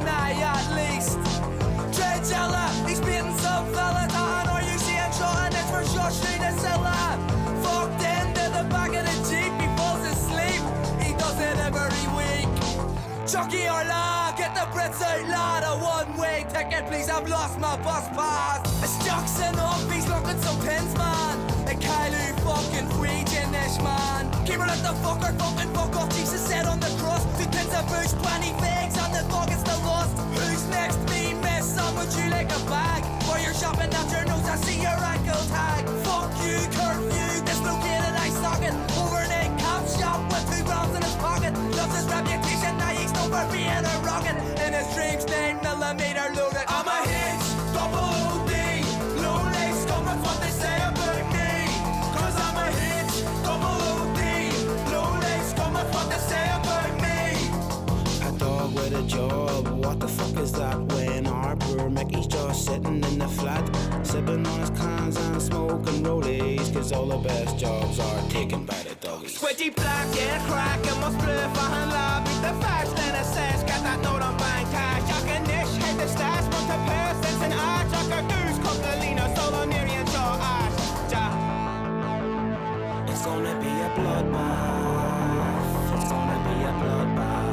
eye at least. Coachella, he's beating some fella. And are you seeing shot? And it's for sure straight to Silla. Fucked into the back of the Jeep, he falls asleep. He does it every week. Chucky or la, get the Brits out, lad. A one-way ticket, please. I've lost my bus pass. It's Jackson up, he's looking some pins, man. A Kylie fucking Swedish man. Keep her at the fucker, fucking fuck off. Jesus said on the cross. 2 pins of booze, 20 figs, and the dog is the lost. Who's next? Me, miss. Some would you like a bag? For your shopping out your nose, I see your ankle tag. Fuck you, curfew, dislocated eye socket. Overnight cop shop with 2 rounds in his pocket. Loves his reputation, now he's known for being a rocket. In his dreams, 9mm loaded. I'm a hitch, double OD. Low lace, come with what they say about me. Cause I'm a hitch, double OD. Low lace, come with what they say about me. A dog with a job, what the fuck is that? When our poor Mickey's just sitting in the flat, sipping on his cans and smoking rollies. Cause all the best jobs are taken by the doggies. Squidgy black, yeah, crack, and must blue for hand lab. Beat the first in a sense, get that note on bank cash. Jack and Nish, hit the stash, want to persons and art. Jack a goose, Coquelino, solo Miriam, Joe Ash. Jack. It's gonna be a bloodbath. It's gonna be a bloodbath.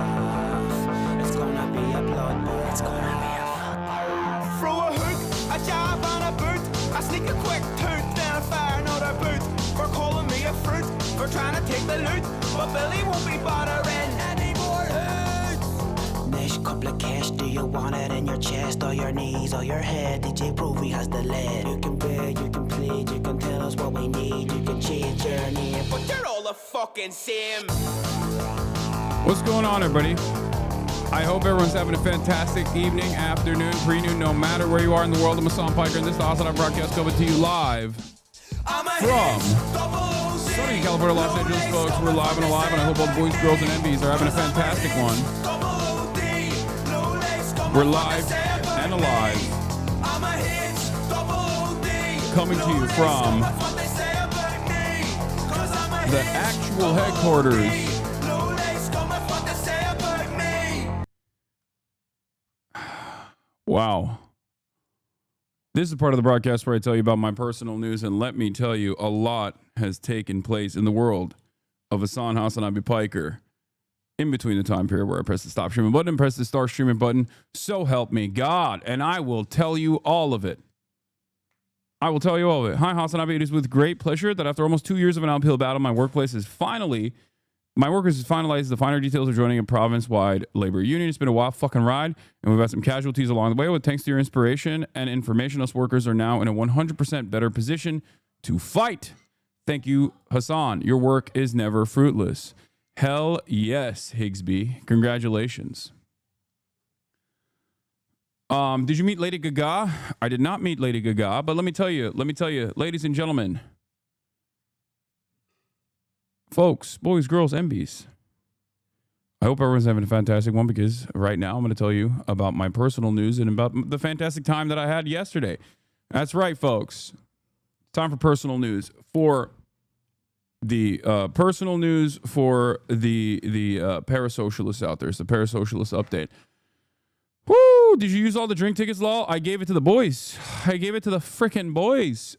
It's gonna be a bloodbath. It's gonna be a bloodbath. Throw a hook, a jab and a boot. I sneak a quick toot, then I fire another boot. For calling me a fruit, for trying to take the loot. But Billy won't be bothering any more hoots. Nish, couple of cash, do you want it in your chest or your knees or your head? DJ Provey has the lead. You can beg, you can plead, you can tell us what we need. You can change your name, But they're all the fucking same. What's going on, everybody? I hope everyone's having a fantastic evening, afternoon, pre-noon, no matter where you are in the world. I'm Hasan Piker, and this is the Hasanabi broadcast coming to you live from sunny California, Los Angeles, folks. We're live and alive, and I hope all the boys, girls, and MBs are having a fantastic one. We're live and alive, coming to you from the actual headquarters Wow. This is part of the broadcast where I tell you about my personal news, and let me tell you, a lot has taken place in the world of Hasan Hasanabi Piker in between the time period where I press the stop streaming button and press the start streaming button. So help me God, and I will tell you all of it. I will tell you all of it. Hi, Hasanabi. It is with great pleasure that after almost 2 years of an uphill battle, my workers has finalized the finer details of joining a province-wide labor union. It's been a wild fucking ride, and we've had some casualties along the way. But thanks to your inspiration and information, us workers are now in a 100% better position to fight. Thank you, Hasan. Your work is never fruitless. Hell yes, Higsby. Congratulations. Did you meet Lady Gaga? I did not meet Lady Gaga, but let me tell you, ladies and gentlemen, folks, boys, girls, MBs, I hope everyone's having a fantastic one, because right now I'm going to tell you about my personal news and about the fantastic time that I had yesterday. That's right, folks. Time for personal news. For the personal news for the parasocialists out there. It's the parasocialist update. Woo! Did you use all the drink tickets, lol? I gave it to the boys. I gave it to the frickin' boys.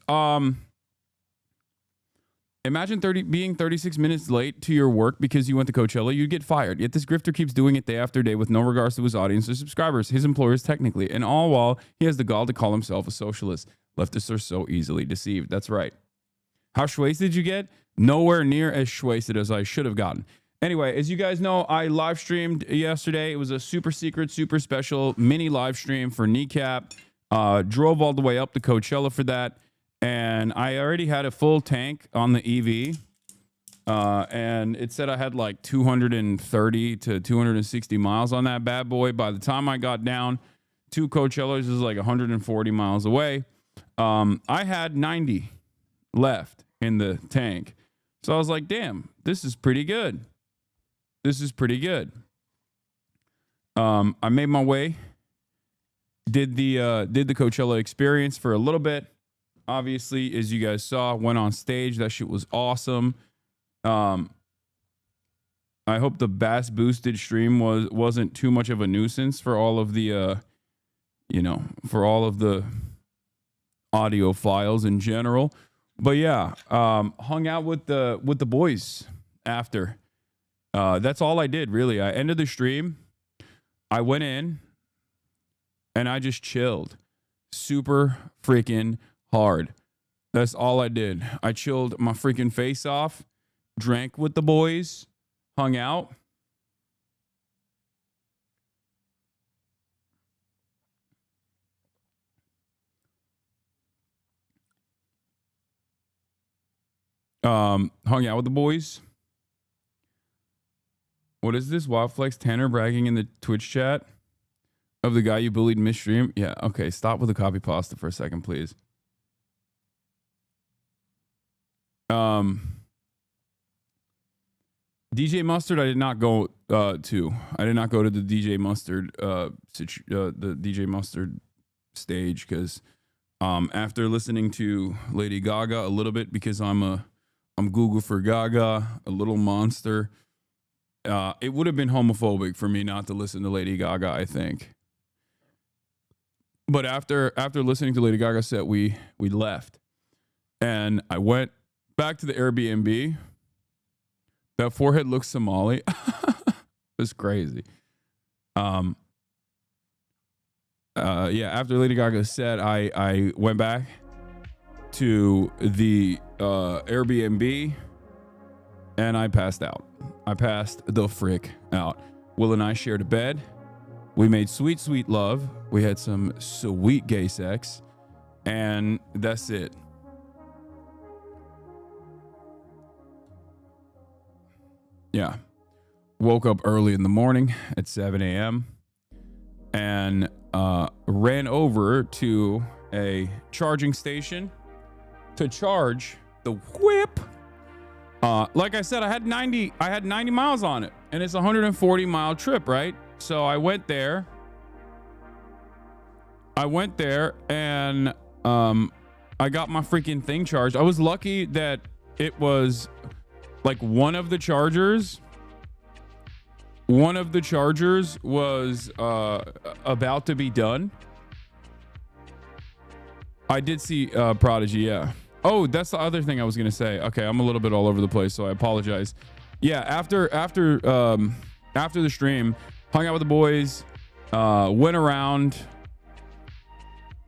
Imagine being 36 minutes late to your work because you went to Coachella. You'd get fired. Yet this grifter keeps doing it day after day with no regards to his audience or subscribers, his employers technically, and all while he has the gall to call himself a socialist. Leftists are so easily deceived. That's right. How schwasted did you get? Nowhere near as schwasted as I should have gotten. Anyway, as you guys know, I live streamed yesterday. It was a super secret, super special mini live stream for Kneecap. Drove all the way up to Coachella for that. And I already had a full tank on the EV. And it said I had like 230 to 260 miles on that bad boy. By the time I got down to Coachella, this is like 140 miles away. I had 90 left in the tank. So I was like, damn, this is pretty good. This is pretty good. I made my way, did the Coachella experience for a little bit. Obviously, as you guys saw, went on stage. That shit was awesome. I I hope the bass boosted stream wasn't too much of a nuisance for all of the for all of the audio files in general. But yeah, hung out with the boys after. That's all I did, really. I ended the stream. I went in and I just chilled super freaking hard. That's all I did. I chilled my freaking face off, drank with the boys, hung out. Hung out with the boys. What is this? Wildflex Tanner bragging in the Twitch chat of the guy you bullied midstream? Yeah, okay. Stop with the copy pasta for a second, please. DJ Mustard, I did not go to. I did not go to the DJ Mustard the DJ Mustard stage because after listening to Lady Gaga a little bit, because I'm Google for Gaga, a little monster. It would have been homophobic for me not to listen to Lady Gaga, I think. But after listening to Lady Gaga set, we left, and I went back to the Airbnb. That forehead looks Somali. It's crazy. Yeah. After Lady Gaga set, I went back to the Airbnb, and I passed out. I passed the frick out. Will and I shared a bed. We made sweet, sweet love. We had some sweet gay sex, and that's it. Yeah. Woke up early in the morning at 7 a.m. and ran over to a charging station to charge the whip. Like I said, I had 90 miles on it, and it's a 140-mile trip, right? So I went there. And I got my freaking thing charged. I was lucky that it was like one of the chargers was about to be done. I did see Prodigy, yeah. Oh, that's the other thing I was gonna say. Okay, I'm a little bit all over the place, so I apologize. Yeah, after the stream, hung out with the boys, went around.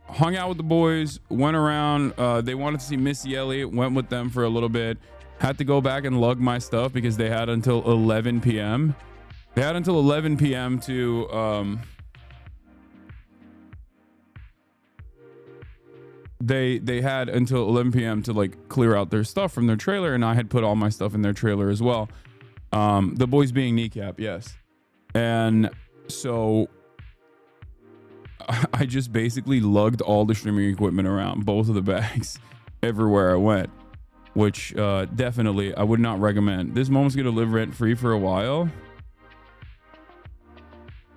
Hung out with the boys, went around. They wanted to see Missy Elliott, went with them for a little bit. Had to go back and lug my stuff because they had until 11 p.m. They had until 11 p.m. to they had until 11 p.m. to like clear out their stuff from their trailer, and I had put all my stuff in their trailer as well. The boys being Kneecap, yes. And so I just basically lugged all the streaming equipment around, both of the bags, everywhere I went, which definitely I would not recommend. This moment's gonna live rent free for a while.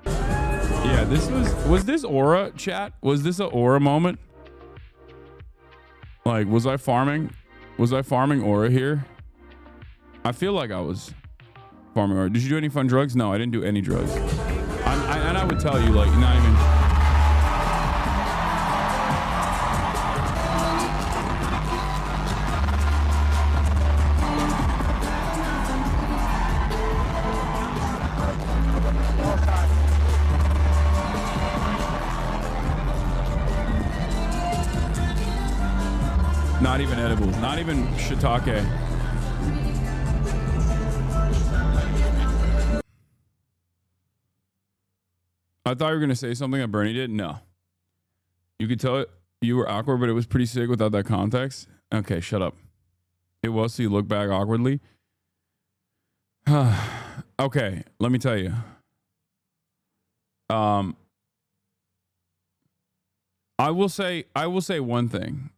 Yeah, this was this aura chat? Was this an aura moment? Like, was I farming aura here? I feel like I was farming aura. Did you do any fun drugs? No, I didn't do any drugs. And I would tell you, like, not even. Not even edibles, not even shiitake. I thought you were going to say something that Bernie did. No. You could tell it you were awkward, but it was pretty sick without that context. Okay, shut up. It was, so you look back awkwardly. Okay, let me tell you. I will say one thing.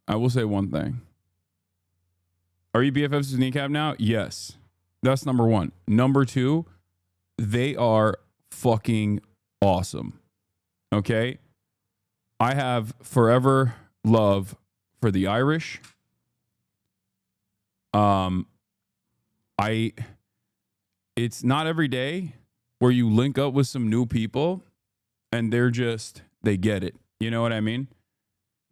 Are you BFFs with Kneecap now? Yes. That's number one. Number two, they are fucking awesome. Okay? I have forever love for the Irish. it's not every day where you link up with some new people and they get it. You know what I mean?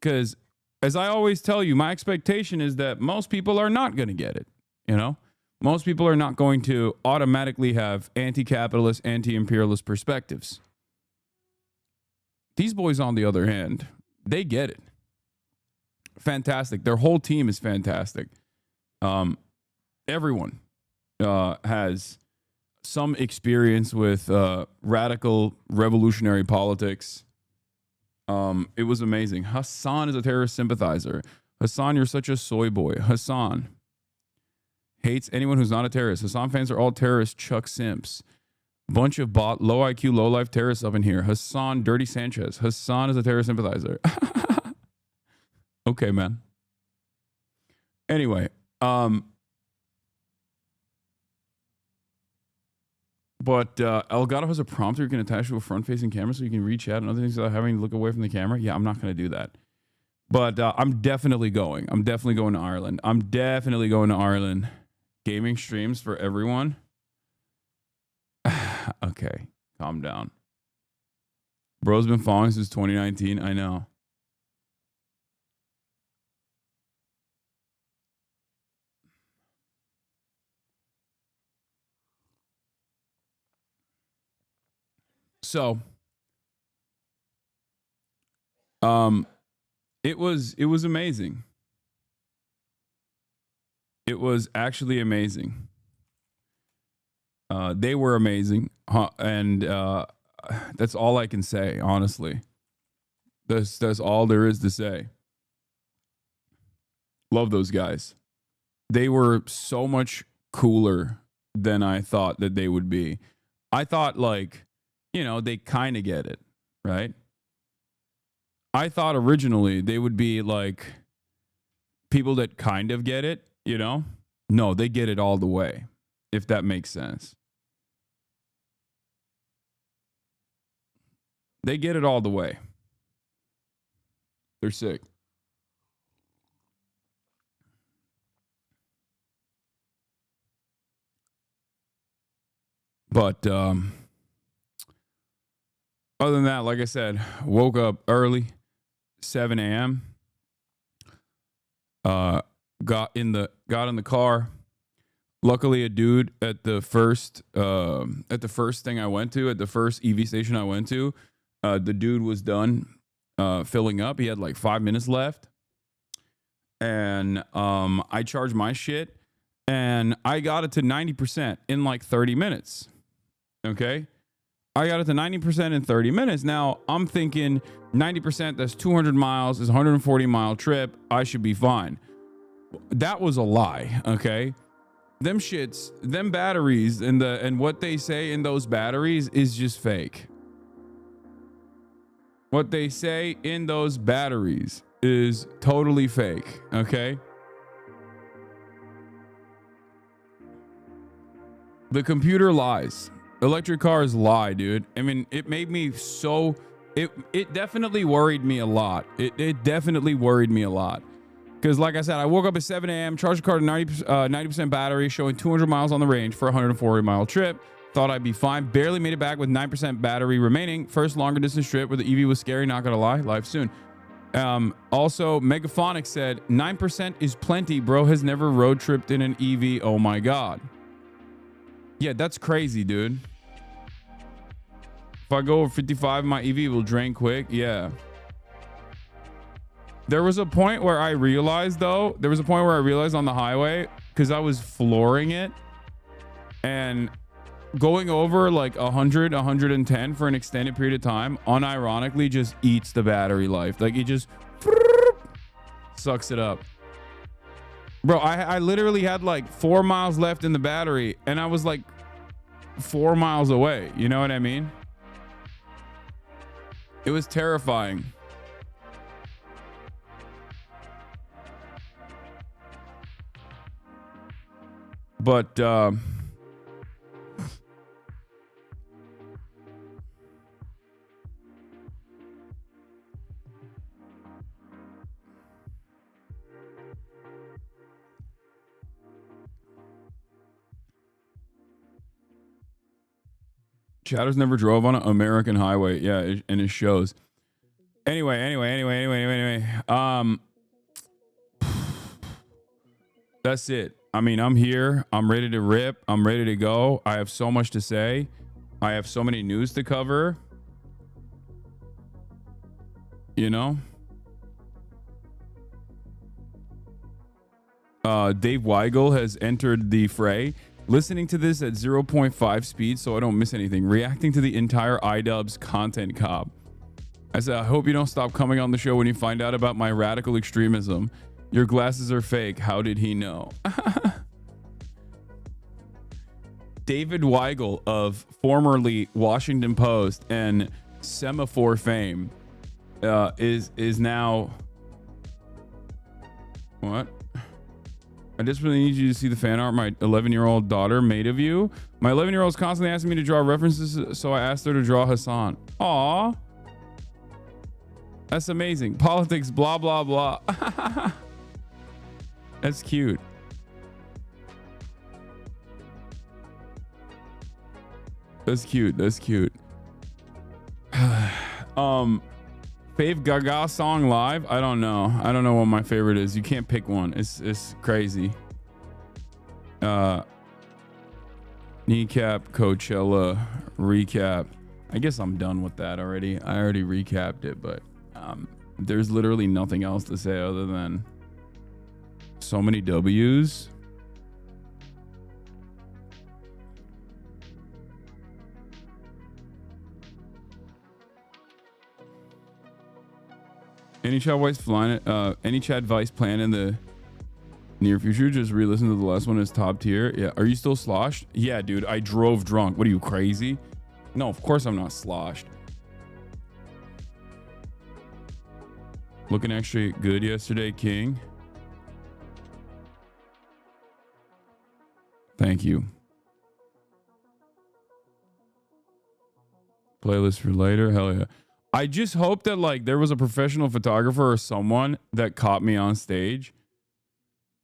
Because as I always tell you, my expectation is that most people are not going to get it. You know, most people are not going to automatically have anti-capitalist, anti-imperialist perspectives. These boys, on the other hand, they get it. Fantastic. Their whole team is fantastic. Everyone has some experience with radical revolutionary politics. It was amazing. Hasan is a terrorist sympathizer. Hasan, you're such a soy boy. Hasan hates anyone who's not a terrorist. Hasan fans are all terrorists, Chuck Simps. Bunch of low IQ, low life terrorists up in here. Hasan, Dirty Sanchez. Hasan is a terrorist sympathizer. Okay, man. Anyway, but Elgato has a prompter you can attach to a front-facing camera so you can reach out and other things without having to look away from the camera. Yeah, I'm not going to do that. But I'm definitely going. I'm definitely going to Ireland. Gaming streams for everyone. Okay, calm down. Bro's been following since 2019. I know. So, it was amazing. It was actually amazing. They were amazing, and that's all I can say. Honestly, that's all there is to say. Love those guys. They were so much cooler than I thought that they would be. I thought, like, you know, they kind of get it, right? I thought originally they would be like people that kind of get it, you know? No, they get it all the way, if that makes sense. They get it all the way. They're sick. But other than that, like I said, woke up early, 7 a.m. Got in the car. Luckily, a dude at the first thing I went to, at the first EV station I went to, the dude was done filling up. He had like 5 minutes left, and I charged my shit, and I got it to 90% in like 30 minutes. Okay. I got it to 90% in 30 minutes. Now I'm thinking 90%, that's 200 miles, is a 140-mile trip. I should be fine. That was a lie. Okay. Them shits, them batteries and what they say in those batteries is just fake. What they say in those batteries is totally fake. Okay. The computer lies. Electric cars lie, dude. I mean, it made me so... It definitely worried me a lot. It definitely worried me a lot. Because like I said, I woke up at 7 a.m., charged the car to 90% battery, showing 200 miles on the range for a 140-mile trip. Thought I'd be fine. Barely made it back with 9% battery remaining. First longer distance trip where the EV was scary, not gonna lie. Live soon. Also, Megaphonic said, 9% is plenty. Bro has never road tripped in an EV. Oh my God. Yeah, that's crazy, dude. If I go over 55, my EV will drain quick. Yeah. There was a point where I realized on the highway, because I was flooring it and going over like 100, 110 for an extended period of time, unironically just eats the battery life. Like it just sucks it up. Bro, I literally had like 4 miles left in the battery and I was like 4 miles away. You know what I mean? It was terrifying. But Shadows never drove on an American highway. Yeah, and it shows. Anyway. That's it. I mean, I'm here. I'm ready to rip. I'm ready to go. I have so much to say. I have so many news to cover. You know? Dave Weigel has entered the fray. Listening to this at 0.5 speed so I don't miss anything. Reacting to the entire iDubbbz content cop. I said, I hope you don't stop coming on the show when you find out about my radical extremism. Your glasses are fake. How did he know? David Weigel of formerly Washington Post and Semaphore fame is now... What? I just really need you to see the fan art my 11-year-old daughter made of you. My 11-year-old is constantly asking me to draw references, so I asked her to draw Hasan. Aw. That's amazing. Politics, blah, blah, blah. That's cute. That's cute. That's cute. Fave Gaga song live? I don't know. I don't know what my favorite is. You can't pick one. It's crazy. Kneecap, Coachella, recap. I guess I'm done with that already. I already recapped it, but there's literally nothing else to say other than so many W's. Any Chad Vice plan in the near future? Just re-listen to the last one as top tier. Yeah. Are you still sloshed? Yeah, dude. I drove drunk. What are you, crazy? No, of course I'm not sloshed. Looking extra good yesterday, King. Thank you. Playlist for later. Hell yeah. I just hope that like there was a professional photographer or someone that caught me on stage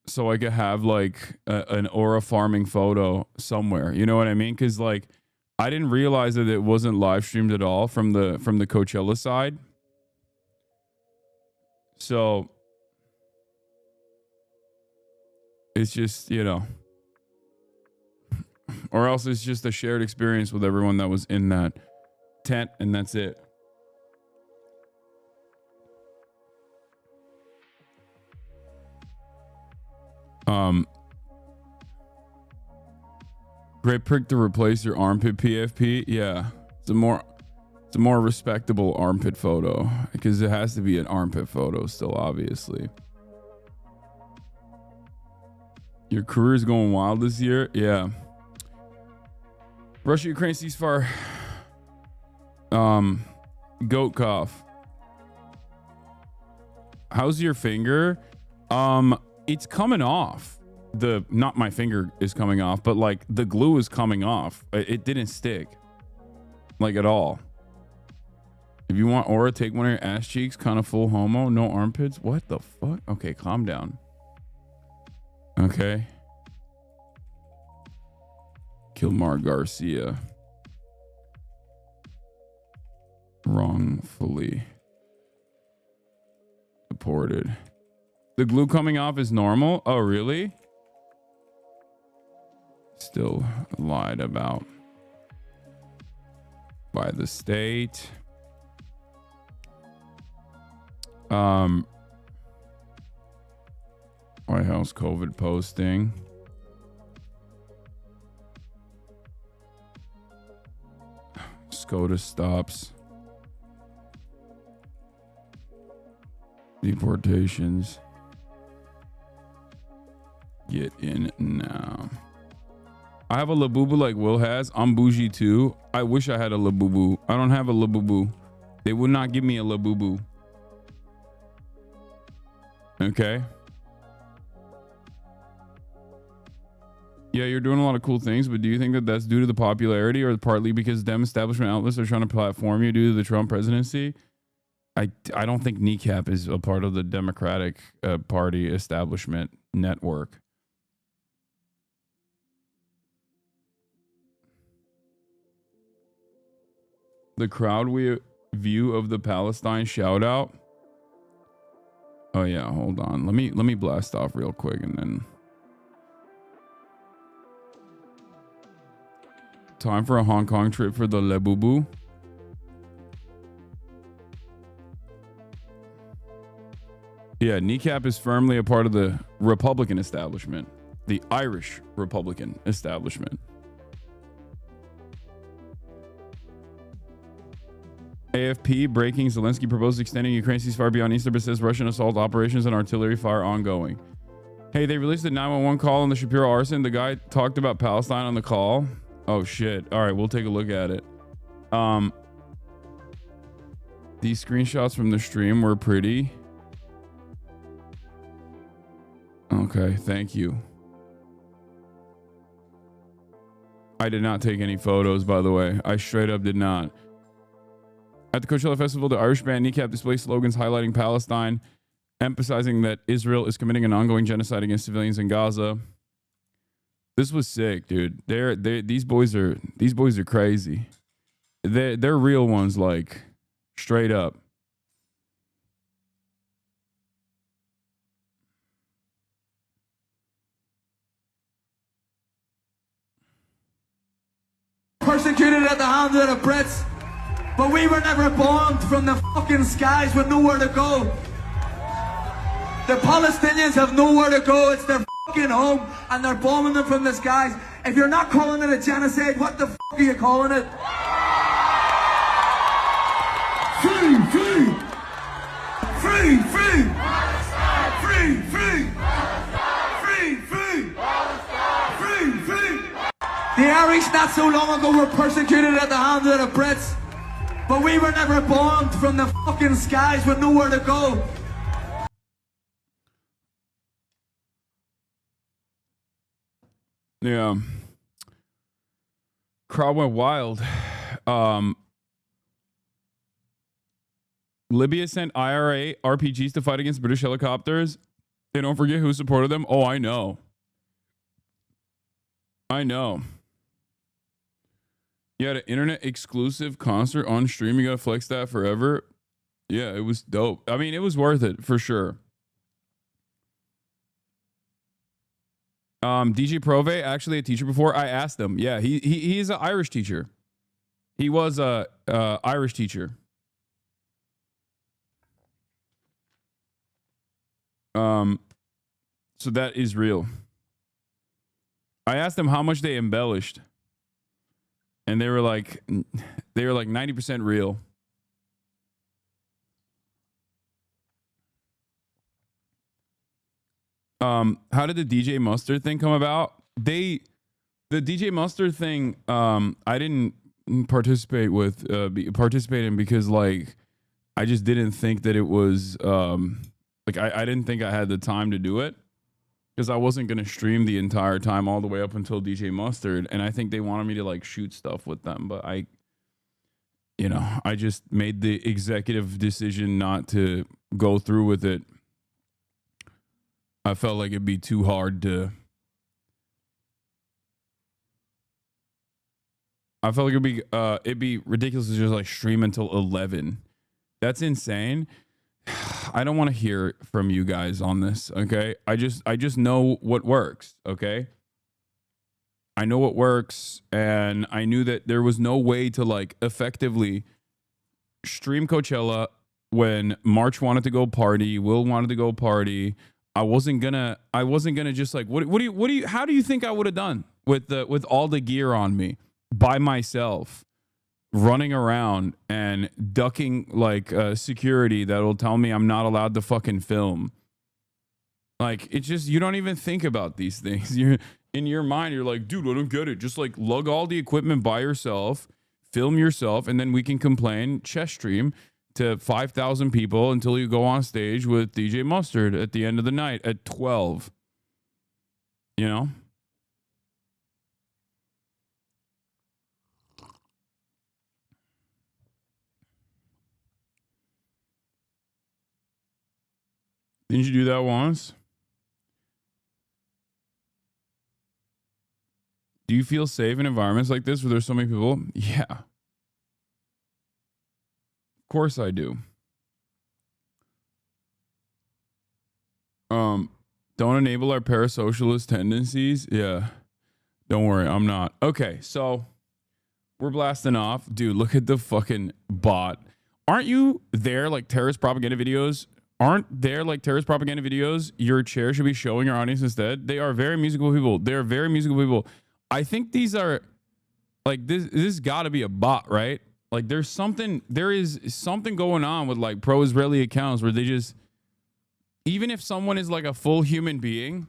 so I could have like an aura farming photo somewhere. You know what I mean? Because like I didn't realize that it wasn't live streamed at all from the Coachella side. So it's just, you know, or else it's just a shared experience with everyone that was in that tent, and that's it. Great prick to replace your armpit PFP. Yeah, it's a more respectable armpit photo because it has to be an armpit photo still, obviously. Your career's going wild this year. Yeah. Russia Ukraine ceasefire. Goat cough. How's your finger? It's coming off. Not my finger is coming off, but like the glue is coming off. It didn't stick like at all. If you want aura, take one of your ass cheeks, kind of full homo, no armpits. What the fuck? Okay, calm down. Okay. Kilmar Garcia. Wrongfully deported. The glue coming off is normal? Oh, really? Still lied about by the state. White House COVID posting. SCOTUS stops deportations. Get in now. I have a Labubu like Will has. I'm bougie too. I wish I had a Labubu. I don't have a Labubu. They would not give me a Labubu. Okay. Yeah, you're doing a lot of cool things, but do you think that that's due to the popularity or partly because them establishment outlets are trying to platform you due to the Trump presidency? I don't think Kneecap is a part of the Democratic Party establishment network. The crowd view of the Palestine shout out. Oh yeah, hold on. Let me blast off real quick and then. Time for a Hong Kong trip for the Lebubu. Yeah, Kneecap is firmly a part of the Republican establishment, the Irish Republican establishment. AFP breaking: Zelensky proposed extending Ukraine ceasefire beyond Easter, but says Russian assault operations and artillery fire ongoing. Hey, they released a 911 call on the Shapiro arson. The guy talked about Palestine on the call. Oh shit. All right, we'll take a look at it. These screenshots from the stream were pretty. Okay, thank you. I did not take any photos, by the way. I straight up did not. At the Coachella Festival, the Irish band Kneecap displayed slogans highlighting Palestine, emphasizing that Israel is committing an ongoing genocide against civilians in Gaza. This was sick, dude. These boys are crazy. They're real ones, like straight up. Persecuted at the hands of the Brits, but we were never bombed from the fucking skies with nowhere to go. The Palestinians have nowhere to go. It's their fucking home, and they're bombing them from the skies. If you're not calling it a genocide, what the fuck are you calling it? Free, free, free, free, free, free, free, free, free, free. The Irish not so long ago were persecuted at the hands of the Brits, but we were never bombed from the fucking skies with nowhere to go. Yeah. Crowd went wild. Libya sent IRA RPGs to fight against British helicopters. They don't forget who supported them. Oh, I know. I know. You had an internet exclusive concert on stream. You gotta flex that forever. Yeah, it was dope. I mean, it was worth it for sure. DJ Prove, actually a teacher before. I asked him. Yeah, he's an Irish teacher. He was a Irish teacher. So that is real. I asked them how much they embellished, and they were like 90% real. How did the DJ Mustard thing come about? The DJ Mustard thing, I didn't participate in because like I just didn't think that it was like I didn't think I had the time to do it because I wasn't gonna stream the entire time all the way up until DJ Mustard, and I think they wanted me to like shoot stuff with them, but I just made the executive decision not to go through with it. I felt like it'd be too hard to. I felt like it'd be ridiculous to just like stream until 11. That's insane. I don't want to hear from you guys on this, okay? I just know what works, okay? I know what works, and I knew that there was no way to like effectively stream Coachella when March wanted to go party, Will wanted to go party. I wasn't gonna just like how do you think I would have done with all the gear on me by myself, running around and ducking like security that'll tell me I'm not allowed to fucking film. Like it's just, you don't even think about these things. You're in your mind, you're like, dude, I don't get it. Just like lug all the equipment by yourself, film yourself, and then we can complain, chess stream to 5,000 people until you go on stage with DJ Mustard at the end of the night at 12. You know? Didn't you do that once? Do you feel safe in environments like this where there's so many people? Yeah. course I do. Don't enable our parasocialist tendencies. Yeah. Don't worry, I'm not. Okay, so we're blasting off. Dude, look at the fucking bot. Aren't you there like terrorist propaganda videos? Aren't there like terrorist propaganda videos your chair should be showing your audience instead? They are very musical people. They're very musical people. I think these are like this got to be a bot, right? Like there is something going on with like pro-Israeli accounts where they just, even if someone is like a full human being,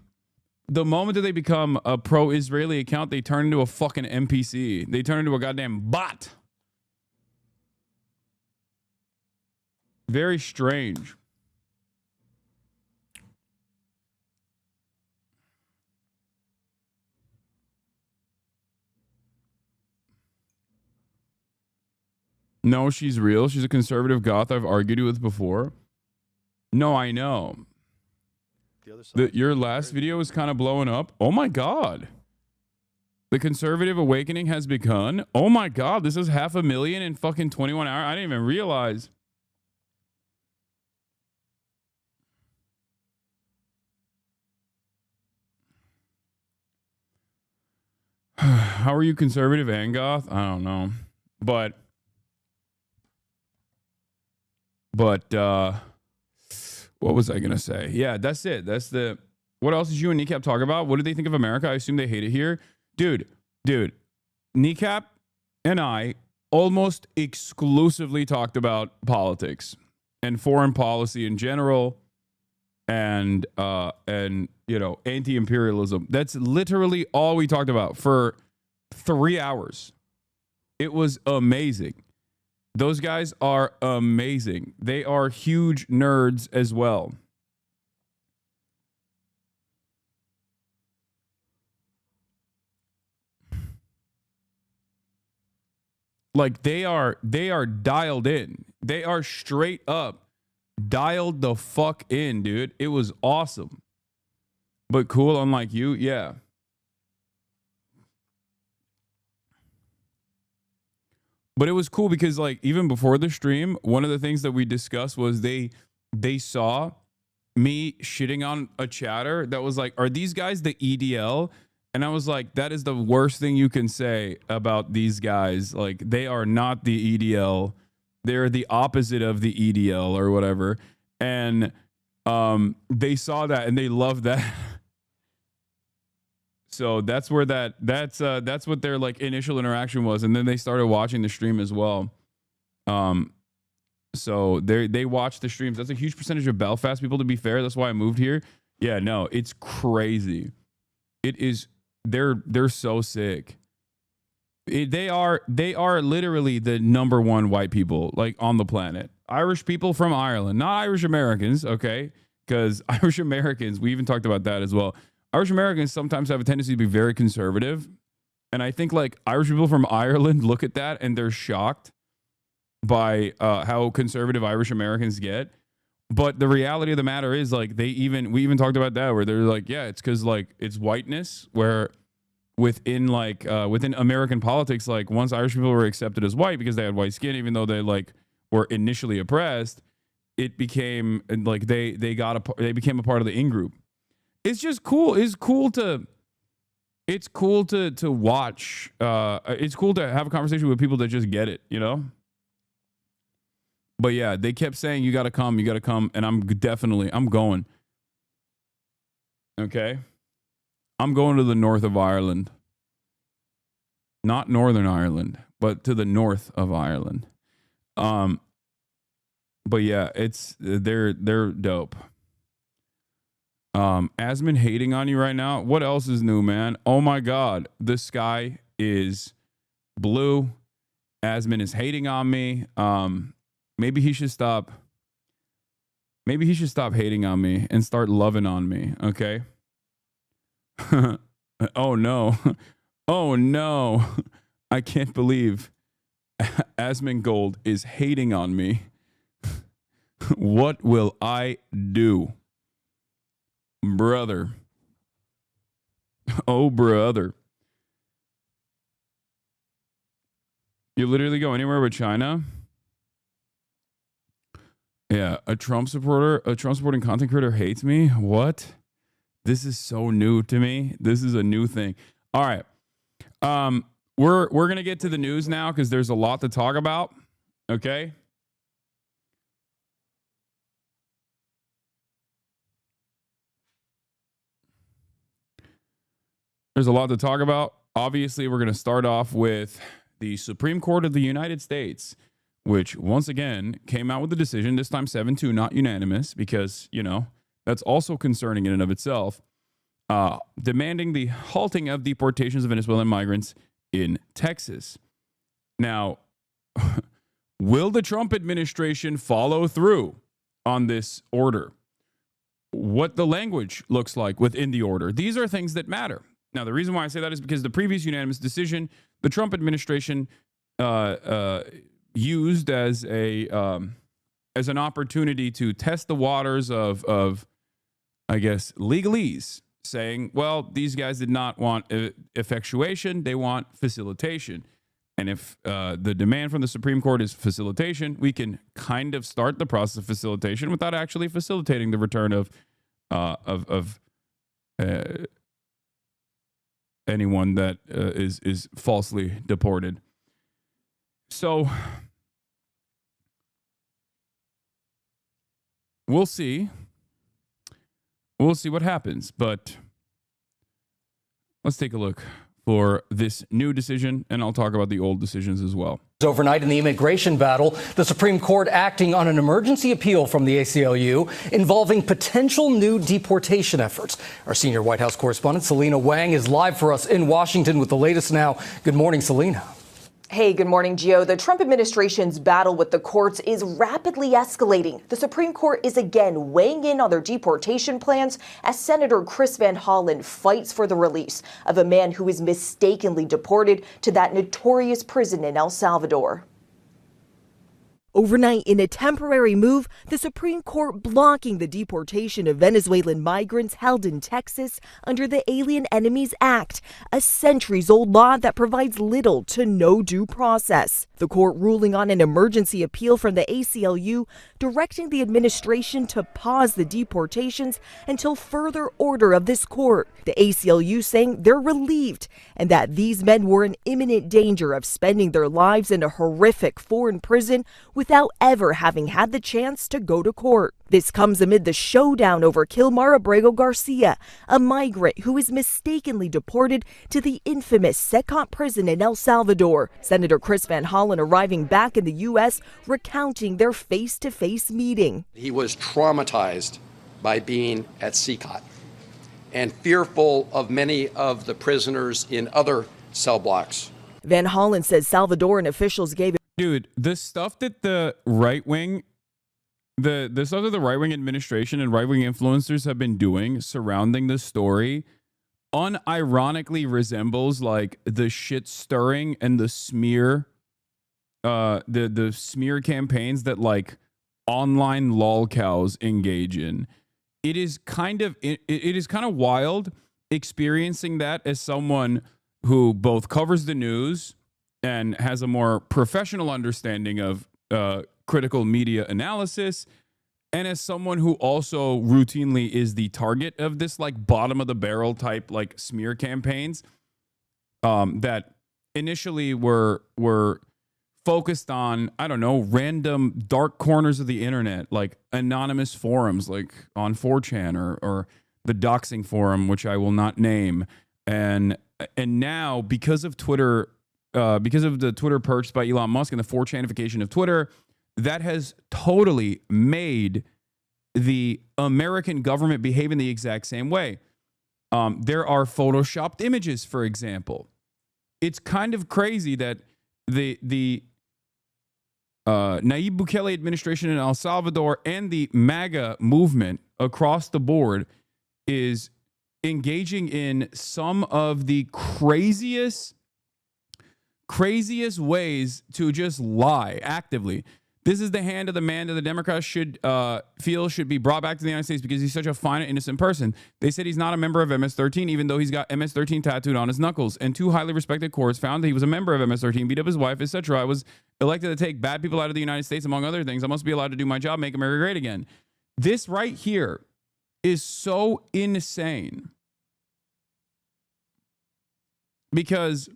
the moment that they become a pro-Israeli account, they turn into a fucking NPC. They turn into a goddamn bot. Very strange. No, she's real. She's a conservative goth I've argued with before. No, I know. Your last video was kind of blowing up. Oh my God. The conservative awakening has begun. Oh my God. This is 500,000 in fucking 21 hours. I didn't even realize. How are you conservative and goth? I don't know. But what was I gonna say? Yeah, that's it. That's the. What else did you and Kneecap talk about? What did they think of America? I assume they hate it here. Dude, Kneecap and I almost exclusively talked about politics and foreign policy in general, and you know, anti-imperialism. That's literally all we talked about for 3 hours. It was amazing. Those guys are amazing. They are huge nerds as well. Like they are dialed in. They are straight up dialed the fuck in, dude. It was awesome. But cool, unlike you, yeah. But it was cool because like even before the stream, one of the things that we discussed was they saw me shitting on a chatter that was like, are these guys the EDL? And I was like, that is the worst thing you can say about these guys. Like they are not the EDL. They're the opposite of the EDL or whatever. And they saw that and they loved that. So that's where that's what their like initial interaction was, and then they started watching the stream as well. So they watch the streams. That's a huge percentage of Belfast people, to be fair. That's why I moved here. Yeah, no, it's crazy. It is. They're so sick. They are literally the number one white people like on the planet. Irish people from Ireland, not Irish Americans, okay? Because Irish Americans, we even talked about that as well. Irish Americans sometimes have a tendency to be very conservative. And I think like Irish people from Ireland look at that and they're shocked by how conservative Irish Americans get. But the reality of the matter is like we even talked about that where they're like, yeah, it's because like it's whiteness where within American politics, like once Irish people were accepted as white because they had white skin, even though they like were initially oppressed, it became like they became a part of the in-group. It's just cool. It's cool to watch. It's cool to have a conversation with people that just get it, you know? But yeah, they kept saying, you got to come. And I'm going. Okay. I'm going to the north of Ireland. Not Northern Ireland, but to the north of Ireland. But yeah, they're dope. Asmin hating on you right now. What else is new, man? Oh my God. The sky is blue. Asmin is hating on me. Maybe he should stop hating on me and start loving on me. Okay. Oh no. Oh no. I can't believe Asmin Gold is hating on me. What will I do? Brother. Oh, brother. You literally go anywhere but China? Yeah, a Trump supporting content creator hates me. What? This is so new to me. This is a new thing. All right. We're going to get to the news now because there's a lot to talk about. Okay? There's a lot to talk about. Obviously, we're going to start off with the Supreme Court of the United States, which once again came out with a decision, this time 7-2, not unanimous, because, you know, that's also concerning in and of itself, demanding the halting of deportations of Venezuelan migrants in Texas. Now, will the Trump administration follow through on this order? What the language looks like within the order. These are things that matter. Now, the reason why I say that is because the previous unanimous decision, the Trump administration used as an opportunity to test the waters of I guess, legalese, saying, well, these guys did not want effectuation, they want facilitation. And if the demand from the Supreme Court is facilitation, we can kind of start the process of facilitation without actually facilitating the return of anyone that is falsely deported. So we'll see. We'll see what happens, but let's take a look for this new decision, and I'll talk about the old decisions as well. Overnight in the immigration battle, the Supreme Court acting on an emergency appeal from the ACLU involving potential new deportation efforts. Our senior White House correspondent, Selena Wang, is live for us in Washington with the latest now. Good morning, Selena. Hey, good morning, Gio. The Trump administration's battle with the courts is rapidly escalating. The Supreme Court is again weighing in on their deportation plans as Senator Chris Van Hollen fights for the release of a man who was mistakenly deported to that notorious prison in El Salvador. Overnight, in a temporary move, the Supreme Court blocking the deportation of Venezuelan migrants held in Texas under the Alien Enemies Act, a centuries-old law that provides little to no due process. The court ruling on an emergency appeal from the ACLU, directing the administration to pause the deportations until further order of this court. The ACLU saying they're relieved and that these men were in imminent danger of spending their lives in a horrific foreign prison without ever having had the chance to go to court. This comes amid the showdown over Kilmar Abrego Garcia, a migrant who was mistakenly deported to the infamous SECOT prison in El Salvador. Senator Chris Van Hollen arriving back in the U.S., recounting their face-to-face meeting. He was traumatized by being at SECOT and fearful of many of the prisoners in other cell blocks. Van Hollen says Salvadoran officials gave... Dude, the stuff that the right-wing administration and right-wing influencers have been doing surrounding the story unironically resembles like the shit stirring and the smear the smear campaigns that like online lolcows engage in. It is kind of wild experiencing that as someone who both covers the news and has a more professional understanding of critical media analysis, and as someone who also routinely is the target of this like bottom of the barrel type like smear campaigns that initially were focused on, I don't know, random dark corners of the internet, like anonymous forums like on 4chan or the doxing forum, which I will not name. And now because of Twitter, because of the Twitter purchase by Elon Musk and the 4chanification of Twitter, that has totally made the American government behave in the exact same way. There are photoshopped images, for example. It's kind of crazy that the Nayib Bukele administration in El Salvador and the MAGA movement across the board is engaging in some of the craziest ways to just lie actively. This is the hand of the man that the Democrats should feel should be brought back to the United States because he's such a fine and innocent person. They said he's not a member of MS-13, even though he's got MS-13 tattooed on his knuckles. And 2 highly respected courts found that he was a member of MS-13, beat up his wife, etc. I was elected to take bad people out of the United States, among other things. I must be allowed to do my job, make America great again. This right here is so insane. Because,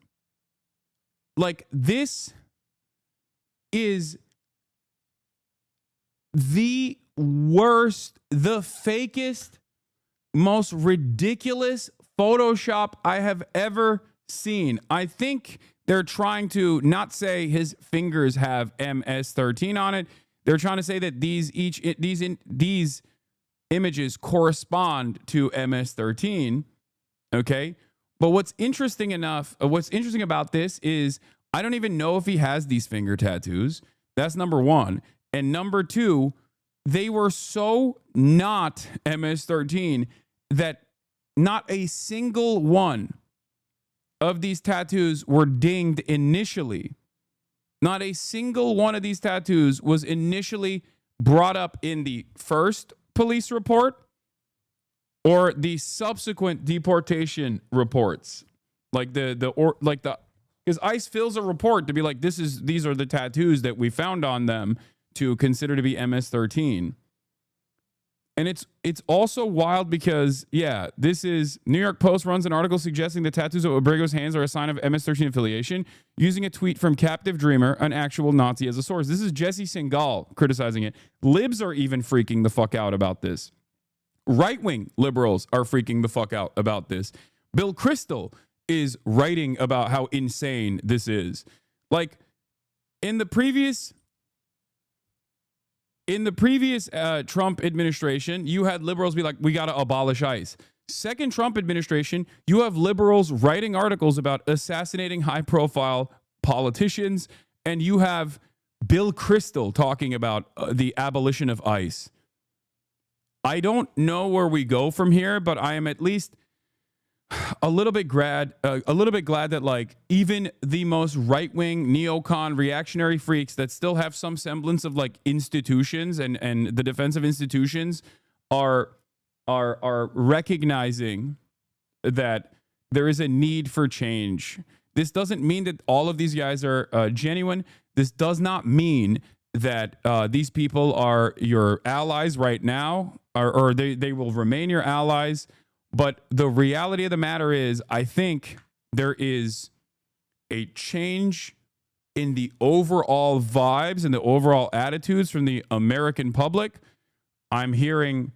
like, this is the worst, the fakest, most ridiculous Photoshop I have ever seen. I think they're trying to not say his fingers have MS-13 on it. They're trying to say that these images correspond to MS-13. Okay, but what's interesting about this is I don't even know if he has these finger tattoos. That's number one. And number two, they were so not MS-13 that not a single one of these tattoos were dinged initially. Not a single one of these tattoos was initially brought up in the first police report or the subsequent deportation reports. Because ICE fills a report to be like, these are the tattoos that we found on them to consider to be MS-13. And it's also wild because, yeah, this is New York Post runs an article suggesting the tattoos of Abrigo's hands are a sign of MS-13 affiliation, using a tweet from Captive Dreamer, an actual Nazi, as a source. This is Jesse Singal criticizing it. Libs are even freaking the fuck out about this. Right-wing liberals are freaking the fuck out about this. Bill Kristol is writing about how insane this is. Like, in the previous Trump administration, you had liberals be like, we got to abolish ICE. Second Trump administration, you have liberals writing articles about assassinating high-profile politicians, and you have Bill Kristol talking about the abolition of ICE. I don't know where we go from here, but I am at least a little bit glad that, like, even the most right-wing neocon reactionary freaks that still have some semblance of, like, institutions and the defense of institutions are recognizing that there is a need for change. This doesn't mean that all of these guys are genuine. This does not mean that these people are your allies right now, or they will remain your allies. But the reality of the matter is, I think there is a change in the overall vibes and the overall attitudes from the American public. I'm hearing,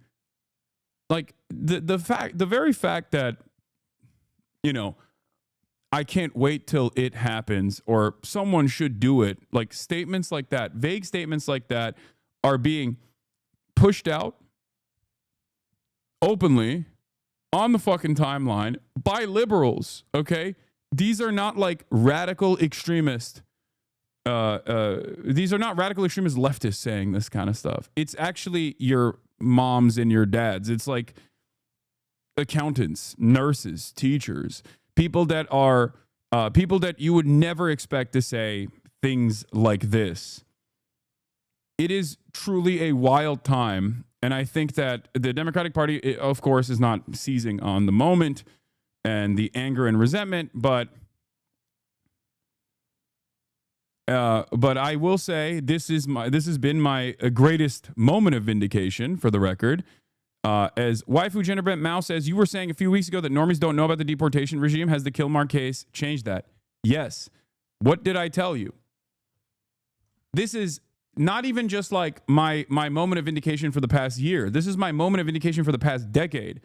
like, the very fact that, you know, I can't wait till it happens, or someone should do it. Like, statements like that, vague statements like that, are being pushed out openly on the fucking timeline by liberals, okay? These are not like radical extremist. These are not radical extremist leftists saying this kind of stuff. It's actually your moms and your dads. It's like accountants, nurses, teachers, people that are people that you would never expect to say things like this. It is truly a wild time. And I think that the Democratic Party, of course, is not seizing on the moment and the anger and resentment, but I will say this has been my greatest moment of vindication, for the record. As Waifu Jenner Brent Mao says, you were saying a few weeks ago that normies don't know about the deportation regime. Has the Kilmar case changed that? Yes. What did I tell you? This is not even just like my moment of vindication for the past year. This is my moment of vindication for the past decade.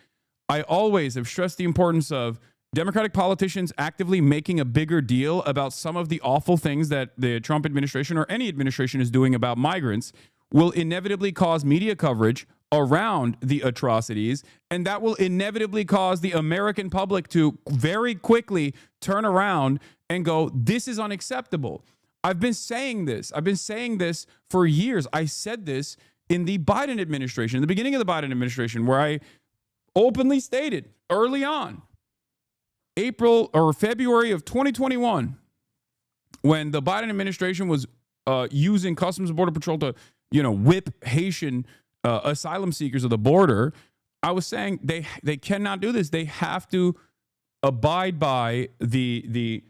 I always have stressed the importance of Democratic politicians actively making a bigger deal about some of the awful things that the Trump administration or any administration is doing about migrants will inevitably cause media coverage around the atrocities, and that will inevitably cause the American public to very quickly turn around and go, this is unacceptable. I've been saying this. I've been saying this for years. I said this in the Biden administration, in the beginning of the Biden administration, where I openly stated early on, April or February of 2021, when the Biden administration was using Customs and Border Patrol to, whip Haitian asylum seekers of the border. I was saying they cannot do this. They have to abide by the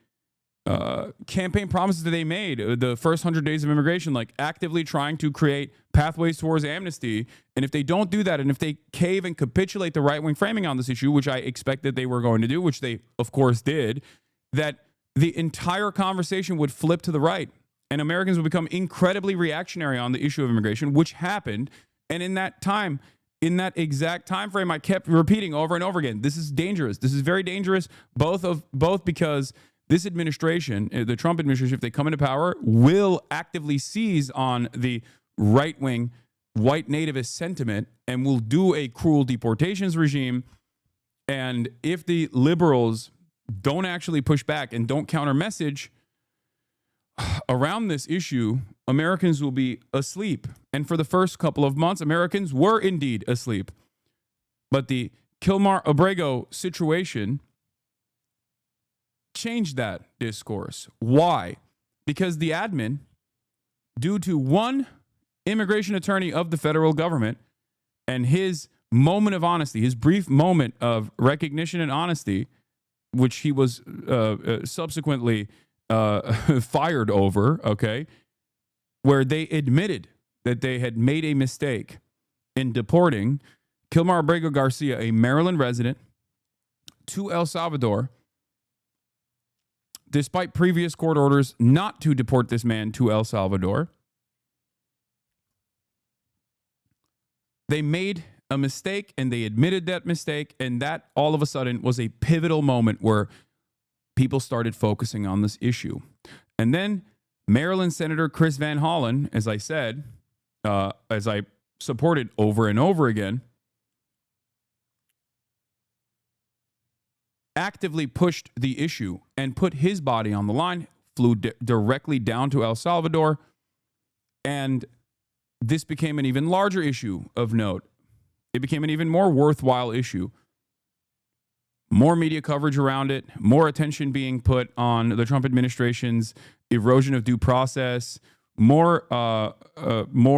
campaign promises that they made the first 100 days of immigration, like actively trying to create pathways towards amnesty. And if they don't do that, and if they cave and capitulate the right-wing framing on this issue, which I expected they were going to do, which they of course did, that the entire conversation would flip to the right and Americans would become incredibly reactionary on the issue of immigration, which happened. And in that time, in that exact time frame, I kept repeating over and over again, this is dangerous. This is very dangerous, both because this administration, the Trump administration, if they come into power, will actively seize on the right-wing white nativist sentiment and will do a cruel deportations regime. And if the liberals don't actually push back and don't counter message around this issue, Americans will be asleep. And for the first couple of months, Americans were indeed asleep. But the Kilmar Abrego situation changed that discourse. Why? Because the admin, due to one immigration attorney of the federal government and his moment of honesty, his brief moment of recognition and honesty, which he was subsequently fired over, okay, where they admitted that they had made a mistake in deporting Kilmar Abrego Garcia, a Maryland resident, to El Salvador, despite previous court orders not to deport this man to El Salvador. They made a mistake and they admitted that mistake, and that all of a sudden was a pivotal moment where people started focusing on this issue. And then Maryland Senator Chris Van Hollen, as I said, as I supported over and over again, actively pushed the issue and put his body on the line, flew directly down to El Salvador, and this became an even larger issue of note. It became an even more worthwhile issue. More media coverage around it, more attention being put on the Trump administration's erosion of due process, more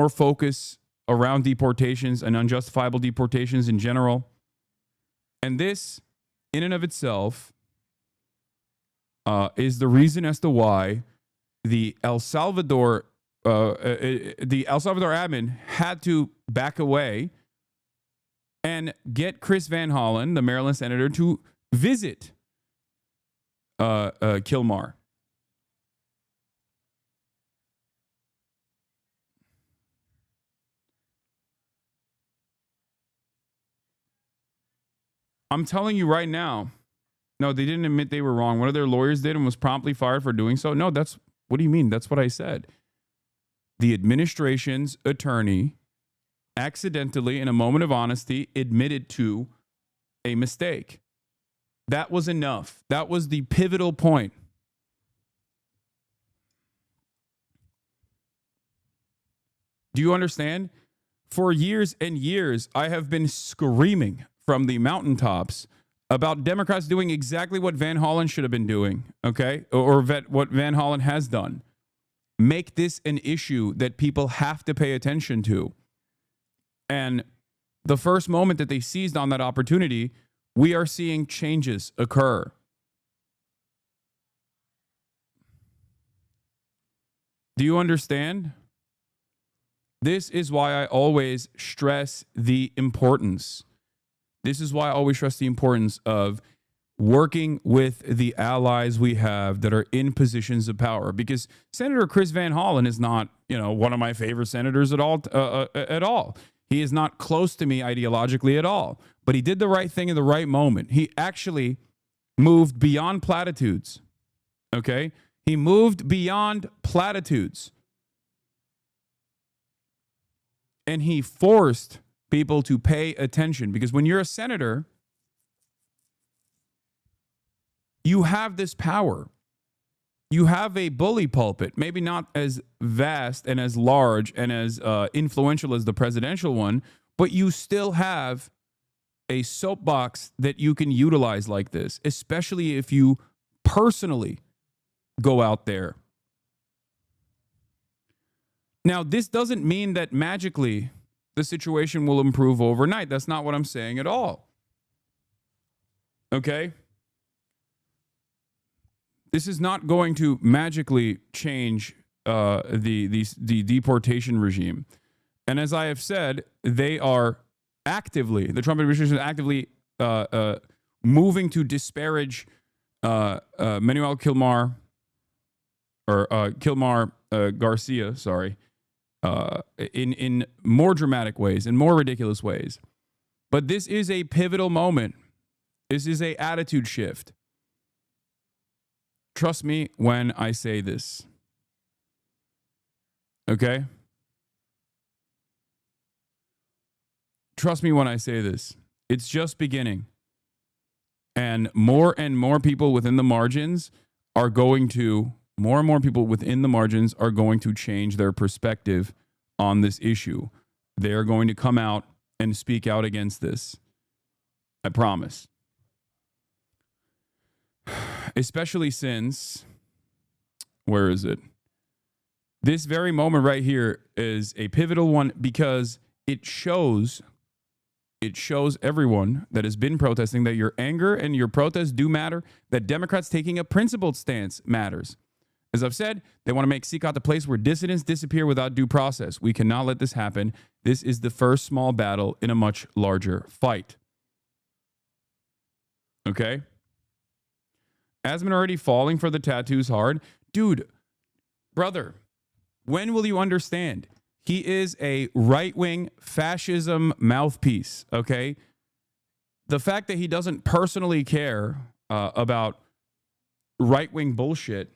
focus around deportations and unjustifiable deportations in general. And this, in and of itself, is the reason as to why the El Salvador admin had to back away and get Chris Van Hollen, the Maryland senator, to visit Kilmar. I'm telling you right now, no, they didn't admit they were wrong. One of their lawyers did and was promptly fired for doing so. No, what do you mean? That's what I said. The administration's attorney accidentally, in a moment of honesty, admitted to a mistake. That was enough. That was the pivotal point. Do you understand? For years and years, I have been screaming from the mountaintops about Democrats doing exactly what Van Hollen should have been doing, okay? Or what Van Hollen has done. Make this an issue that people have to pay attention to. And the first moment that they seized on that opportunity, we are seeing changes occur. Do you understand? This is why I always stress the importance. This is why I always stress the importance of working with the allies we have that are in positions of power. Because Senator Chris Van Hollen is not, one of my favorite senators at all. He is not close to me ideologically at all. But he did the right thing in the right moment. He actually moved beyond platitudes. Okay? He moved beyond platitudes. And he forced people to pay attention. Because when you're a senator, you have this power. You have a bully pulpit, maybe not as vast and as large and as influential as the presidential one, but you still have a soapbox that you can utilize like this, especially if you personally go out there Now, this doesn't mean that magically the situation will improve overnight. That's not what I'm saying at all. Okay? This is not going to magically change the deportation regime. And as I have said, they are actively, the Trump administration is actively moving to disparage Manuel Kilmar, or Kilmar Garcia, sorry, in more dramatic ways, in more ridiculous ways. But this is a pivotal moment. This is a attitude shift. Trust me when I say this. Okay? Trust me when I say this. It's just beginning. And more people within the margins are going to, more and more people within the margins are going to change their perspective on this issue. They're going to come out and speak out against this. I promise. Especially since, where is it? This very moment right here is a pivotal one because it shows everyone that has been protesting that your anger and your protests do matter, that Democrats taking a principled stance matters. As I've said, they want to make SCOTUS the place where dissidents disappear without due process. We cannot let this happen. This is the first small battle in a much larger fight. Okay? Asman already falling for the tattoos hard. Dude, brother, when will you understand? He is a right-wing fascism mouthpiece, okay? The fact that he doesn't personally care about right-wing bullshit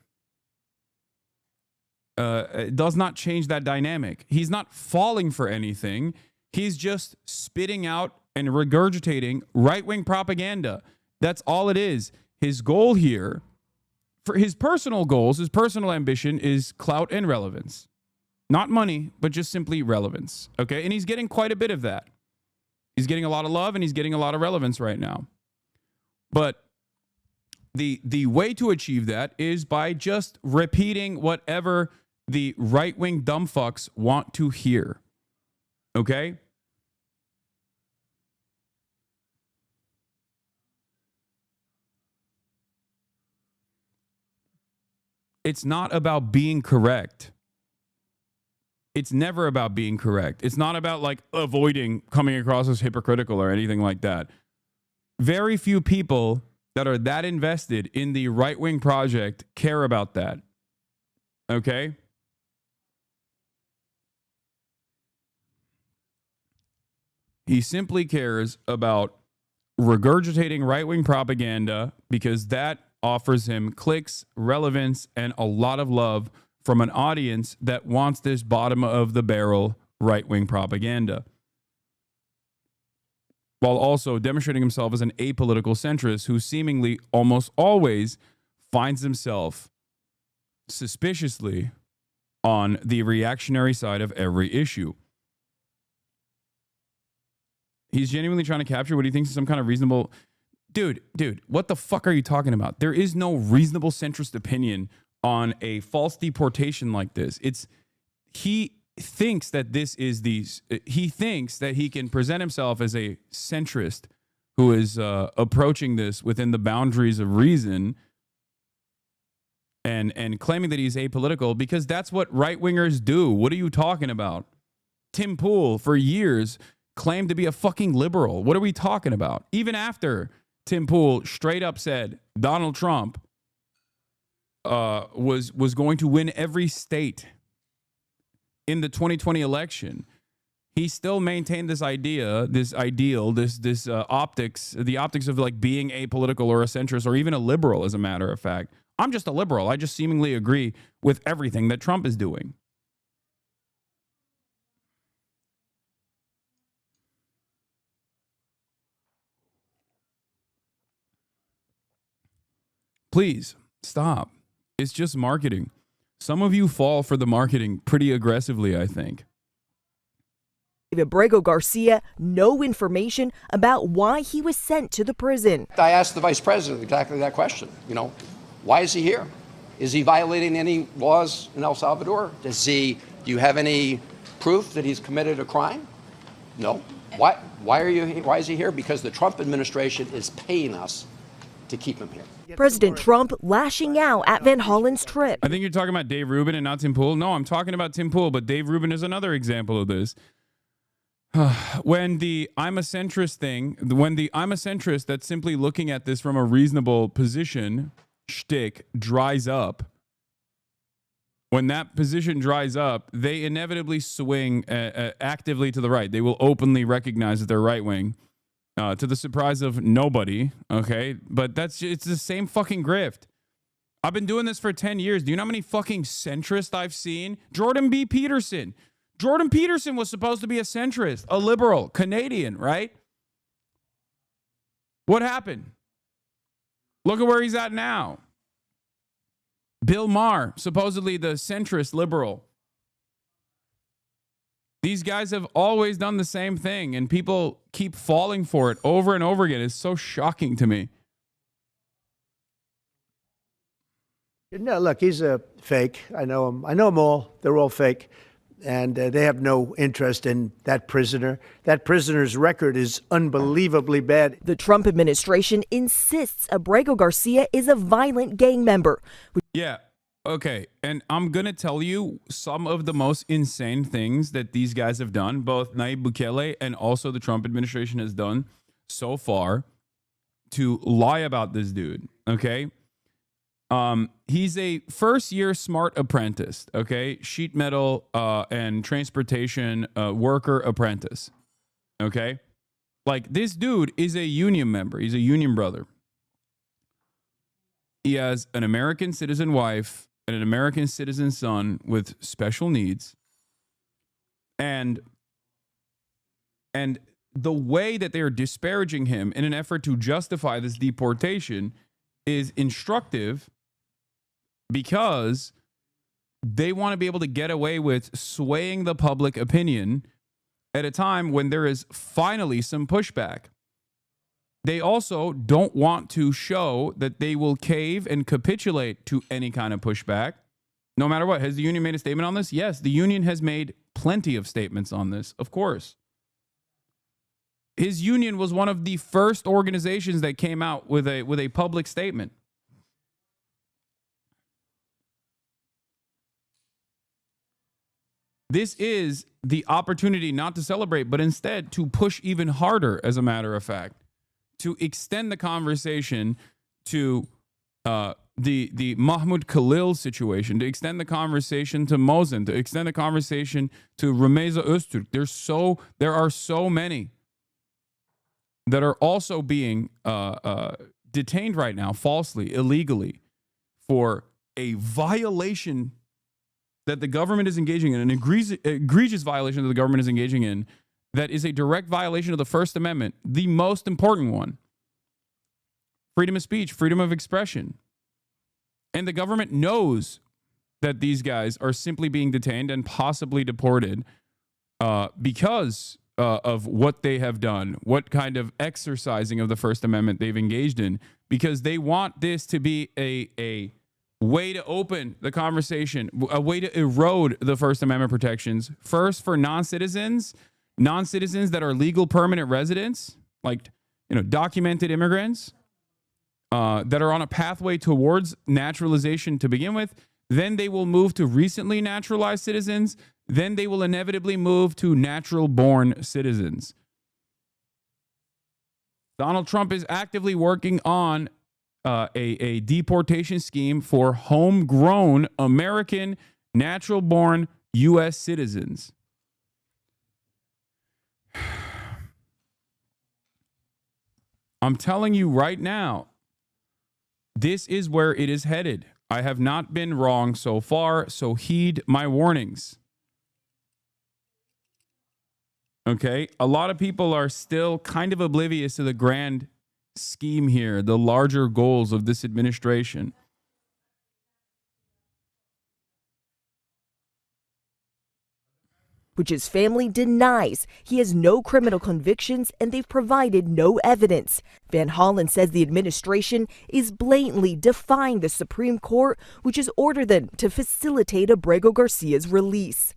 does not change that dynamic. He's not falling for anything. He's just spitting out and regurgitating right-wing propaganda. That's all it is. His goal here, for his personal goals, his personal ambition is clout and relevance. Not money, but just simply relevance. Okay? And he's getting quite a bit of that. He's getting a lot of love and he's getting a lot of relevance right now. But the way to achieve that is by just repeating whatever the right-wing dumbfucks want to hear. Okay? It's not about being correct. It's never about being correct. It's not about like avoiding coming across as hypocritical or anything like that. Very few people that are that invested in the right-wing project care about that. Okay? He simply cares about regurgitating right-wing propaganda because that offers him clicks, relevance, and a lot of love from an audience that wants this bottom-of-the-barrel right-wing propaganda, while also demonstrating himself as an apolitical centrist who seemingly almost always finds himself suspiciously on the reactionary side of every issue. He's genuinely trying to capture what he thinks is some kind of reasonable... Dude, what the fuck are you talking about? There is no reasonable centrist opinion on a false deportation like this. He thinks that he thinks that he can present himself as a centrist who is approaching this within the boundaries of reason and claiming that he's apolitical because that's what right-wingers do. What are you talking about? Tim Pool, for years, claimed to be a fucking liberal. What are we talking about? Even after Tim Pool straight up said Donald Trump was going to win every state in the 2020 election, he still maintained this idea, this ideal, this optics, the optics of like being apolitical or a centrist or even a liberal, as a matter of fact. I'm just a liberal. I just seemingly agree with everything that Trump is doing. Please stop. It's just marketing. Some of you fall for the marketing pretty aggressively, I think. Abrego Garcia, no information about why he was sent to the prison. I asked the vice president exactly that question. You know, why is he here? Is he violating any laws in El Salvador? Does he Do you have any proof that he's committed a crime? No. Why is he here? Because the Trump administration is paying us to keep him here. President Trump lashing out at Van Hollen's trip. I think you're talking about Dave Rubin and not Tim Pool. No, I'm talking about Tim Pool, but Dave Rubin is another example of this. When the I'm a centrist thing, when the I'm a centrist that's simply looking at this from a reasonable position shtick dries up, when that position dries up, they inevitably swing actively to the right. They will openly recognize that they're right wing, to the surprise of nobody. Okay, but it's the same fucking grift. I've been doing this for 10 years. Do you know how many fucking centrists I've seen? Jordan B. Peterson. Jordan Peterson was supposed to be a centrist, a liberal, Canadian, right? What happened? Look at where he's at now. Bill Maher, supposedly the centrist liberal. These guys have always done the same thing, and people keep falling for it over and over again. It's so shocking to me. No, look, he's a fake. I know him. I know them all. They're all fake. And they have no interest in that prisoner. That prisoner's record is unbelievably bad. The Trump administration insists Abrego Garcia is a violent gang member. Yeah, okay. And I'm going to tell you some of the most insane things that these guys have done, both Nayib Bukele and also the Trump administration has done so far to lie about this dude, okay? He's a first-year smart apprentice, okay? Sheet metal and transportation worker apprentice, okay? Like, this dude is a union member. He's a union brother. He has an American citizen wife and an American citizen son with special needs. And the way that they are disparaging him in an effort to justify this deportation is instructive, because they want to be able to get away with swaying the public opinion at a time when there is finally some pushback. They also don't want to show that they will cave and capitulate to any kind of pushback, no matter what. Has the union made a statement on this? Yes, the union has made plenty of statements on this, of course. His union was one of the first organizations that came out with a public statement. This is the opportunity not to celebrate, but instead to push even harder, as a matter of fact, to extend the conversation to the Mahmoud Khalil situation, to extend the conversation to Mosen, to extend the conversation to Rumeysa Öztürk. There are so many that are also being detained right now falsely, illegally, for a violation that the government is engaging in, an egregious violation that the government is engaging in, that is a direct violation of the First Amendment, the most important one. Freedom of speech, freedom of expression. And the government knows that these guys are simply being detained and possibly deported because of what they have done, what kind of exercising of the First Amendment they've engaged in, because they want this to be a way to open the conversation, a way to erode the First Amendment protections. First, for non-citizens that are legal permanent residents, like, documented immigrants that are on a pathway towards naturalization to begin with. Then they will move to recently naturalized citizens. Then they will inevitably move to natural-born citizens. Donald Trump is actively working on a deportation scheme for homegrown American natural-born U.S. citizens. I'm telling you right now, this is where it is headed. I have not been wrong so far, so heed my warnings. Okay? A lot of people are still kind of oblivious to the grand scheme here, the larger goals of this administration. Which his family denies. He has no criminal convictions and they've provided no evidence. Van Hollen says the administration is blatantly defying the Supreme Court, which has ordered them to facilitate Abrego Garcia's release.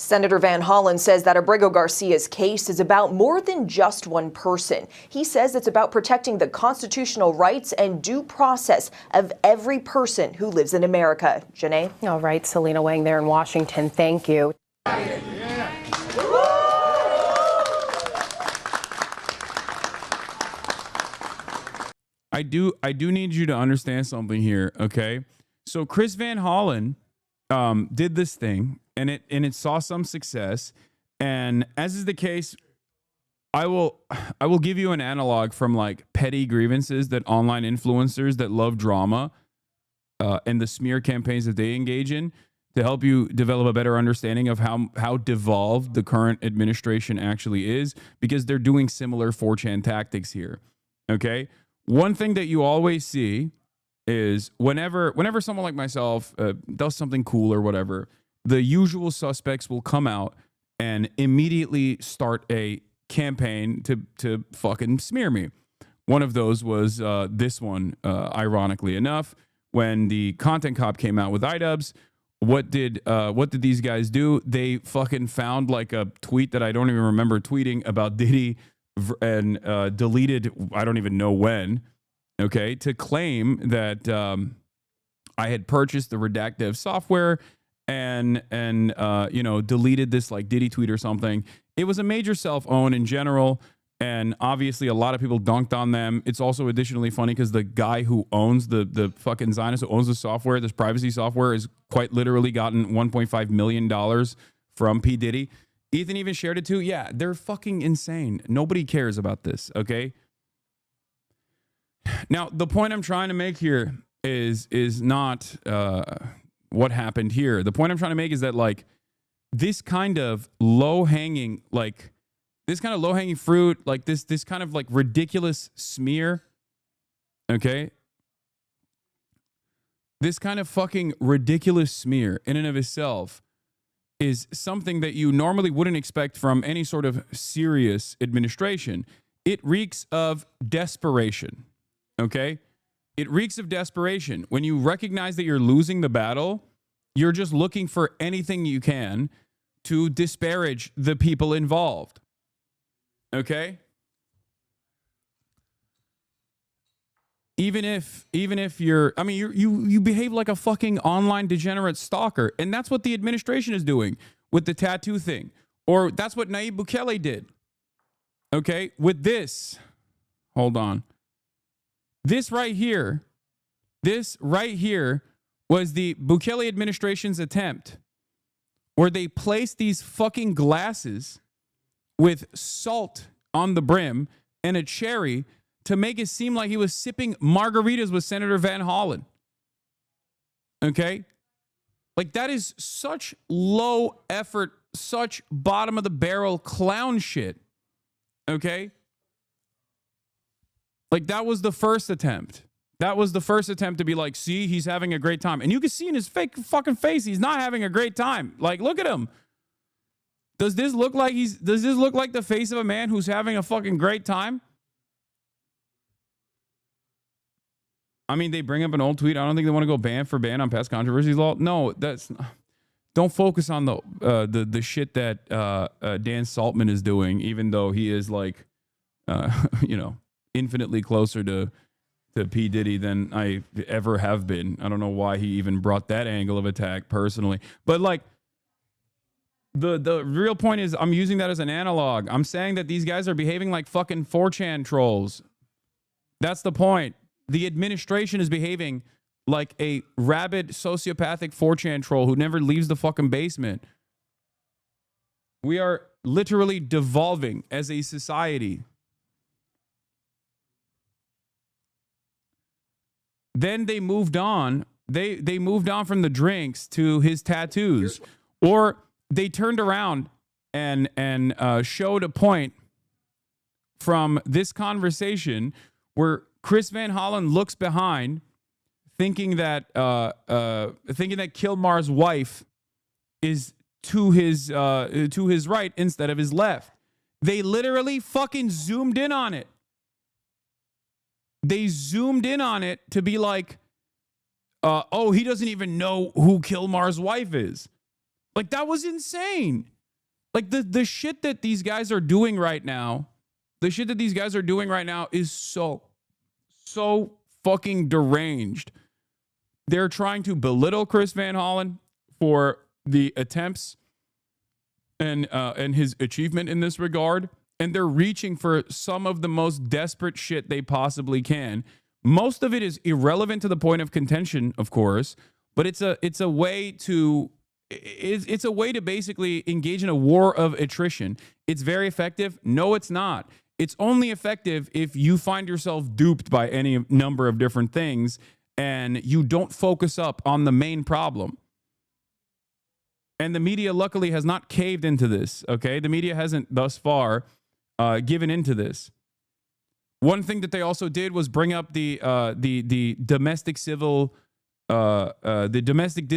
Senator Van Hollen says that Abrego Garcia's case is about more than just one person. He says it's about protecting the constitutional rights and due process of every person who lives in America. Janae? All right, Selena Wang there in Washington. Thank you. I do need you to understand something here, okay? So Chris Van Hollen did this thing, and it saw some success. And as is the case, I will give you an analog from like petty grievances that online influencers that love drama and the smear campaigns that they engage in to help you develop a better understanding of how devolved the current administration actually is, because they're doing similar 4chan tactics here. Okay? One thing that you always see is whenever someone like myself does something cool or whatever, the usual suspects will come out and immediately start a campaign to fucking smear me. One of those was this one, ironically enough, when the content cop came out with iDubbbz. What did these guys do? They fucking found like a tweet that I don't even remember tweeting about Diddy and deleted, I don't even know when, okay, to claim that I had purchased the redactive software and deleted this like Diddy tweet or something. It was a major self-own in general, and obviously a lot of people dunked on them. It's also additionally funny because the guy who owns the fucking Zionist, who owns the software, this privacy software, has quite literally gotten $1.5 million from P. Diddy. Ethan even shared it too. Yeah, they're fucking insane. Nobody cares about this, okay? Now, the point I'm trying to make here is not what happened here. The point I'm trying to make is that like this kind of low-hanging fruit, like this kind of like ridiculous smear, okay? This kind of fucking ridiculous smear in and of itself is something that you normally wouldn't expect from any sort of serious administration. It reeks of desperation, okay? It reeks of desperation. When you recognize that you're losing the battle, you're just looking for anything you can to disparage the people involved, okay? Even if you're, I mean, you behave like a fucking online degenerate stalker, and that's what the administration is doing with the tattoo thing, or that's what Nayib Bukele did. Okay, with this, hold on. This right here was the Bukele administration's attempt, where they placed these fucking glasses with salt on the brim and a cherry to make it seem like he was sipping margaritas with Senator Van Hollen. Okay? Like, that is such low effort, such bottom of the barrel clown shit. Okay? Like, that was the first attempt. That was the first attempt to be like, see, he's having a great time. And you can see in his fake fucking face, he's not having a great time. Like, look at him. Does this look like the face of a man who's having a fucking great time? I mean, they bring up an old tweet. I don't think they want to go ban on past controversies law. No, don't focus on the shit that Dan Saltman is doing, even though he is like, infinitely closer to P. Diddy than I ever have been. I don't know why he even brought that angle of attack personally. But like, the real point is I'm using that as an analog. I'm saying that these guys are behaving like fucking 4chan trolls. That's the point. The administration is behaving like a rabid sociopathic 4chan troll who never leaves the fucking basement. We are literally devolving as a society. Then they moved on. They moved on from the drinks to his tattoos. Or they turned around and showed a point from this conversation where Chris Van Hollen looks behind, thinking that Kilmar's wife is to his right instead of his left. They literally fucking zoomed in on it. They zoomed in on it to be like, he doesn't even know who Kilmar's wife is. Like, that was insane. Like, the shit that these guys are doing right now, is so fucking deranged. They're trying to belittle Chris Van Hollen for the attempts and his achievement in this regard. And they're reaching for some of the most desperate shit they possibly can. Most of it is irrelevant to the point of contention, of course, but it's a way to basically engage in a war of attrition. It's very effective. No, it's not. It's only effective if you find yourself duped by any number of different things and you don't focus up on the main problem. And the media, luckily, has not caved into this, okay? The media hasn't thus far given into this. One thing that they also did was bring up the domestic civil, the domestic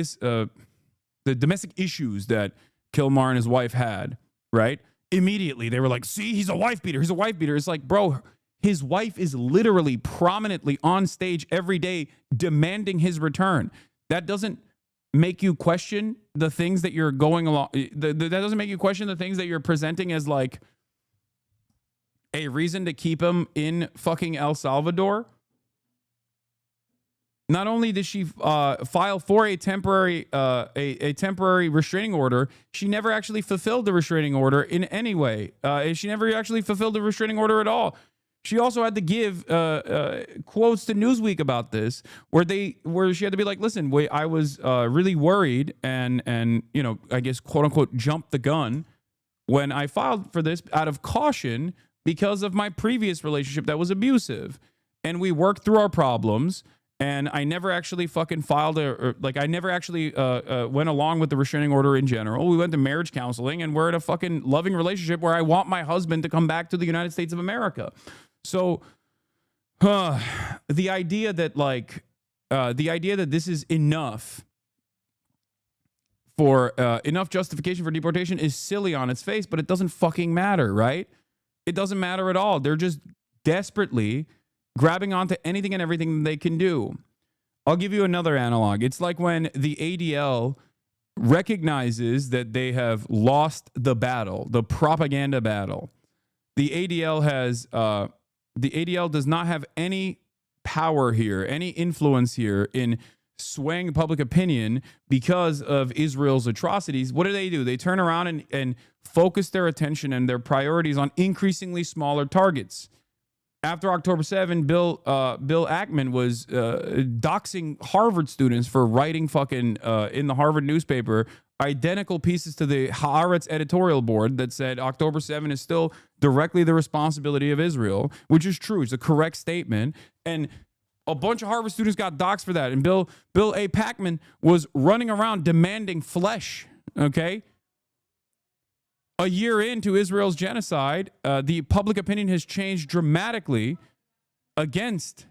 issues that Kilmar and his wife had, right? Immediately, they were like, see, he's a wife beater. He's a wife beater. It's like, bro, his wife is literally prominently on stage every day demanding his return. That doesn't make you question the things that you're going along. That doesn't make you question the things that you're presenting as like a reason to keep him in fucking El Salvador. Not only did she file for a temporary restraining order, she never actually fulfilled the restraining order in any way. She never actually fulfilled the restraining order at all. She also had to give quotes to Newsweek about this, where she had to be like, "Listen, wait, I was really worried and you know, I guess quote unquote jumped the gun when I filed for this out of caution because of my previous relationship that was abusive, and we worked through our problems." And I never actually fucking filed I never actually went along with the restraining order in general. We went to marriage counseling and we're in a fucking loving relationship where I want my husband to come back to the United States of America. So the idea that this is enough for enough justification for deportation is silly on its face, but it doesn't fucking matter, right? It doesn't matter at all. They're just desperately grabbing onto anything and everything they can do. I'll give you another analog. It's like when the ADL recognizes that they have lost the battle, the propaganda battle. The ADL does not have any power here, any influence here in swaying public opinion because of Israel's atrocities. What do? They turn around and focus their attention and their priorities on increasingly smaller targets. After October 7, Bill Ackman was doxing Harvard students for writing fucking in the Harvard newspaper identical pieces to the Haaretz editorial board that said October 7 is still directly the responsibility of Israel, which is true. It's a correct statement. And a bunch of Harvard students got doxed for that. And Bill A. Packman was running around demanding flesh, okay? A year into Israel's genocide, the public opinion has changed dramatically against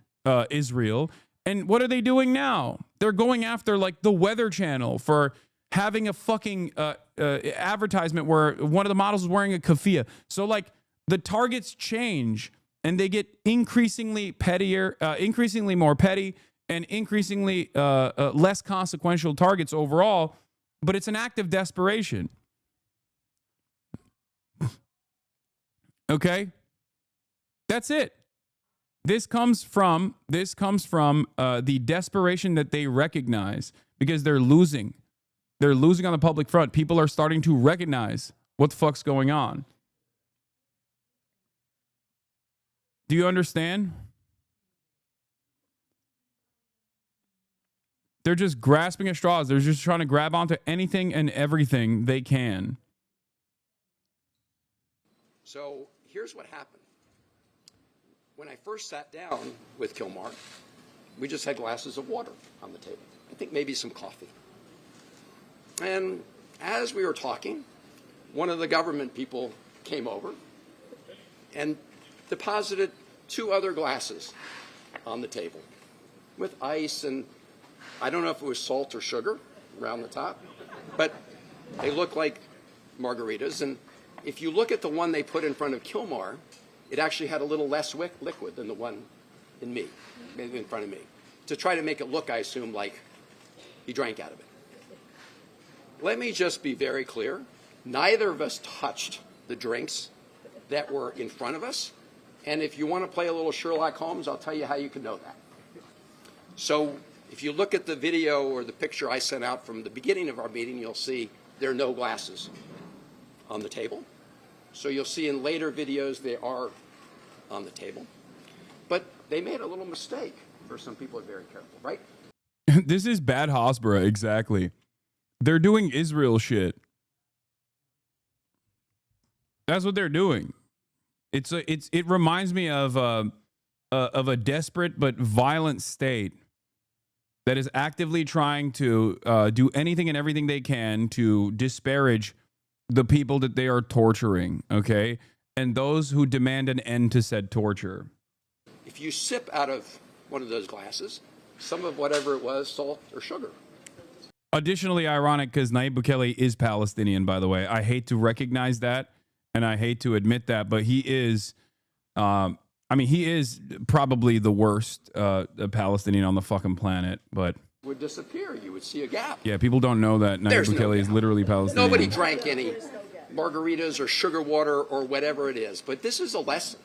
Israel. And what are they doing now? They're going after like the Weather Channel for having a fucking advertisement where one of the models is wearing a keffiyeh. So like the targets change and they get increasingly pettier, increasingly more petty and increasingly less consequential targets overall. But it's an act of desperation. Okay, that's it. This comes from the desperation that they recognize because they're losing. They're losing on the public front. People are starting to recognize what the fuck's going on. Do you understand? They're just grasping at straws. They're just trying to grab onto anything and everything they can. So here's what happened. When I first sat down with Kilmar, we just had glasses of water on the table. I think maybe some coffee. And as we were talking, one of the government people came over and deposited 2 other glasses on the table with ice and I don't know if it was salt or sugar around the top, but they look like margaritas. And if you look at the one they put in front of Kilmar, it actually had a little less liquid than the one in front of me, to try to make it look, I assume, like he drank out of it. let me just be very clear. Neither of us touched the drinks that were in front of us. And if you want to play a little Sherlock Holmes, I'll tell you how you can know that. So if you look at the video or the picture I sent out from the beginning of our meeting, you'll see there are no glasses on the table. So you'll see in later videos they are on the table. But they made a little mistake. For some people are very careful, right? This is bad Hasbara, exactly. They're doing Israel shit. That's what they're doing. It reminds me of a desperate but violent state that is actively trying to do anything and everything they can to disparage the people that they are torturing, okay? And those who demand an end to said torture. If you sip out of one of those glasses, some of whatever it was, salt or sugar. Additionally ironic because Nayib Bukele is Palestinian, by the way. I hate to recognize that and I hate to admit that, but he is, he is probably the worst Palestinian on the fucking planet, but... would disappear. You would see a gap. Yeah, people don't know that Nayib Bukele is literally Palestinian. Nobody drank any margaritas or sugar water or whatever it is. But this is a lesson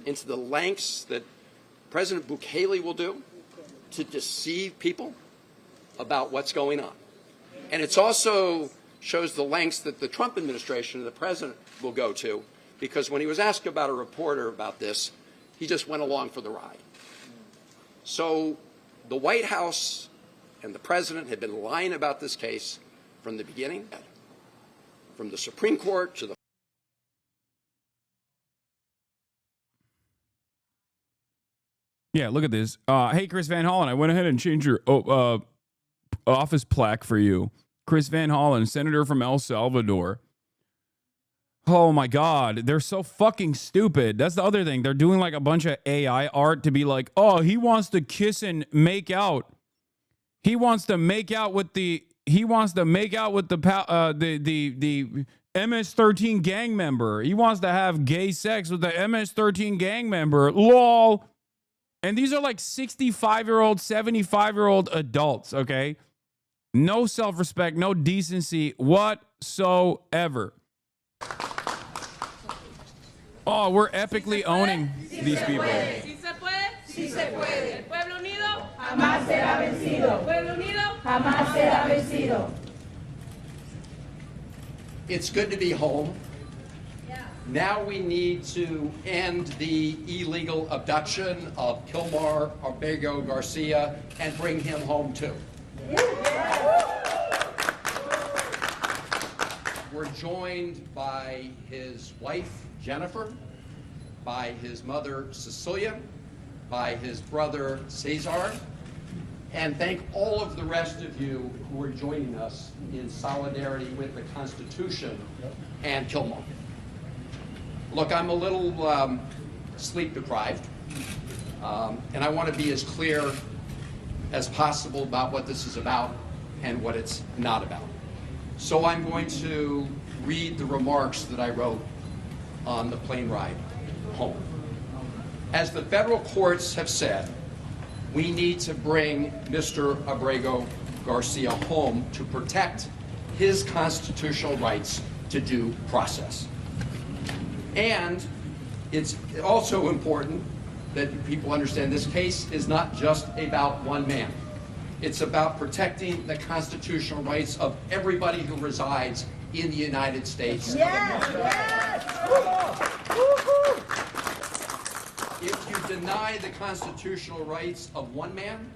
into the lengths that President Bukele will do to deceive people about what's going on. And it's also shows the lengths that the Trump administration and the president will go to, because when he was asked about a reporter about this, he just went along for the ride. So the White House and the president had been lying about this case from the beginning, from the Supreme Court to the... Yeah, look at this. Hey, Chris Van Hollen, I went ahead and changed your office plaque for you. Chris Van Hollen, senator from El Salvador. Oh, my God. They're so fucking stupid. That's the other thing. They're doing like a bunch of AI art to be like, oh, he wants to kiss and make out. He wants to make out with the MS-13 gang member. He wants to have gay sex with the MS-13 gang member. LOL. And these are like 65-year-old, 75-year-old adults, okay? No self-respect, no decency whatsoever. Oh, we're epically owning these people. Si se puede, si se puede. El pueblo unido jamás será vencido. El pueblo unido jamás será vencido. It's good to be home. Now we need to end the illegal abduction of Kilmar Arbego Garcia and bring him home too. We're joined by his wife, Jennifer, by his mother, Cecilia, by his brother, Cesar, and thank all of the rest of you who are joining us in solidarity with the Constitution and Kilmar. Look, I'm a little sleep deprived, and I want to be as clear as possible about what this is about and what it's not about. So I'm going to read the remarks that I wrote on the plane ride home. As the federal courts have said, we need to bring Mr. Abrego Garcia home to protect his constitutional rights to due process. And it's also important that people understand this case is not just about one man. It's about protecting the constitutional rights of everybody who resides in the United States. Yes, yes. If you deny the constitutional rights of one man,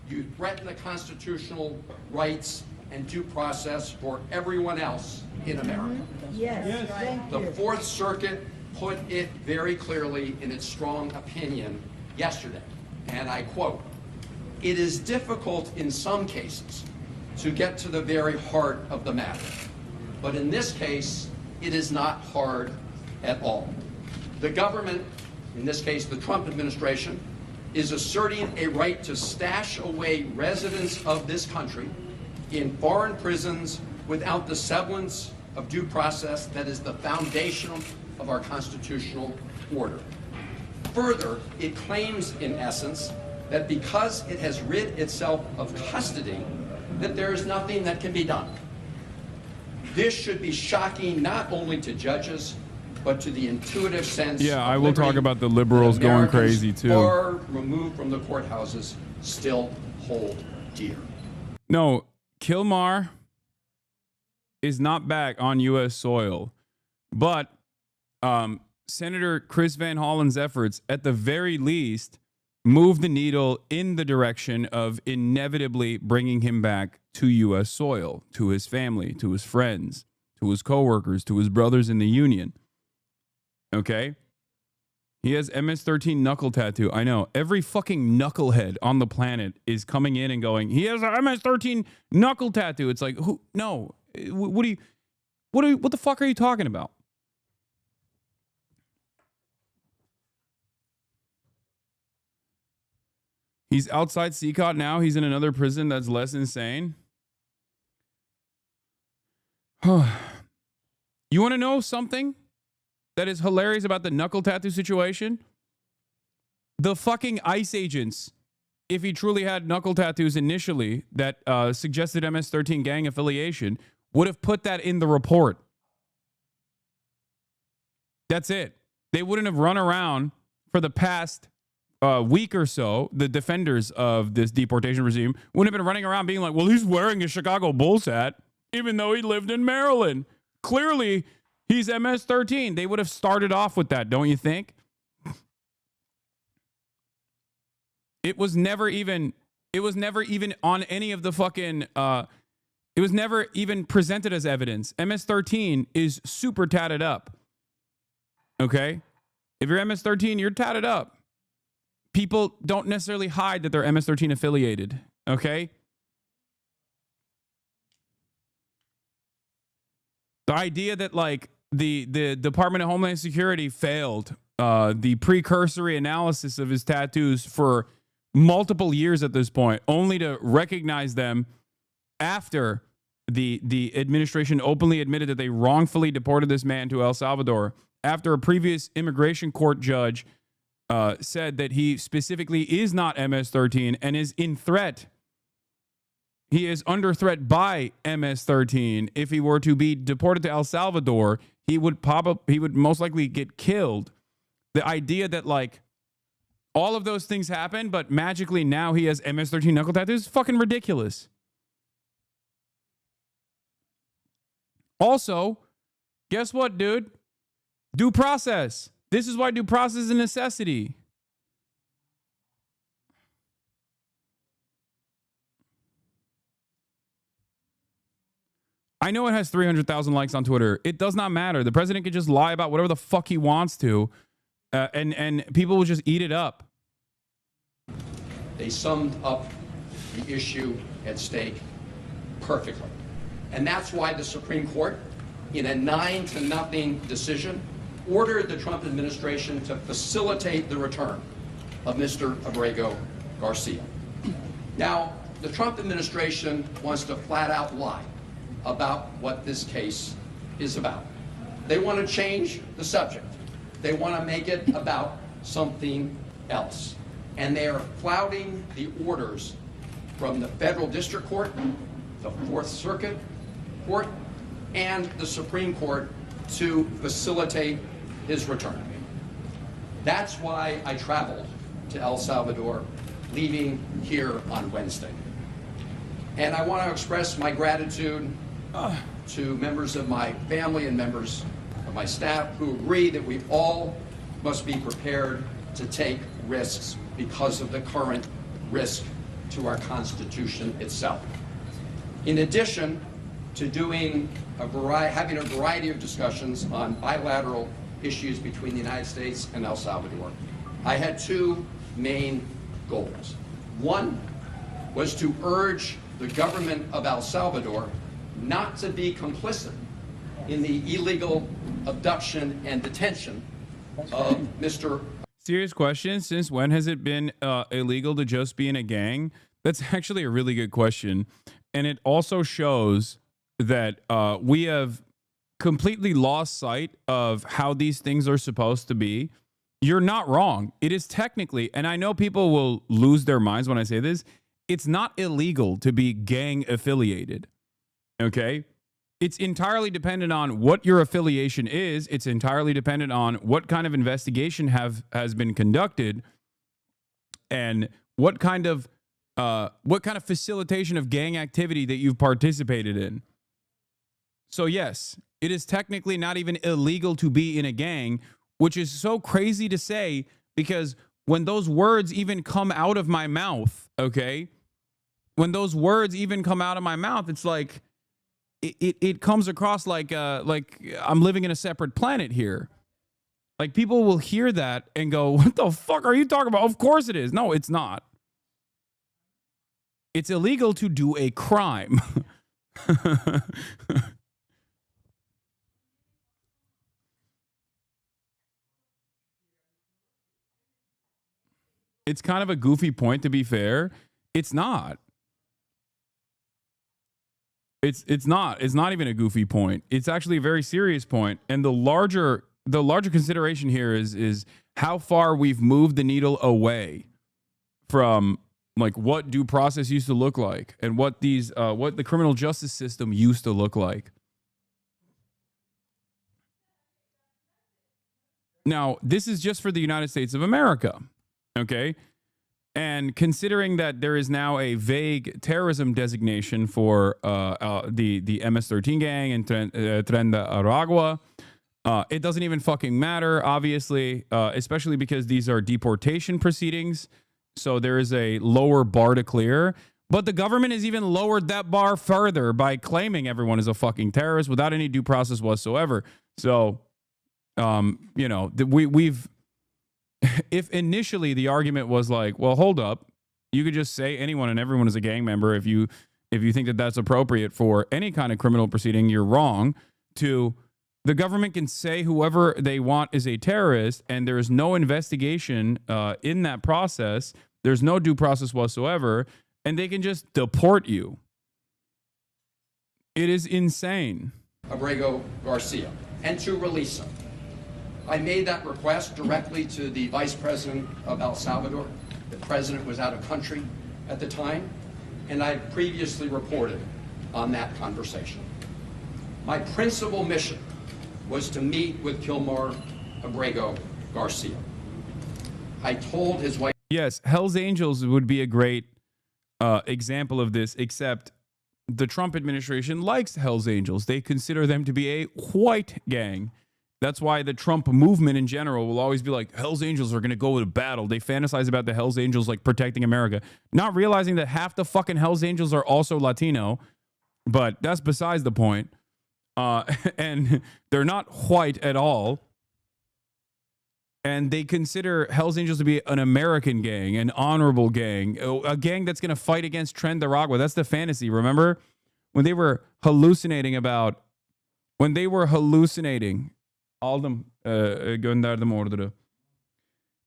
you threaten the constitutional rights and due process for everyone else in America. Yes, thank The you. Fourth Circuit put it very clearly in its strong opinion yesterday, and I quote, "It is difficult in some cases to get to the very heart of the matter, but in this case, it is not hard at all. The government, in this case the Trump administration, is asserting a right to stash away residents of this country in foreign prisons without the semblance of due process that is the foundation of our constitutional order. Further, it claims, in essence, that because it has rid itself of custody, that there is nothing that can be done. This should be shocking not only to judges, but to the intuitive sense. Yeah, of I will talk liberty about the liberals that going Americans crazy too. far removed from the courthouses still hold dear. No, Kilmar is not back on U.S. soil, but Senator Chris Van Hollen's efforts, at the very least, move the needle in the direction of inevitably bringing him back to U.S. soil, to his family, to his friends, to his coworkers, to his brothers in the union. Okay? He has MS-13 knuckle tattoo. I know. Every fucking knucklehead on the planet is coming in and going, he has a MS-13 knuckle tattoo. It's like, who? No. What the fuck are you talking about? He's outside CCOT now. He's in another prison that's less insane. You want to know something that is hilarious about the knuckle tattoo situation? The fucking ICE agents, if he truly had knuckle tattoos initially that suggested MS-13 gang affiliation, would have put that in the report. That's it. They wouldn't have run around for the past week or so. The defenders of this deportation regime wouldn't have been running around being like, well, he's wearing a Chicago Bulls hat, even though he lived in Maryland. Clearly, he's MS-13. They would have started off with that, don't you think? It was never even on any of the fucking, it was never even presented as evidence. MS-13 is super tatted up. Okay? If you're MS-13, you're tatted up. People don't necessarily hide that they're MS-13 affiliated. Okay? The idea that, like, the Department of Homeland Security failed the precursory analysis of his tattoos for multiple years at this point, only to recognize them after the administration openly admitted that they wrongfully deported this man to El Salvador, after a previous immigration court judge said that he specifically is not MS-13 and is in threat. He is under threat by MS-13. If he were to be deported to El Salvador, he would most likely get killed. The idea that, like, all of those things happen, but magically now he has MS-13 knuckle tattoos is fucking ridiculous. Also, guess what, dude? Due process. This is why due process is a necessity. I know it has 300,000 likes on Twitter. It does not matter. The president can just lie about whatever the fuck he wants to, and people will just eat it up. They summed up the issue at stake perfectly. And that's why the Supreme Court, in a 9-0 decision, ordered the Trump administration to facilitate the return of Mr. Abrego Garcia. Now, the Trump administration wants to flat out lie about what this case is about. They want to change the subject. They want to make it about something else. And they are flouting the orders from the Federal District Court, the Fourth Circuit Court, and the Supreme Court to facilitate his return. That's why I traveled to El Salvador, leaving here on Wednesday. And I want to express my gratitude to members of my family and members of my staff who agree that we all must be prepared to take risks because of the current risk to our Constitution itself. In addition to having a variety of discussions on bilateral issues between the United States and El Salvador, I had two main goals. One was to urge the government of El Salvador not to be complicit in the illegal abduction and detention of Mr. Serious question. Since when has it been illegal to just be in a gang? That's actually a really good question. And it also shows that we have completely lost sight of how these things are supposed to be. You're not wrong. It is technically, and I know people will lose their minds when I say this, it's not illegal to be gang affiliated. Okay? It's entirely dependent on what your affiliation is. It's entirely dependent on what kind of investigation has been conducted, and what kind of facilitation of gang activity that you've participated in. So yes, it is technically not even illegal to be in a gang, which is so crazy to say, because when those words even come out of my mouth, okay, when those words even come out of my mouth, it's like it comes across like I'm living in a separate planet here. Like, people will hear that and go, "What the fuck are you talking about?" Of course it is. No, it's not. It's illegal to do a crime. It's kind of a goofy point, to be fair. It's not. It's not even a goofy point. It's actually a very serious point. And the larger consideration here is how far we've moved the needle away from like what due process used to look like, and what the criminal justice system used to look like. Now, this is just for the United States of America, okay? And considering that there is now a vague terrorism designation for the MS-13 gang and Tren de Aragua, it doesn't even fucking matter, obviously, especially because these are deportation proceedings. So there is a lower bar to clear. But the government has even lowered that bar further by claiming everyone is a fucking terrorist without any due process whatsoever. So, we've... If initially the argument was like, well, hold up, you could just say anyone and everyone is a gang member if you think that that's appropriate for any kind of criminal proceeding, you're wrong. To the government can say whoever they want is a terrorist, and there is no investigation in that process. There's no due process whatsoever, and they can just deport you. It is insane. Abrego Garcia, and to release him. I made that request directly to the Vice President of El Salvador. The president was out of country at the time, and I had previously reported on that conversation. My principal mission was to meet with Kilmar Abrego Garcia. I told his wife... Yes, Hell's Angels would be a great example of this, except the Trump administration likes Hell's Angels. They consider them to be a white gang. That's why the Trump movement in general will always be like, Hell's Angels are going to go to battle. They fantasize about the Hell's Angels like protecting America, not realizing that half the fucking Hell's Angels are also Latino. But that's besides the point. And they're not white at all. And they consider Hell's Angels to be an American gang, an honorable gang, a gang that's going to fight against Tren de Aragua. That's the fantasy. Remember when they were hallucinating about, Aldem Gönderdim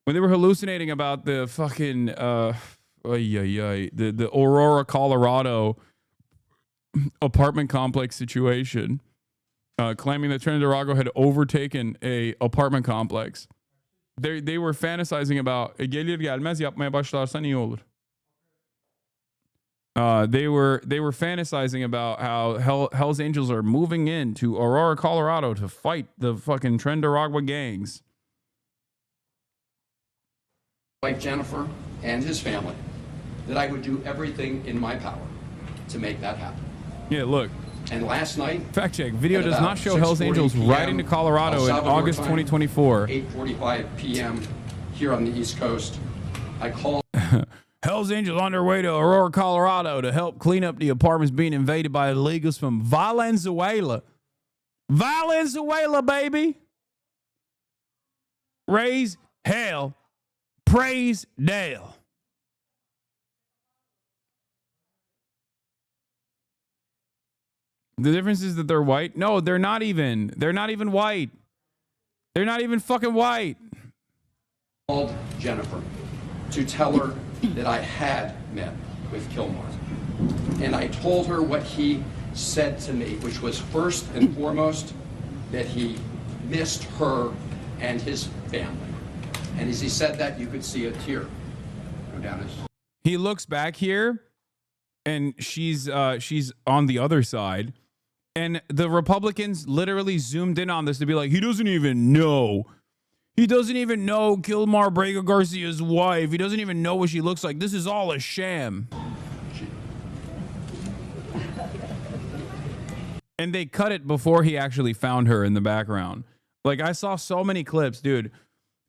when they were hallucinating about the fucking the Aurora, Colorado apartment complex situation, claiming that Tren de Aragua had overtaken a apartment complex. They were fantasizing about gelir gelmez yapmaya başlarsan iyi olur. They were fantasizing about how Hell's Angels are moving into Aurora, Colorado to fight the fucking Tren de Aragua gangs. Wife Jennifer and his family, that I would do everything in my power to make that happen. Yeah, look. And last night, fact check, video does not show Hell's Angels riding to Colorado in August 2024. 8:45 p.m. here on the East Coast. I called Hell's Angels on their way to Aurora, Colorado to help clean up the apartments being invaded by illegals from Valenzuela. Valenzuela, baby. Raise hell. Praise Dale. The difference is that they're white. No, they're not even. They're not even white. They're not even fucking white. Called Jennifer to tell her that I had met with Kilmar. And I told her what he said to me, which was first and foremost that he missed her and his family. And as he said that, you could see a tear go down his... He looks back here, and she's on the other side, And the Republicans literally zoomed in on this to be like, he doesn't even know. He doesn't even know Kilmar Brega Garcia's wife. He doesn't even know what she looks like. This is all a sham. And they cut it before he actually found her in the background. Like, I saw so many clips, dude.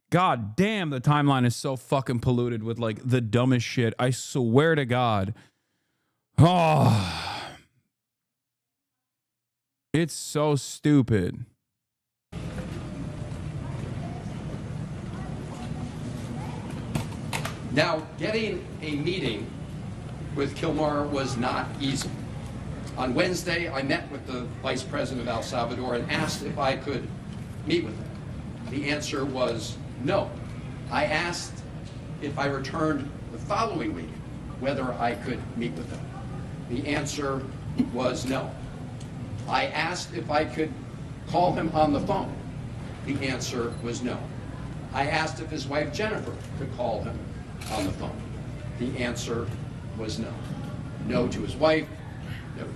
God damn, the timeline is so fucking polluted with like the dumbest shit. I swear to God. Oh, it's so stupid. Now, getting a meeting with Kilmar was not easy. On Wednesday, I met with the Vice President of El Salvador and asked if I could meet with him. The answer was no. I asked if I returned the following week whether I could meet with him. The answer was no. I asked if I could call him on the phone. The answer was no. I asked if his wife Jennifer could call him on the phone. The answer was no. No to his wife,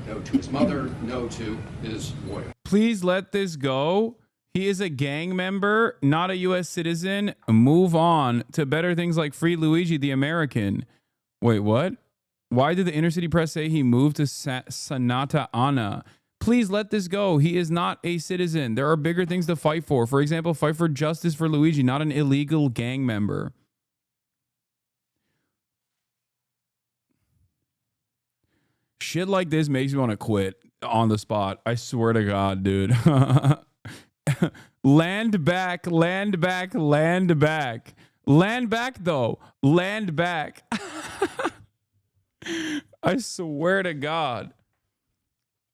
no to his mother, no to his lawyer. Please let this go. He is a gang member, not a U.S. citizen. Move on to better things like Free Luigi the American. Wait, what? Why did the inner city press say he moved to Santa Ana? Please let this go. He is not a citizen. There are bigger things to fight for. For example, fight for justice for Luigi, not an illegal gang member. Shit like this makes me want to quit on the spot. I swear to God, dude. Land back, land back, land back. Land back, though. Land back. I swear to God.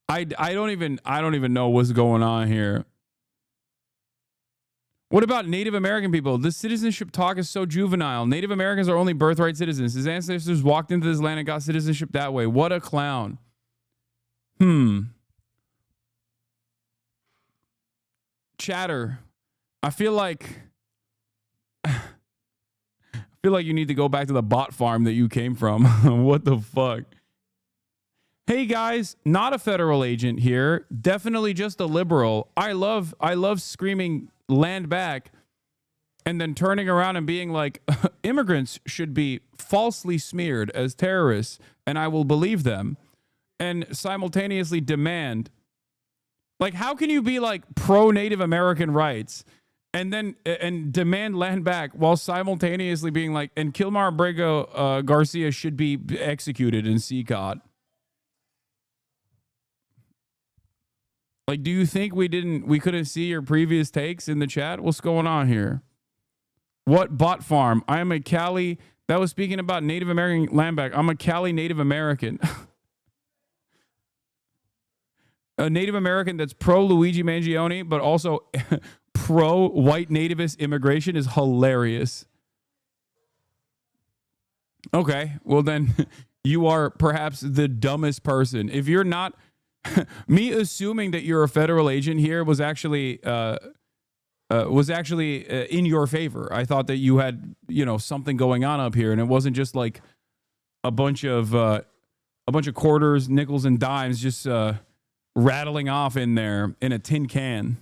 I don't even know what's going on here. What about Native American people? This citizenship talk is so juvenile. Native Americans are only birthright citizens. His ancestors walked into this land and got citizenship that way. What a clown. Chatter. I feel like you need to go back to the bot farm that you came from. What the fuck? Hey guys, not a federal agent here. Definitely just a liberal. I love screaming land back and then turning around and being like, immigrants should be falsely smeared as terrorists and I will believe them, and simultaneously demand, like, how can you be like pro Native American rights and then demand land back while simultaneously being like, and Kilmar Brega Garcia should be executed in CCOT? Like, do you think we couldn't see your previous takes in the chat? What's going on here? What bot farm? I am a Cali. That was speaking about Native American land back. I'm a Cali Native American. A Native American that's pro Luigi Mangione, but also pro white nativist immigration is hilarious. Okay, well then you are perhaps the dumbest person. If you're not, me assuming that you're a federal agent here was actually in your favor. I thought that you had, something going on up here, and it wasn't just like a bunch of quarters, nickels, and dimes just rattling off in there in a tin can.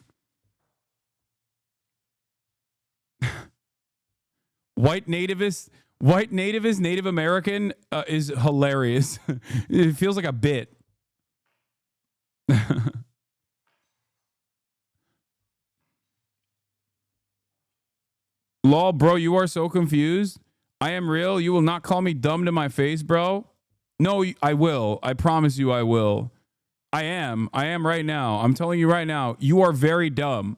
White nativist, Native American is hilarious. It feels like a bit. Lol, bro, you are so confused. I am real. You will not call me dumb to my face, bro. No, I will. I promise you I will. I am right now. I'm telling you right now, you are very dumb.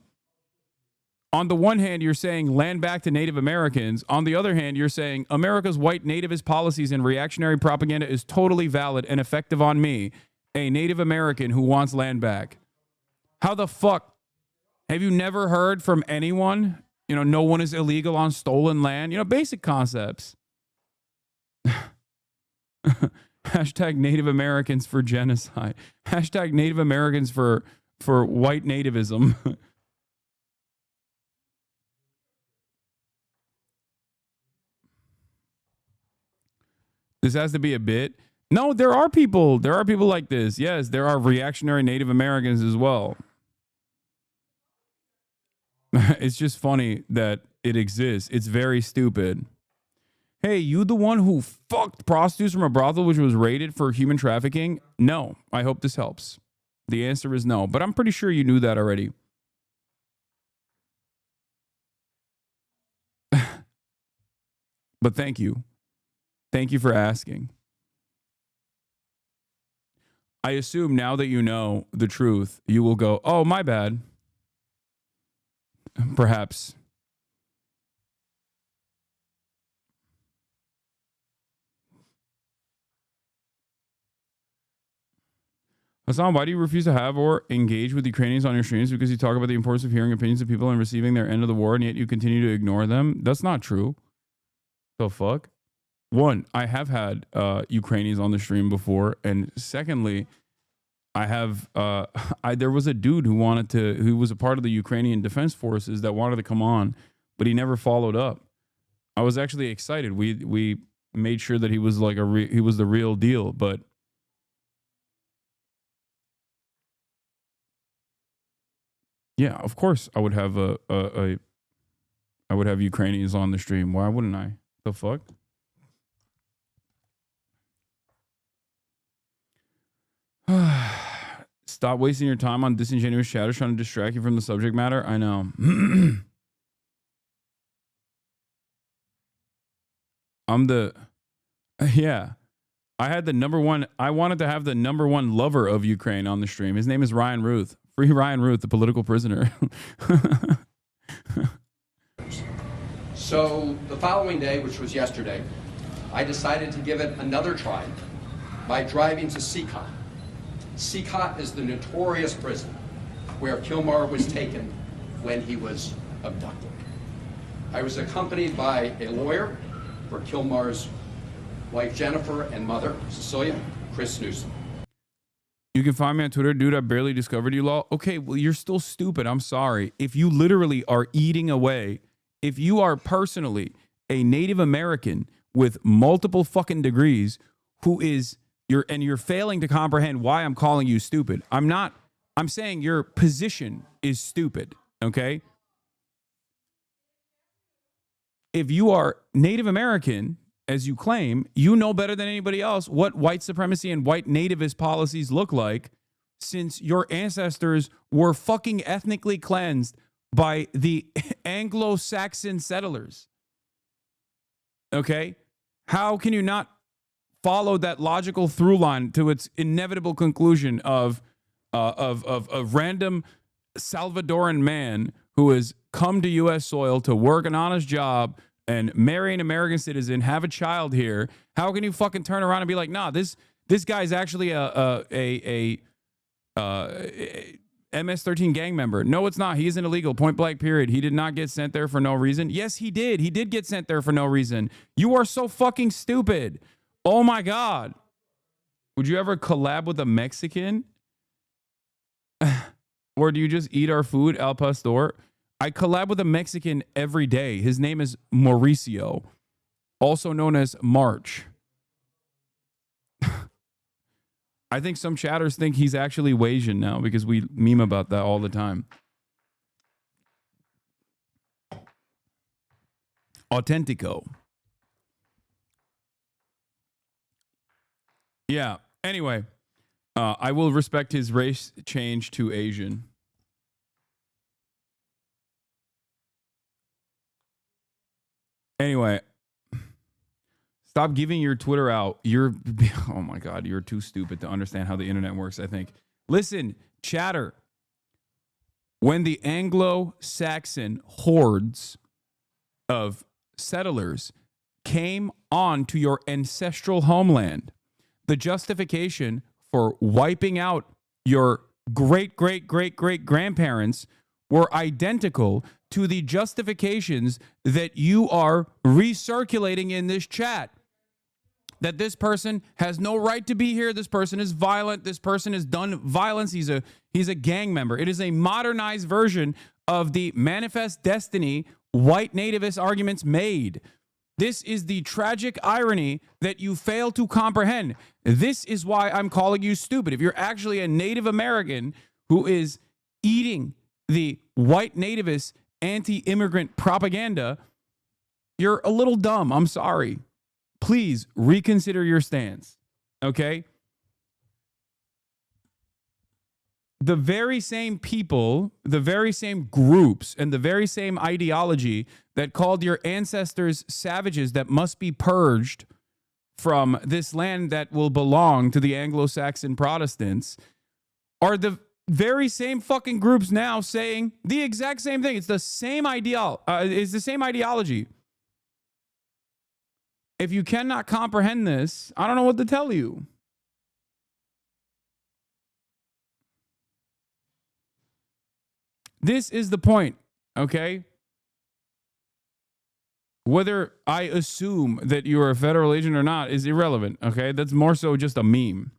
On the one hand, you're saying land back to Native Americans. On the other hand, you're saying America's white nativist policies and reactionary propaganda is totally valid and effective on me, a Native American who wants land back. How the fuck? Have you never heard from anyone? No one is illegal on stolen land. Basic concepts. Hashtag Native Americans for genocide. Hashtag Native Americans for white nativism. This has to be a bit. No, there are people. There are people like this. Yes, there are reactionary Native Americans as well. It's just funny that it exists. It's very stupid. Hey, you the one who fucked prostitutes from a brothel which was raided for human trafficking? No. I hope this helps. The answer is no, but I'm pretty sure you knew that already. But thank you. Thank you for asking. I assume now that you know the truth, you will go, oh, my bad. Perhaps. Hasan, why do you refuse to have or engage with Ukrainians on your streams? Because you talk about the importance of hearing opinions of people and receiving their end of the war, and yet you continue to ignore them? That's not true. The fuck? One, I have had Ukrainians on the stream before, and secondly, I have there was a dude who was a part of the Ukrainian Defense Forces that wanted to come on, but he never followed up. I was actually excited. We made sure that he was like he was the real deal, but yeah, of course I would have I would have Ukrainians on the stream. Why wouldn't I? The fuck? Stop wasting your time on disingenuous chatter trying to distract you from the subject matter. I know. Yeah. I wanted to have the #1 lover of Ukraine on the stream. His name is Ryan Ruth. Free Ryan Ruth, the political prisoner. So the following day, which was yesterday, I decided to give it another try by driving to SCOTUS. SCOTUS is the notorious prison where Kilmar was taken when he was abducted. I was accompanied by a lawyer for Kilmar's wife Jennifer and mother Cecilia, Chris Newsom. You can find me on Twitter, dude. I barely discovered you, law. Okay, well, you're still stupid. I'm sorry. If you literally are eating away, if you are personally a Native American with multiple fucking degrees you're failing to comprehend why I'm calling you stupid. I'm saying your position is stupid, okay? If you are Native American, as you claim, you know better than anybody else what white supremacy and white nativist policies look like, since your ancestors were fucking ethnically cleansed by the Anglo-Saxon settlers. Okay? How can you not follow that logical through line to its inevitable conclusion of a random Salvadoran man who has come to U.S. soil to work an honest job and marry an American citizen, have a child here? How can you fucking turn around and be like, nah, this guy's actually a MS-13 gang member? No, it's not. He is an illegal, point blank, period. He did not get sent there for no reason. Yes, he did. He did get sent there for no reason. You are so fucking stupid. Oh my God. Would you ever collab with a Mexican? Or do you just eat our food, al pastor? I collab with a Mexican every day. His name is Mauricio, also known as March. I think some chatters think he's actually Asian now because we meme about that all the time. Authentico. Yeah. Anyway, I will respect his race change to Asian. Anyway, stop giving your Twitter out. Oh my God, you're too stupid to understand how the internet works, I think. Listen, chatter. When the Anglo-Saxon hordes of settlers came on to your ancestral homeland, the justification for wiping out your great-great-great-great-grandparents were identical to the justifications that you are recirculating in this chat. That this person has no right to be here. This person is violent. This person has done violence. He's a gang member. It is a modernized version of the manifest destiny white nativist arguments made. This is the tragic irony that you fail to comprehend. This is why I'm calling you stupid. If you're actually a Native American who is eating the white nativist anti-immigrant propaganda, you're a little dumb. I'm sorry. Please reconsider your stance. Okay? The very same people, the very same groups, and the very same ideology that called your ancestors savages that must be purged from this land that will belong to the Anglo-Saxon Protestants are the very same fucking groups now saying the exact same thing. It's the same ideology. If you cannot comprehend this, I don't know what to tell you. This is the point, okay? Whether I assume that you're a federal agent or not is irrelevant, okay? That's more so just a meme.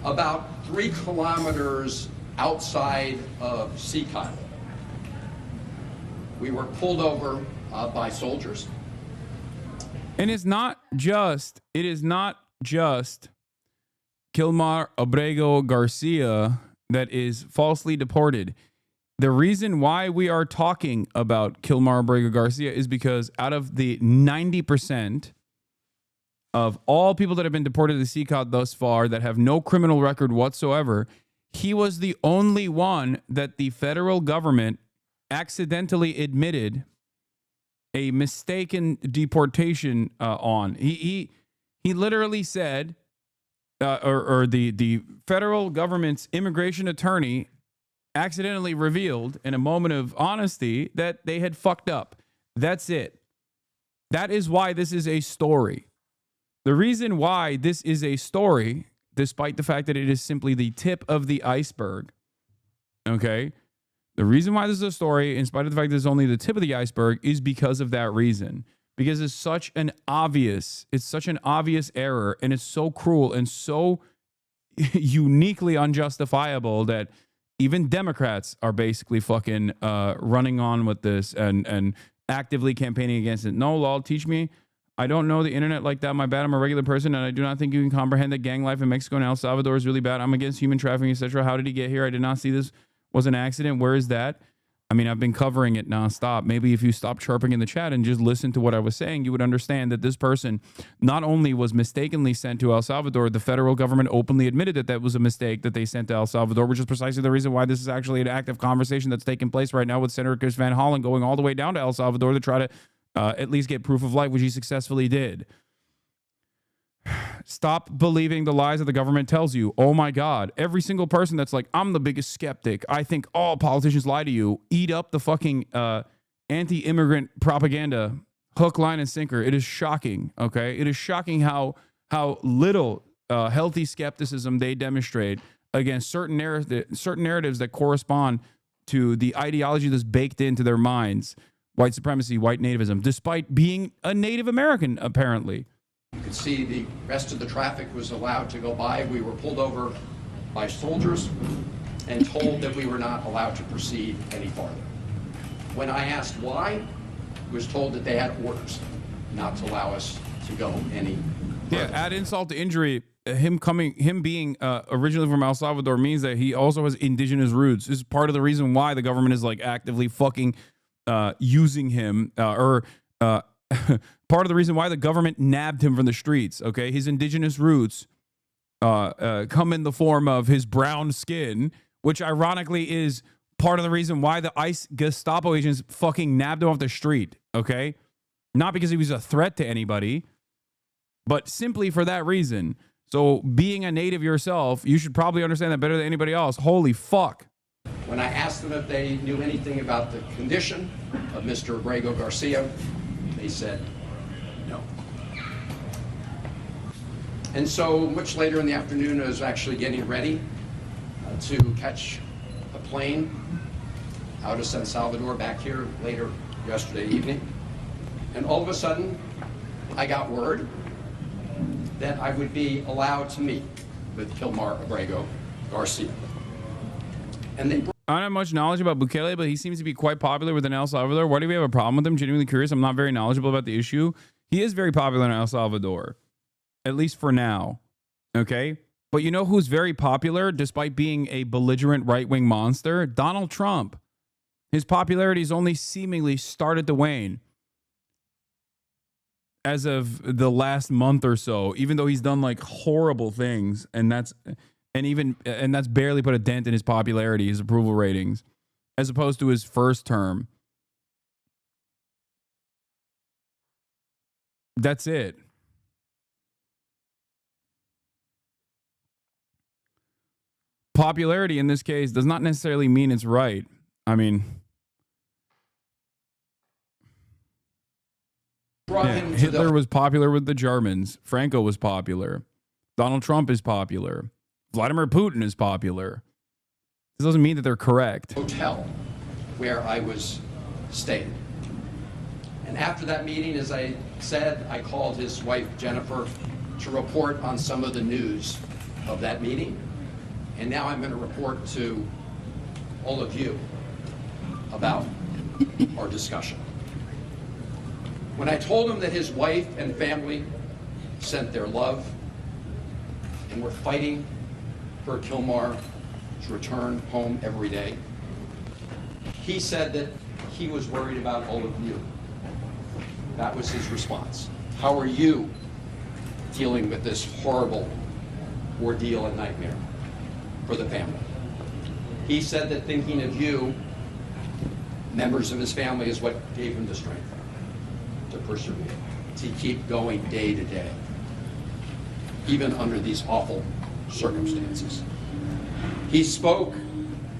About 3 kilometers outside of SCOTUS, we were pulled over by soldiers. And it is not just Kilmar Abrego Garcia that is falsely deported. The reason why we are talking about Kilmar Abrego Garcia is because out of the 90% of all people that have been deported to CCOT thus far that have no criminal record whatsoever, he was the only one that the federal government accidentally admitted a mistaken deportation on. He literally said, or the federal government's immigration attorney accidentally revealed in a moment of honesty that they had fucked up. That's it. That is why this is a story. The reason why this is a story, despite the fact that it is simply the tip of the iceberg, okay? The reason why this is a story, in spite of the fact that it's only the tip of the iceberg, is because of that reason. Because it's such an obvious error, and it's so cruel and so uniquely unjustifiable that even Democrats are basically fucking running on with this and actively campaigning against it. No, lol, teach me. I don't know the internet like that. My bad. I'm a regular person, and I do not think you can comprehend that gang life in Mexico and El Salvador is really bad. I'm against human trafficking, etc. How did he get here? I did not see this was an accident. Where is that? I mean, I've been covering it nonstop. Maybe if you stop chirping in the chat and just listen to what I was saying, you would understand that this person not only was mistakenly sent to El Salvador, the federal government openly admitted that that was a mistake that they sent to El Salvador, which is precisely the reason why this is actually an active conversation that's taking place right now with Senator Chris Van Hollen going all the way down to El Salvador to try to at least get proof of life, which he successfully did. Stop believing the lies that the government tells you. Oh my God. Every single person that's like, I'm the biggest skeptic, I think all politicians lie to you, eat up the fucking anti-immigrant propaganda, hook, line, and sinker. It is shocking, okay? It is shocking how little healthy skepticism they demonstrate against certain narratives that correspond to the ideology that's baked into their minds. White supremacy, white nativism, despite being a Native American, apparently. You could see the rest of the traffic was allowed to go by. We were pulled over by soldiers and told that we were not allowed to proceed any farther. When I asked why, I was told that they had orders not to allow us to go any further. Yeah, add insult to injury. Him being originally from El Salvador means that he also has indigenous roots. This is part of the reason why the government is like actively fucking using him part of the reason why the government nabbed him from the streets, okay? His indigenous roots come in the form of his brown skin, which ironically is part of the reason why the ICE Gestapo agents fucking nabbed him off the street, okay? Not because he was a threat to anybody, but simply for that reason. So being a native yourself, you should probably understand that better than anybody else. Holy fuck. When I asked them if they knew anything about the condition of Mr. Abrego Garcia, they said no. And so much later in the afternoon, I was actually getting ready to catch a plane out of San Salvador back here later yesterday evening. And all of a sudden, I got word that I would be allowed to meet with Kilmar Abrego Garcia. And they I don't have much knowledge about Bukele, but he seems to be quite popular within El Salvador. Why do we have a problem with him? Genuinely curious. I'm not very knowledgeable about the issue. He is very popular in El Salvador, at least for now. Okay? But you know who's very popular despite being a belligerent right-wing monster? Donald Trump. His popularity has only seemingly started to wane as of the last month or so, even though he's done like horrible things, and that's barely put a dent in his popularity, his approval ratings, as opposed to his first term. That's it. Popularity in this case does not necessarily mean it's right. I mean, Hitler was popular with the Germans. Franco was popular. Donald Trump is popular. Vladimir Putin is popular. This doesn't mean that they're correct. Hotel where I was staying. And after that meeting, as I said, I called his wife, Jennifer, to report on some of the news of that meeting. And now I'm going to report to all of you about our discussion. When I told him that his wife and family sent their love and were fighting for Kilmar to return home every day, he said that he was worried about all of you. That was his response. How are you dealing with this horrible ordeal and nightmare for the family? He said that thinking of you, members of his family, is what gave him the strength to persevere, to keep going day to day, even under these awful circumstances. He spoke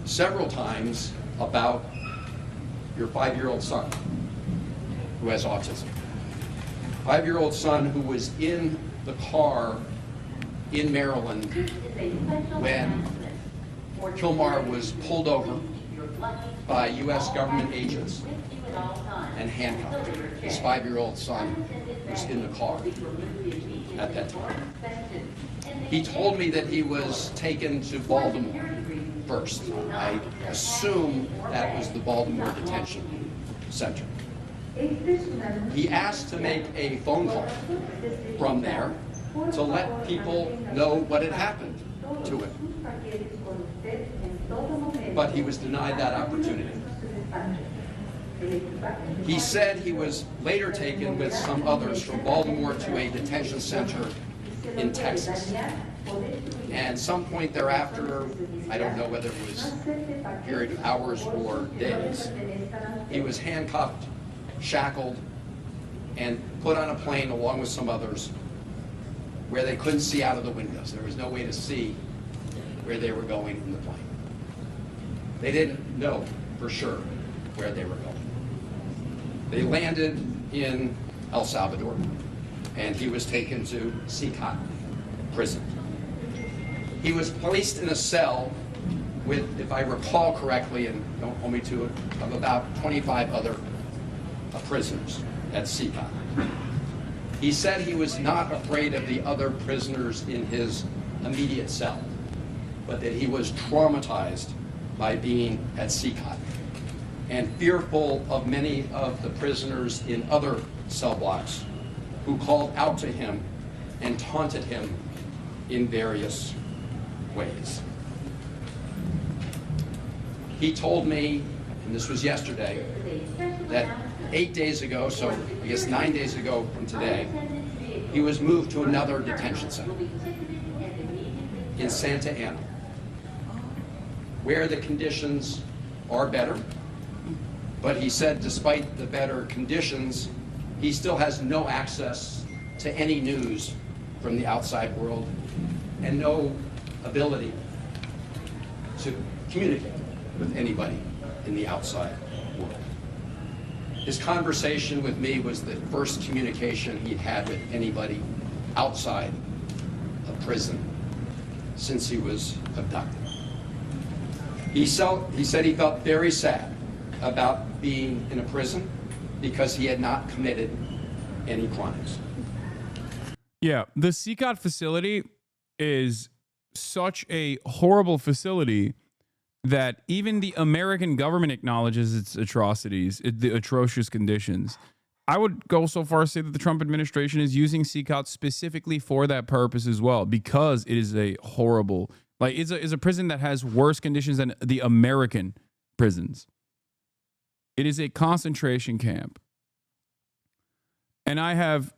several times about your 5-year-old son who has autism. 5-year-old son who was in the car in Maryland when Kilmar was pulled over by U.S. government agents and handcuffed. His 5-year-old son was in the car at that time. He told me that he was taken to Baltimore first. I assume that was the Baltimore Detention Center. He asked to make a phone call from there to let people know what had happened to him. But he was denied that opportunity. He said he was later taken with some others from Baltimore to a detention center in Texas. And some point thereafter, I don't know whether it was a period of hours or days, he was handcuffed, shackled, and put on a plane along with some others where they couldn't see out of the windows. There was no way to see where they were going in the plane. They didn't know for sure where they were going. They landed in El Salvador, and he was taken to SCOTUS prison. He was placed in a cell with, if I recall correctly, and don't hold me to it, of about 25 other prisoners at SCOTUS. He said he was not afraid of the other prisoners in his immediate cell, but that he was traumatized by being at SCOTUS and fearful of many of the prisoners in other cell blocks who called out to him and taunted him in various ways. He told me, and this was yesterday, that 8 days ago, so I guess 9 days ago from today, he was moved to another detention center in Santa Ana, where the conditions are better. But he said despite the better conditions, he still has no access to any news from the outside world and no ability to communicate with anybody in the outside world. His conversation with me was the first communication he'd had with anybody outside of prison since he was abducted. He said he felt very sad about being in a prison because he had not committed any crimes. Yeah, the SCOTUS facility is such a horrible facility that even the American government acknowledges its atrocities, the atrocious conditions. I would go so far as to say that the Trump administration is using SCOTUS specifically for that purpose as well, because it is a horrible, like, it's a prison that has worse conditions than the American prisons. It is a concentration camp. And I have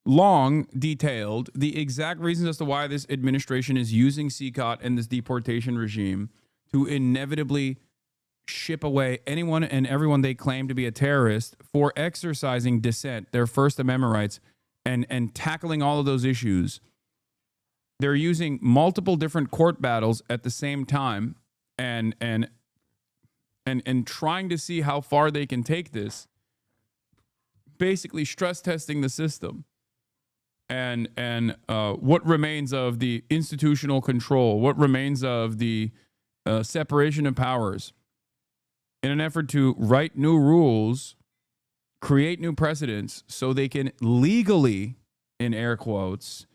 long detailed the exact reasons as to why this administration is using SCOTUS and this deportation regime to inevitably ship away anyone and everyone they claim to be a terrorist for exercising dissent, their First Amendment rights, and tackling all of those issues. They're using multiple different court battles at the same time and trying to see how far they can take this, basically stress testing the system and what remains of the institutional control, what remains of the separation of powers, in an effort to write new rules, create new precedents, so they can legally, in air quotes,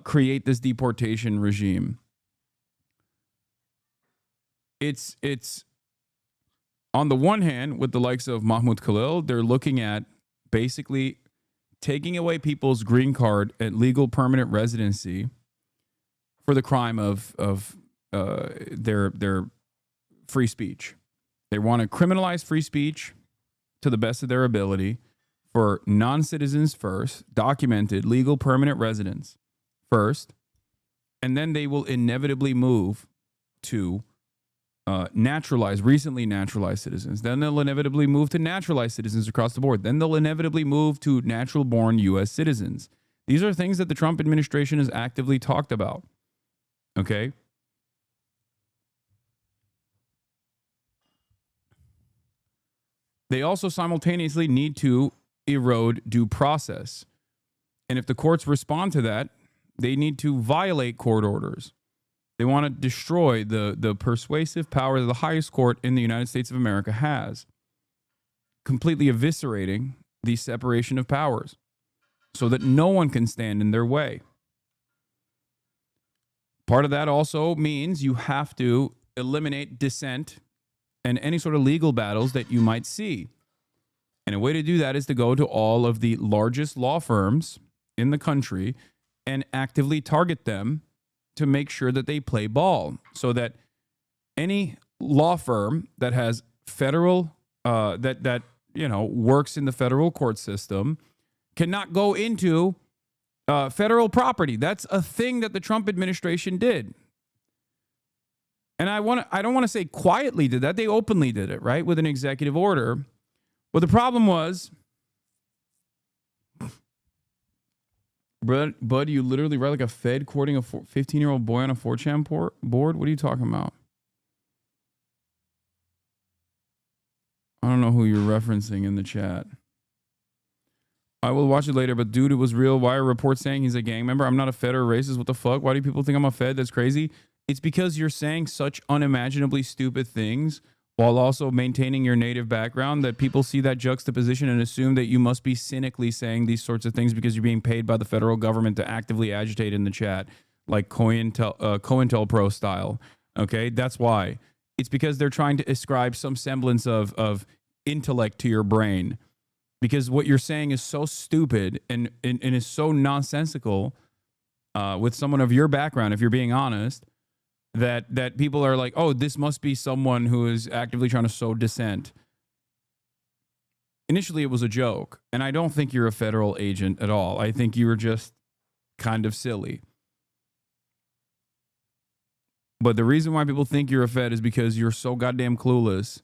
create this deportation regime. It's on the one hand, with the likes of Mahmoud Khalil, they're looking at basically taking away people's green card and legal permanent residency for the crime of their free speech. They want to criminalize free speech to the best of their ability for non-citizens first, documented legal permanent residents first, and then they will inevitably move to recently naturalized citizens. Then they'll inevitably move to naturalized citizens across the board. Then they'll inevitably move to natural-born U.S. citizens. These are things that the Trump administration has actively talked about. Okay? They also simultaneously need to erode due process. And if the courts respond to that, they need to violate court orders. They want to destroy the persuasive power that the highest court in the United States of America has, completely eviscerating the separation of powers so that no one can stand in their way. Part of that also means you have to eliminate dissent and any sort of legal battles that you might see. And a way to do that is to go to all of the largest law firms in the country and actively target them to make sure that they play ball, so that any law firm that has federal, that works in the federal court system cannot go into federal property. That's a thing that the Trump administration did. And I don't want to say quietly did that. They openly did it, right? With an executive order. But the problem was, Bud, you literally read like a Fed courting a 15-year-old boy on a 4chan board? What are you talking about? I don't know who you're referencing in the chat. I will watch it later, but dude, it was real. Why are reports saying he's a gang member? I'm not a Fed or a racist. What the fuck? Why do people think I'm a Fed? That's crazy. It's because you're saying such unimaginably stupid things while also maintaining your native background that people see that juxtaposition and assume that you must be cynically saying these sorts of things because you're being paid by the federal government to actively agitate in the chat, like COINTELPRO style. Okay, that's why. It's because they're trying to ascribe some semblance of intellect to your brain, because what you're saying is so stupid and is so nonsensical with someone of your background, if you're being honest, that people are like, oh, this must be someone who is actively trying to sow dissent. Initially, it was a joke, and I don't think you're a federal agent at all. I think you were just kind of silly. But the reason why people think you're a Fed is because you're so goddamn clueless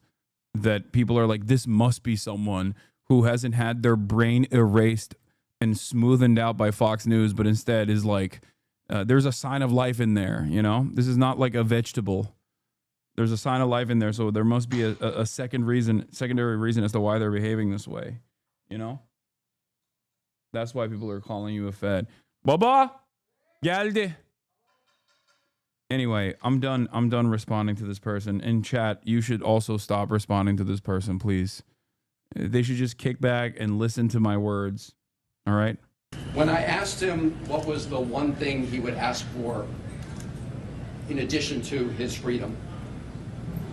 that people are like, this must be someone who hasn't had their brain erased and smoothened out by Fox News, but instead is like, there's a sign of life in there, you know? This is not like a vegetable. There's a sign of life in there, so there must be a secondary reason as to why they're behaving this way, you know? That's why people are calling you a Fed. Baba, geldi. Anyway, I'm done responding to this person. In chat, you should also stop responding to this person, please. They should just kick back and listen to my words. All right? When I asked him what was the one thing he would ask for in addition to his freedom,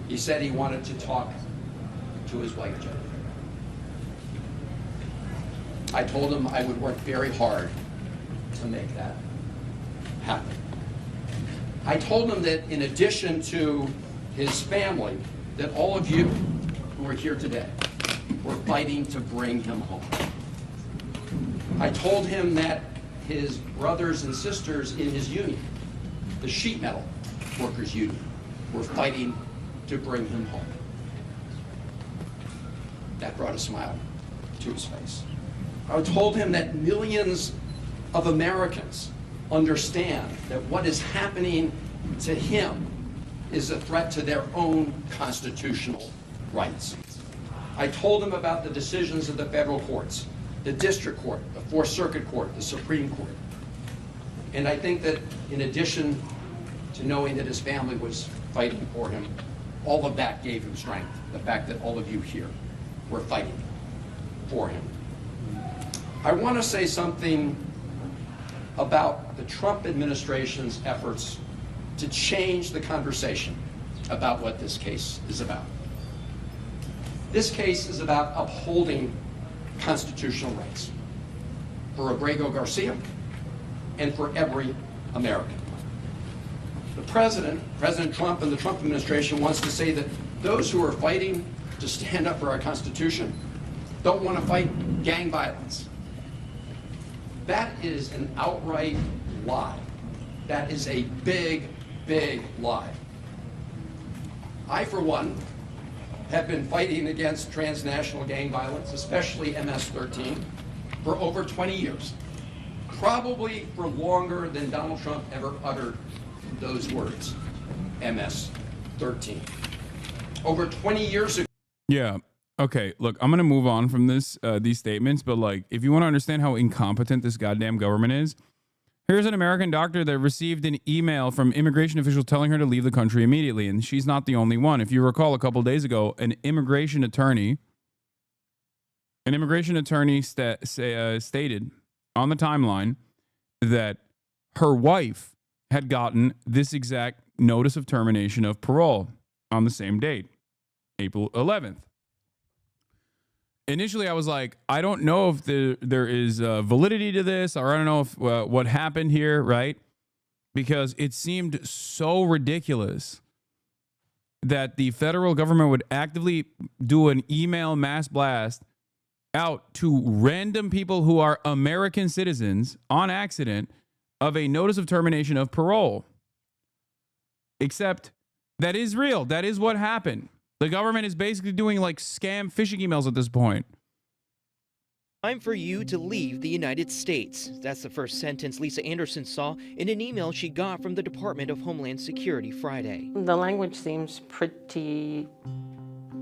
He said he wanted to talk to his wife, Jennifer. I told him I would work very hard to make that happen. I told him that in addition to his family, that all of you who are here today were fighting to bring him home. I told him that his brothers and sisters in his union, the sheet metal workers union, were fighting to bring him home. That brought a smile to his face. I told him that millions of Americans understand that what is happening to him is a threat to their own constitutional rights. I told him about the decisions of the federal courts, the district court, the Fourth Circuit Court, the Supreme Court. And I think that in addition to knowing that his family was fighting for him, all of that gave him strength. The fact that all of you here were fighting for him. I want to say something about the Trump administration's efforts to change the conversation about what this case is about. This case is about upholding constitutional rights for Abrego Garcia and for every American. The President Trump and the Trump administration wants to say that those who are fighting to stand up for our Constitution don't want to fight gang violence. That is an outright lie. That is a big, big lie. I, for one, have been fighting against transnational gang violence, especially MS-13, for over 20 years. Probably for longer than Donald Trump ever uttered those words, MS-13. Over 20 years ago. Yeah. Okay, look, I'm going to move on from these statements, but like, if you want to understand how incompetent this goddamn government is, here's an American doctor that received an email from immigration officials telling her to leave the country immediately, and she's not the only one. If you recall, a couple days ago, an immigration attorney stated on the timeline that her wife had gotten this exact notice of termination of parole on the same date, April 11th. Initially, I was like, I don't know if there is validity to this, or I don't know if what happened here, right? Because it seemed so ridiculous that the federal government would actively do an email mass blast out to random people who are American citizens on accident of a notice of termination of parole. Except that is real. That is what happened. The government is basically doing like scam phishing emails at this point. Time for you to leave the United States. That's the first sentence Lisa Anderson saw in an email she got from the Department of Homeland Security Friday. The language seems pretty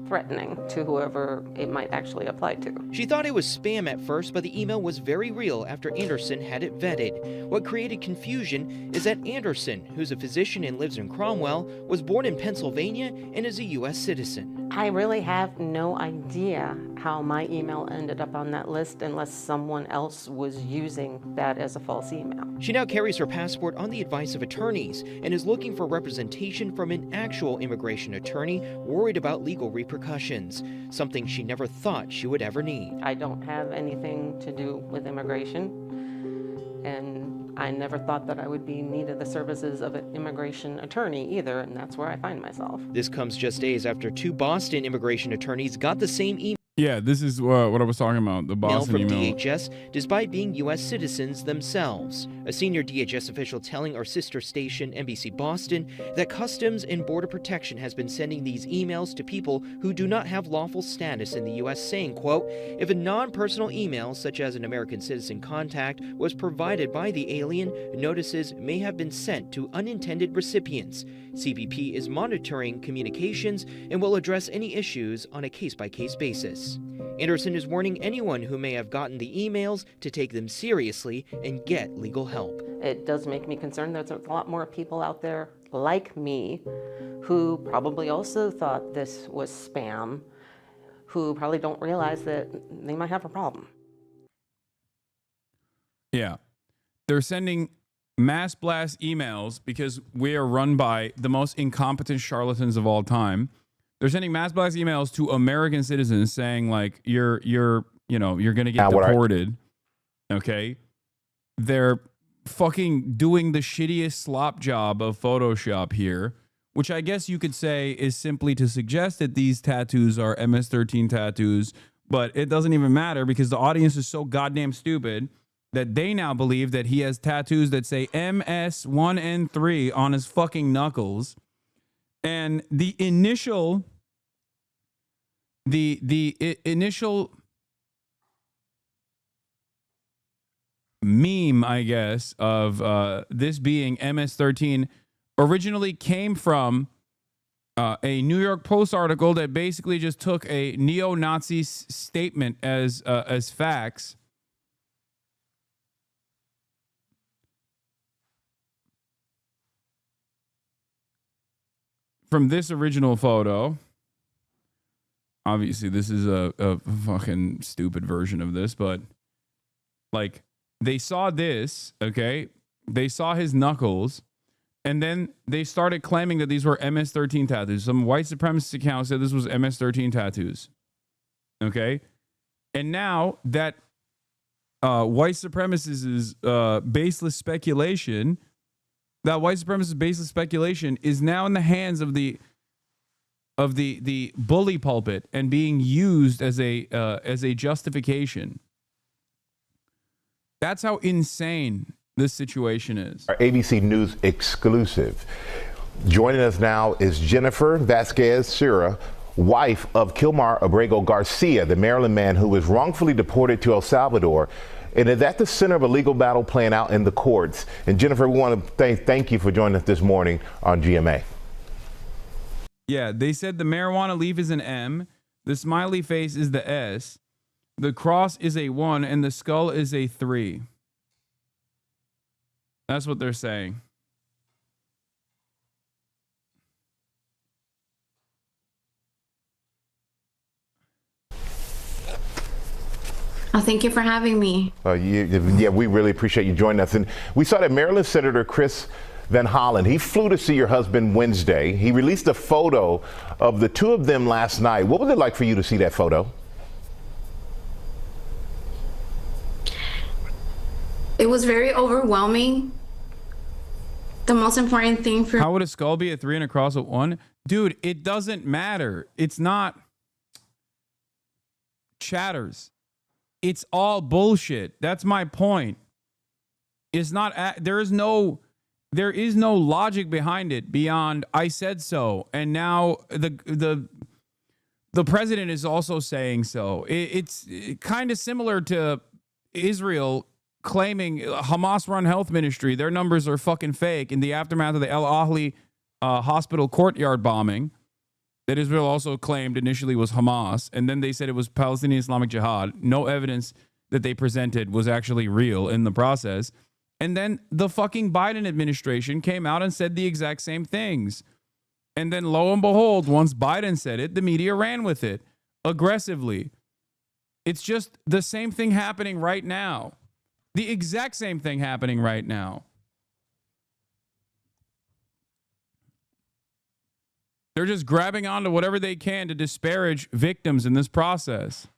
threatening to whoever it might actually apply to. She thought it was spam at first, but the email was very real after Anderson had it vetted. What created confusion is that Anderson, who's a physician and lives in Cromwell, was born in Pennsylvania and is a U.S. citizen. I really have no idea how my email ended up on that list unless someone else was using that as a false email. She now carries her passport on the advice of attorneys and is looking for representation from an actual immigration attorney worried about legal repercussions, something she never thought she would ever need. I don't have anything to do with immigration, and I never thought that I would be needed the services of an immigration attorney either, and that's where I find myself. This comes just days after two Boston immigration attorneys got the same email. Yeah, this is what I was talking about, the Boston from email. DHS, despite being U.S. citizens themselves. A senior DHS official telling our sister station, NBC Boston, that Customs and Border Protection has been sending these emails to people who do not have lawful status in the U.S., saying, quote, if a non-personal email, such as an American citizen contact, was provided by the alien, notices may have been sent to unintended recipients. CBP is monitoring communications and will address any issues on a case-by-case basis. Anderson is warning anyone who may have gotten the emails to take them seriously and get legal help. It does make me concerned that there's a lot more people out there like me who probably also thought this was spam, who probably don't realize that they might have a problem. Yeah. They're sending mass blast emails because we are run by the most incompetent charlatans of all time They're sending mass blast emails to American citizens saying like you're going to get deported. Okay? They're fucking doing the shittiest slop job of Photoshop here, which I guess you could say is simply to suggest that these tattoos are MS-13 tattoos, but it doesn't even matter because the audience is so goddamn stupid that they now believe that he has tattoos that say MS1 and 3 on his fucking knuckles. And the initial meme, I guess, of this being MS-13 originally came from a New York Post article that basically just took a neo-Nazi statement as facts. From this original photo, obviously this is a fucking stupid version of this, but like they saw this, okay? They saw his knuckles, and then they started claiming that these were MS-13 tattoos. Some white supremacist account said this was MS-13 tattoos, okay? And now that white supremacist baseless speculation, is now in the hands of the bully pulpit and being used as a justification. That's how insane this situation is. Our ABC News exclusive. Joining us now is Jennifer Vasquez-Sura, wife of Kilmar Abrego Garcia, the Maryland man who was wrongfully deported to El Salvador and is at the center of a legal battle playing out in the courts. And Jennifer, we want to thank you for joining us this morning on GMA. Yeah, they said the marijuana leaf is an M, the smiley face is the S, the cross is a 1, and the skull is a 3. That's what they're saying. Oh, thank you for having me. Yeah, we really appreciate you joining us. And we saw that Maryland Senator Chris Van Hollen, he flew to see your husband Wednesday. He released a photo of the two of them last night. What was it like for you to see that photo? It was very overwhelming. The most important thing for— How would a skull be a 3 and a cross a 1? Dude, it doesn't matter. It's not chatters. It's all bullshit. That's my point. It's not, there is no logic behind it beyond I said so. And now the president is also saying so. It's kind of similar to Israel claiming Hamas-run health ministry. Their numbers are fucking fake in the aftermath of the El Ahly hospital courtyard bombing that Israel also claimed initially was Hamas. And then they said it was Palestinian Islamic Jihad. No evidence that they presented was actually real in the process. And then the fucking Biden administration came out and said the exact same things. And then lo and behold, once Biden said it, the media ran with it aggressively. It's just the same thing happening right now. The exact same thing happening right now. They're just grabbing onto whatever they can to disparage victims in this process.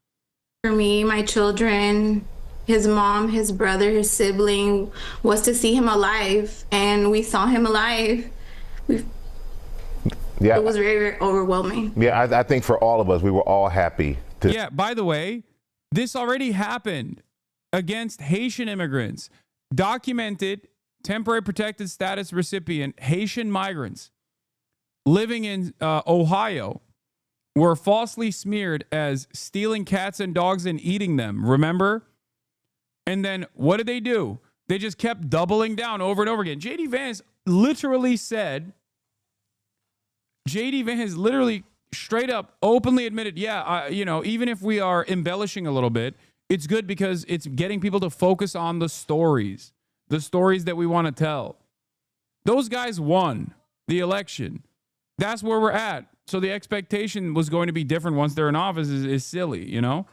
For me, my children, his mom, his brother, his sibling, was to see him alive. And we saw him alive. Yeah, it was very, very overwhelming. Yeah, I think for all of us, we were all happy. Yeah, by the way, this already happened against Haitian immigrants. Documented temporary protected status recipient Haitian migrants living in Ohio were falsely smeared as stealing cats and dogs and eating them. Remember? And then what did they do? They just kept doubling down over and over again. J.D. Vance literally said, straight up openly admitted, yeah, even if we are embellishing a little bit, it's good because it's getting people to focus on the stories that we want to tell. Those guys won the election. That's where we're at. So the expectation was going to be different once they're in office is silly, you know?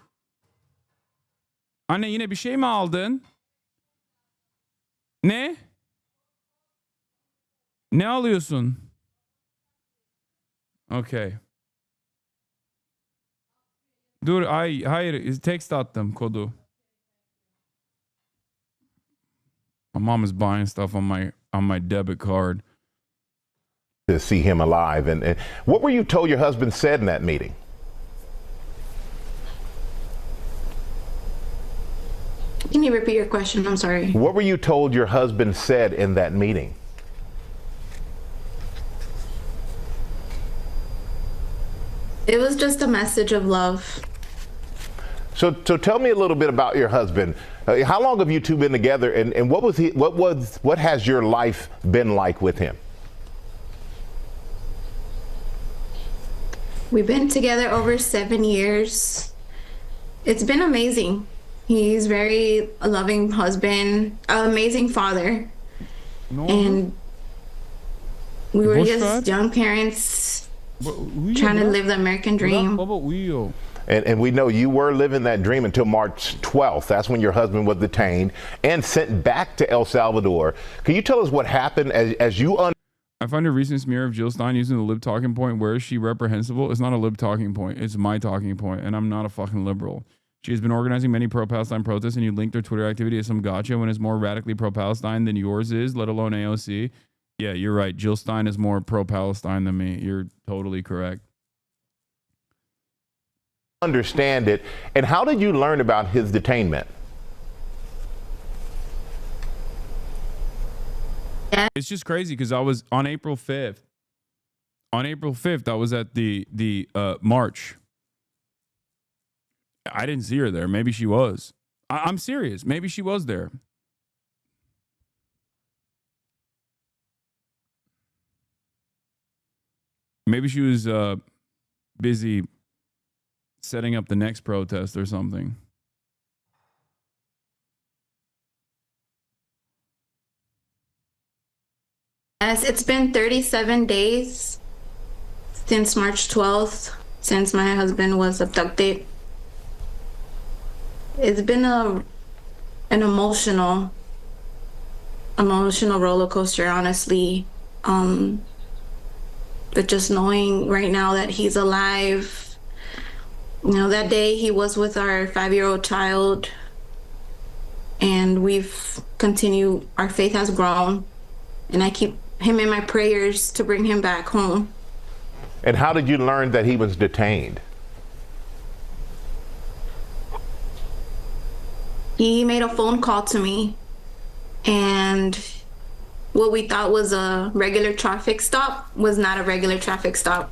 Anne yine bir şey mi aldın? Ne? Ne alıyorsun? Okay. Dur hayır text attım kodu. My mom is buying stuff on my debit card. To see him alive. And what were you told your husband said in that meeting? Can you repeat your question? I'm sorry. What were you told your husband said in that meeting? It was just a message of love. So tell me a little bit about your husband. How long have you two been together, and what has your life been like with him? We've been together over 7 years. It's been amazing. He's very a loving husband, an amazing father. No. And we were just Bushford? young parents trying to live the American dream. And we know you were living that dream until March 12th. That's when your husband was detained and sent back to El Salvador. Can you tell us what happened as you I find a recent smear of Jill Stein using the lib talking point. Where is she reprehensible? It's not a lib talking point. It's my talking point, and I'm not a fucking liberal. She has been organizing many pro-Palestine protests, and you linked her Twitter activity to some gotcha when it's more radically pro-Palestine than yours is, let alone AOC. Yeah, you're right. Jill Stein is more pro-Palestine than me. You're totally correct. understand it, and how did you learn about his detainment? It's just crazy because I was on April 5th. On April 5th, I was at the march. I didn't see her there. Maybe she was. I'm serious. Maybe she was there. Maybe she was busy setting up the next protest or something. Yes, it's been 37 days since March 12th, since my husband was abducted. It's been an emotional roller coaster, honestly. But just knowing right now that he's alive, you know, that day he was with our 5-year-old child, and we've continued, our faith has grown, and I keep him in my prayers to bring him back home. And how did you learn that he was detained? He made a phone call to me, and what we thought was a regular traffic stop was not a regular traffic stop.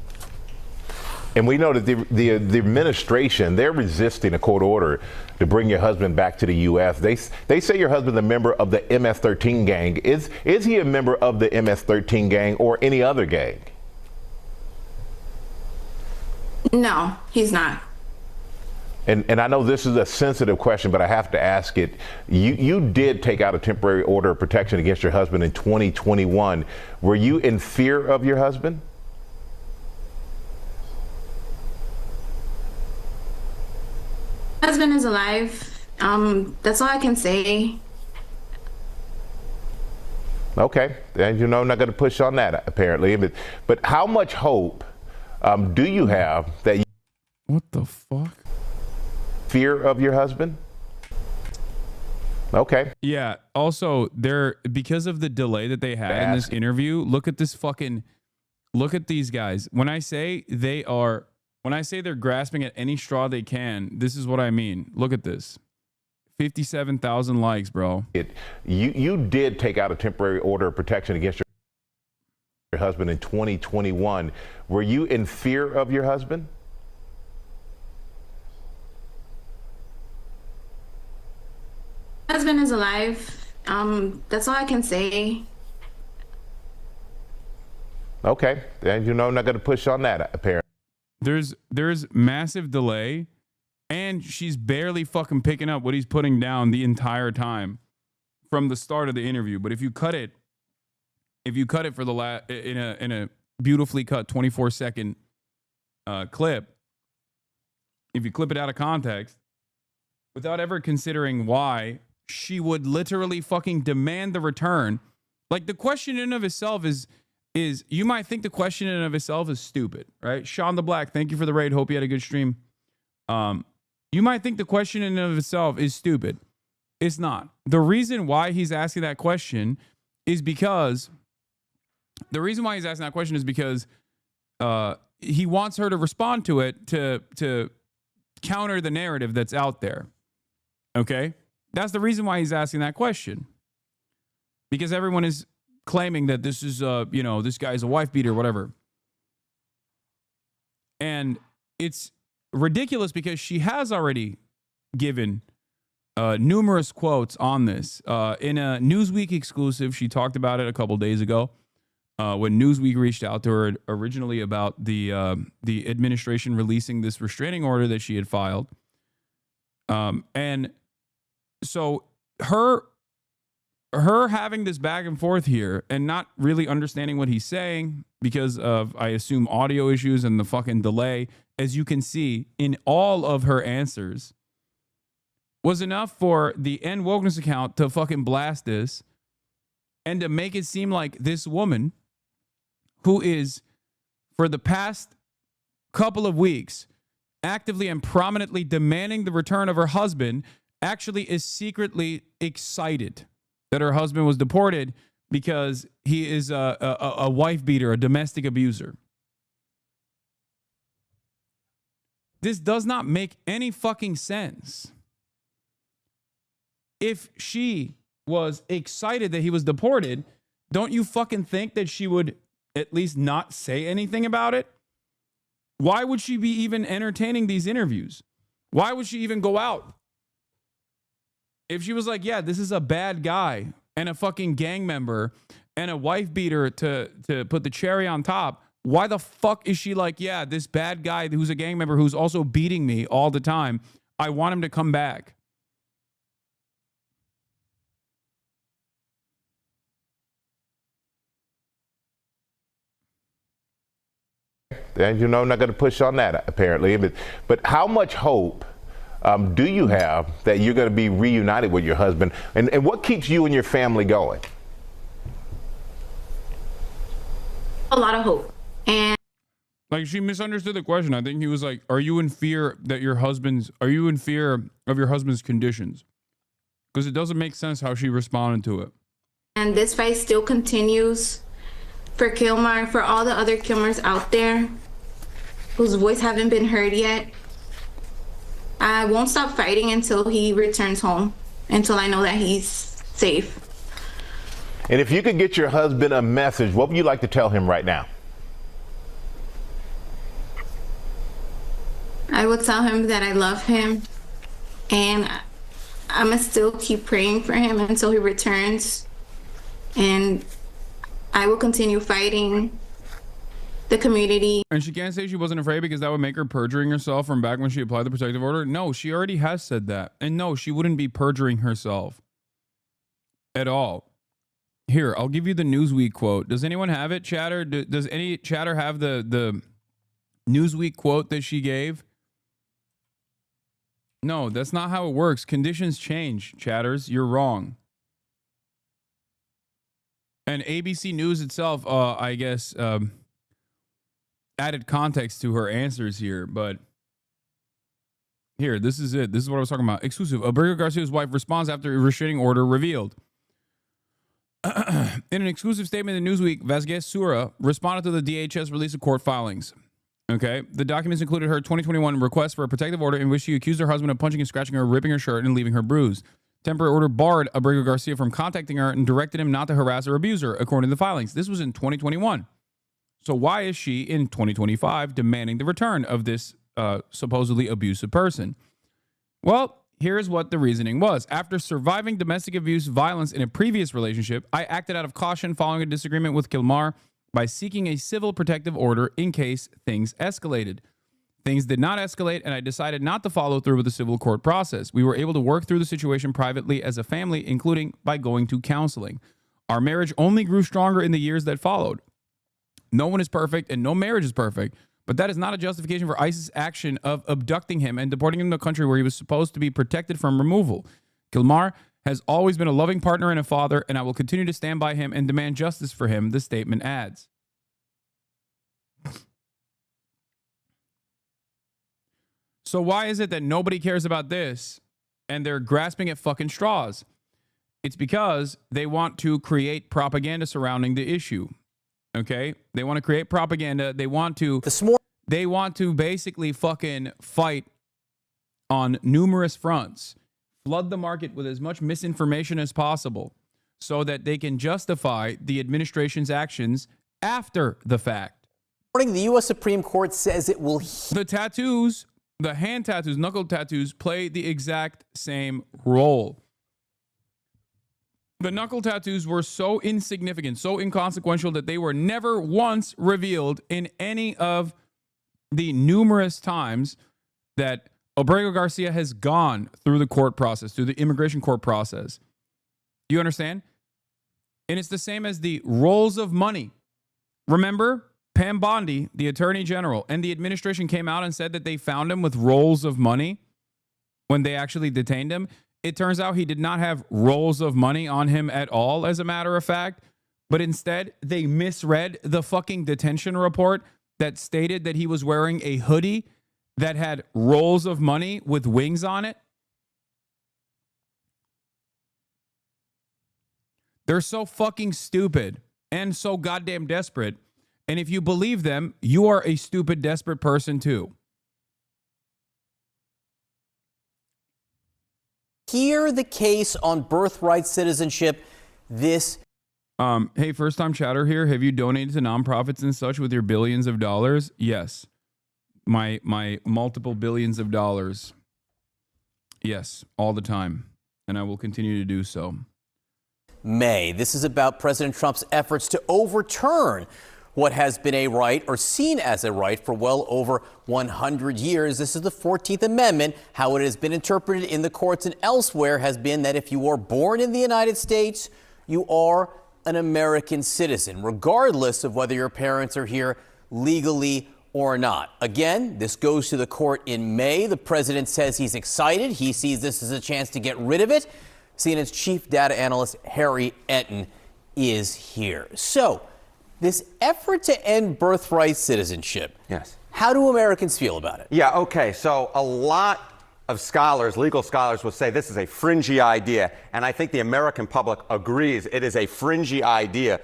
And we know that the administration, they're resisting a court order to bring your husband back to the U.S. They say your husband's a member of the MS-13 gang. Is he a member of the MS-13 gang or any other gang? No, he's not. And I know this is a sensitive question, but I have to ask it. You did take out a temporary order of protection against your husband in 2021. Were you in fear of your husband? My husband is alive. That's all I can say. Okay, and you know, I'm not going to push on that apparently. But how much hope do you have that you What the fuck? fear of your husband? Okay. Yeah. Also, because of the delay that they had in this interview, look at these guys. When I say they're grasping at any straw they can, this is what I mean. Look at this. 57,000 likes, bro. You did take out a temporary order of protection against your husband in 2021. Were you in fear of your husband? My husband is alive. That's all I can say. Okay, and you know, I'm not going to push on that apparently. There's massive delay, and she's barely fucking picking up what he's putting down the entire time from the start of the interview. But if you cut it for the in a beautifully cut 24-second clip, if you clip it out of context, without ever considering why she would literally fucking demand the return, like the question in and of itself is you might think the question in and of itself is stupid, right? Sean the Black, thank you for the raid. Hope you had a good stream. You might think the question in and of itself is stupid. It's not. The reason why he's asking that question is because he wants her to respond to it to counter the narrative that's out there. Okay? That's the reason why he's asking that question. Because everyone is claiming that this is, this guy's a wife beater or whatever. And it's ridiculous because she has already given numerous quotes on this. In a Newsweek exclusive, she talked about it a couple days ago when Newsweek reached out to her originally about the administration releasing this restraining order that she had filed. And so her having this back and forth here and not really understanding what he's saying because of, I assume, audio issues and the fucking delay, as you can see in all of her answers, was enough for the End Wokeness account to fucking blast this and to make it seem like this woman, who is, for the past couple of weeks, actively and prominently demanding the return of her husband, actually is secretly excited that her husband was deported because he is a wife beater, a domestic abuser. This does not make any fucking sense. If she was excited that he was deported, don't you fucking think that she would at least not say anything about it? Why would she be even entertaining these interviews? Why would she even go out? If she was like, yeah, this is a bad guy and a fucking gang member and a wife beater to put the cherry on top, why the fuck is she like, yeah, this bad guy who's a gang member who's also beating me all the time, I want him to come back? And I'm not going to push on that, apparently. But how much hope do you have that you're going to be reunited with your husband? And what keeps you and your family going? A lot of hope. And like, she misunderstood the question. I think he was like, are you in fear of your husband's conditions? Because it doesn't make sense how she responded to it. And this fight still continues for Kilmar, for all the other Kilmars out there whose voice haven't been heard yet. I won't stop fighting until he returns home, until I know that he's safe. And if you could get your husband a message, what would you like to tell him right now? I would tell him that I love him, and I'm gonna still keep praying for him until he returns, and I will continue fighting the community. And she can't say she wasn't afraid because that would make her perjuring herself from back when she applied the protective order. No, she already has said that. And no, she wouldn't be perjuring herself at all. Here, I'll give you the Newsweek quote. Does anyone have it, chatter? Does any chatter have the Newsweek quote that she gave? No, that's not how it works. Conditions change, chatters. You're wrong. And ABC News itself, I guess, added context to her answers here. But here, this is it. This is what I was talking about. Exclusive. Abrego Garcia's wife responds after a restraining order revealed. In an exclusive statement in Newsweek, Vasquez Sura responded to the DHS release of court filings. Okay. The documents included her 2021 request for a protective order in which she accused her husband of punching and scratching her, ripping her shirt, and leaving her bruised. Temporary order barred Abrego Garcia from contacting her and directed him not to harass or abuse her, according to the filings. This was in 2021. So why is she in 2025 demanding the return of this supposedly abusive person? Well, here's what the reasoning was. After surviving domestic abuse violence in a previous relationship, I acted out of caution following a disagreement with Kilmar by seeking a civil protective order in case things escalated. Things did not escalate, and I decided not to follow through with the civil court process. We were able to work through the situation privately as a family, including by going to counseling. Our marriage only grew stronger in the years that followed. No one is perfect, and no marriage is perfect, but that is not a justification for ICE's action of abducting him and deporting him to a country where he was supposed to be protected from removal. Kilmar has always been a loving partner and a father, and I will continue to stand by him and demand justice for him, the statement adds. So why is it that nobody cares about this and they're grasping at fucking straws? It's because they want to create propaganda surrounding the issue. Okay? They want to create propaganda. They want to basically fucking fight on numerous fronts, flood the market with as much misinformation as possible so that they can justify the administration's actions after the fact. The U.S. Supreme Court says it will... The tattoos, the hand tattoos, knuckle tattoos, play the exact same role. The knuckle tattoos were so insignificant, so inconsequential that they were never once revealed in any of the numerous times that Obrego Garcia has gone through the court process, through the immigration court process. Do you understand? And it's the same as the rolls of money. Remember, Pam Bondi, the attorney general, and the administration came out and said that they found him with rolls of money when they actually detained him. It turns out he did not have rolls of money on him at all, as a matter of fact, but instead they misread the fucking detention report that stated that he was wearing a hoodie that had rolls of money with wings on it. They're so fucking stupid and so goddamn desperate. And if you believe them, you are a stupid, desperate person too. Hear the case on birthright citizenship. Hey, first time chatter here. Have you donated to nonprofits and such with your billions of dollars? Yes. My multiple billions of dollars. Yes, all the time. And I will continue to do so. May. This is about President Trump's efforts to overturn what has been a right, or seen as a right, for well over 100 years. This is the 14th Amendment. How it has been interpreted in the courts and elsewhere has been that if you are born in the United States, you are an American citizen, regardless of whether your parents are here legally or not. Again, this goes to the court in May. The president says he's excited. He sees this as a chance to get rid of it. CNN's chief data analyst, Harry Enton, is here. So, this effort to end birthright citizenship. Yes. How do Americans feel about it? Yeah, okay. So a lot of scholars, legal scholars, will say this is a fringy idea. And I think the American public agrees it is a fringy idea.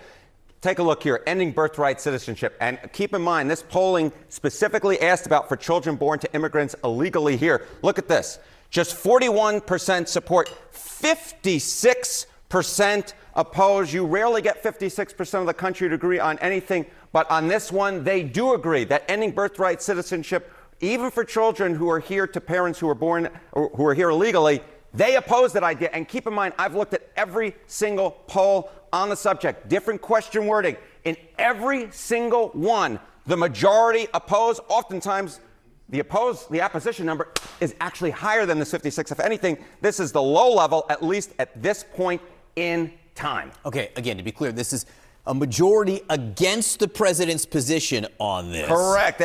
Take a look here, ending birthright citizenship. And keep in mind, this polling specifically asked about for children born to immigrants illegally here. Look at this. Just 41% support, 56% oppose. You rarely get 56% of the country to agree on anything, but on this one, they do agree that ending birthright citizenship, even for children who are here to parents who are born or who are here illegally, they oppose that idea. And keep in mind, I've looked at every single poll on the subject, different question wording. In every single one, the majority oppose. Oftentimes, the opposition number is actually higher than this 56. If anything, this is the low level, at least at this point in time. Okay, again, to be clear, this is a majority against the president's position on this. Correct.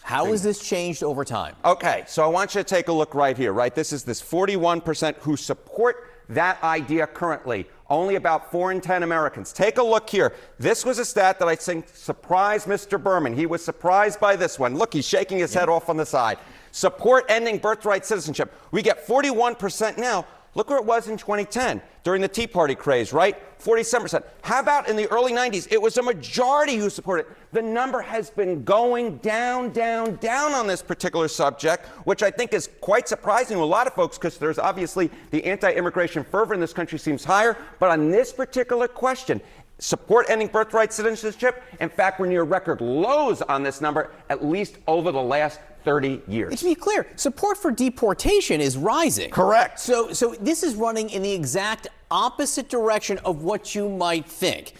How has this changed over time? Okay, so I want you to take a look right here, right? This is this 41% who support that idea currently. Only about 4 in 10 Americans. Take a look here. This was a stat that I think surprised Mr. Berman. He was surprised by this one. Look, he's shaking his head off on the side. Support ending birthright citizenship. We get 41% now. Look where it was in 2010 during the Tea Party craze, right? 47%. How about in the early 90s? It was a majority who supported it. The number has been going down, down, down on this particular subject, which I think is quite surprising to a lot of folks because there's obviously the anti-immigration fervor in this country seems higher. But on this particular question, support ending birthright citizenship, in fact, we're near record lows on this number, at least over the last 30 years. And to be clear, support for deportation is rising. Correct. So this is running in the exact opposite direction of what you might think.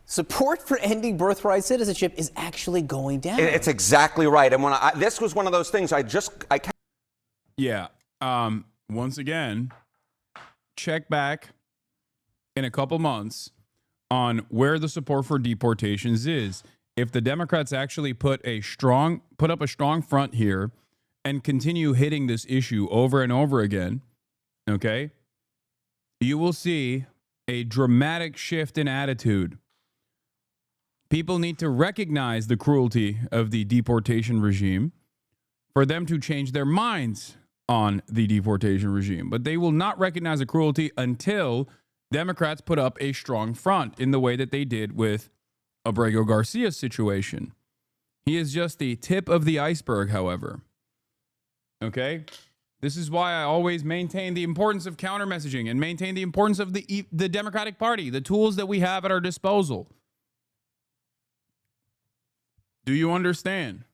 Support for ending birthright citizenship is actually going down. It's exactly right. And when this was one of those things Yeah. Once again, check back in a couple months on where the support for deportations is. If the Democrats actually put up a strong front here and continue hitting this issue over and over again, okay, you will see a dramatic shift in attitude. People need to recognize the cruelty of the deportation regime. for them to change their minds on the deportation regime. But they will not recognize a cruelty until Democrats put up a strong front in the way that they did with Abrego Garcia's situation. He is just the tip of the iceberg, however. Okay? This is why I always maintain the importance of counter messaging and maintain the importance of the Democratic Party, the tools that we have at our disposal. Do you understand?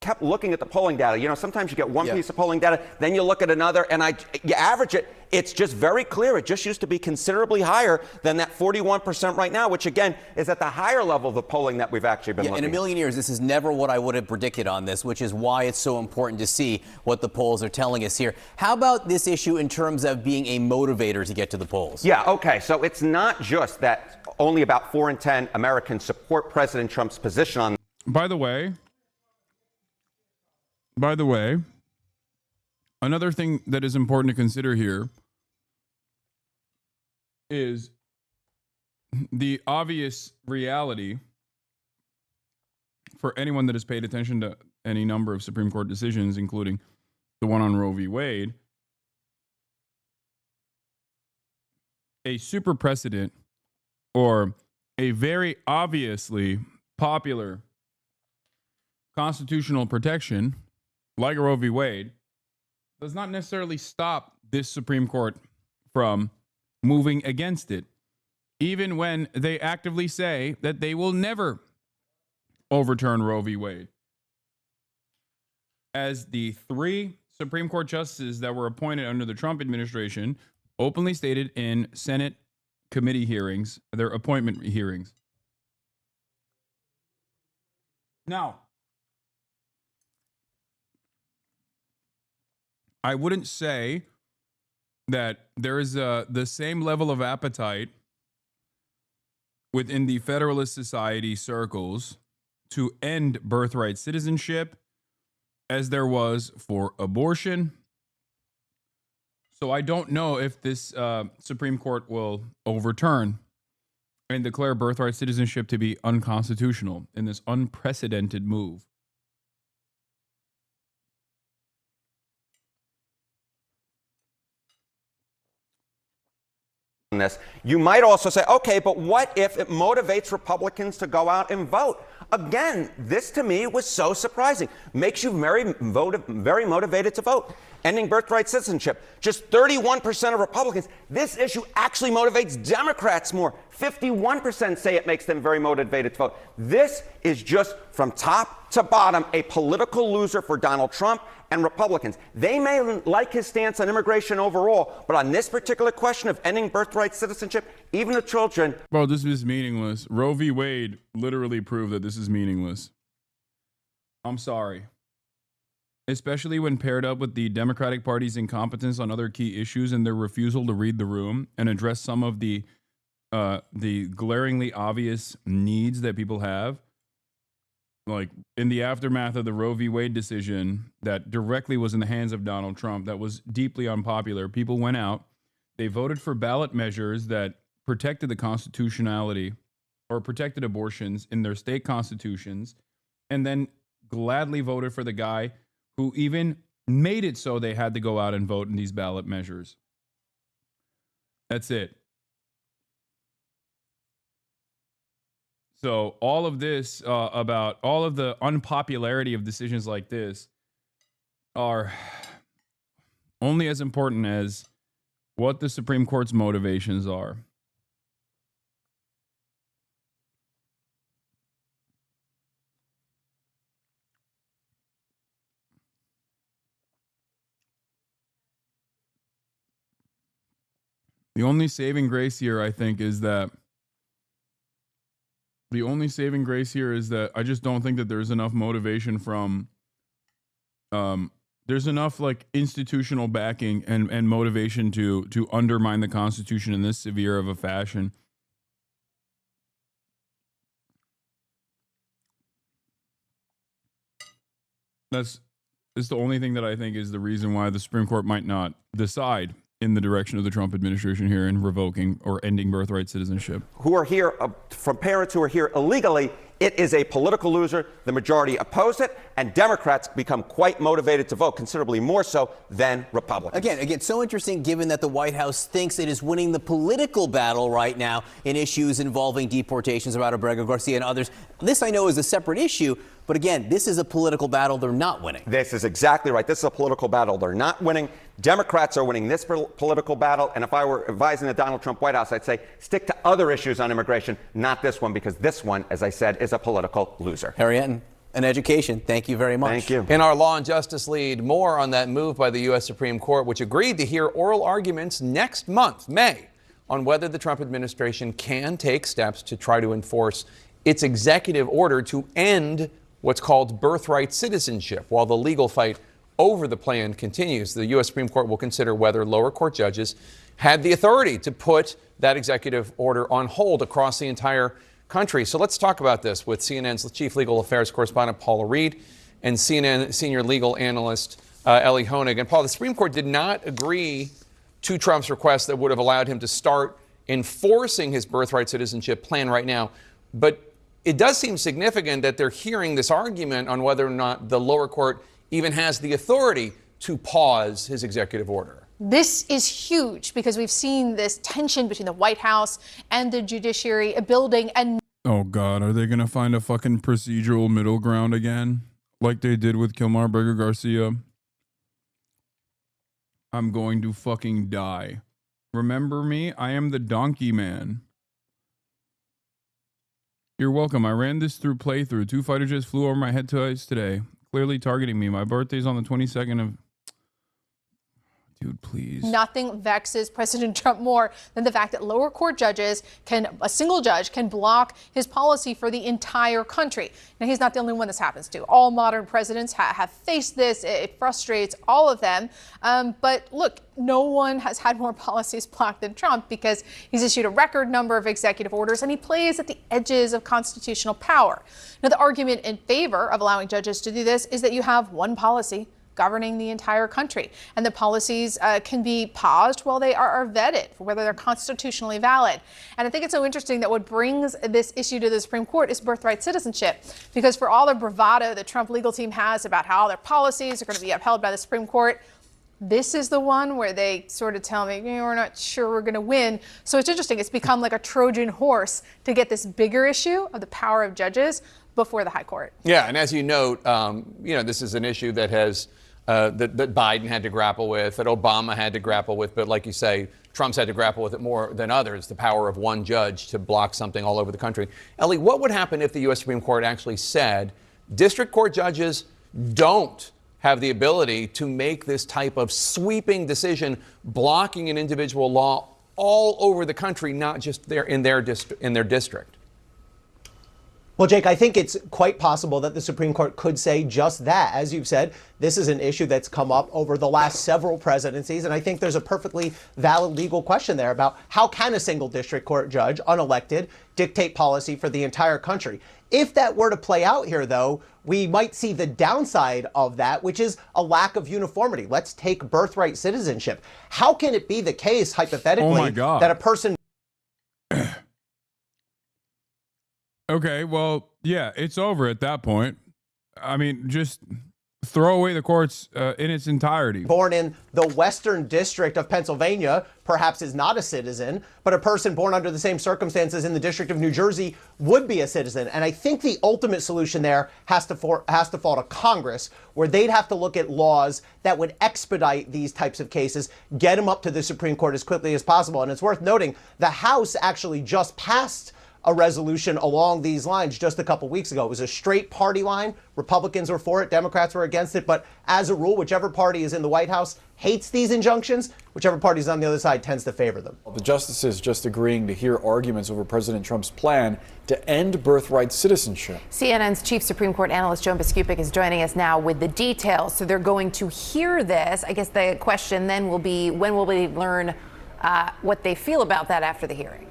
Kept looking at the polling data. You know, sometimes you get one piece of polling data, then you look at another, and you average it. It's just very clear. It just used to be considerably higher than that 41% right now, which again is at the higher level of the polling that we've actually been looking at. In a million years, this is never what I would have predicted on this, which is why it's so important to see what the polls are telling us here. How about this issue in terms of being a motivator to get to the polls? Yeah, okay. So it's not just that only about 4 in 10 Americans support President Trump's position on. By the way, another thing that is important to consider here is the obvious reality for anyone that has paid attention to any number of Supreme Court decisions, including the one on Roe v. Wade. A super precedent or a very obviously popular constitutional protection like Roe v. Wade does not necessarily stop this Supreme Court from moving against it, even when they actively say that they will never overturn Roe v. Wade. As the 3 Supreme Court justices that were appointed under the Trump administration openly stated in Senate committee hearings, their appointment hearings. Now, I wouldn't say that there is the same level of appetite within the Federalist Society circles to end birthright citizenship as there was for abortion. So I don't know if this Supreme Court will overturn and declare birthright citizenship to be unconstitutional in this unprecedented move. This. You might also say, okay, but what if it motivates Republicans to go out and vote? Again, this to me was so surprising. Makes you very motivated to vote. Ending birthright citizenship. Just 31% of Republicans. This issue actually motivates Democrats more. 51% say it makes them very motivated to vote. This is just from top to bottom a political loser for Donald Trump and Republicans. They may like his stance on immigration overall, but on this particular question of ending birthright citizenship, even the children. Bro, this is meaningless. Roe v. Wade literally proved that this is meaningless. I'm sorry. Especially when paired up with the Democratic Party's incompetence on other key issues and their refusal to read the room and address some of the glaringly obvious needs that people have. Like in the aftermath of the Roe v. Wade decision that directly was in the hands of Donald Trump, that was deeply unpopular. People went out, they voted for ballot measures that protected the constitutionality or protected abortions in their state constitutions, and then gladly voted for the guy who even made it so they had to go out and vote in these ballot measures. That's it. So all of this about all of the unpopularity of decisions like this are only as important as what the Supreme Court's motivations are. The only saving grace here, I think, is that I just don't think that there's enough motivation from, there's enough like institutional backing and motivation to undermine the Constitution in this severe of a fashion. That's It's the only thing that I think is the reason why the Supreme Court might not decide in the direction of the Trump administration here in revoking or ending birthright citizenship. Who are here from parents who are here illegally, it is a political loser. The majority oppose it, and Democrats become quite motivated to vote, considerably more so than Republicans. Again, so interesting given that the White House thinks it is winning the political battle right now in issues involving deportations about Abrego Garcia and others. This I know is a separate issue, but again, this is a political battle they're not winning. This is exactly right. This is a political battle they're not winning. Democrats are winning this political battle, and if I were advising the Donald Trump White House, I'd say stick to other issues on immigration, not this one, because this one, as I said, is a political loser. Harry Enton, an education. Thank you very much. Thank you. In our Law and Justice lead, more on that move by the U.S. Supreme Court, which agreed to hear oral arguments next month, May, on whether the Trump administration can take steps to try to enforce its executive order to end what's called birthright citizenship. While the legal fight over the plan continues, the U.S. Supreme Court will consider whether lower court judges had the authority to put that executive order on hold across the entire country. So let's talk about this with CNN's chief legal affairs correspondent Paula Reed and CNN senior legal analyst Ellie Honig. And Paul, the Supreme Court did not agree to Trump's request that would have allowed him to start enforcing his birthright citizenship plan right now. But it does seem significant that they're hearing this argument on whether or not the lower court even has the authority to pause his executive order. This is huge because we've seen this tension between the White House and the judiciary building. And oh God, are they going to find a fucking procedural middle ground again? Like they did with Kilmar Abrego Garcia? I'm going to fucking die. Remember me? I am the donkey man. You're welcome. I ran this through playthrough. 2 fighter jets flew over my head twice today, clearly targeting me. My birthday's on the 22nd of... Dude, please. Nothing vexes President Trump more than the fact that lower court judges a single judge can block his policy for the entire country. Now, he's not the only one this happens to. All modern presidents have faced this. It frustrates all of them. But look, no one has had more policies blocked than Trump because he's issued a record number of executive orders and he plays at the edges of constitutional power. Now, the argument in favor of allowing judges to do this is that you have one policy governing the entire country, and the policies can be paused while they are vetted for whether they're constitutionally valid. And I think it's so interesting that what brings this issue to the Supreme Court is birthright citizenship, because for all the bravado the Trump legal team has about how their policies are going to be upheld by the Supreme Court, this is the one where they sort of tell me, we're not sure we're going to win. So it's interesting. It's become like a Trojan horse to get this bigger issue of the power of judges before the high court. Yeah, and as you note, this is an issue that has that Biden had to grapple with, that Obama had to grapple with, but like you say, Trump's had to grapple with it more than others, the power of one judge to block something all over the country. Ellie, what would happen if the U.S. Supreme Court actually said district court judges don't have the ability to make this type of sweeping decision, blocking an individual law all over the country, not just there in their district? Well, Jake, I think it's quite possible that the Supreme Court could say just that. As you've said, this is an issue that's come up over the last several presidencies, and I think there's a perfectly valid legal question there about how can a single district court judge, unelected, dictate policy for the entire country. If that were to play out here, though, we might see the downside of that, which is a lack of uniformity. Let's take birthright citizenship. How can it be the case, hypothetically, that a person... Okay, well, yeah, it's over at that point. I mean, just throw away the courts in its entirety. Born in the Western District of Pennsylvania, perhaps is not a citizen, but a person born under the same circumstances in the District of New Jersey would be a citizen. And I think the ultimate solution there has to fall to Congress, where they'd have to look at laws that would expedite these types of cases, get them up to the Supreme Court as quickly as possible. And it's worth noting, the House actually just passed a resolution along these lines just a couple weeks ago. It was a straight party line. Republicans were for it, Democrats were against it. But as a rule, whichever party is in the White House hates these injunctions, whichever party is on the other side tends to favor them. The justices just agreeing to hear arguments over President Trump's plan to end birthright citizenship. CNN's chief Supreme Court analyst Joan Biskupic is joining us now with the details. So they're going to hear this. I guess the question then will be, when will we learn what they feel about that after the hearing?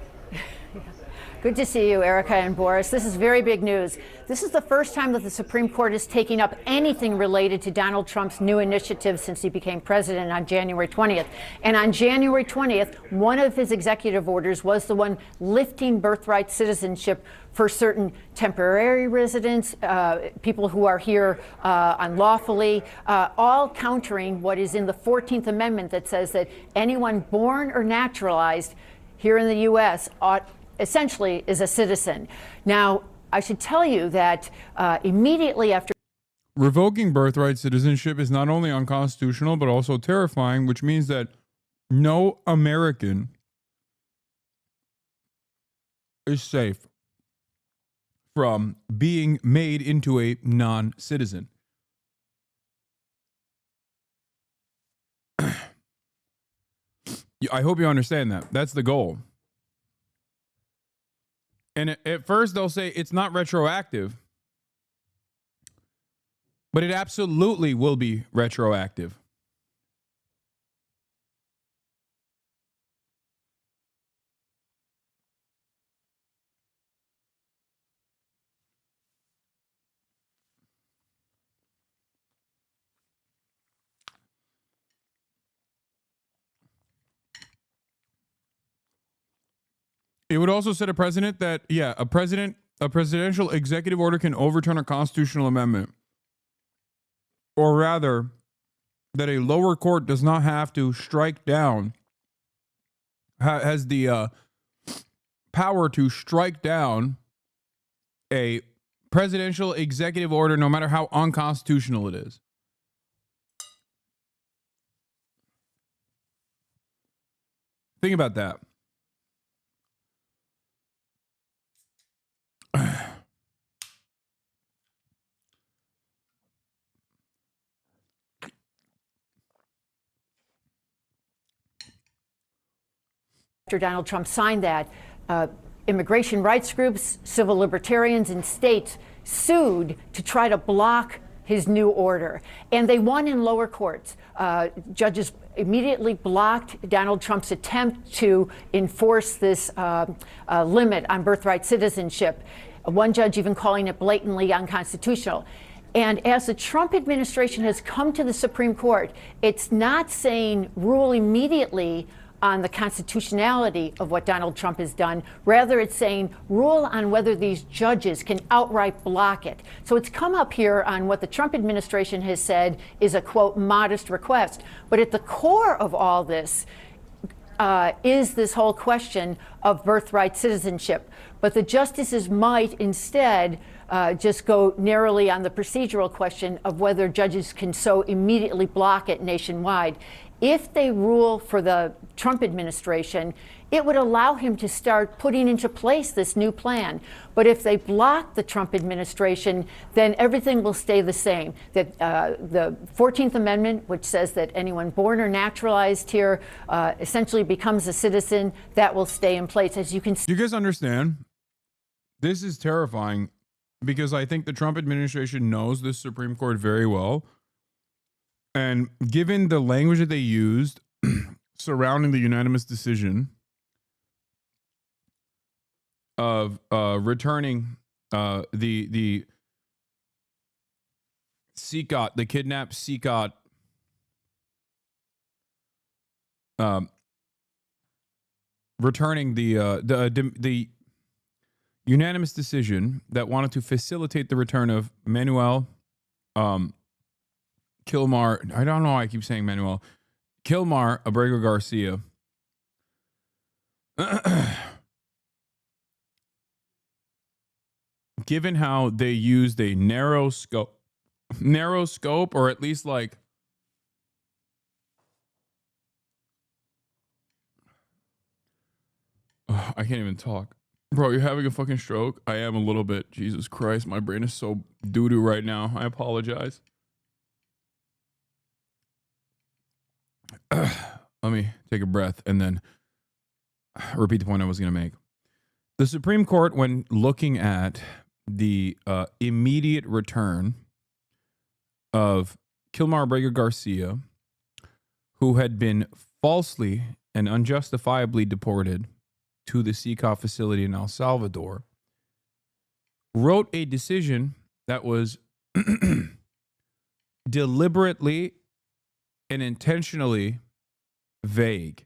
Good to see you, Erica and Boris. This is very big news. This is the first time that the Supreme Court is taking up anything related to Donald Trump's new initiative since he became president on January 20th. And on January 20th, one of his executive orders was the one lifting birthright citizenship for certain temporary residents, people who are here unlawfully, all countering what is in the 14th Amendment that says that anyone born or naturalized here in the U.S. essentially is a citizen. Now, I should tell you that immediately after revoking birthright citizenship is not only unconstitutional, but also terrifying, which means that no American is safe from being made into a non-citizen. I hope you understand that. That's the goal. And at first they'll say it's not retroactive, but it absolutely will be retroactive. It would also set a precedent that, a presidential executive order can overturn a constitutional amendment. Or rather, that a lower court does not have to strike down, has the power to strike down a presidential executive order, no matter how unconstitutional it is. Think about that. After Donald Trump signed that, immigration rights groups, civil libertarians, and states sued to try to block his new order. And they won in lower courts. Judges immediately blocked Donald Trump's attempt to enforce this limit on birthright citizenship. One judge even calling it blatantly unconstitutional. And as the Trump administration has come to the Supreme Court, it's not saying rule immediately on the constitutionality of what Donald Trump has done. Rather, it's saying rule on whether these judges can outright block it. So it's come up here on what the Trump administration has said is a, quote, modest request. But at the core of all this is this whole question of birthright citizenship. But the justices might instead just go narrowly on the procedural question of whether judges can so immediately block it nationwide. If they rule for the Trump administration, it would allow him to start putting into place this new plan. But if they block the Trump administration, then everything will stay the same. That the 14th Amendment, which says that anyone born or naturalized here essentially becomes a citizen, that will stay in place. As you can see. Do you guys understand? This is terrifying because I think the Trump administration knows the Supreme Court very well. And given the language that they used surrounding the unanimous decision of returning the SCOTUS, the kidnapped SCOTUS returning the unanimous decision that wanted to facilitate the return of Manuel Kilmar, I don't know why I keep saying Manuel, Kilmar Abrego Garcia. Given how they used a narrow scope, or at least like I can't even talk. Bro, you're having a fucking stroke? I am a little bit. Jesus Christ, my brain is so doo-doo right now. I apologize. Let me take a breath and then repeat the point I was going to make. The Supreme Court, when looking at the immediate return of Kilmar Abrego Garcia, who had been falsely and unjustifiably deported to the CECOF facility in El Salvador, wrote a decision that was deliberately and intentionally vague.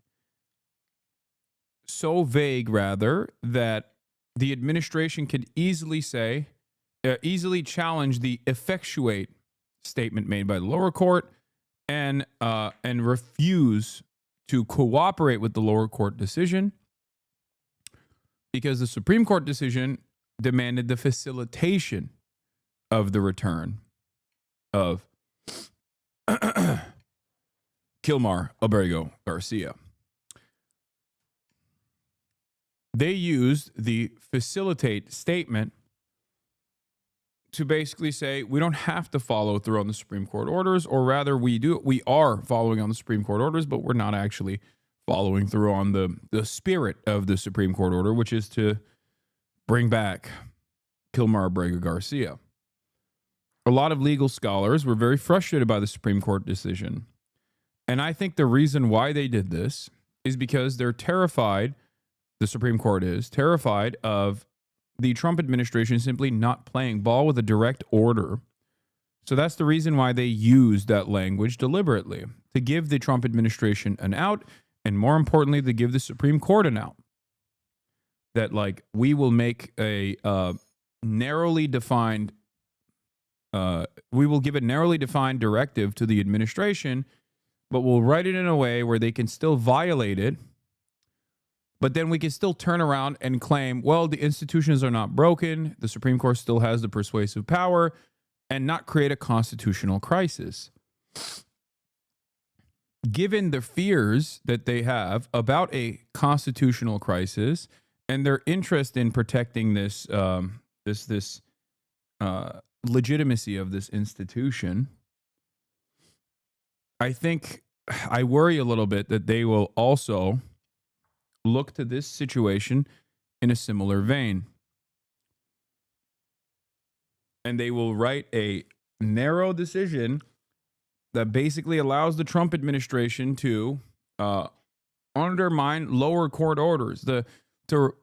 So vague, rather, that the administration could easily challenge the effectuate statement made by the lower court and refuse to cooperate with the lower court decision, because the Supreme Court decision demanded the facilitation of the return of Kilmar Abrego Garcia. They used the facilitate statement to basically say we don't have to follow through on the Supreme Court orders, or rather we are following on the Supreme Court orders, but we're not actually following through on the spirit of the Supreme Court order, which is to bring back Kilmar Abrego Garcia. A lot of legal scholars were very frustrated by the Supreme Court decision. And I think the reason why they did this is because they're terrified, the Supreme Court is terrified of the Trump administration simply not playing ball with a direct order. So that's the reason why they used that language deliberately, to give the Trump administration an out, and more importantly, to give the Supreme Court an out. That, like, we will make a narrowly defined, we will give a narrowly defined directive to the administration, but we'll write it in a way where they can still violate it. But then we can still turn around and claim, well, the institutions are not broken, the Supreme Court still has the persuasive power, and not create a constitutional crisis. Given the fears that they have about a constitutional crisis and their interest in protecting this legitimacy of this institution, I worry a little bit that they will also look to this situation in a similar vein. And they will write a narrow decision that basically allows the Trump administration to undermine lower court orders, to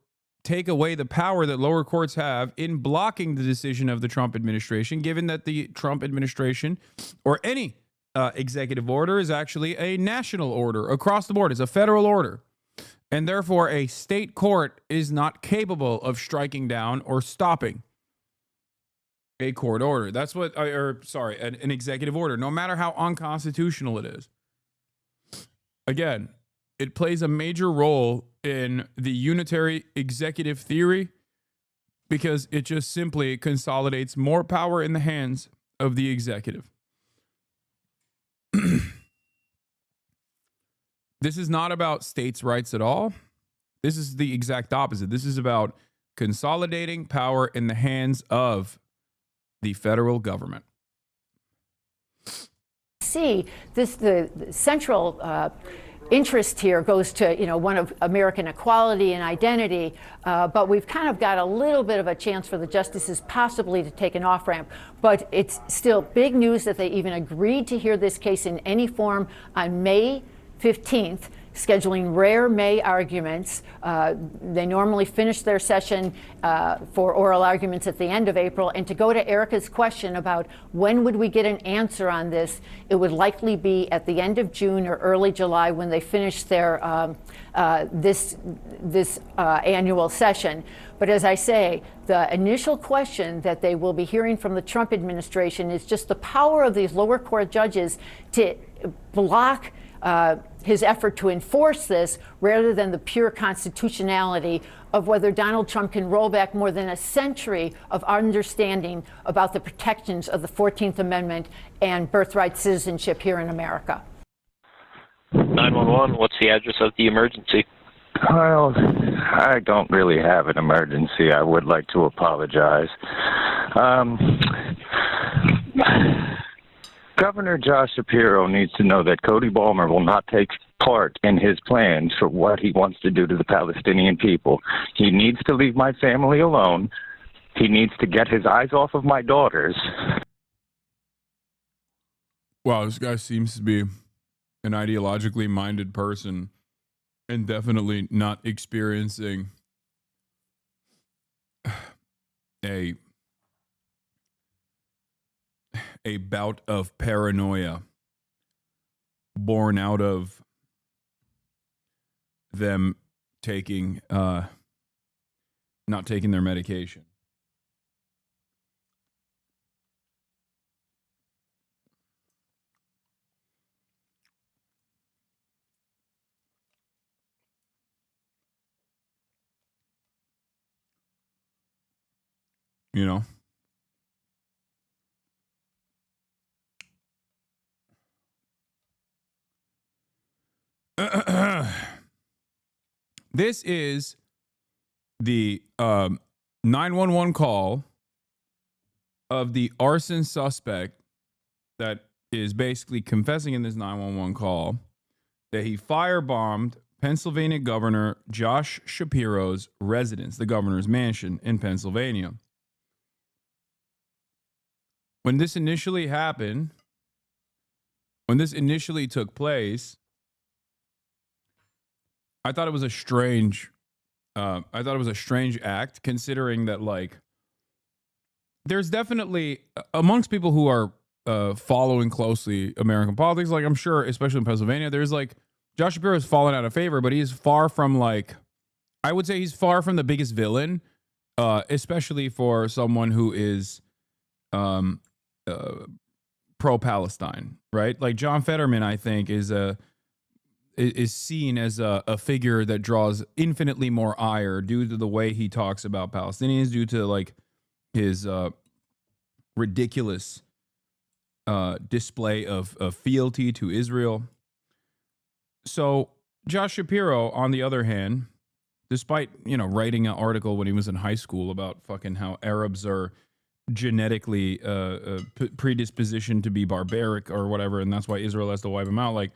take away the power that lower courts have in blocking the decision of the Trump administration, given that the Trump administration or any executive order is actually a national order across the board. It's a federal order. And therefore, a state court is not capable of striking down or stopping a court order. That's what, an executive order, no matter how unconstitutional it is. Again, it plays a major role in the unitary executive theory because it just simply consolidates more power in the hands of the executive. This is not about states' rights at all. This is the exact opposite. This is about consolidating power in the hands of the federal government. See, the central interest here goes to, one of American equality and identity, but we've kind of got a little bit of a chance for the justices possibly to take an off-ramp. But it's still big news that they even agreed to hear this case in any form on May 15th, scheduling rare May arguments. They normally finish their session for oral arguments at the end of April. And to go to Erica's question about when would we get an answer on this, it would likely be at the end of June or early July when they finish their this annual session. But as I say, the initial question that they will be hearing from the Trump administration is just the power of these lower court judges to block his effort to enforce this, rather than the pure constitutionality of whether Donald Trump can roll back more than a century of understanding about the protections of the 14th Amendment and birthright citizenship here in America. 911, what's the address of the emergency? Well, I don't really have an emergency. I would like to apologize. Governor Josh Shapiro needs to know that Cody Balmer will not take part in his plans for what he wants to do to the Palestinian people. He needs to leave my family alone. He needs to get his eyes off of my daughters. Wow, this guy seems to be an ideologically minded person and definitely not experiencing a bout of paranoia born out of them taking not taking their medication. You know? This is the 911 call of the arson suspect that is basically confessing in this 911 call that he firebombed Pennsylvania Governor Josh Shapiro's residence, the governor's mansion in Pennsylvania. When this initially happened, when this initially took place, I thought it was a strange act, considering that, like, there's definitely amongst people who are following closely American politics, like I'm sure, especially in Pennsylvania, there's like Josh Shapiro has fallen out of favor, but he's far from, like, I would say he's far from the biggest villain, especially for someone who is pro-Palestine, right? Like John Fetterman, I think, is seen as a figure that draws infinitely more ire due to the way he talks about Palestinians, due to like his ridiculous display of fealty to Israel. So Josh Shapiro, on the other hand, despite, you know, writing an article when he was in high school about fucking how Arabs are genetically predispositioned to be barbaric or whatever, and that's why Israel has to wipe them out, like,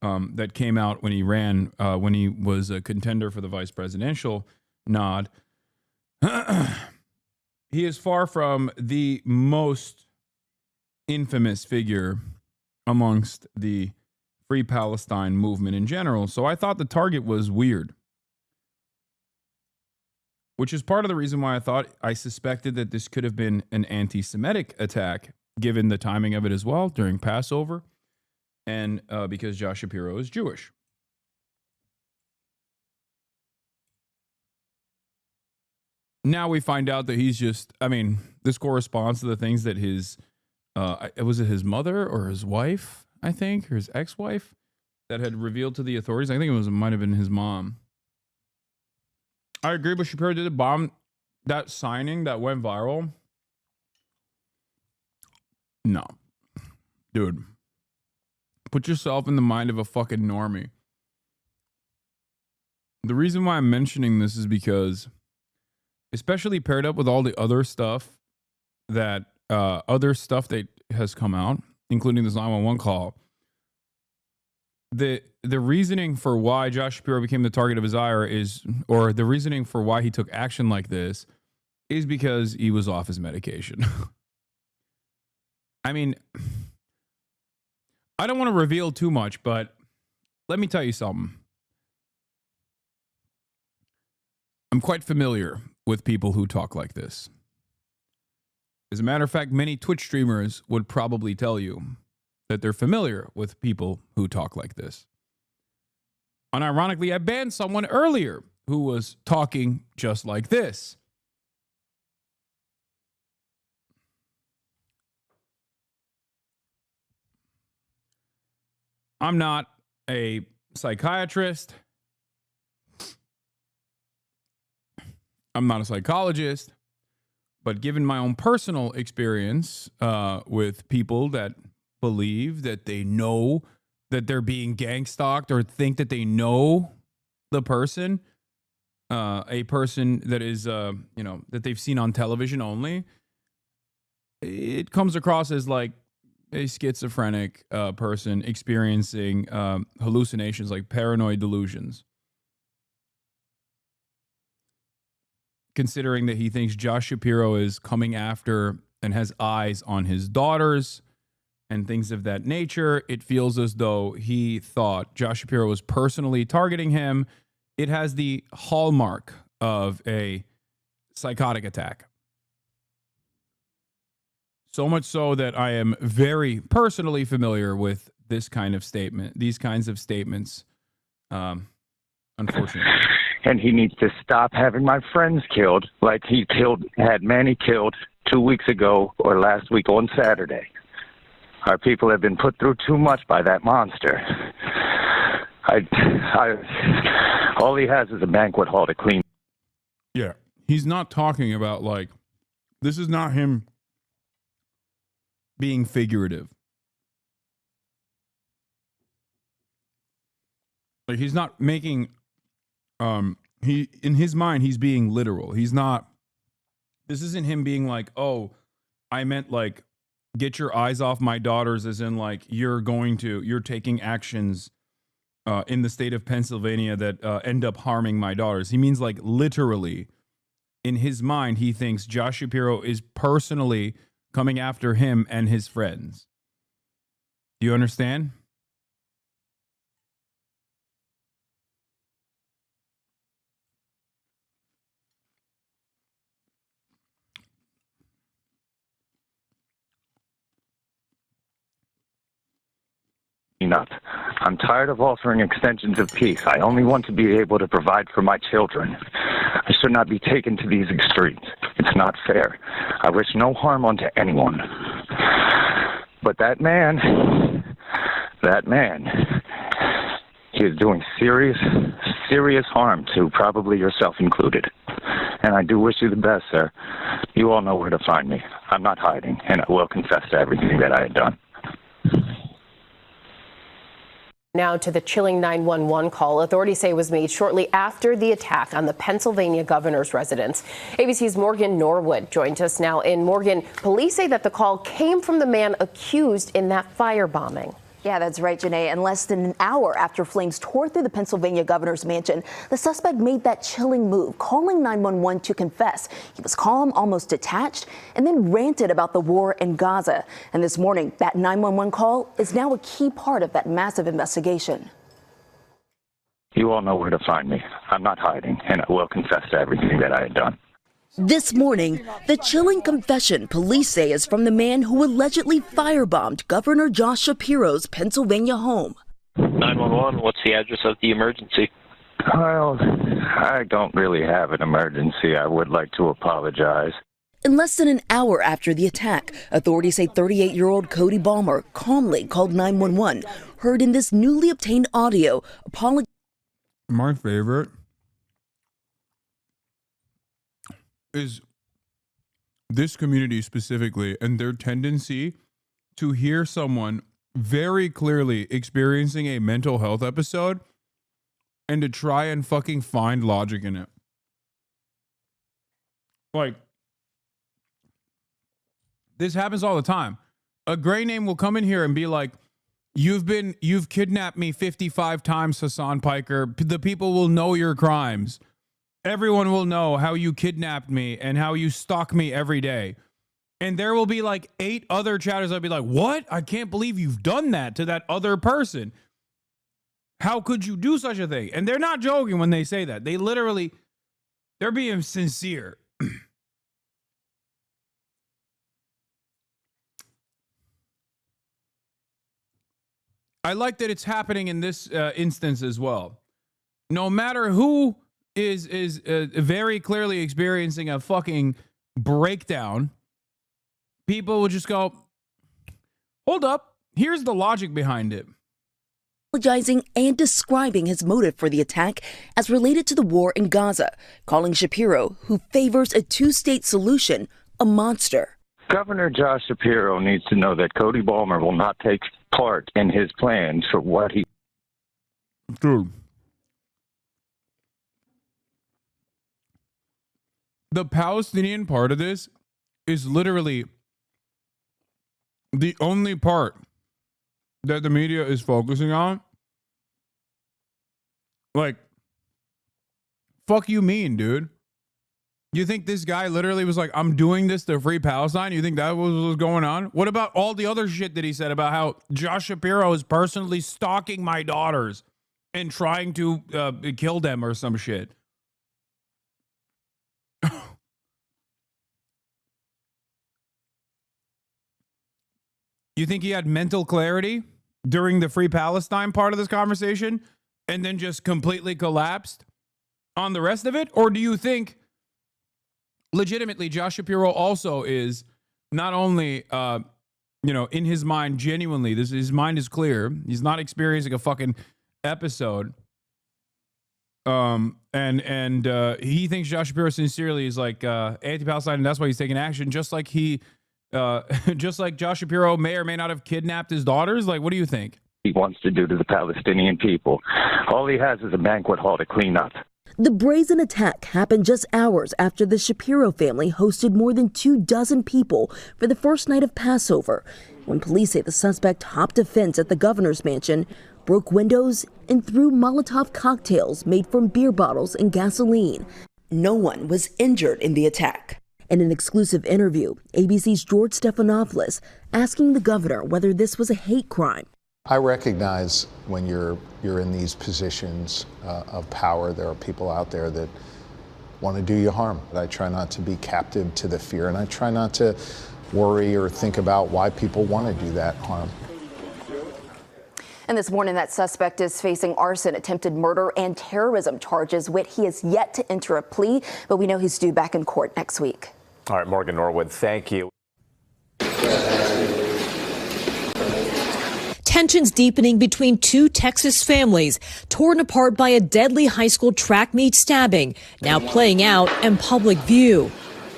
that came out when he ran, when he was a contender for the vice presidential nod. He is far from the most infamous figure amongst the Free Palestine movement in general. So I thought the target was weird, which is part of the reason why I suspected that this could have been an anti-Semitic attack, given the timing of it as well, during Passover, and because Josh Shapiro is Jewish. Now we find out that he's just, I mean, this corresponds to the things that his, was it his mother or his wife, I think, or his ex-wife, that had revealed to the authorities. I think it might have been his mom. I agree, but Shapiro did bomb that signing that went viral. No. Dude. Put yourself in the mind of a fucking normie. The reason why I'm mentioning this is because, especially paired up with all the other stuff that has come out, including this 911 call, the reasoning for why Josh Shapiro became the target of his ire is, or the reasoning for why he took action like this, is because he was off his medication. I mean, I don't want to reveal too much, but let me tell you something. I'm quite familiar with people who talk like this. As a matter of fact, many Twitch streamers would probably tell you that they're familiar with people who talk like this. Unironically, I banned someone earlier who was talking just like this. I'm not a psychiatrist. I'm not a psychologist. But given my own personal experience with people that believe that they know that they're being gang stalked, or think that they know the person, a person that is, that they've seen on television only, it comes across as like a schizophrenic person experiencing hallucinations, like paranoid delusions. Considering that he thinks Josh Shapiro is coming after and has eyes on his daughters and things of that nature. It feels as though he thought Josh Shapiro was personally targeting him. It has the hallmark of a psychotic attack. So much so that I am very personally familiar with this kind of statement, these kinds of statements, unfortunately. And he needs to stop having my friends killed like he had Manny killed 2 weeks ago or last week on Saturday. Our people have been put through too much by that monster. All he has is a banquet hall to clean. Yeah. He's not talking about, like, this is not him being figurative. Like, he's not making, he, in his mind, he's being literal. He's not, this isn't him being like, oh, I meant like, get your eyes off my daughters, as in like, you're taking actions in the state of Pennsylvania that end up harming my daughters. He means like literally, in his mind, he thinks Josh Shapiro is personally coming after him and his friends. Do you understand? Enough. I'm tired of offering extensions of peace. I only want to be able to provide for my children. I should not be taken to these extremes. It's not fair. I wish no harm onto anyone. But that man, he is doing serious harm to probably yourself included. And I do wish you the best, sir. You all know where to find me. I'm not hiding, and I will confess to everything that I had done. Now to the chilling 911 call authorities say was made shortly after the attack on the Pennsylvania governor's residence. ABC's Morgan Norwood joins us now. In Morgan, police say that the call came from the man accused in that firebombing. Yeah, that's right, Janae. And less than an hour after flames tore through the Pennsylvania governor's mansion, the suspect made that chilling move, calling 911 to confess. He was calm, almost detached, and then ranted about the war in Gaza. And this morning, that 911 call is now a key part of that massive investigation. You all know where to find me. I'm not hiding, and I will confess to everything that I had done. This morning, the chilling confession police say is from the man who allegedly firebombed Governor Josh Shapiro's Pennsylvania home. 911, what's the address of the emergency? Well, I don't really have an emergency. I would like to apologize. In less than an hour after the attack, authorities say 38-year-old Cody Balmer calmly called 911, heard in this newly obtained audio, My favorite is this community specifically and their tendency to hear someone very clearly experiencing a mental health episode and to try and fucking find logic in it. Like, this happens all the time. A gray name will come in here and be like, you've kidnapped me 55 times, Hasan Piker. The people will know your crimes. Everyone will know how you kidnapped me and how you stalk me every day. And there will be like 8 other chatters that'll be like, what? I can't believe you've done that to that other person. How could you do such a thing? And they're not joking when they say that. They're being sincere. I like that it's happening in this instance as well. No matter who is very clearly experiencing a fucking breakdown, people will just go, hold up, here's the logic behind it. apologizing and describing his motive for the attack as related to the war in Gaza, calling Shapiro, who favors a two-state solution, a monster. Governor Josh Shapiro needs to know that Cody Balmer will not take part in his plans for what he... Dude. The Palestinian part of this is literally the only part that the media is focusing on. Like, fuck you mean, dude? You think this guy literally was like, I'm doing this to free Palestine? You think that was going on? What about all the other shit that he said about how Josh Shapiro is personally stalking my daughters and trying to kill them or some shit? You think he had mental clarity during the Free Palestine part of this conversation and then just completely collapsed on the rest of it? Or do you think legitimately Josh Shapiro also is not only, in his mind, genuinely, his mind is clear. He's not experiencing a fucking episode. And he thinks Josh Shapiro sincerely is like anti-Palestine, and that's why he's taking action, just like just like Josh Shapiro may or may not have kidnapped his daughters. Like, what do you think he wants to do to the Palestinian people? All he has is a banquet hall to clean up. The brazen attack happened just hours after the Shapiro family hosted more than 24 people for the first night of Passover, when police say the suspect hopped a fence at the governor's mansion, broke windows, and threw Molotov cocktails made from beer bottles and gasoline. No one was injured in the attack. In an exclusive interview, ABC's George Stephanopoulos asking the governor whether this was a hate crime. I recognize when you're in these positions of power, there are people out there that want to do you harm. But I try not to be captive to the fear, and I try not to worry or think about why people want to do that harm. And this morning, that suspect is facing arson, attempted murder, and terrorism charges. He is yet to enter a plea, but we know he's due back in court next week. All right, Morgan Norwood, thank you. Tensions deepening between two Texas families, torn apart by a deadly high school track meet stabbing, now playing out in public view.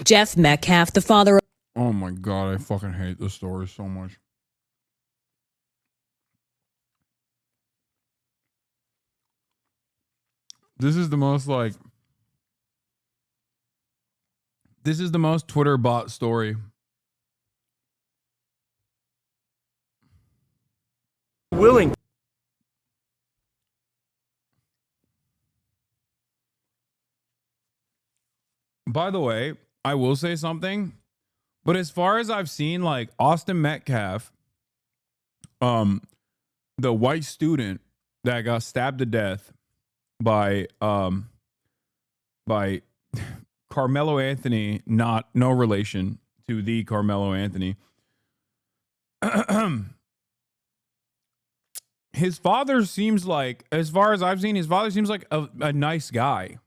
Jeff Metcalf, the father. Oh my God, I fucking hate this story so much. This is the most Twitter bot story. Willing. By the way, I will say something, but as far as I've seen, like Austin Metcalf, the white student that got stabbed to death by Carmelo Anthony, no relation to the Carmelo Anthony. His father seems like, as far as I've seen, his father seems like a nice guy.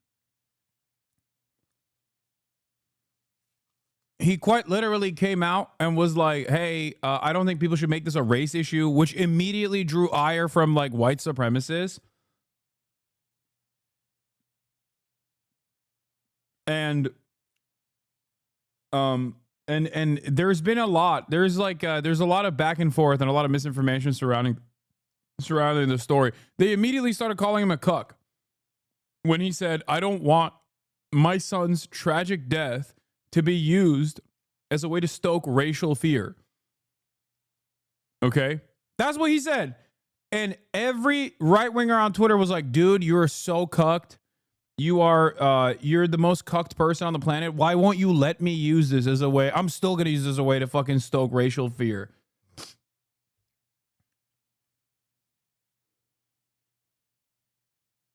He quite literally came out and was like, hey, I don't think people should make this a race issue, which immediately drew ire from like white supremacists. And there's been a lot. There's a lot of back and forth and a lot of misinformation surrounding the story. They immediately started calling him a cuck when he said, I don't want my son's tragic death to be used as a way to stoke racial fear. Okay? That's what he said. And every right winger on Twitter was like, dude, you're so cucked. You're the most cucked person on the planet. Why won't you let me use this as a way? I'm still going to use this as a way to fucking stoke racial fear.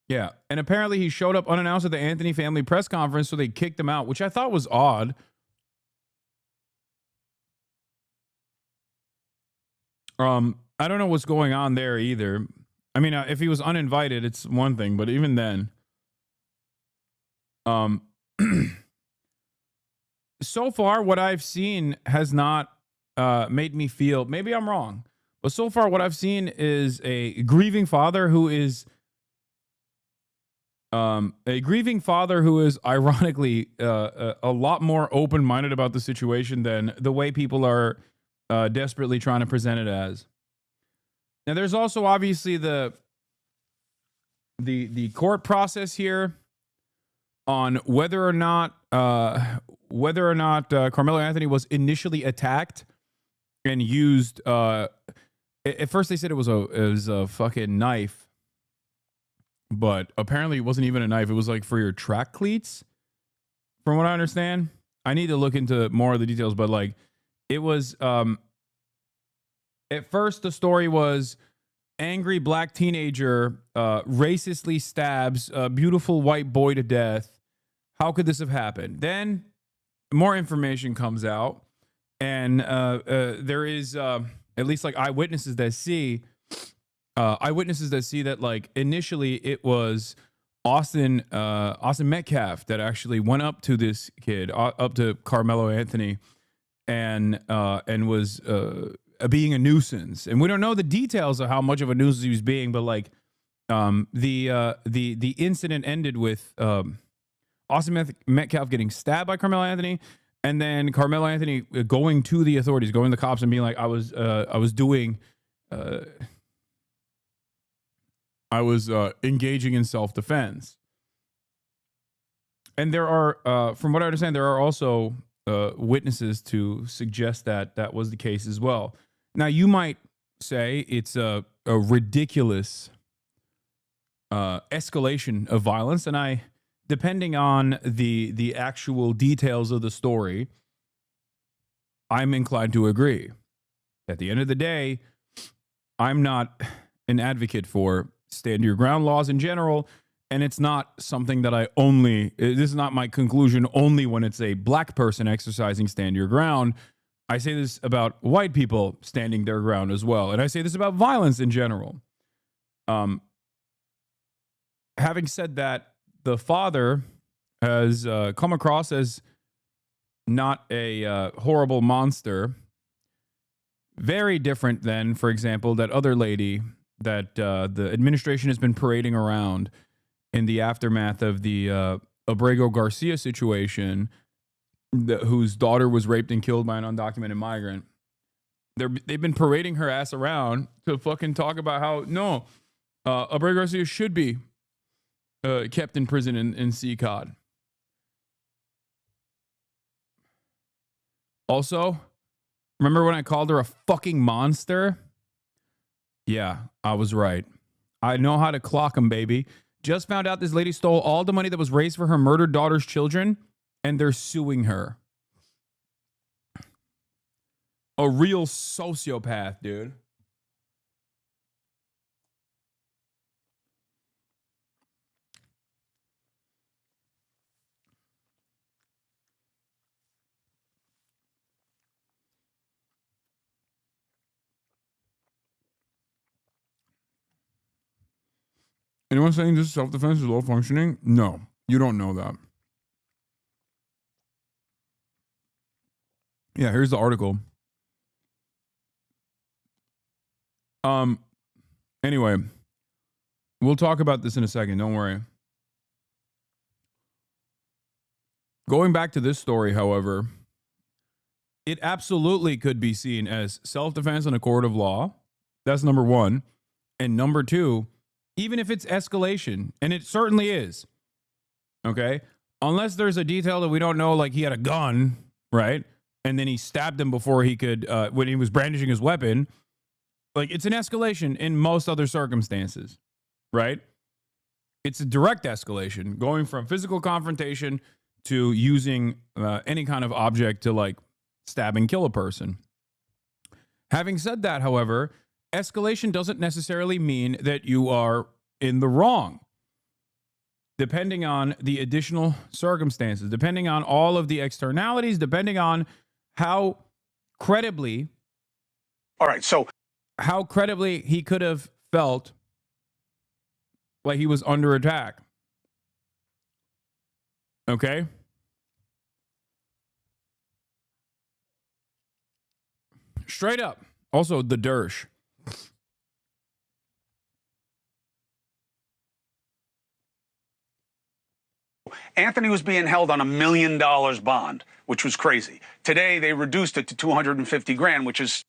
Yeah. And apparently he showed up unannounced at the Anthony family press conference, so they kicked him out, which I thought was odd. I don't know what's going on there either. I mean, if he was uninvited, it's one thing, but even then, so far what I've seen has not made me feel, maybe I'm wrong, but so far what I've seen is a grieving father who is ironically a lot more open-minded about the situation than the way people are desperately trying to present it as. Now, there's also obviously the court process here on whether or not Carmelo Anthony was initially attacked and used. At first, they said it was a fucking knife, but apparently it wasn't even a knife. It was like for your track cleats, from what I understand. I need to look into more of the details, but like it was at first the story was angry black teenager racistly stabs a beautiful white boy to death. How could this have happened? Then more information comes out, and there is at least like eyewitnesses that see that like initially it was Austin Metcalf that actually went up to this kid, up to Carmelo Anthony, and was being a nuisance. And we don't know the details of how much of a nuisance he was being, but like the incident ended with Austin Metcalf getting stabbed by Carmelo Anthony, and then Carmelo Anthony going to the authorities, going to the cops, and being like, I was engaging in self-defense. And there are, from what I understand, there are also witnesses to suggest that that was the case as well. Now, you might say it's a ridiculous escalation of violence, and depending on the actual details of the story, I'm inclined to agree. At the end of the day, I'm not an advocate for stand your ground laws in general, and it's not something that this is not my conclusion only when it's a black person exercising stand your ground. I say this about white people standing their ground as well, and I say this about violence in general. Having said that, the father has come across as not a horrible monster. Very different than, for example, that other lady that the administration has been parading around in the aftermath of the Abrego Garcia situation, whose daughter was raped and killed by an undocumented migrant. They've been parading her ass around to fucking talk about how, no, Abrego Garcia should be kept in prison in CCOD. Also, remember when I called her a fucking monster? Yeah, I was right. I know how to clock them, baby. Just found out this lady stole all the money that was raised for her murdered daughter's children, and they're suing her. A real sociopath, dude. Anyone saying this self-defense is low functioning? No, you don't know that. Yeah, here's the article. Anyway, we'll talk about this in a second. Don't worry. Going back to this story, however, it absolutely could be seen as self-defense in a court of law. That's number one. And number two, even if it's escalation, and it certainly is, okay? Unless there's a detail that we don't know, like he had a gun, right? And then he stabbed him before he could, when he was brandishing his weapon. Like, it's an escalation in most other circumstances, right? It's a direct escalation, going from physical confrontation to using any kind of object to, like, stab and kill a person. Having said that, however, escalation doesn't necessarily mean that you are in the wrong. Depending on the additional circumstances, depending on all of the externalities, depending on how credibly, how credibly he could have felt like he was under attack. Okay? Straight up. Also, the Dersh. Anthony was being held on $1 million bond, which was crazy. Today, they reduced it to $250,000, which is,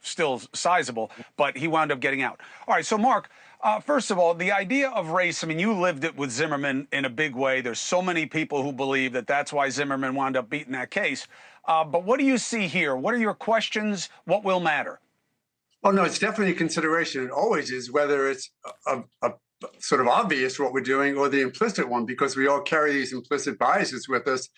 still sizable, but he wound up getting out. All right, so Mark, first of all, the idea of race, I mean, you lived it with Zimmerman in a big way. There's so many people who believe that that's why Zimmerman wound up beating that case. But what do you see here? What are your questions? What will matter? Oh, no, it's definitely a consideration. It always is, whether it's a sort of obvious what we're doing or the implicit one, because we all carry these implicit biases with us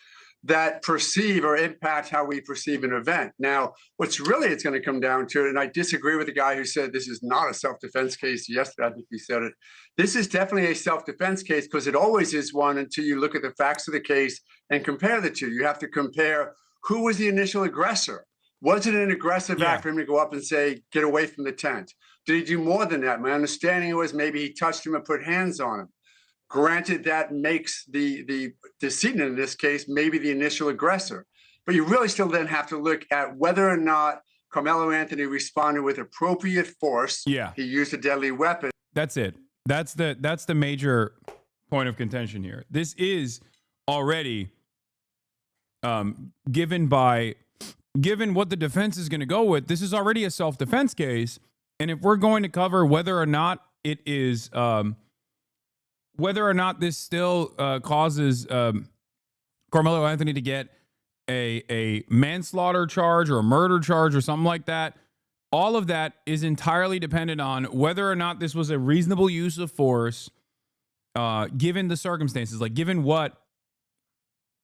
that perceive or impact how we perceive an event. Now, what's really it's going to come down to, and I disagree with the guy who said this is not a self-defense case yesterday, I think he said it. This is definitely a self-defense case because it always is one until you look at the facts of the case and compare the two. You have to compare who was the initial aggressor. Was it an aggressive act for him to go up and say, get away from the tent? Did he do more than that? My understanding was maybe he touched him and put hands on him. Granted, that makes the decedent in this case maybe the initial aggressor. But you really still then have to look at whether or not Carmelo Anthony responded with appropriate force. Yeah. He used a deadly weapon. That's it. That's the major point of contention here. This is already given what the defense is going to go with. This is already a self-defense case. And if we're going to cover whether or not it is whether or not this still causes Carmelo Anthony to get a manslaughter charge or a murder charge or something like that, all of that is entirely dependent on whether or not this was a reasonable use of force given the circumstances, like given what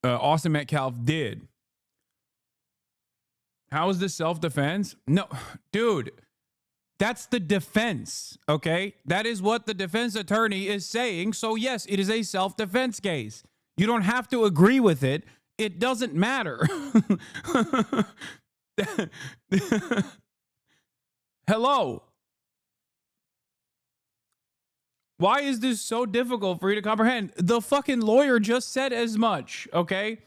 Austin Metcalf did. How is this self-defense? No, dude. That's the defense, okay? That is what the defense attorney is saying. So, yes, it is a self-defense case. You don't have to agree with it. It doesn't matter. Hello. Why is this so difficult for you to comprehend? The fucking lawyer just said as much, okay?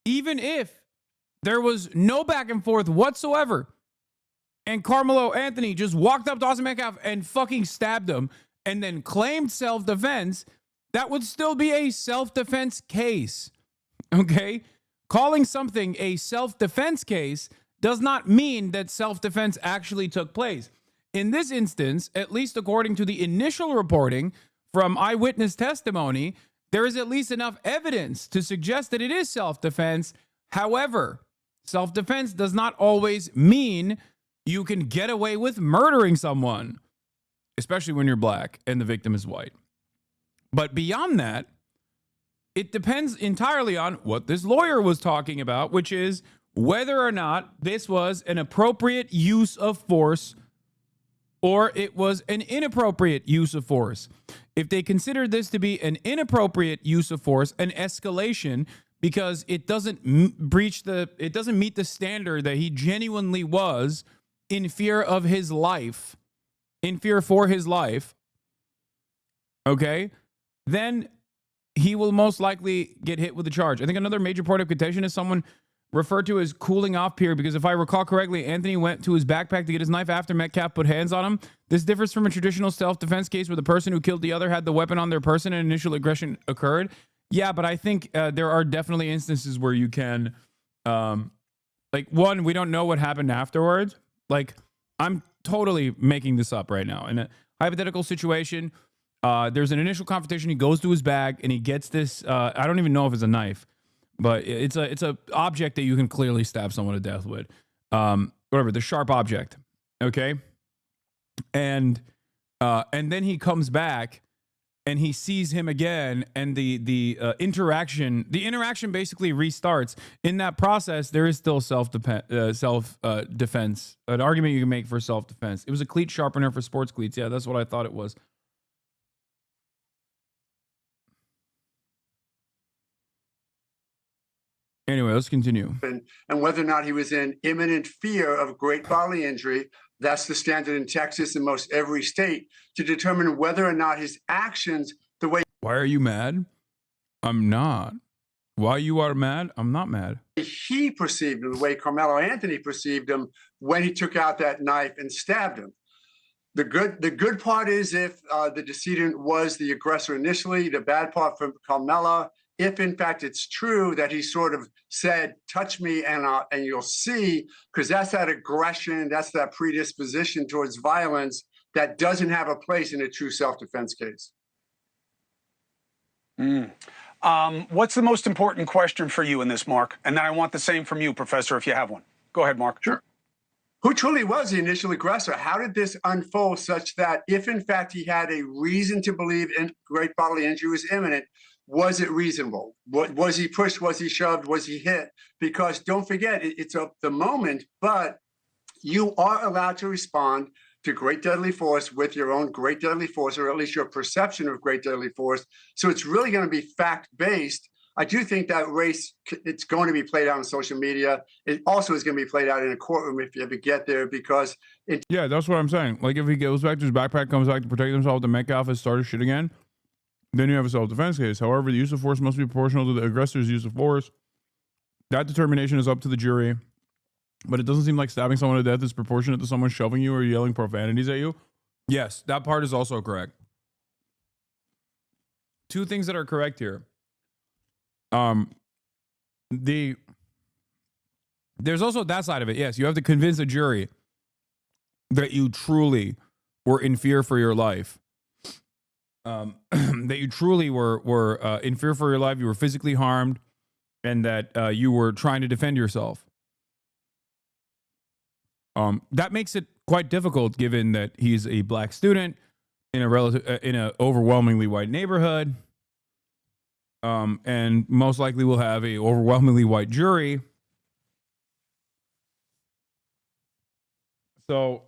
Even if there was no back and forth whatsoever, and Carmelo Anthony just walked up to Austin Metcalf and fucking stabbed him and then claimed self-defense, that would still be a self-defense case, okay? Calling something a self-defense case does not mean that self-defense actually took place. In this instance, at least according to the initial reporting from eyewitness testimony, there is at least enough evidence to suggest that it is self-defense. However, self-defense does not always mean you can get away with murdering someone, especially when you're black and the victim is white. But beyond that, it depends entirely on what this lawyer was talking about, which is whether or not this was an appropriate use of force or it was an inappropriate use of force. If they consider this to be an inappropriate use of force, an escalation, because it doesn't meet the standard that he genuinely was in fear of his life, in fear for his life, okay, then he will most likely get hit with a charge. I think another major point of contention is someone referred to as cooling off period, because if I recall correctly, Anthony went to his backpack to get his knife after Metcalf put hands on him. This differs from a traditional self-defense case where the person who killed the other had the weapon on their person and initial aggression occurred. Yeah, but I think there are definitely instances where you can, like, one, we don't know what happened afterwards. Like, I'm totally making this up right now. In a hypothetical situation, there's an initial confrontation. He goes to his bag and he gets this, I don't even know if it's a knife, but it's a object that you can clearly stab someone to death with. Whatever, the sharp object. Okay. And then he comes back and he sees him again, and the interaction basically restarts. In that process, there is still self-defense, an argument you can make for self-defense. It was a cleat sharpener for sports cleats. Yeah, that's what I thought it was. Anyway, let's continue. And whether or not he was in imminent fear of great bodily injury. That's the standard in Texas and most every state to determine whether or not his actions, the way. Why are you mad? I'm not. Why you are mad? I'm not mad. He perceived him, the way Carmelo Anthony perceived him when he took out that knife and stabbed him. The good part is if the decedent was the aggressor initially. The bad part for Carmelo, if in fact it's true that he sort of said, touch me and you'll see, because that's that aggression, that's that predisposition towards violence that doesn't have a place in a true self-defense case. What's the most important question for you in this, Mark? And then I want the same from you, Professor, if you have one. Go ahead, Mark. Sure. who truly was the initial aggressor? How did this unfold such that if in fact he had a reason to believe great bodily injury was imminent, was it reasonable? Was he pushed? Was he shoved? Was he hit? Because don't forget, it's of the moment, but you are allowed to respond to great deadly force with your own great deadly force, or at least your perception of great deadly force. So it's really going to be fact-based. I do think that race, it's going to be played out on social media. It also is going to be played out in a courtroom if you ever get there, because yeah, that's what I'm saying. Like, if he goes back to his backpack, comes back to protect himself, the Metcalf has started shit again, then you have a self-defense case. However, the use of force must be proportional to the aggressor's use of force. That determination is up to the jury. But it doesn't seem like stabbing someone to death is proportionate to someone shoving you or yelling profanities at you. Yes, that part is also correct. Two things that are correct here. There's also that side of it. Yes, you have to convince a jury that you truly were in fear for your life. That you truly were in fear for your life. You were physically harmed, and that you were trying to defend yourself. That makes it quite difficult, given that he's a black student in a overwhelmingly white neighborhood, and most likely will have a overwhelmingly white jury. So,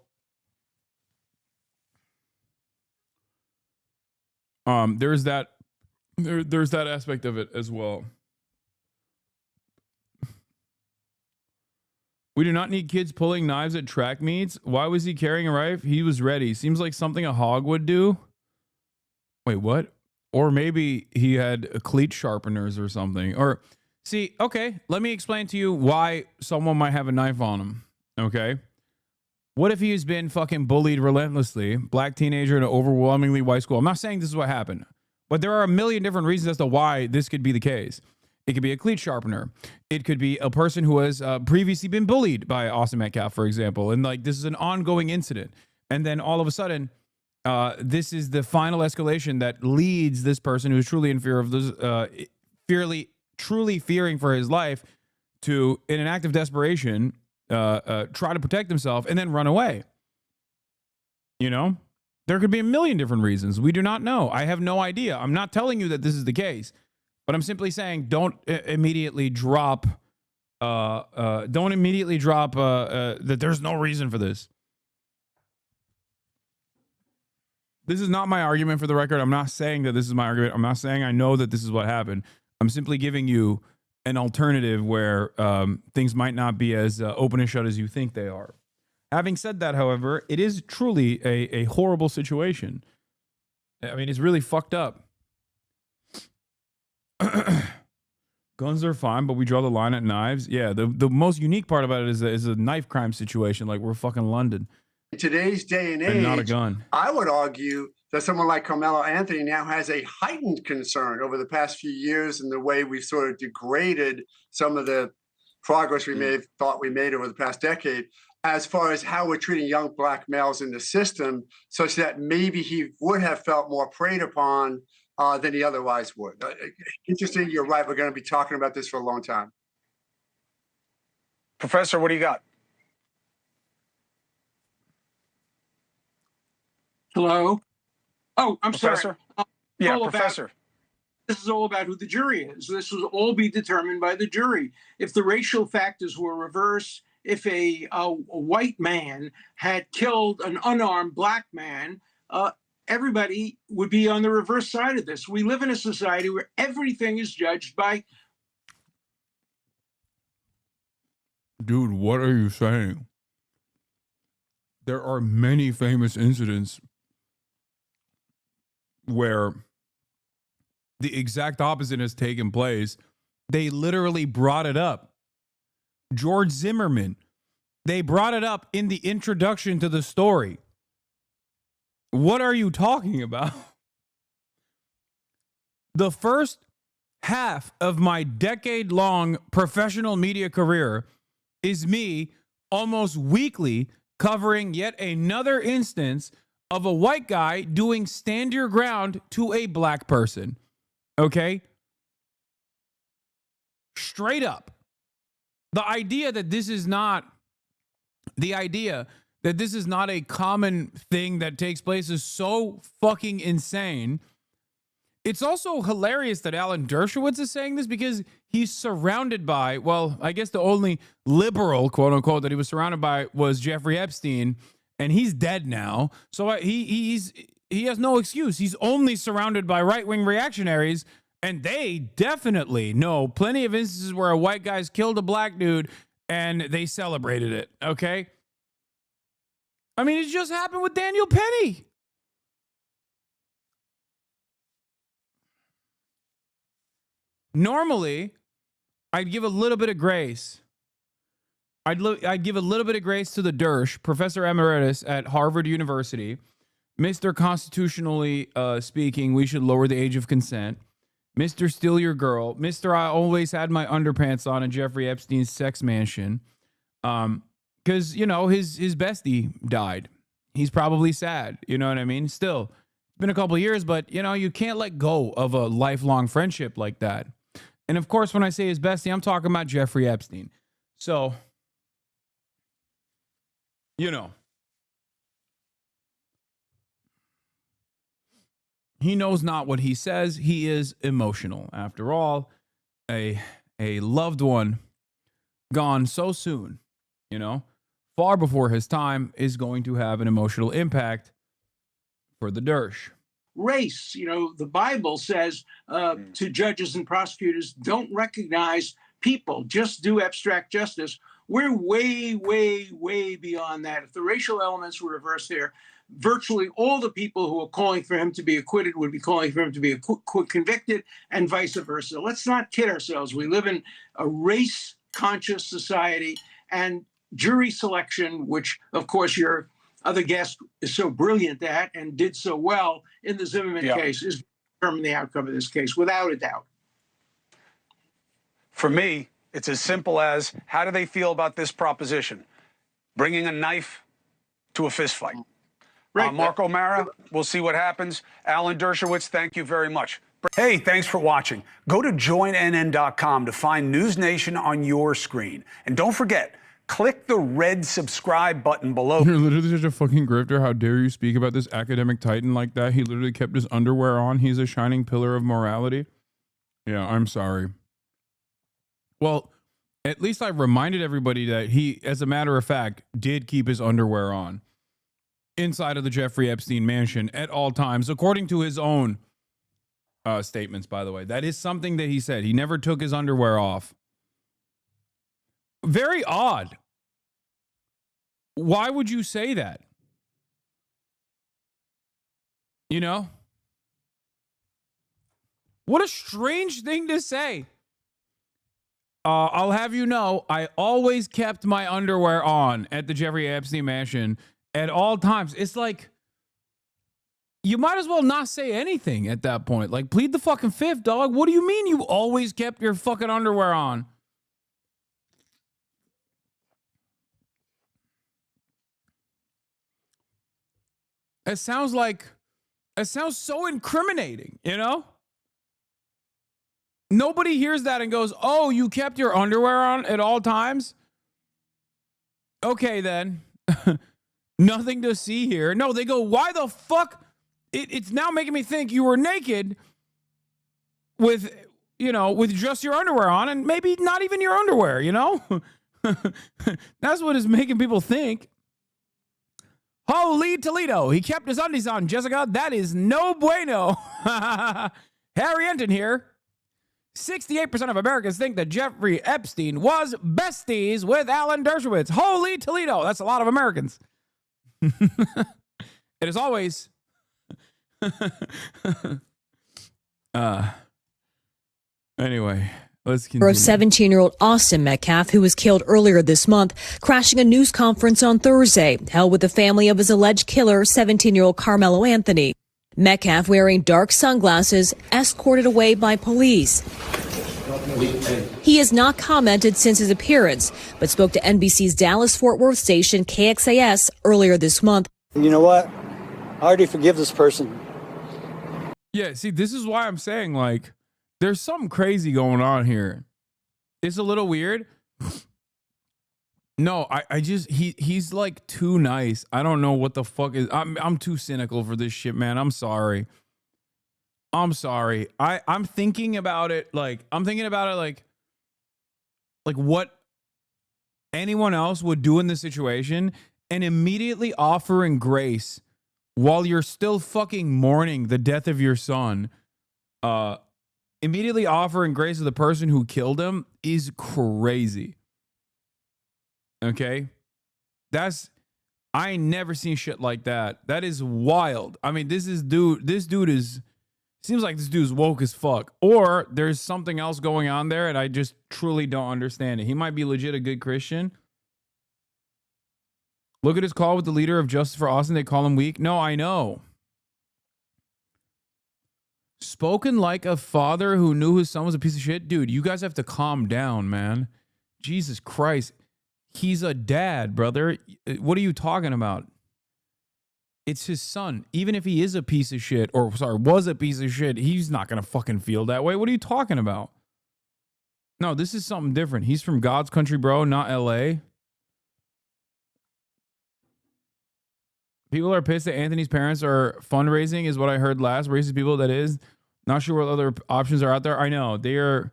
there's that aspect of it as well. We do not need kids pulling knives at track meets. Why was he carrying a rifle? He was ready. Seems like something a hog would do. Wait, what? Or maybe he had cleat sharpeners or something. Or, see, okay, let me explain to you why someone might have a knife on him, okay? What if he's been fucking bullied relentlessly, black teenager in an overwhelmingly white school? I'm not saying this is what happened, but there are a million different reasons as to why this could be the case. It could be a cleat sharpener. It could be a person who has previously been bullied by Austin Metcalf, for example. And like, this is an ongoing incident. And then all of a sudden, this is the final escalation that leads this person who's truly in fear of this, truly fearing for his life to, in an act of desperation, try to protect himself and then run away. You know, there could be a million different reasons. We do not know. I have no idea. I'm not telling you that this is the case. But I'm simply saying, don't immediately drop that there's no reason for this. This is not my argument, for the record. I'm not saying that this is my argument. I'm not saying I know that this is what happened. I'm simply giving you an alternative where things might not be as open and shut as you think they are. Having said that, however, it is truly a horrible situation. I mean, it's really fucked up. Guns are fine, but we draw the line at knives. Yeah, the most unique part about it is a knife crime situation, like we're fucking London. In today's day and age, and not a gun. I would argue that someone like Carmelo Anthony now has a heightened concern over the past few years and the way we've sort of degraded some of the progress we thought we made over the past decade, as far as how we're treating young black males in the system, such that maybe he would have felt more preyed upon than he otherwise would. Interesting, you're right. We're going to be talking about this for a long time. Professor, what do you got? Hello? Oh, I'm Professor? sorry. Yeah, Professor. This is all about who the jury is. This will all be determined by the jury. If the racial factors were reversed, if a white man had killed an unarmed black man, everybody would be on the reverse side of this. We live in a society where everything is judged by... Dude, what are you saying? There are many famous incidents where the exact opposite has taken place. They literally brought it up. George Zimmerman, they brought it up in the introduction to the story. What are you talking about? The first half of my decade-long professional media career is me almost weekly covering yet another instance of a white guy doing stand your ground to a black person. Okay? Straight up. The idea that this is not The idea that this is not a common thing that takes place is so fucking insane. It's also hilarious that Alan Dershowitz is saying this because he's surrounded by, well, I guess the only liberal, quote unquote, that he was surrounded by was Jeffrey Epstein, and he's dead now. So he has no excuse. He's only surrounded by right-wing reactionaries, and they definitely know plenty of instances where a white guy's killed a black dude and they celebrated it, okay? I mean, it just happened with Daniel Penny. Normally, I'd give a little bit of grace. I'd give a little bit of grace to the Dersh, Professor Emeritus at Harvard University. Mr. Constitutionally speaking, we should lower the age of consent. Mr. Steal Your Girl. Mr. I always had my underpants on in Jeffrey Epstein's sex mansion. Because, you know, his bestie died. He's probably sad. You know what I mean? Still, it's been a couple of years, but, you know, you can't let go of a lifelong friendship like that. And, of course, when I say his bestie, I'm talking about Jeffrey Epstein. So, you know, he knows not what he says. He is emotional. After all, a loved one gone so soon, you know, far before his time, is going to have an emotional impact for the Dersh. Race, you know, the Bible says to judges and prosecutors, don't recognize people, just do abstract justice. We're way, way, way beyond that. If the racial elements were reversed there, virtually all the people who are calling for him to be acquitted would be calling for him to be convicted, and vice versa. Let's not kid ourselves. We live in a race-conscious society, and jury selection, which, of course, your other guest is so brilliant at and did so well in the Zimmerman case, is determine the outcome of this case, without a doubt. For me, it's as simple as, how do they feel about this proposition? Bringing a knife to a fist fight. Right. Mark O'Mara, we'll see what happens. Alan Dershowitz, thank you very much. Hey, thanks for watching. Go to joinnn.com to find News Nation on your screen. And don't forget, click the red subscribe button below. You're literally such a fucking grifter. How dare you speak about this academic titan like that? He literally kept his underwear on. He's a shining pillar of morality. Yeah, I'm sorry. Well, at least I reminded everybody that he, as a matter of fact, did keep his underwear on inside of the Jeffrey Epstein mansion at all times, according to his own statements, by the way. That is something that he said. He never took his underwear off. Very odd. Why would you say that? You know? What a strange thing to say. I'll have you know, I always kept my underwear on at the Jeffrey Epstein mansion at all times. It's like, you might as well not say anything at that point. Like, plead the fucking fifth, dog. What do you mean you always kept your fucking underwear on? It sounds so incriminating, you know? Nobody hears that and goes, oh, you kept your underwear on at all times? Okay, then. Nothing to see here. No, they go, why the fuck? It's now making me think you were naked with, you know, with just your underwear on, and maybe not even your underwear, you know? That's what is making people think. Holy Toledo, he kept his undies on, Jessica. That is no bueno. Harry Enton here. 68% of Americans think that Jeffrey Epstein was besties with Alan Dershowitz. Holy Toledo. That's a lot of Americans. It is always. Anyway, let's continue. 17-year-old Austin Metcalf, who was killed earlier this month, crashing a news conference on Thursday, held with the family of his alleged killer, 17-year-old Carmelo Anthony. Metcalf, wearing dark sunglasses, escorted away by police. He has not commented since his appearance, but spoke to NBC's Dallas-Fort Worth station KXAS earlier this month. You know what? I already forgive this person. Yeah, see, this is why I'm saying, like, there's something crazy going on here. It's a little weird. No, I just he's like too nice. I don't know what the fuck is. I'm too cynical for this shit, man. I'm sorry. I'm sorry. I'm thinking about it like like what anyone else would do in this situation, and immediately offering grace while you're still fucking mourning the death of your son. Immediately offering grace to the person who killed him is crazy. Okay? I ain't never seen shit like that. That is wild. I mean, this dude seems like this dude's woke as fuck. Or there's something else going on there and I just truly don't understand it. He might be legit a good Christian. Look at his call with the leader of Justice for Austin. They call him weak. No, I know. Spoken like a father who knew his son was a piece of shit. Dude, you guys have to calm down, man. Jesus Christ. He's a dad, brother. What are you talking about? It's his son. Even if he is a piece of shit, or sorry, was a piece of shit, he's not going to fucking feel that way. What are you talking about? No, this is something different. He's from God's country, bro, not LA. People are pissed that Anthony's parents are fundraising, is what I heard last. Racist people, that is. Not sure what other options are out there. I know. They are...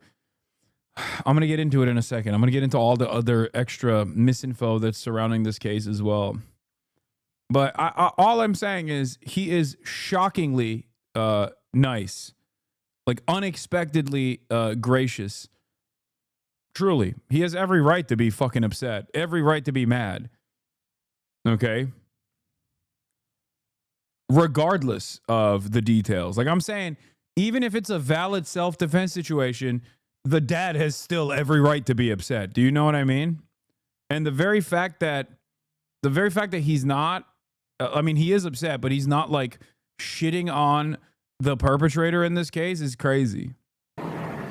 I'm going to get into it in a second. I'm going to get into all the other extra misinfo that's surrounding this case as well. But all I'm saying is he is shockingly nice. Like unexpectedly gracious. Truly. He has every right to be fucking upset. Every right to be mad. Okay? Regardless of the details. Like I'm saying, even if it's a valid self-defense situation, the dad has still every right to be upset. Do you know what I mean? And the very fact that he's not, I mean, he is upset, but he's not like shitting on the perpetrator in this case is crazy.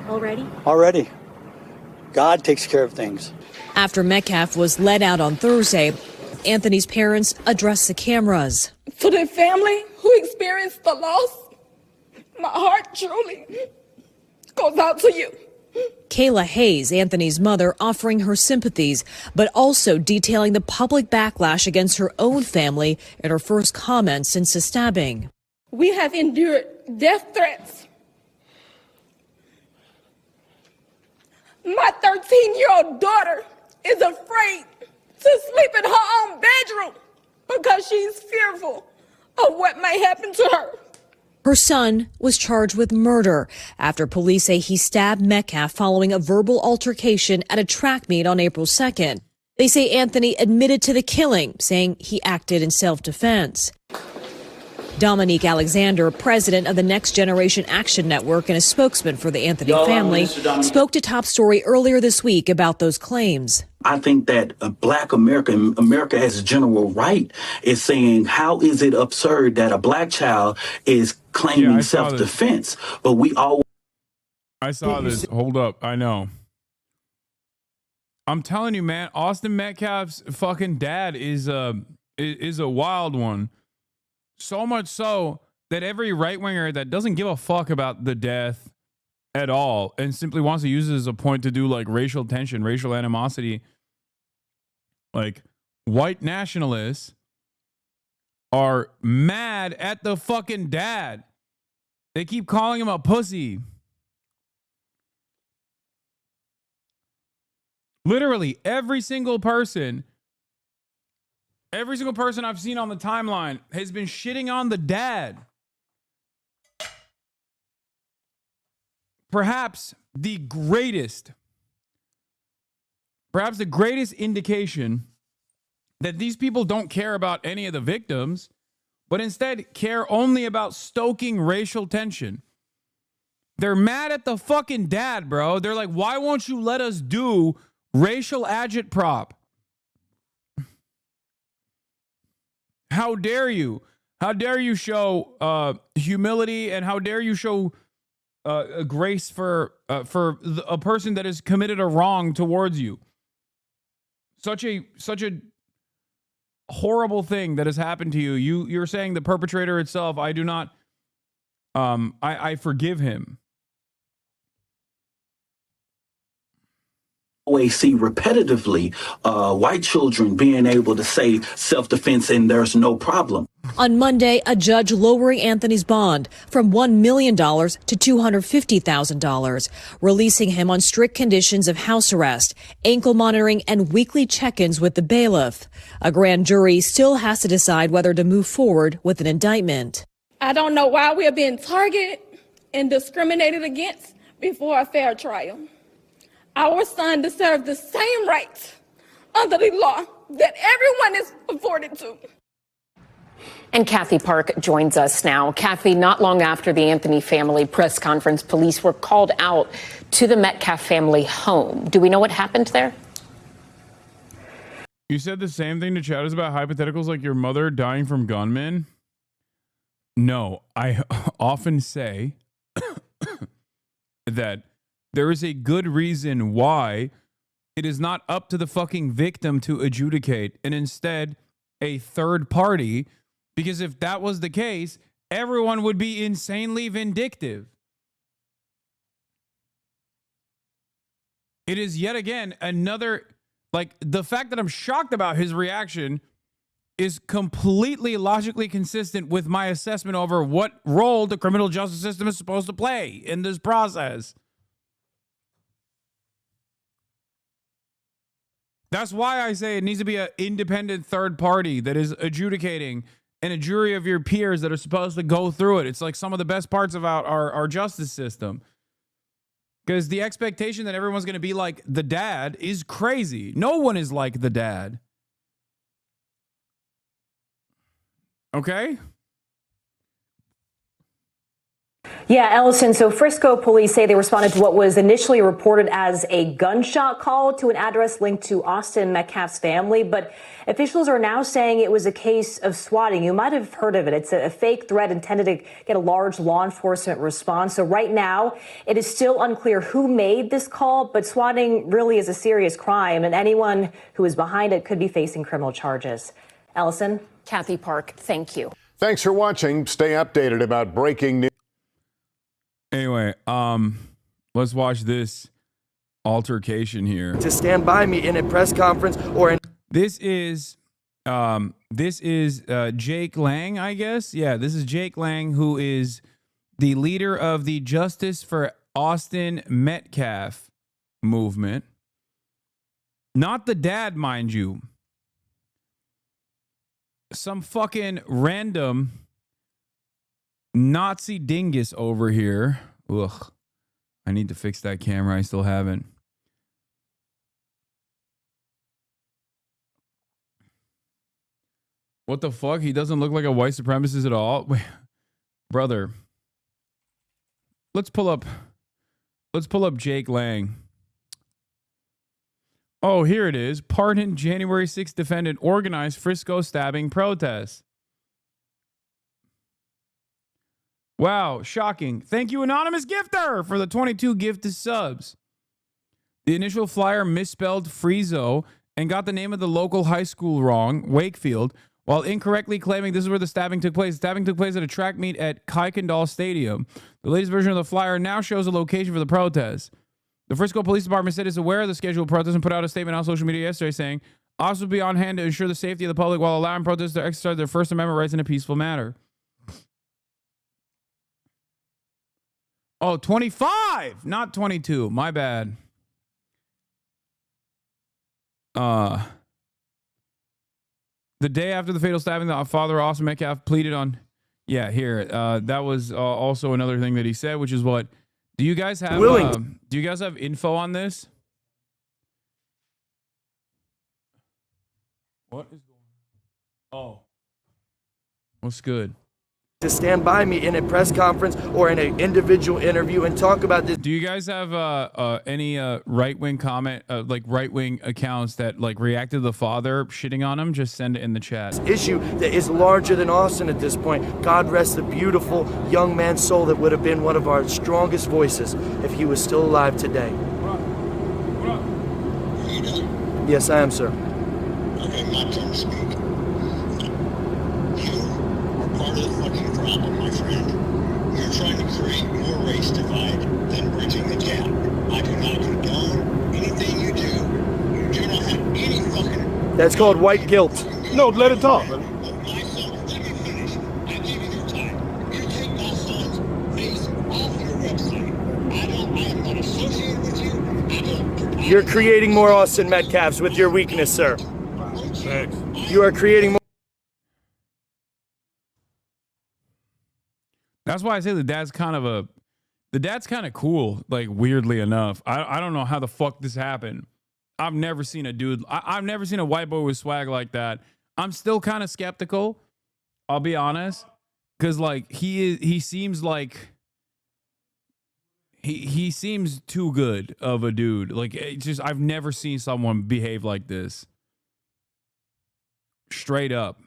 Already? Already. God takes care of things. After Metcalf was let out on Thursday, Anthony's parents addressed the cameras. To the family who experienced the loss, my heart truly goes out to you. Kayla Hayes, Anthony's mother, offering her sympathies, but also detailing the public backlash against her own family in her first comments since the stabbing. We have endured death threats. My 13-year-old daughter is afraid to sleep in her own bedroom because she's fearful of what may happen to her. Her son was charged with murder after police say he stabbed Metcalf following a verbal altercation at a track meet on April 2nd. They say Anthony admitted to the killing, saying he acted in self-defense. Dominique Alexander, president of the Next Generation Action Network and a spokesman for the Anthony family, spoke to Top Story earlier this week about those claims. I think that Black America as a general right is saying, how is it absurd that a black child is claiming self-defense? But we all... I saw this. Hold up. I know. I'm telling you, man, Austin Metcalf's fucking dad is a wild one. So much so that every right-winger that doesn't give a fuck about the death at all and simply wants to use it as a point to do like racial tension, racial animosity, like white nationalists are mad at the fucking dad. They keep calling him a pussy. Literally every single person I've seen on the timeline has been shitting on the dad. Perhaps the greatest indication that these people don't care about any of the victims, but instead care only about stoking racial tension. They're mad at the fucking dad, bro. They're like, why won't you let us do racial agitprop? How dare you? How dare you show humility, and how dare you show grace for a person that has committed a wrong towards you? Such a horrible thing that has happened to you. You're saying the perpetrator itself, I do not. I forgive him. always see repetitively white children being able to say self-defense and there's no problem. On Monday, a judge lowering Anthony's bond from $1 million to $250,000, releasing him on strict conditions of house arrest, ankle monitoring, and weekly check-ins with the bailiff. A grand jury still has to decide whether to move forward with an indictment. I don't know why we are being targeted and discriminated against before a fair trial. Our son deserves the same rights under the law that everyone is afforded to. And Kathy Park joins us now. Kathy, not long after the Anthony family press conference, police were called out to the Metcalf family home. Do we know what happened there? You said the same thing to chatters about hypotheticals like your mother dying from gunmen? No, I often say that there is a good reason why it is not up to the fucking victim to adjudicate and instead a third party, because if that was the case, everyone would be insanely vindictive. It is yet again another, like, the fact that I'm shocked about his reaction is completely logically consistent with my assessment over what role the criminal justice system is supposed to play in this process. That's why I say it needs to be an independent third party that is adjudicating and a jury of your peers that are supposed to go through it. It's like some of the best parts about our justice system. Because the expectation that everyone's going to be like the dad is crazy. No one is like the dad. Okay? Yeah, Ellison, so Frisco police say they responded to what was initially reported as a gunshot call to an address linked to Austin Metcalf's family, but officials are now saying it was a case of swatting. You might have heard of it. It's a fake threat intended to get a large law enforcement response. So right now, it is still unclear who made this call, but swatting really is a serious crime, and anyone who is behind it could be facing criminal charges. Ellison? Kathy Park, thank you. Thanks for watching. Stay updated about breaking news. Anyway, let's watch this altercation here. To stand by me in a press conference or in This is Jake Lang, I guess. Yeah, this is Jake Lang, who is the leader of the Justice for Austin Metcalf movement. Not the dad, mind you. Some fucking random Nazi dingus over here. Ugh. I need to fix that camera. I still haven't. What the fuck? He doesn't look like a white supremacist at all. Wait, brother. Let's pull up Jake Lang. Oh, here it is. Pardoned January 6th defendant organized Frisco stabbing protest. Wow, shocking. Thank you, anonymous gifter, for the 22 gifted subs. The initial flyer misspelled Friezo and got the name of the local high school wrong, Wakefield, while incorrectly claiming this is where the stabbing took place. The stabbing took place at a track meet at Kuykendall Stadium. The latest version of the flyer now shows a location for the protest. The Frisco Police Department said it's aware of the scheduled protest and put out a statement on social media yesterday saying, officers will be on hand to ensure the safety of the public while allowing protesters to exercise their First Amendment rights in a peaceful manner. Oh, 25, not 22. My bad. The day after the fatal stabbing, the father, Austin Metcalf, pleaded on... Yeah, here. That was also another thing that he said, which is what... Do you guys have info on this? What is going on? Oh. What's good? To stand by me in a press conference or in an individual interview and talk about this. Do you guys have any right-wing comment, like right-wing accounts that like reacted to the father shitting on him? Just send it in the chat. Issue that is larger than Austin at this point. God rest the beautiful young man's soul that would have been one of our strongest voices if he was still alive today. Yes, I am, sir. Okay, my turn to speak. Part of the fucking problem, my friend. You're trying to create more race divide than bridging the gap. I do not condone anything you do That's called white guilt. No, let it talk. You're creating more Austin Metcalfs with your weakness, sir. Thanks. You are creating more. That's why I say the dad's kind of cool, like weirdly enough. I don't know how the fuck this happened. I've never seen a dude. I've never seen a white boy with swag like that. I'm still kind of skeptical. I'll be honest, because like he seems like he seems too good of a dude. Like it's just I've never seen someone behave like this. Straight up.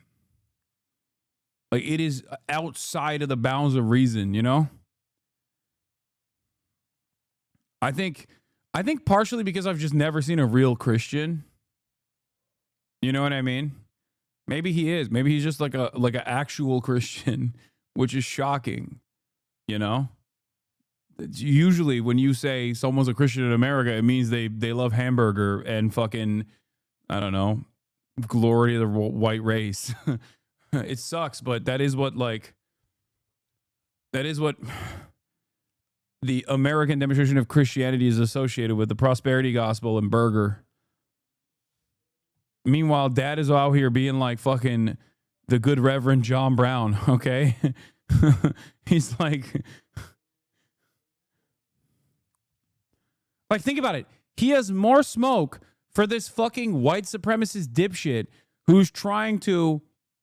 Like it is outside of the bounds of reason, you know? I think partially because I've just never seen a real Christian. You know what I mean? Maybe he is. Maybe he's just like an actual Christian, which is shocking, you know? Usually when you say someone's a Christian in America, it means they love hamburger and fucking, I don't know, glory of the white race. It sucks, but that is what the American demonstration of Christianity is associated with, the prosperity gospel and burger. Meanwhile, dad is out here being like fucking the good Reverend John Brown, okay? He's like, think about it. He has more smoke for this fucking white supremacist dipshit who's trying to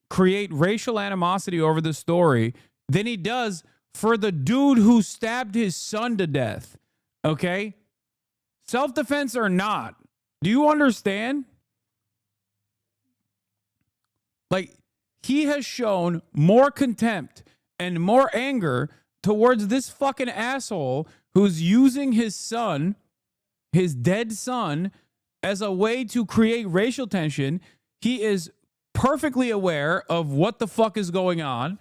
create racial animosity over the story than he does for the dude who stabbed his son to death. Okay? Self-defense or not. Do you understand? Like, he has shown more contempt and more anger towards this fucking asshole who's using his son, his dead son, as a way to create racial tension. He is perfectly aware of what the fuck is going on.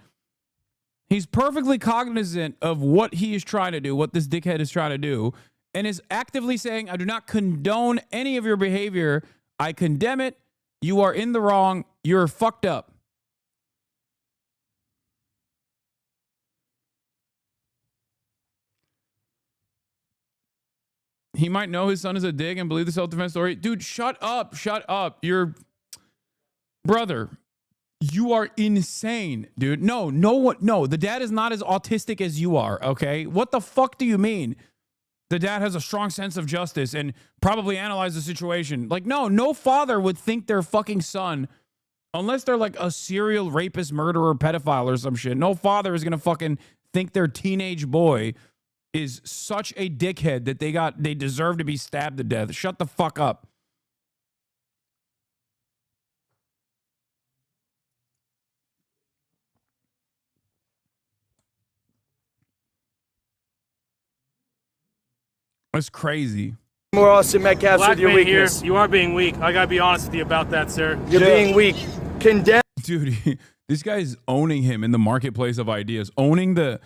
He's perfectly cognizant of what he is trying to do, what this dickhead is trying to do, and is actively saying, I do not condone any of your behavior. I condemn it. You are in the wrong. You're fucked up. He might know his son is a dig and believe the self-defense story. Dude, shut up. Shut up. You're... Brother, you are insane, dude. No, the dad is not as autistic as you are, okay? What the fuck do you mean? The dad has a strong sense of justice and probably analyzed the situation. Like, no father would think their fucking son, unless they're like a serial rapist, murderer, pedophile or some shit. No father is gonna fucking think their teenage boy is such a dickhead that they deserve to be stabbed to death. Shut the fuck up. That's crazy. More Austin Metcalfs Black with your man weakness. Here, you are being weak. I gotta be honest with you about that, sir. You're being weak. Condemn. Dude, this guy's owning him in the marketplace of ideas. Owning the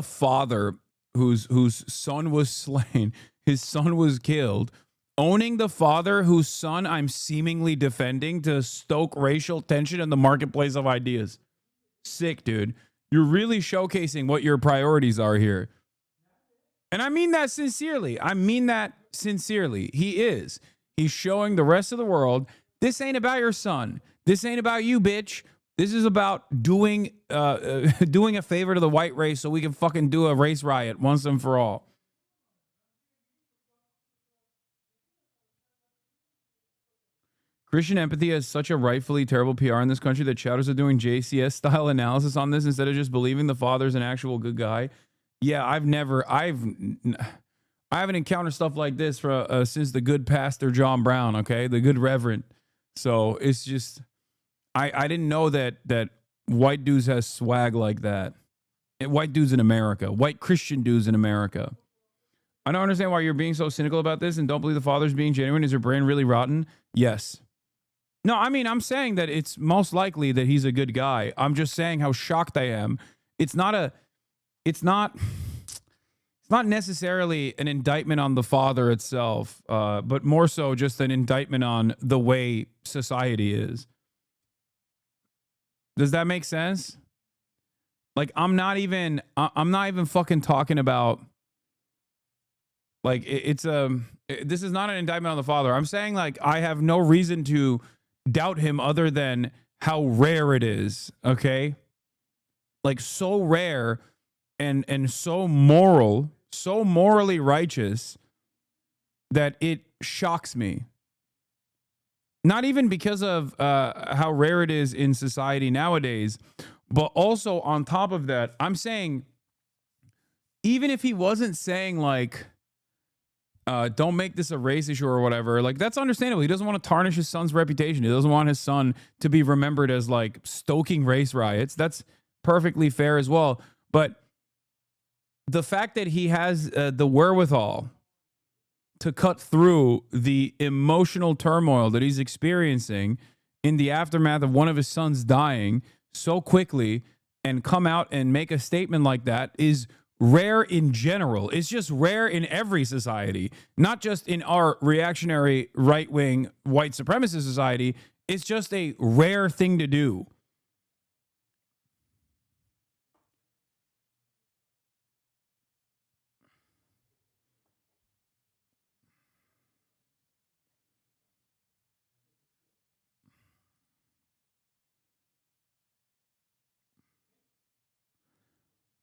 father whose son was slain. His son was killed. Owning the father whose son I'm seemingly defending to stoke racial tension in the marketplace of ideas. Sick, dude. You're really showcasing what your priorities are here. And I mean that sincerely. He is. He's showing the rest of the world, this ain't about your son. This ain't about you, bitch. This is about doing a favor to the white race so we can fucking do a race riot once and for all. Christian empathy has such a rightfully terrible PR in this country that chatters are doing JCS-style analysis on this instead of just believing the father's an actual good guy. Yeah, I haven't encountered stuff like this since the good pastor John Brown, okay? The good reverend. So it's just, I didn't know that white dudes has swag like that. White dudes in America. White Christian dudes in America. I don't understand why you're being so cynical about this and don't believe the father's being genuine. Is your brain really rotten? Yes. No, I mean, I'm saying that it's most likely that he's a good guy. I'm just saying how shocked I am. It's not not necessarily an indictment on the father itself, but more so just an indictment on the way society is. Does that make sense? Like, I'm not even fucking talking about, like, this is not an indictment on the father. I'm saying, like, I have no reason to doubt him other than how rare it is, okay? Like, so rare and so moral, so morally righteous that it shocks me. Not even because of how rare it is in society nowadays, but also on top of that, I'm saying, even if he wasn't saying, like, don't make this a race issue or whatever, like, that's understandable. He doesn't want to tarnish his son's reputation. He doesn't want his son to be remembered as, like, stoking race riots. That's perfectly fair as well. But the fact that he has the wherewithal to cut through the emotional turmoil that he's experiencing in the aftermath of one of his sons dying so quickly and come out and make a statement like that is rare in general. It's just rare in every society, not just in our reactionary right-wing white supremacist society. It's just a rare thing to do.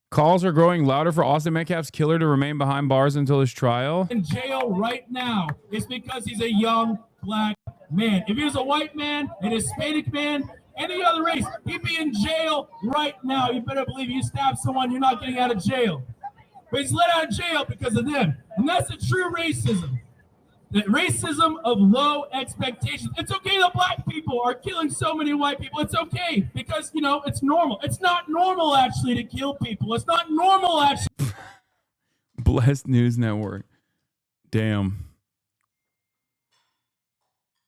Calls are growing louder for Austin Metcalf's killer to remain behind bars until his trial. In jail right now, it's because he's a young black man. If he was a white man, an Hispanic man, any other race, he'd be in jail right now. You better believe you stab someone, you're not getting out of jail. But he's let out of jail because of them. And that's the true racism. The racism of low expectations. It's okay that black people are killing so many white people. It's okay because, you know, it's normal. It's not normal, actually, to kill people. It's not normal, actually. Blessed News Network. Damn.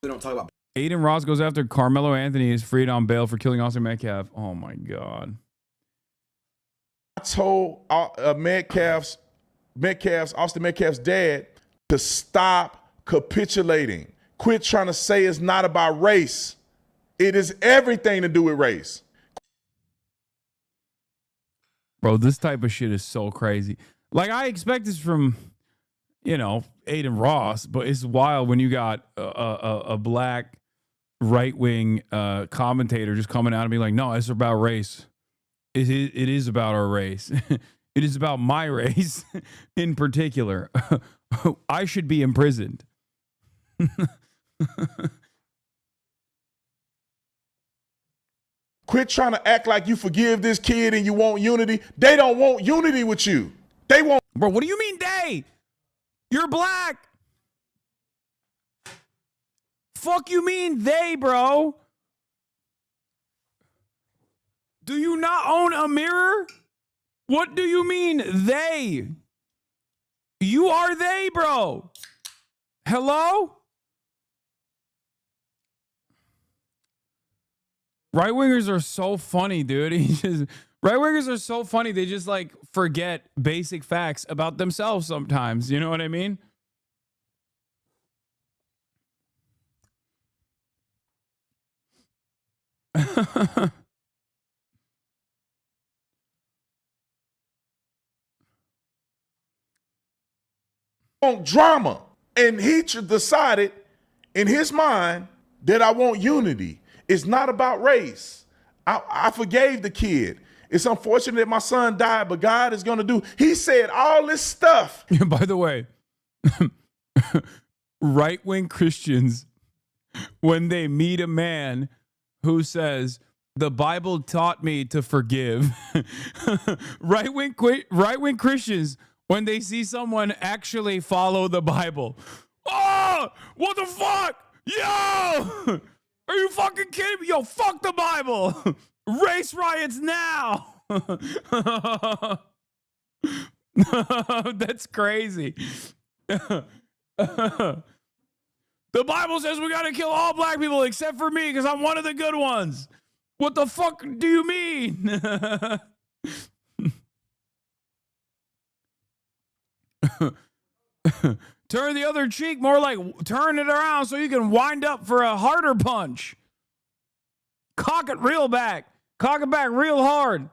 We don't talk about. Aiden Ross goes after Carmelo Anthony is freed on bail for killing Austin Metcalf. Oh, my God. I told Austin Metcalf's dad to stop capitulating. Quit trying to say it's not about race. It is everything to do with race. Bro, this type of shit is so crazy. Like, I expect this from, you know, Aiden Ross, but it's wild when you got a black right-wing commentator just coming out and be like, no, it's about race. It is about our race. It is about my race in particular. I should be imprisoned. Quit trying to act like you forgive this kid and you want unity. They don't want unity with you. They want. Bro, what do you mean they? You're black. Fuck you mean they, bro? Do you not own a mirror? What do you mean they? You are they, bro. Hello? Right-wingers are so funny, dude. Right-wingers are so funny. They just, like, forget basic facts about themselves sometimes. You know what I mean? Want drama. And he decided in his mind that I want unity. It's not about race. I forgave the kid. It's unfortunate that my son died, but God is going to do. He said all this stuff. By the way, right-wing Christians, when they meet a man who says, the Bible taught me to forgive. right-wing Christians, when they see someone actually follow the Bible. Oh, what the fuck? Yo! Are you fucking kidding me? Yo, fuck the Bible. Race riots now. That's crazy. The Bible says we got to kill all black people except for me because I'm one of the good ones. What the fuck do you mean? Turn the other cheek, more like turn it around so you can wind up for a harder punch. Cock it real back. Cock it back real hard.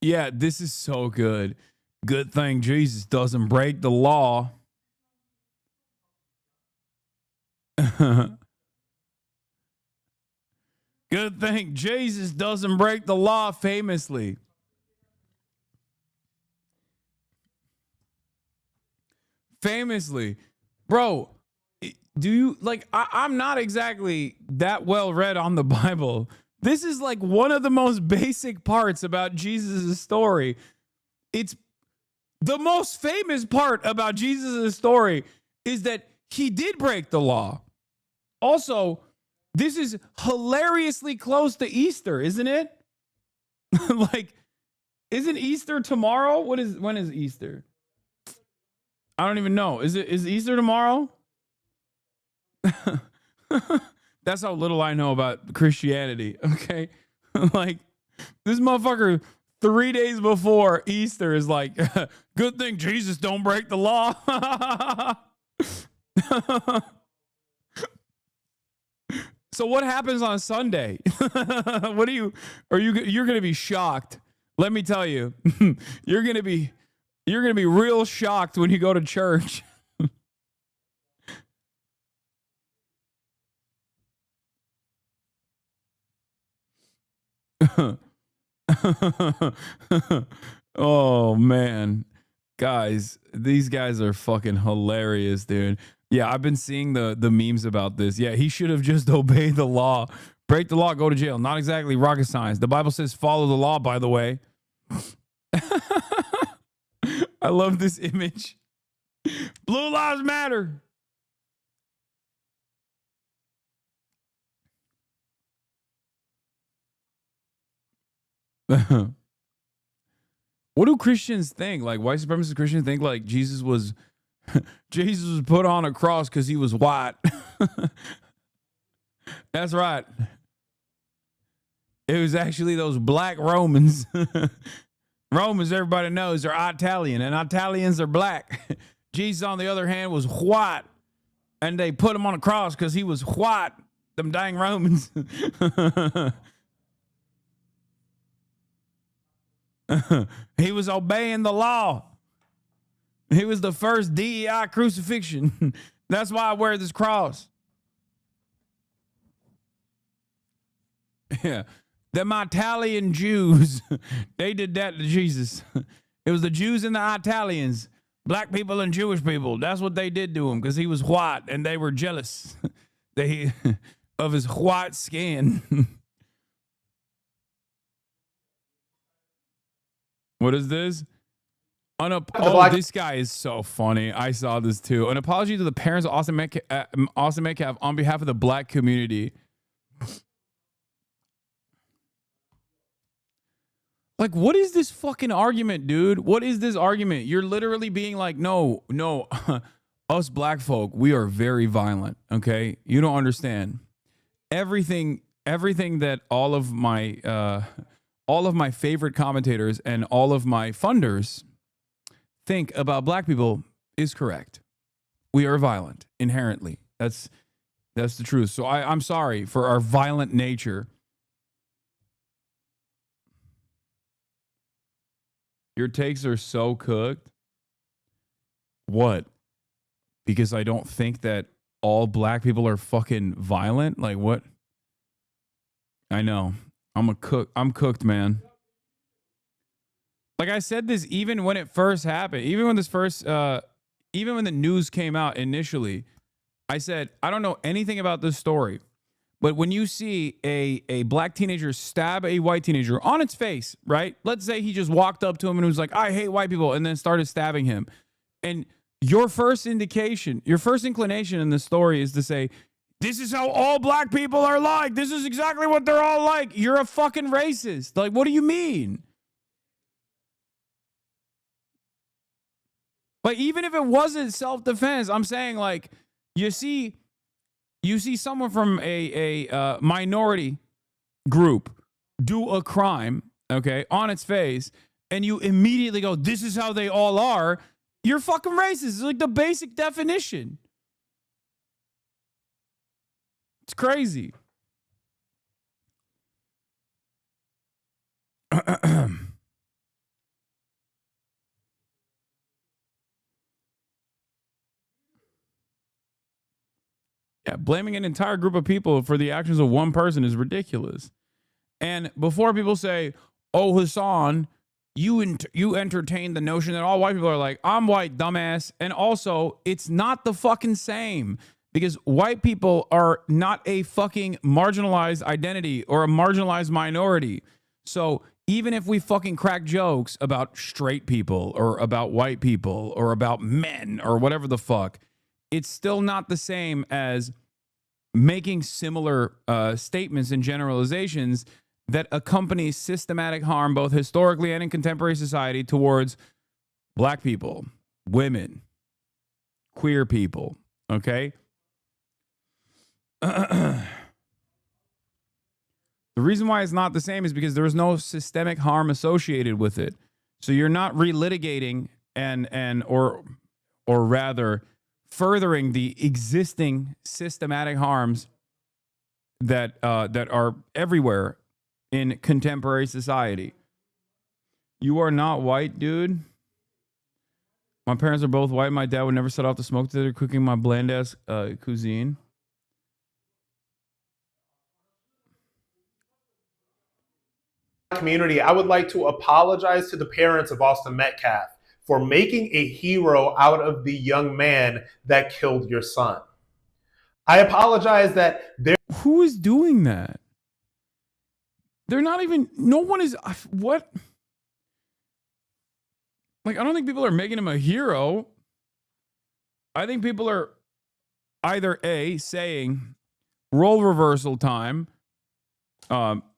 Yeah, this is so good. Good thing Jesus doesn't break the law. Good thing Jesus doesn't break the law famously. Famously. Bro, do you like I'm not exactly that well read on the Bible. This is like one of the most basic parts about Jesus' story. It's the most famous part about Jesus' story is that he did break the law. Also, this is hilariously close to Easter, isn't it? Like, isn't Easter tomorrow? When is Easter? I don't even know. Is Easter tomorrow? That's how little I know about Christianity, okay? Like, this motherfucker 3 days before Easter is like, good thing Jesus don't break the law. So what happens on Sunday? You're going to be shocked. Let me tell you. You're going to be real shocked when you go to church. Oh man, guys, these guys are fucking hilarious, dude. Yeah, I've been seeing the memes about this. Yeah, he should have just obeyed the law. Break the law, go to jail. Not exactly rocket science. The Bible says follow the law, by the way. I love this image. Blue lives matter. What do Christians think? Like white supremacist Christians think like Jesus was put on a cross because he was white. That's right. It was actually those black Romans. Romans, everybody knows, are Italian, and Italians are black. Jesus, on the other hand, was white, and they put him on a cross because he was white. Them dang Romans. He was obeying the law. He was the first DEI crucifixion. That's why I wear this cross. Yeah. Them Italian Jews, they did that to Jesus. It was the Jews and the Italians, black people and Jewish people. That's what they did to him because he was white and they were jealous of his white skin. What is this? This guy is so funny. I saw this too. An apology to the parents of Austin Metcalf on behalf of the black community. Like, what is this fucking argument, dude? What is this argument? You're literally being like, no, us black folk, we are very violent, okay? You don't understand. Everything that all of my favorite commentators and all of my funders think about black people is correct. We are violent inherently. That's the truth. So I'm sorry for our violent nature. Your takes are so cooked. What? Because I don't think that all black people are fucking violent? Like what? I know. I'm cooked, man. Like I said this even when it first happened, even when the news came out initially, I said, I don't know anything about this story. But when you see a black teenager stab a white teenager on its face, right? Let's say he just walked up to him and was like, I hate white people, and then started stabbing him. And your first inclination in the story is to say, this is how all black people are like. This is exactly what they're all like. You're a fucking racist. Like, what do you mean? Like, even if it wasn't self-defense, I'm saying, like, you see You see someone from a minority group do a crime, okay, on its face, and you immediately go, this is how they all are. You're fucking racist. It's like the basic definition. It's crazy. Yeah, blaming an entire group of people for the actions of one person is ridiculous. And before people say, oh, Hasan, you entertain the notion that all white people are like, I'm white, dumbass. And also, it's not the fucking same, because white people are not a fucking marginalized identity or a marginalized minority. So even if we fucking crack jokes about straight people or about white people or about men or whatever the fuck, it's still not the same as making similar statements and generalizations that accompany systematic harm, both historically and in contemporary society, towards black people, women, queer people, okay? The reason why it's not the same is because there is no systemic harm associated with it. So you're not relitigating or rather furthering the existing systematic harms that are everywhere in contemporary society. You are not white, dude. My parents are both white. My dad would never set off to smoke together cooking my bland ass cuisine. Community, I would like to apologize to the parents of Austin Metcalf for making a hero out of the young man that killed your son. I apologize that who is doing that? They're not even, no one is, what? Like, I don't think people are making him a hero. I think people are either A, saying role reversal time,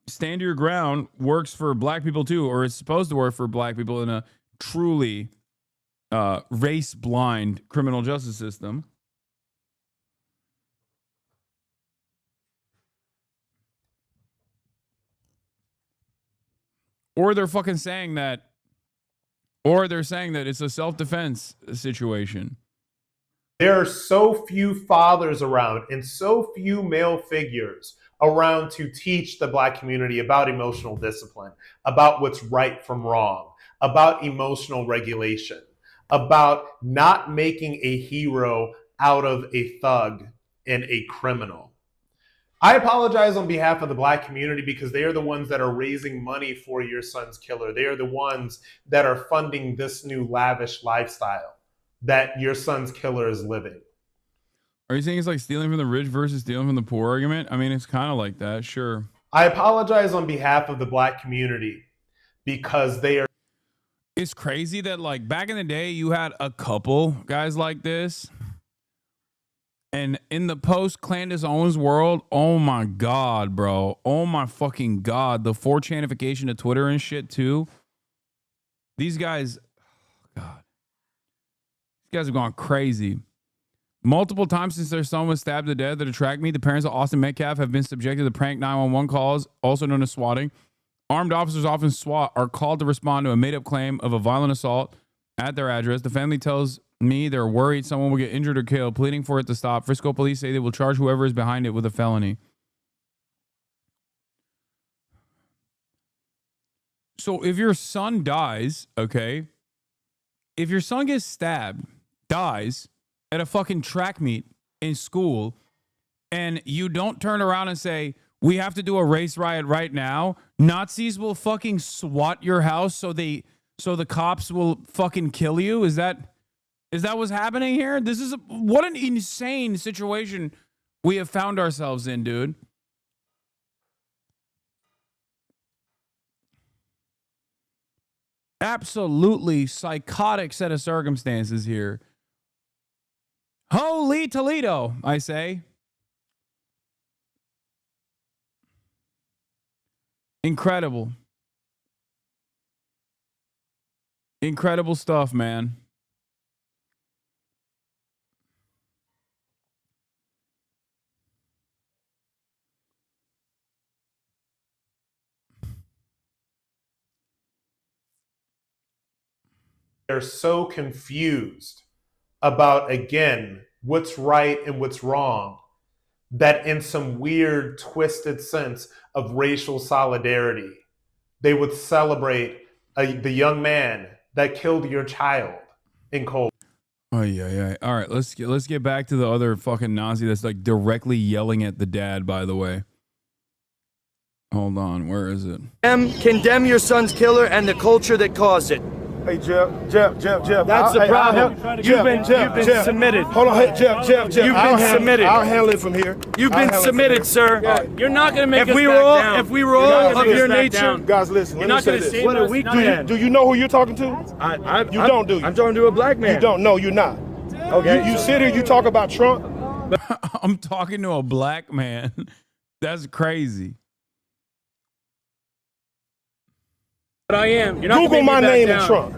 stand your ground works for black people too, or it's supposed to work for black people in a truly race blind criminal justice system. Or they're fucking saying that, or they're saying that it's a self-defense situation. there are so few fathers around and so few male figures around to teach the black community about emotional discipline, about what's right from wrong, about emotional regulation, about not making a hero out of a thug and a criminal. I apologize on behalf of the black community because they are the ones that are raising money for your son's killer. They are the ones that are funding this new lavish lifestyle that your son's killer is living. Are you saying it's like stealing from the rich versus stealing from the poor argument? I mean, it's kind of like that, sure. I apologize on behalf of the black community because they are. It's crazy that, like, back in the day, you had a couple guys like this. And in the post-Clandis Owens world, oh my God, bro. Oh my fucking God. The 4chanification of Twitter and shit, too. These guys, oh God. These guys have gone crazy. Multiple times since their son was stabbed to death at a track meet, the parents of Austin Metcalf have been subjected to prank 911 calls, also known as swatting. Armed officers, often SWAT, are called to respond to a made-up claim of a violent assault at their address. The family tells me they're worried someone will get injured or killed, pleading for it to stop. Frisco police say they will charge whoever is behind it with a felony. So if your son dies, okay, if your son gets stabbed, dies at a fucking track meet in school, and you don't turn around and say, we have to do a race riot right now, Nazis will fucking SWAT your house so the cops will fucking kill you? Is that what's happening here? This is what an insane situation we have found ourselves in, dude. Absolutely psychotic set of circumstances here. Holy Toledo, I say. Incredible. Incredible stuff, man. They're so confused about, again, what's right and what's wrong, that in some weird, twisted sense of racial solidarity, they would celebrate the young man that killed your child in cold. Oh yeah. All right, let's get back to the other fucking Nazi that's like directly yelling at the dad. By the way, hold on, where is it? Condemn your son's killer and the culture that caused it. Hey, Jeff. That's the problem. You've been submitted. Hold on, hey, Jeff. You've been submitted. I'll handle it from here. You've been submitted, sir. You're not going to make If we were all of your nature, guys, listen. you're not going to say what a weak man. Do you know who you're talking to? You don't, do you? I'm talking to a black man. You don't. No, you're not. Okay. You sit here, you talk about Trump. I'm talking to a black man. That's crazy. But I am. You're not Google my name and Trump.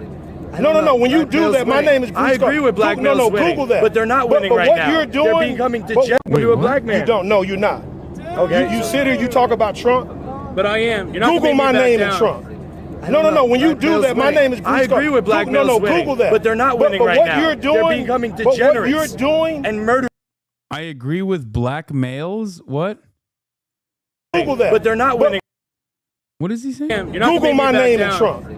No. When you do that, my name is. I agree with black males winning. Google that. But they're not winning right now. What you're doing, they're becoming degenerate to a black man. You don't. No, you're not. Okay. You sit here, you talk about Trump. But I am. You're not Google my name and Trump. No. When you do that, my name is. I agree with black males winning. Google that. But they're not winning right now. What you're doing, they're becoming degenerates. What you're doing and murder. I agree with black males. What? Google that. But they're not winning. What is he saying? Google my name and Trump.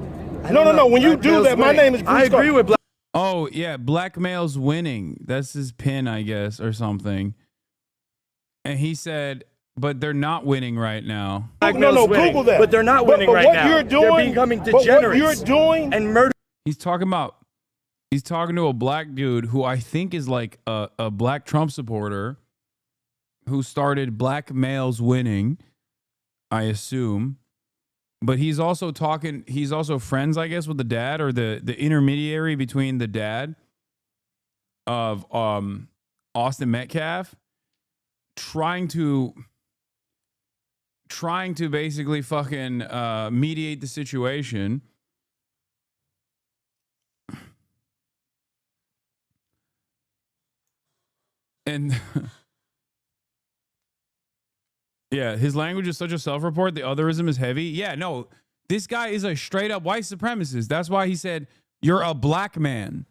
No. When you do that, my name is. I agree with black. Oh yeah, black males winning. That's his pin, I guess, or something. And he said, but they're not winning right now. No, Google that. But they're not winning right now. You're doing, they're becoming degenerates. What you're doing and murder. He's talking to a black dude who I think is like a black Trump supporter who started Black Males Winning, I assume. But he's also friends, I guess, with the dad, or the intermediary between the dad of Austin Metcalf, trying to basically fucking mediate the situation. And yeah, his language is such a self-report. The otherism is heavy. Yeah, no, this guy is a straight up white supremacist. That's why he said, you're a black man.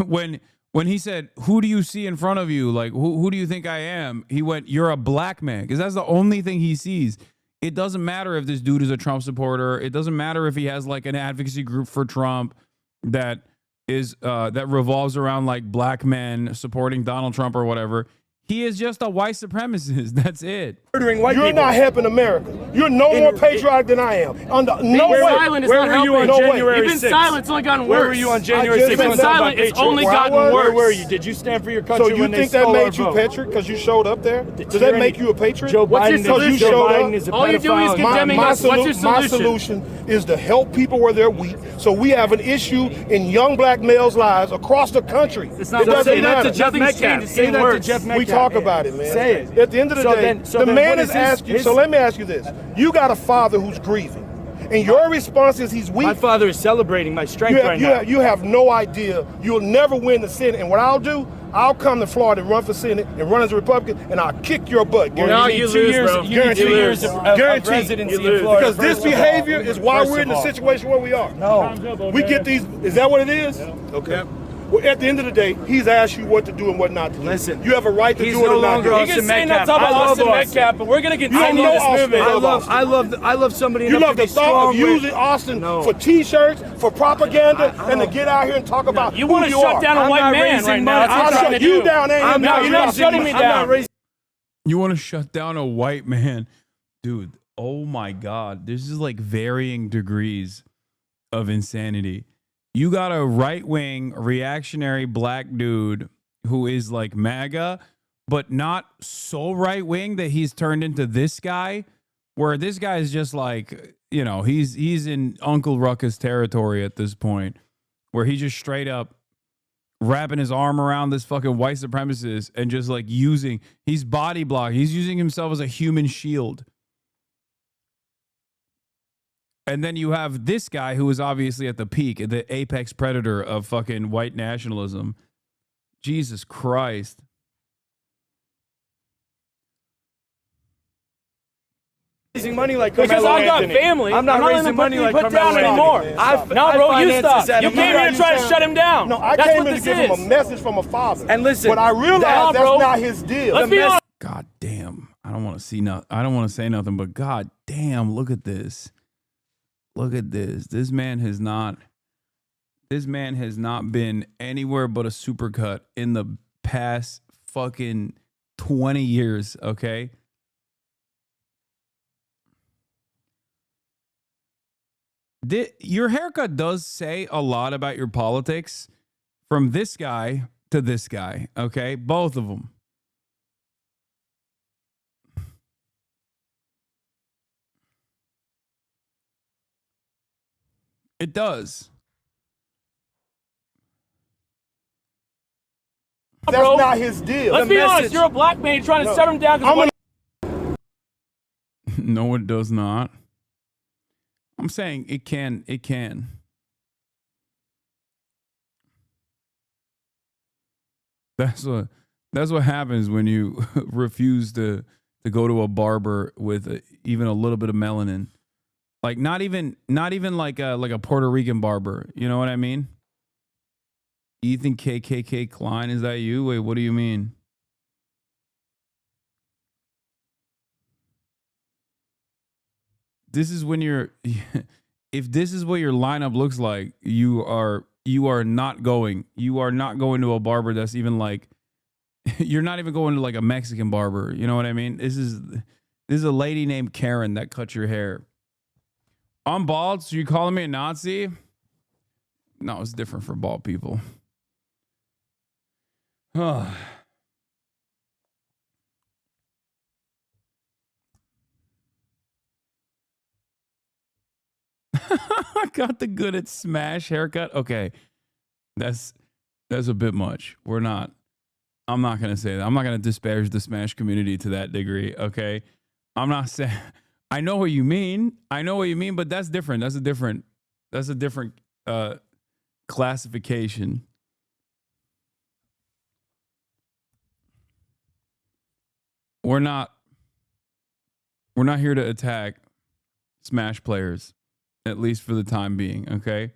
when he said, who do you see in front of you? Like, who do you think I am? He went, you're a black man. Because that's the only thing he sees. It doesn't matter if this dude is a Trump supporter. It doesn't matter if he has like an advocacy group for Trump that is that revolves around like black men supporting Donald Trump or whatever. He is just a white supremacist. That's it. Murdering white people. You're not helping America. You're no more patriotic than I am. No way. Silent is not helping. You've been silent. It's only gotten worse. Where were you on January 6th? You've been silent. It's only gotten worse. Where were you? Did you stand for your country? So you think that made you patriot because you showed up there? Does that make you a patriot? Joe Biden, you showed up. Is a all you're doing is condemning us. What's your solution? My solution is to help people where they're weak. So we have an issue in young black males' lives across the country. It's not say that to Jeff Metcalf. Say that to Jeff Metcalf. We talk about it, man. Say it. At the end of the day, the man is asking. So let me ask you this: you got a father who's grieving, and your response is he's weak. My father is celebrating my strength right now. You have no idea. You'll never win the Senate. And what I'll do, I'll come to Florida and run for Senate and run as a Republican, and I'll kick your butt. No, you lose, bro. You need 2 years of presidency in Florida. Because this behavior is why we're in the situation where we are. No. We get these. Is that what it is? Okay. Well, at the end of the day, he's asked you what to do and what not to do. Listen, you have a right to do it or not do it. You can say not talk about Austin Metcalf, but we're going to continue this movement. I love somebody you enough love to be the thought of strong using Austin for T-shirts, for propaganda, and to get out here and talk about you want to shut down a white man right now. I'll shut you down. You're not shutting me down. You want to shut down a white man? Dude, oh my God. This is like varying degrees of insanity. You got a right-wing reactionary black dude who is like MAGA, but not so right-wing that he's turned into this guy, where this guy is just like, you know, he's in Uncle Ruckus territory at this point, where he just straight up wrapping his arm around this fucking white supremacist and just like he's body blocking. He's using himself as a human shield. And then you have this guy who is obviously at the peak, the apex predator of fucking white nationalism. Jesus Christ. raising money like Because Carmelo I got Anthony. family. I'm not letting raising him money like put Carmelo down Anthony. anymore. No, bro, you financed stop. this You at a came here to try to million. shut him down. No, I That's came what in to this give him is. a message from a father. And listen, but I realized that's bro. not his deal. Let's be honest. God damn. I don't want to see nothing. I don't want to say nothing, but god damn, look at this. Look at this. This man has not been anywhere but a supercut in the past fucking 20 years, okay? Your haircut does say a lot about your politics from this guy to this guy, okay? Both of them. It does. That's not his deal. Let's be honest. You're a black man trying to shut him down. No, it does not. I'm saying it can. It can. That's what happens when you refuse to go to a barber with even a little bit of melanin. Like not even like a Puerto Rican barber. You know what I mean? Ethan KKK Klein, is that you? Wait, what do you mean? This is when you're if this is what your lineup looks like, you are not going. You are not going to a barber that's even like you're not even going to like a Mexican barber. You know what I mean? This is a lady named Karen that cuts your hair. I'm bald, so you calling me a Nazi? No, it's different for bald people. I got the good at smash haircut. Okay. That's a bit much. I'm not going to say that. I'm not going to disparage the smash community to that degree, okay? I'm not saying I know what you mean. But that's different. That's a different classification. We're not here to attack Smash players, at least for the time being, okay?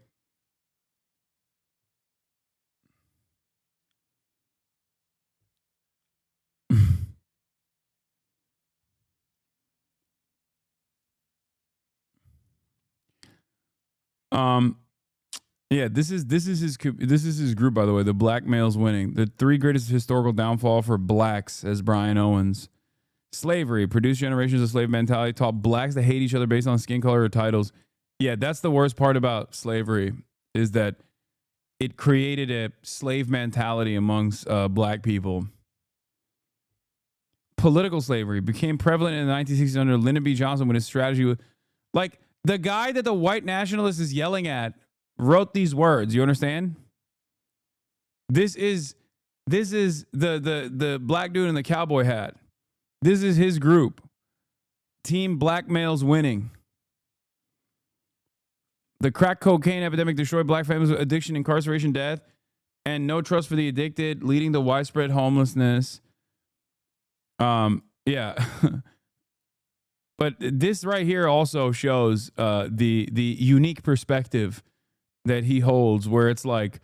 Yeah, this is his group, by the way. The black males winning. The 3 greatest historical downfall for blacks, says Brian Owens. Slavery produced generations of slave mentality, taught blacks to hate each other based on skin color or titles. Yeah, that's the worst part about slavery, is that it created a slave mentality amongst black people. Political slavery became prevalent in the 1960s under Lyndon B. Johnson when his strategy was like the guy that the white nationalist is yelling at wrote these words. You understand? This is the black dude in the cowboy hat. This is his group. Team black males winning. The crack cocaine epidemic destroyed black families with addiction, incarceration, death, and no trust for the addicted, leading to widespread homelessness. Yeah. But this right here also shows the unique perspective that he holds, where it's like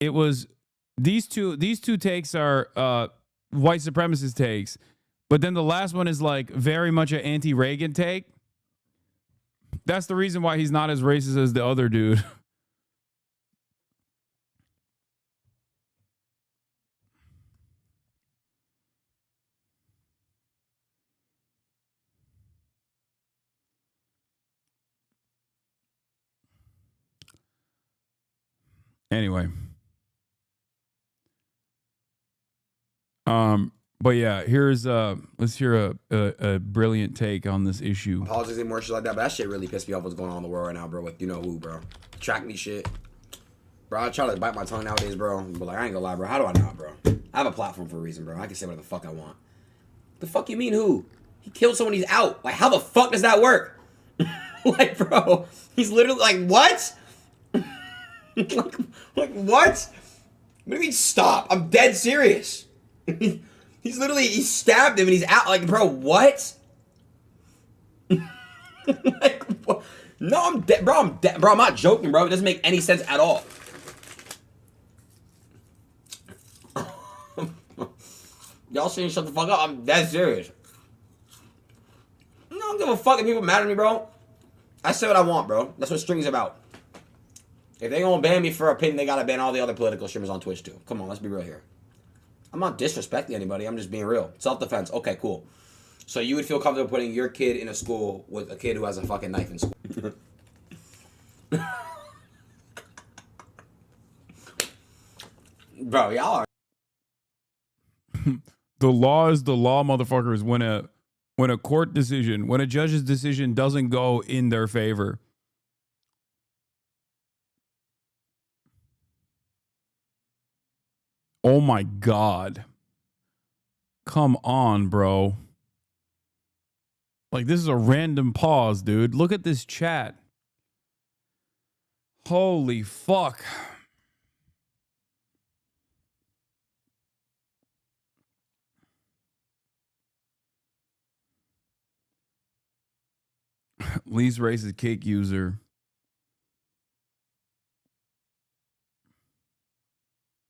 it was these two takes are white supremacist takes, but then the last one is like very much an anti-Reagan take. That's the reason why he's not as racist as the other dude. Anyway. But yeah, here's let's hear a brilliant take on this issue. Politics and more shit like that, but that shit really pissed me off what's going on in the world right now, bro, with you know who, bro. Track me shit. Bro, I try to bite my tongue nowadays, bro. But like I ain't gonna lie, bro. How do I not, bro? I have a platform for a reason, bro. I can say whatever the fuck I want. The fuck you mean who? He killed someone, he's out. Like how the fuck does that work? Like, bro, he's literally like, what? like what? What do you mean stop? I'm dead serious. He stabbed him and he's out. Like, bro, what? Like, what? No, I'm dead, bro. I'm dead, bro. I'm not joking, bro. It doesn't make any sense at all. Y'all saying shut the fuck up? I'm that serious. I don't give a fuck if people mad at me, bro. I say what I want, bro. That's what streaming's about. If they gonna ban me for opinion, they gotta ban all the other political streamers on Twitch too. Come on, let's be real here. I'm not disrespecting anybody. I'm just being real. Self-defense. Okay, cool. So you would feel comfortable putting your kid in a school with a kid who has a fucking knife in school? Bro, y'all are. The law is the law, motherfuckers. When a court decision, when a judge's decision doesn't go in their favor. Oh my God. Come on, bro. Like, this is a random pause, dude. Look at this chat. Holy fuck. Least racist cake user.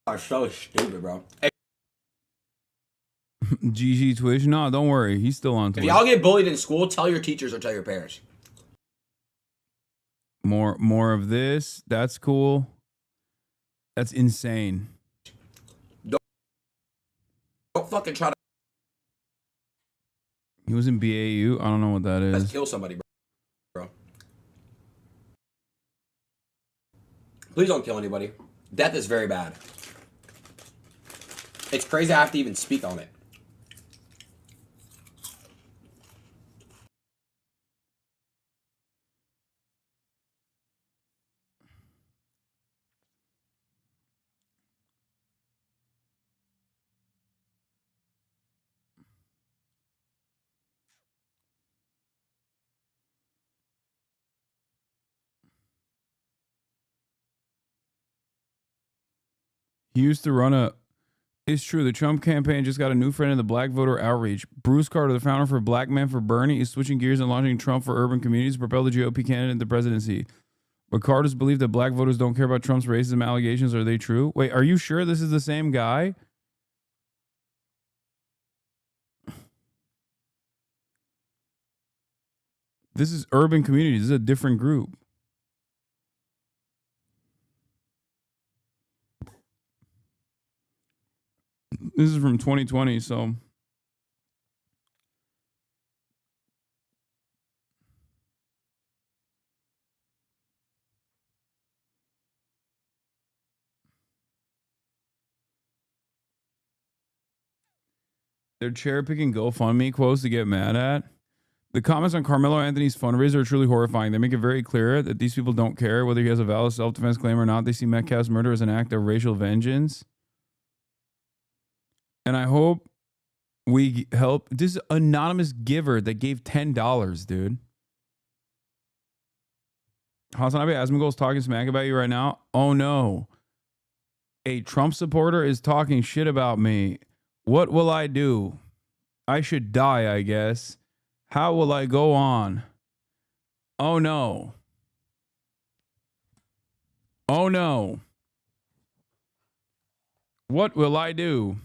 Are so stupid, bro. Hey, GG Twitch. No, don't worry. He's still on Twitch. if y'all get bullied in school, tell your teachers or tell your parents. More of this. That's cool. That's insane. Don't fucking try to. He was in BAU. I don't know what that is. Let's kill somebody, bro. Please don't kill anybody. Death is very bad. It's crazy I have to even speak on it. He used to run a... It's true. The Trump campaign just got a new friend in the black voter outreach. Bruce Carter, the founder for Black Men for Bernie, is switching gears and launching Trump for urban communities to propel the GOP candidate into the presidency. But Carter's believe that black voters don't care about Trump's racism allegations. Are they true? Wait, are you sure this is the same guy? This is urban communities. This is a different group. This is from 2020, so... They're cherry-picking GoFundMe quotes to get mad at. The comments on Carmelo Anthony's fundraiser are truly horrifying. They make it very clear that these people don't care whether he has a valid self-defense claim or not. They see Metcalf's murder as an act of racial vengeance. And I hope we help. This anonymous giver that gave $10, dude. Hasanabi Asmongold's talking smack about you right now. Oh no. A Trump supporter is talking shit about me. What will I do? I should die, I guess. How will I go on? Oh no. Oh no. What will I do?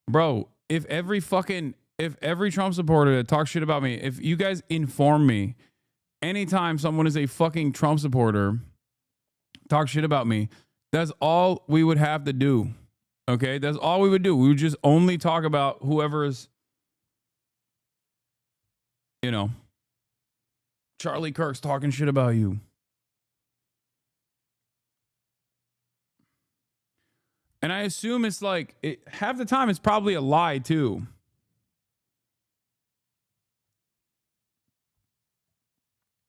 Bro, if every Trump supporter that talks shit about me, if you guys inform me anytime someone is a fucking Trump supporter, talk shit about me, that's all we would have to do. Okay? That's all we would do. We would just only talk about whoever's, you know, Charlie Kirk's talking shit about you. And I assume it's like, half the time it's probably a lie too.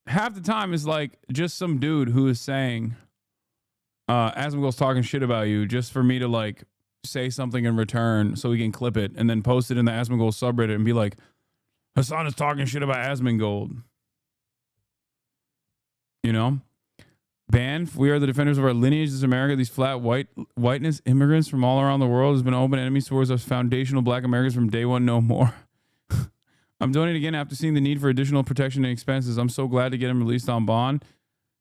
Half the time it's like just some dude who is saying, Asmongold's talking shit about you just for me to like say something in return so we can clip it and then post it in the Asmongold subreddit and be like, Hasan is talking shit about Asmongold. You know? Banff, we are the defenders of our lineage. This is America. These flat whiteness immigrants from all around the world has been open enemies towards us foundational black Americans from day one, no more. I'm donating again after seeing the need for additional protection and expenses. I'm so glad to get him released on bond.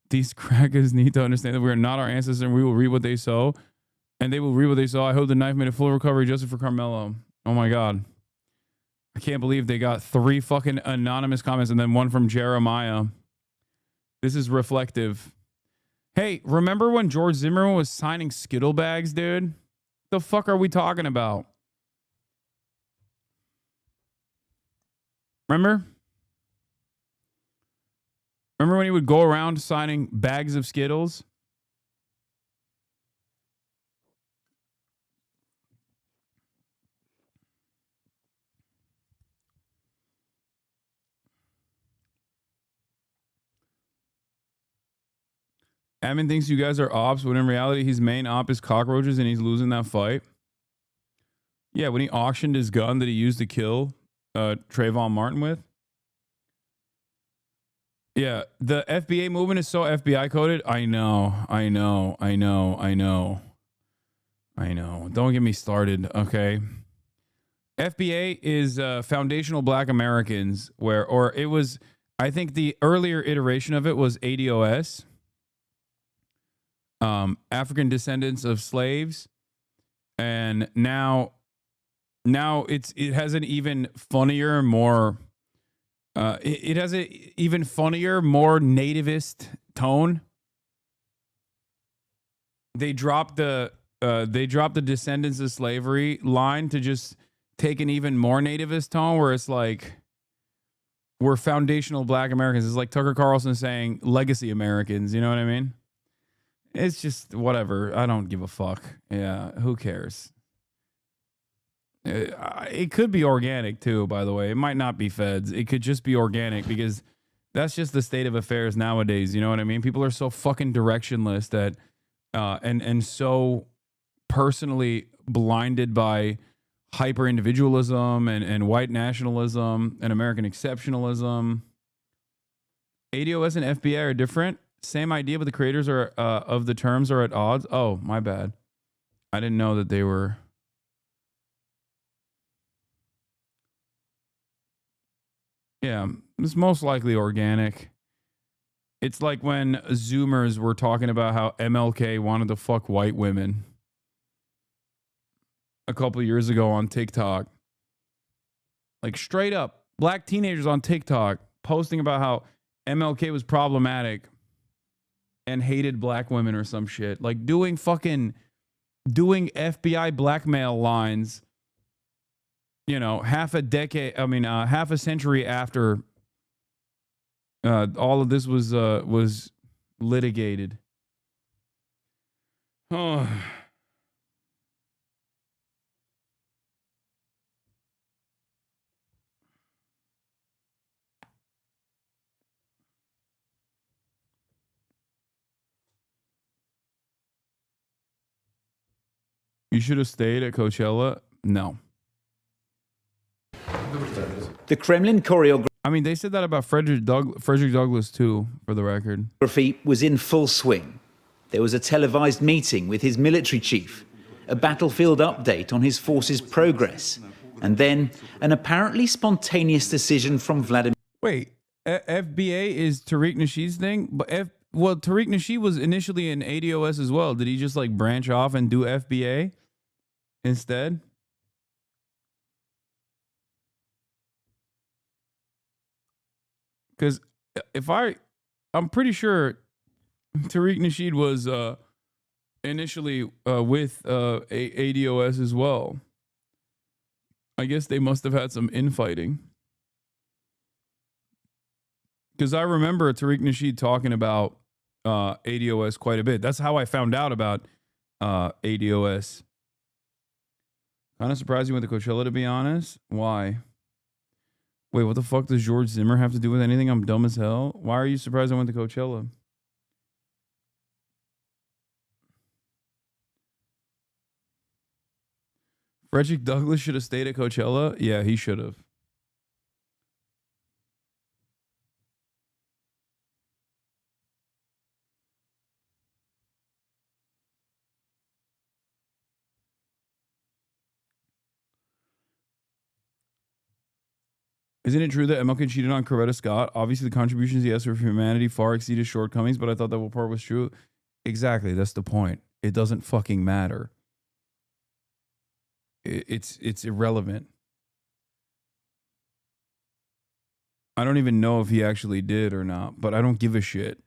These crackers need to understand that we are not our ancestors and we will reap what they sow. And they will reap what they sow. I hope the knife made a full recovery just for Carmelo. Oh my God. I can't believe they got 3 fucking anonymous comments and then one from Jeremiah. This is reflective. Hey, remember when George Zimmerman was signing Skittle bags, dude? The fuck are we talking about? Remember? Remember when he would go around signing bags of Skittles? Admin thinks you guys are ops, when in reality his main op is cockroaches and he's losing that fight. Yeah, when he auctioned his gun that he used to kill Trayvon Martin with. Yeah, the FBA movement is so FBI coded. I know. Don't get me started, okay? FBA is Foundational Black Americans, or it was, I think the earlier iteration of it was ADOS. African descendants of slaves, and now it has an even funnier, more it has an even funnier, more nativist tone. They dropped the descendants of slavery line to just take an even more nativist tone, where it's like we're foundational Black Americans. It's like Tucker Carlson saying legacy Americans. You know what I mean? It's just whatever. I don't give a fuck. Yeah, who cares? It could be organic too, by the way. It might not be feds. It could just be organic, because that's just the state of affairs nowadays. You know what I mean? People are so fucking directionless that and so personally blinded by hyper individualism and white nationalism and American exceptionalism. ADOS and FBI are different. Same idea, but the creators are of the terms are at odds. Oh, my bad. I didn't know that they were. Yeah, it's most likely organic. It's like when Zoomers were talking about how MLK wanted to fuck white women a couple of years ago on TikTok. Like straight up, black teenagers on TikTok posting about how MLK was problematic and hated black women or some shit. Like doing FBI blackmail lines, you know, half a century after all of this was litigated. Oh. You should have stayed at Coachella. No. The Kremlin choreography. I mean, they said that about Frederick Douglass too, for the record. Was in full swing. There was a televised meeting with his military chief, a battlefield update on his force's progress, and then an apparently spontaneous decision from Vladimir. Wait, FBA is Tariq Nasheed's thing? But Tariq Nasheed was initially in ADOS as well. Did he just like branch off and do FBA instead? Because I'm pretty sure Tariq Nasheed was initially with ADOS as well. I guess they must have had some infighting. Because I remember Tariq Nasheed talking about ADOS quite a bit. That's how I found out about ADOS. Kind of surprised you went to Coachella, to be honest. Why? Wait, what the fuck does George Zimmer have to do with anything? I'm dumb as hell. Why are you surprised I went to Coachella? Frederick Douglass should have stayed at Coachella? Yeah, he should have. Isn't it true that MLK cheated on Coretta Scott? Obviously, the contributions he has for humanity far exceed his shortcomings, but I thought that part was true. Exactly. That's the point. It doesn't fucking matter. It's irrelevant. I don't even know if he actually did or not, but I don't give a shit.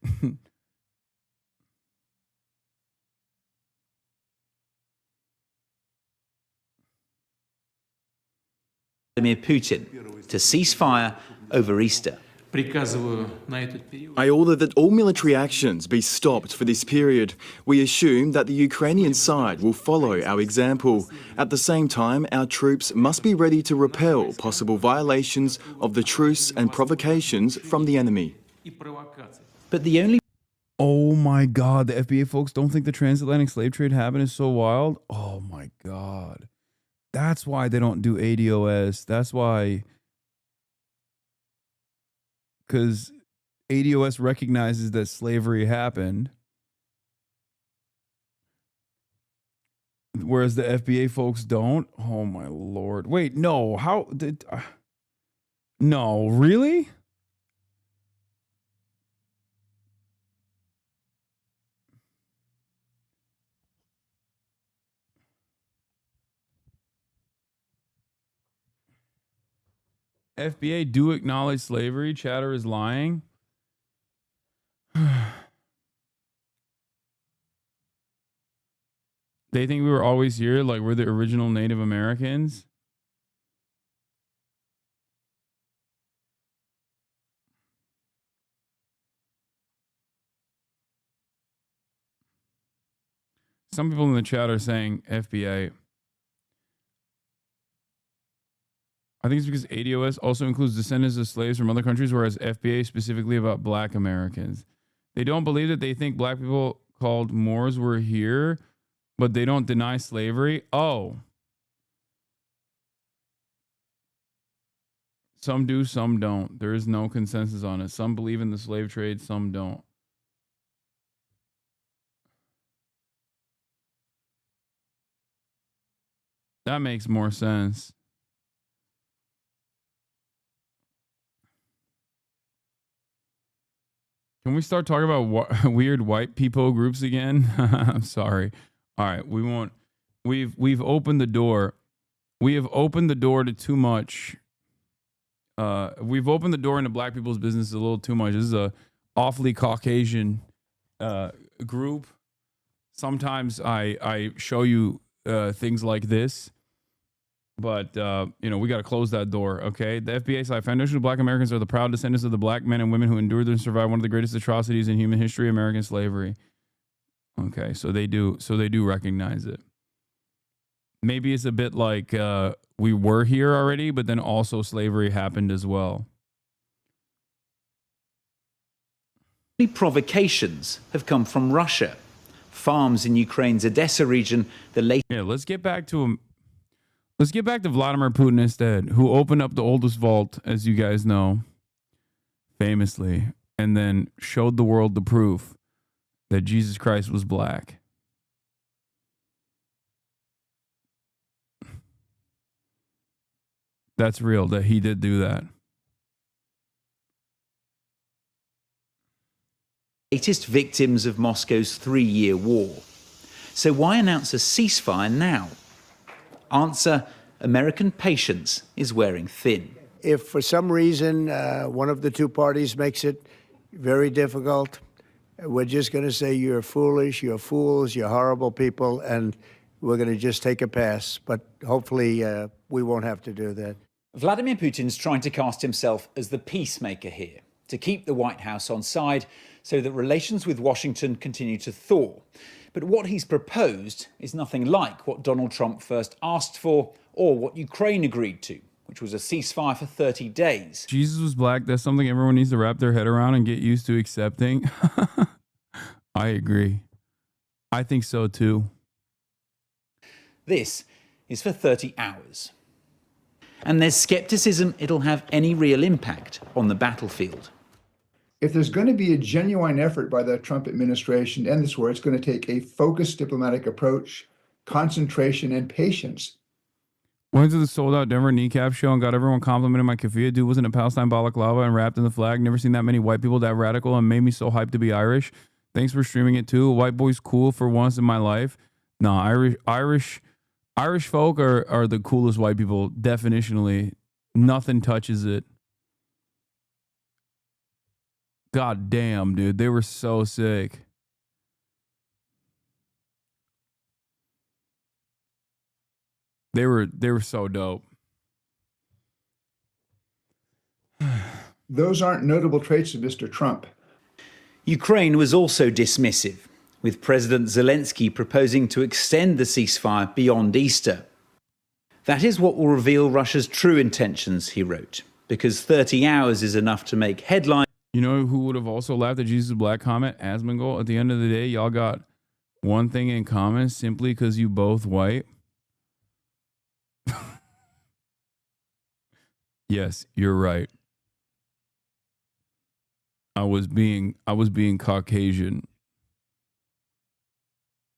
Vladimir Putin to cease fire over Easter. I order that all military actions be stopped for this period. We assume that the Ukrainian side will follow our example. At the same time, our troops must be ready to repel possible violations of the truce and provocations from the enemy. But the only... Oh my God, the FBA folks don't think the transatlantic slave trade happened is so wild? Oh my God. That's why they don't do ADOS. That's why... Because ADOS recognizes that slavery happened, whereas the FBA folks don't. Oh my Lord! Wait, no. How did? No, really? FBA do acknowledge slavery. Chatter is lying. They think we were always here, like we're the original Native Americans. Some people in the chat are saying FBA. I think it's because ADOS also includes descendants of slaves from other countries, whereas FBA specifically about black Americans. They don't believe that. They think black people called Moors were here, but they don't deny slavery. Oh. Some do, some don't. There is no consensus on it. Some believe in the slave trade, some don't. That makes more sense. Can we start talking about weird white people groups again? I'm sorry. All right, we won't. We've opened the door. We have opened the door to too much. We've opened the door into black people's business a little too much. This is a awfully Caucasian group. Sometimes I show you things like this. But, you know, we got to close that door, okay? The FBA side, foundational black Americans are the proud descendants of the black men and women who endured and survived one of the greatest atrocities in human history, American slavery. Okay, so they do recognize it. Maybe it's a bit like we were here already, but then also slavery happened as well. Provocations have come from Russia. Farms in Ukraine's Odessa region, the latest... Yeah, let's get back to Vladimir Putin instead, who opened up the oldest vault, as you guys know, famously, and then showed the world the proof that Jesus Christ was black. That's real, that he did do that. Latest victims of Moscow's 3-year war. So why announce a ceasefire now? Answer, American patience is wearing thin. If for some reason one of the two parties makes it very difficult, we're just going to say you're foolish, you're fools, you're horrible people, and we're going to just take a pass. But hopefully we won't have to do that. Vladimir Putin's trying to cast himself as the peacemaker here, to keep the White House on side so that relations with Washington continue to thaw. But what he's proposed is nothing like what Donald Trump first asked for or what Ukraine agreed to, which was a ceasefire for 30 days. Jesus was black. That's something everyone needs to wrap their head around and get used to accepting. I agree. I think so too. This is for 30 hours. And there's skepticism it'll have any real impact on the battlefield. If there's going to be a genuine effort by the Trump administration to end this war, it's going to take a focused diplomatic approach, concentration, and patience. Went to the sold-out Denver kneecap show and got everyone complimenting my keffiyeh. Dude was in a Palestine balaclava and wrapped in the flag. Never seen that many white people that radical and made me so hyped to be Irish. Thanks for streaming it too. White boy's cool for once in my life. Nah, Irish folk are the coolest white people, definitionally. Nothing touches it. God damn, dude. They were so sick. They were so dope. Those aren't notable traits of Mr. Trump. Ukraine was also dismissive, with President Zelensky proposing to extend the ceasefire beyond Easter. That is what will reveal Russia's true intentions, he wrote, because 30 hours is enough to make headlines. You know who would have also laughed at Jesus' black comment? Asmongold. At the end of the day, y'all got one thing in common simply because you both white. Yes, you're right. I was being Caucasian.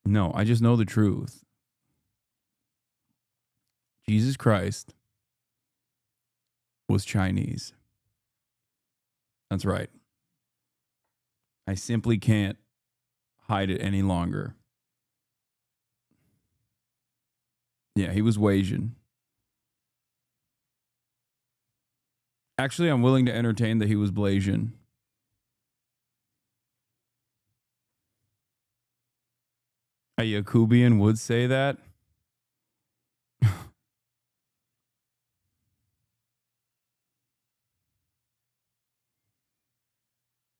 No, I just know the truth. Jesus Christ was Chinese. That's right. I simply can't hide it any longer. Yeah, he was Asian. Actually, I'm willing to entertain that he was Blasian. A Yakubian would say that.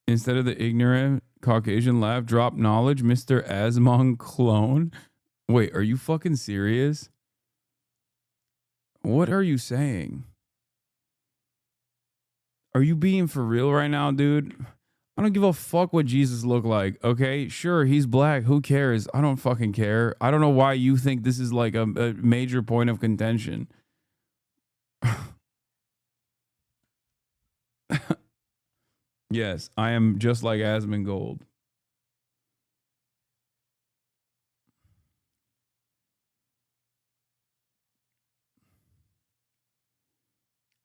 Instead of the ignorant Caucasian laugh, drop knowledge, Mr. Asmon clone. Wait, are you fucking serious? What are you saying? Are you being for real right now, dude? I don't give a fuck what Jesus looked like, okay? Sure, he's black. Who cares? I don't fucking care. I don't know why you think this is like a major point of contention. Yes, I am just like Asmongold.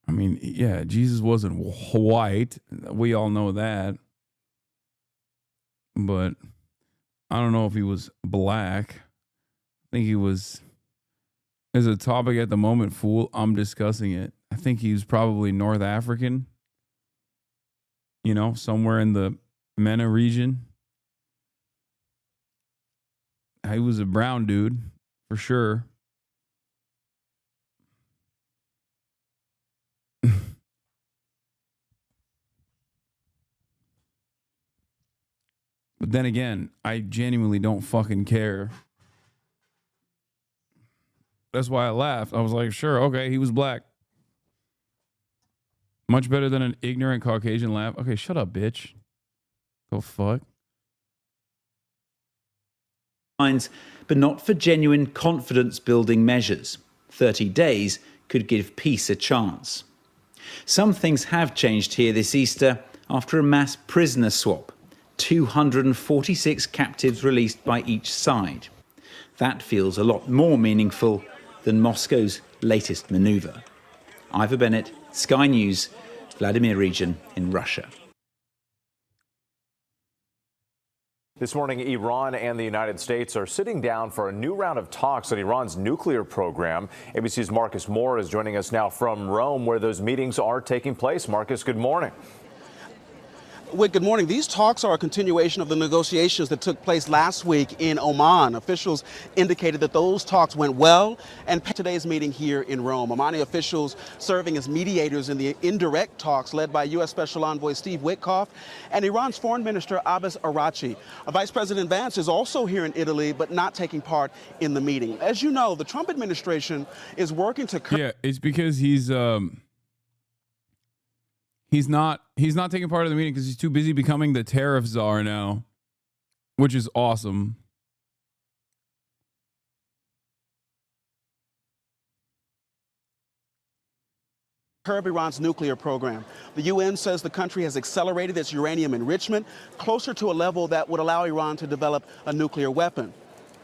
I mean, yeah, Jesus wasn't white. We all know that. But I don't know if he was black. I think he was, as a topic at the moment, fool, I'm discussing it. I think he was probably North African. You know, somewhere in the MENA region. He was a brown dude, for sure. But then again, I genuinely don't fucking care. That's why I laughed. I was like, sure, okay, he was black. Much better than an ignorant Caucasian laugh. Okay, shut up, bitch. Go fuck. But not for genuine confidence-building measures. 30 days could give peace a chance. Some things have changed here this Easter after a mass prisoner swap. 246 captives released by each side. That feels a lot more meaningful than Moscow's latest maneuver. Ivor Bennett, Sky News, Vladimir region in Russia. This morning, Iran and the United States are sitting down for a new round of talks on Iran's nuclear program. ABC's Marcus Moore is joining us now from Rome, where those meetings are taking place. Marcus, good morning. Whit, good morning. These talks are a continuation of the negotiations that took place last week in Oman. Officials indicated that those talks went well, and today's meeting here in Rome. Omani officials serving as mediators in the indirect talks led by U.S. Special Envoy Steve Witkoff and Iran's Foreign Minister Abbas Araghchi. Vice President Vance is also here in Italy, but not taking part in the meeting. As you know, the Trump administration is working to... Yeah, it's because he's not taking part of the meeting because he's too busy becoming the tariff czar now, which is awesome. Curb Iran's nuclear program. The UN says the country has accelerated its uranium enrichment closer to a level that would allow Iran to develop a nuclear weapon.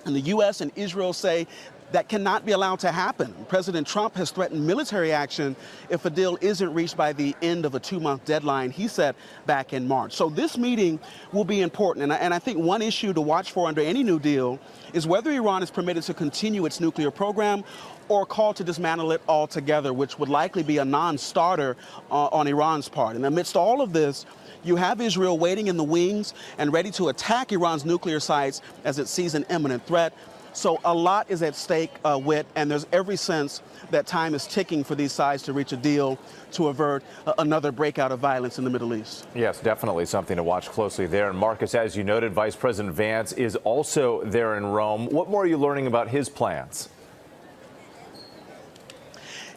And the U.S. and Israel say That cannot be allowed to happen. President Trump has threatened military action if a deal isn't reached by the end of a 2-month deadline, he said back in March. So this meeting will be important. And I think one issue to watch for under any new deal is whether Iran is permitted to continue its nuclear program or called to dismantle it altogether, which would likely be a non-starter on Iran's part. And amidst all of this, you have Israel waiting in the wings and ready to attack Iran's nuclear sites as it sees an imminent threat. So a lot is at stake, Whit, and there's every sense that time is ticking for these sides to reach a deal to avert another breakout of violence in the Middle East. Yes, definitely something to watch closely there. And Marcus, as you noted, Vice President Vance is also there in Rome. What more are you learning about his plans?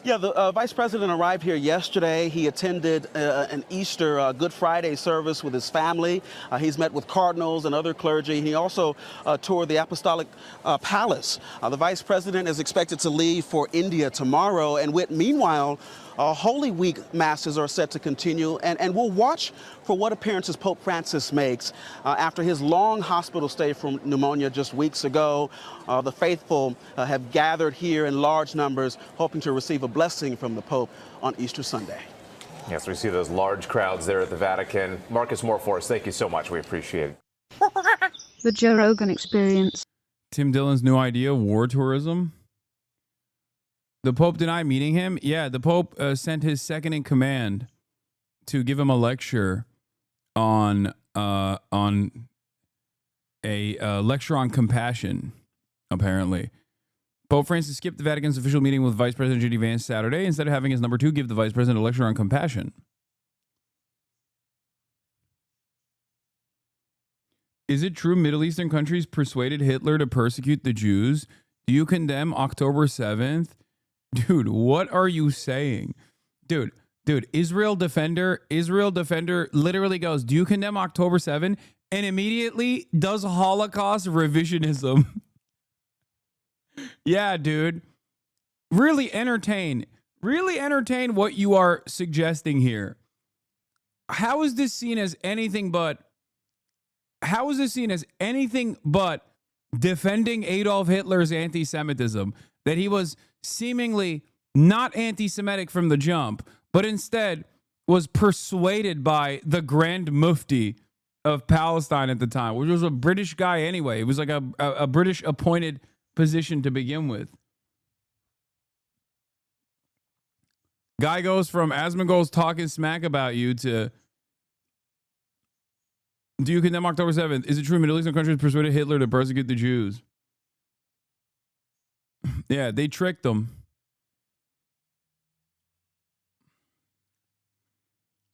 Yeah, the Vice President arrived here yesterday. He attended an Easter Good Friday service with his family. He's met with cardinals and other clergy. He also toured the Apostolic Palace. The Vice President is expected to leave for India tomorrow. And meanwhile, Holy Week masses are set to continue, and we'll watch for what appearances Pope Francis makes after his long hospital stay from pneumonia just weeks ago. The faithful have gathered here in large numbers, hoping to receive a blessing from the Pope on Easter Sunday. Yes, we see those large crowds there at the Vatican. Marcus Moore for us, thank you so much. We appreciate it. The Joe Rogan Experience. Tim Dillon's new idea, war tourism. The Pope denied meeting him. Yeah, the Pope sent his second in command to give him a lecture on a lecture on compassion. Apparently, Pope Francis skipped the Vatican's official meeting with Vice President J.D. Vance Saturday instead of having his number two give the Vice President a lecture on compassion. Is it true Middle Eastern countries persuaded Hitler to persecute the Jews? Do you condemn October 7th? Dude, what are you saying? Dude, Israel Defender literally goes, do you condemn October 7? And immediately does Holocaust revisionism. Yeah, dude. Really entertain what you are suggesting here. How is this seen as anything but defending Adolf Hitler's anti-Semitism? That he was seemingly not anti-Semitic from the jump, but instead was persuaded by the Grand Mufti of Palestine at the time, which was a British guy anyway. It was like a British appointed position to begin with. Guy goes from Asmongold's talking smack about you to, do you condemn October 7th? Is it true Middle Eastern countries persuaded Hitler to persecute the Jews? Yeah, they tricked them.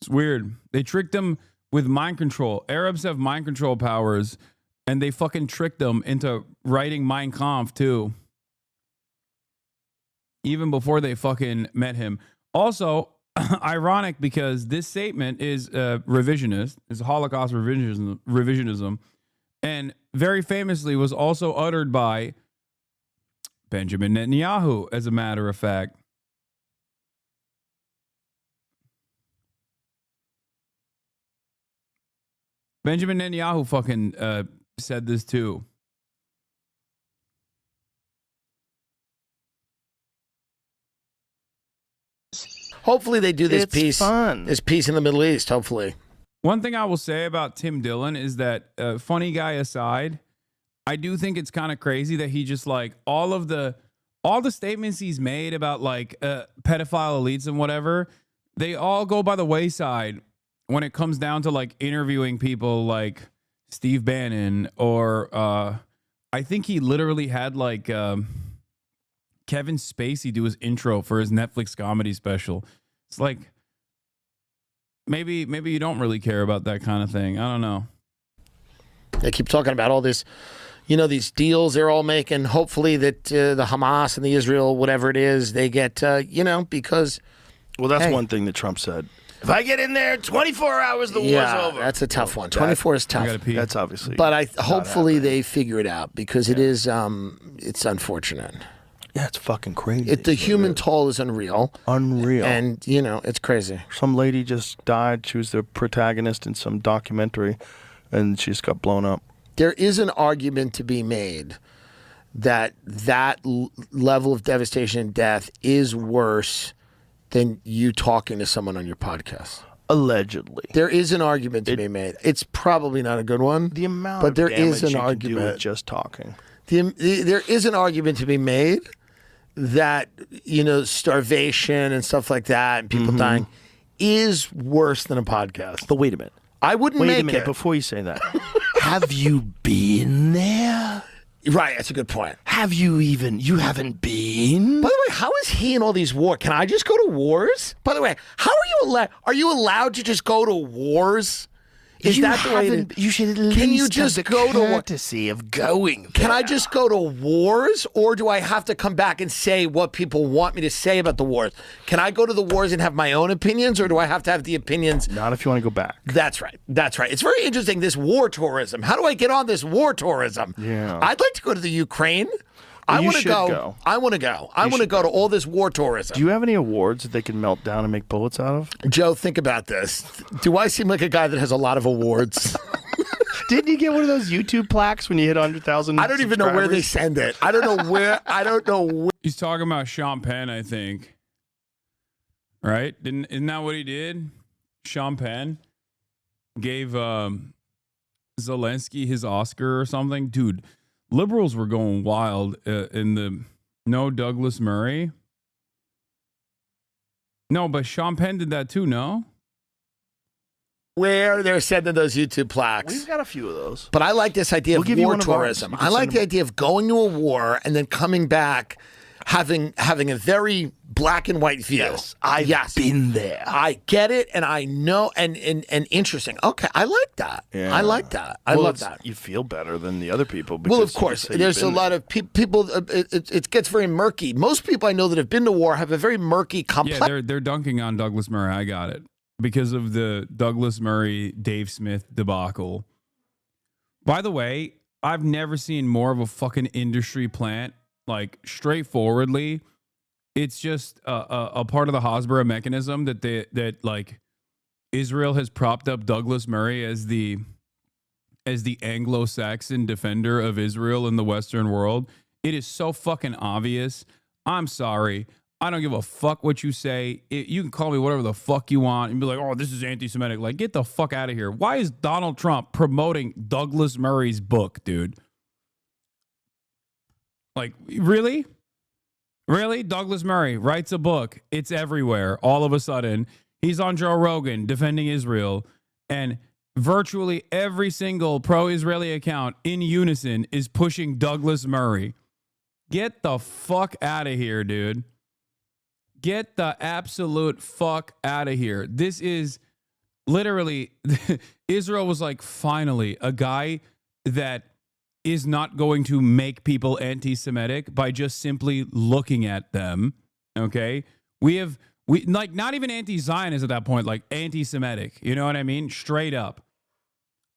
It's weird. They tricked them with mind control. Arabs have mind control powers, and they fucking tricked them into writing Mein Kampf too. Even before they fucking met him. Also, ironic because this statement is revisionist, is Holocaust revisionism, and very famously was also uttered by Benjamin Netanyahu, as a matter of fact. Benjamin Netanyahu fucking said this too. Hopefully they do this It's peace. fun. This peace in the Middle East, hopefully. One thing I will say about Tim Dillon is that, funny guy aside, I do think it's kind of crazy that he just like all the statements he's made about like pedophile elites and whatever, they all go by the wayside when it comes down to like interviewing people like Steve Bannon or I think he literally had like Kevin Spacey do his intro for his Netflix comedy special. It's like maybe you don't really care about that kind of thing. I don't know. They keep talking about all this, you know, these deals they're all making. Hopefully that the Hamas and the Israel, whatever it is, they get, you know, because. Well, that's hey, one thing that Trump said. If I get in there, 24 hours, the war's over. That's a tough one. 24 is tough. That's obviously. But hopefully they figure it out because it is, it's unfortunate. Yeah, it's fucking crazy. The human toll is unreal. Unreal. And, you know, it's crazy. Some lady just died. She was the protagonist in some documentary, and she just got blown up. There is an argument to be made that level of devastation and death is worse than you talking to someone on your podcast? Allegedly. There is an argument to be made. It's probably not a good one. The amount but of there damage is an you can argument. do with just talking. There is an argument to be made that, starvation and stuff like that and people dying is worse than a podcast. But wait a minute. I wouldn't Wait make a minute it. before you say that. Have you been there? Right, that's a good point. You haven't been? By the way, how is he in all these wars? Can I just go to wars? By the way, how are you allowed to just go to wars? Is that the way you should at least can you just have the go to courtesy of going there. Can I just go to wars, or do I have to come back and say what people want me to say about the wars? Can I go to the wars and have my own opinions, or do I have to have the opinions? Not if you want to go back. That's right. It's very interesting, this war tourism. How do I get on this war tourism? Yeah. I'd like to go to the Ukraine. I want to go. I want to go. I want to go to all this war tourism. Do you have any awards that they can melt down and make bullets out of? Joe, think about this. Do I seem like a guy that has a lot of awards? Didn't you get one of those YouTube plaques when you hit 100,000? I don't even know where they send it. I don't know where. He's talking about Sean Penn, I think. Right? Isn't that what he did? Sean Penn gave Zelensky his Oscar or something. Dude, liberals were going wild in the Douglas Murray. No, but Sean Penn did that too, no? Where they're sending those YouTube plaques. We've got a few of those. But I like this idea of war tourism. You I like the idea of going to a war and then coming back having a very black and white view. Yes, I've been there. I get it, and I know, and interesting. Okay, I like that. Yeah. I like that. I love that. You feel better than the other people. Well, of course, there's a lot of people. It gets very murky. Most people I know that have been to war have a very murky complex. Yeah, they're dunking on Douglas Murray. I got it. Because of the Douglas Murray, Dave Smith debacle. By the way, I've never seen more of a fucking industry plant. Like, straightforwardly, it's just a part of the Hasbara mechanism that like Israel has propped up Douglas Murray as the Anglo-Saxon defender of Israel in the Western world. It is so fucking obvious. I'm sorry. I don't give a fuck what you say. You can call me whatever the fuck you want and be like, oh, this is anti-Semitic. Like, get the fuck out of here. Why is Donald Trump promoting Douglas Murray's book, dude? Like, really? Really? Douglas Murray writes a book. It's everywhere. All of a sudden, he's on Joe Rogan defending Israel, and virtually every single pro-Israeli account in unison is pushing Douglas Murray. Get the fuck out of here, dude. Get the absolute fuck out of here. This is literally, Israel was like, finally, a guy that is not going to make people anti-Semitic by just simply looking at them. Okay. We like not even anti-Zionist at that point, like anti-Semitic. You know what I mean? Straight up.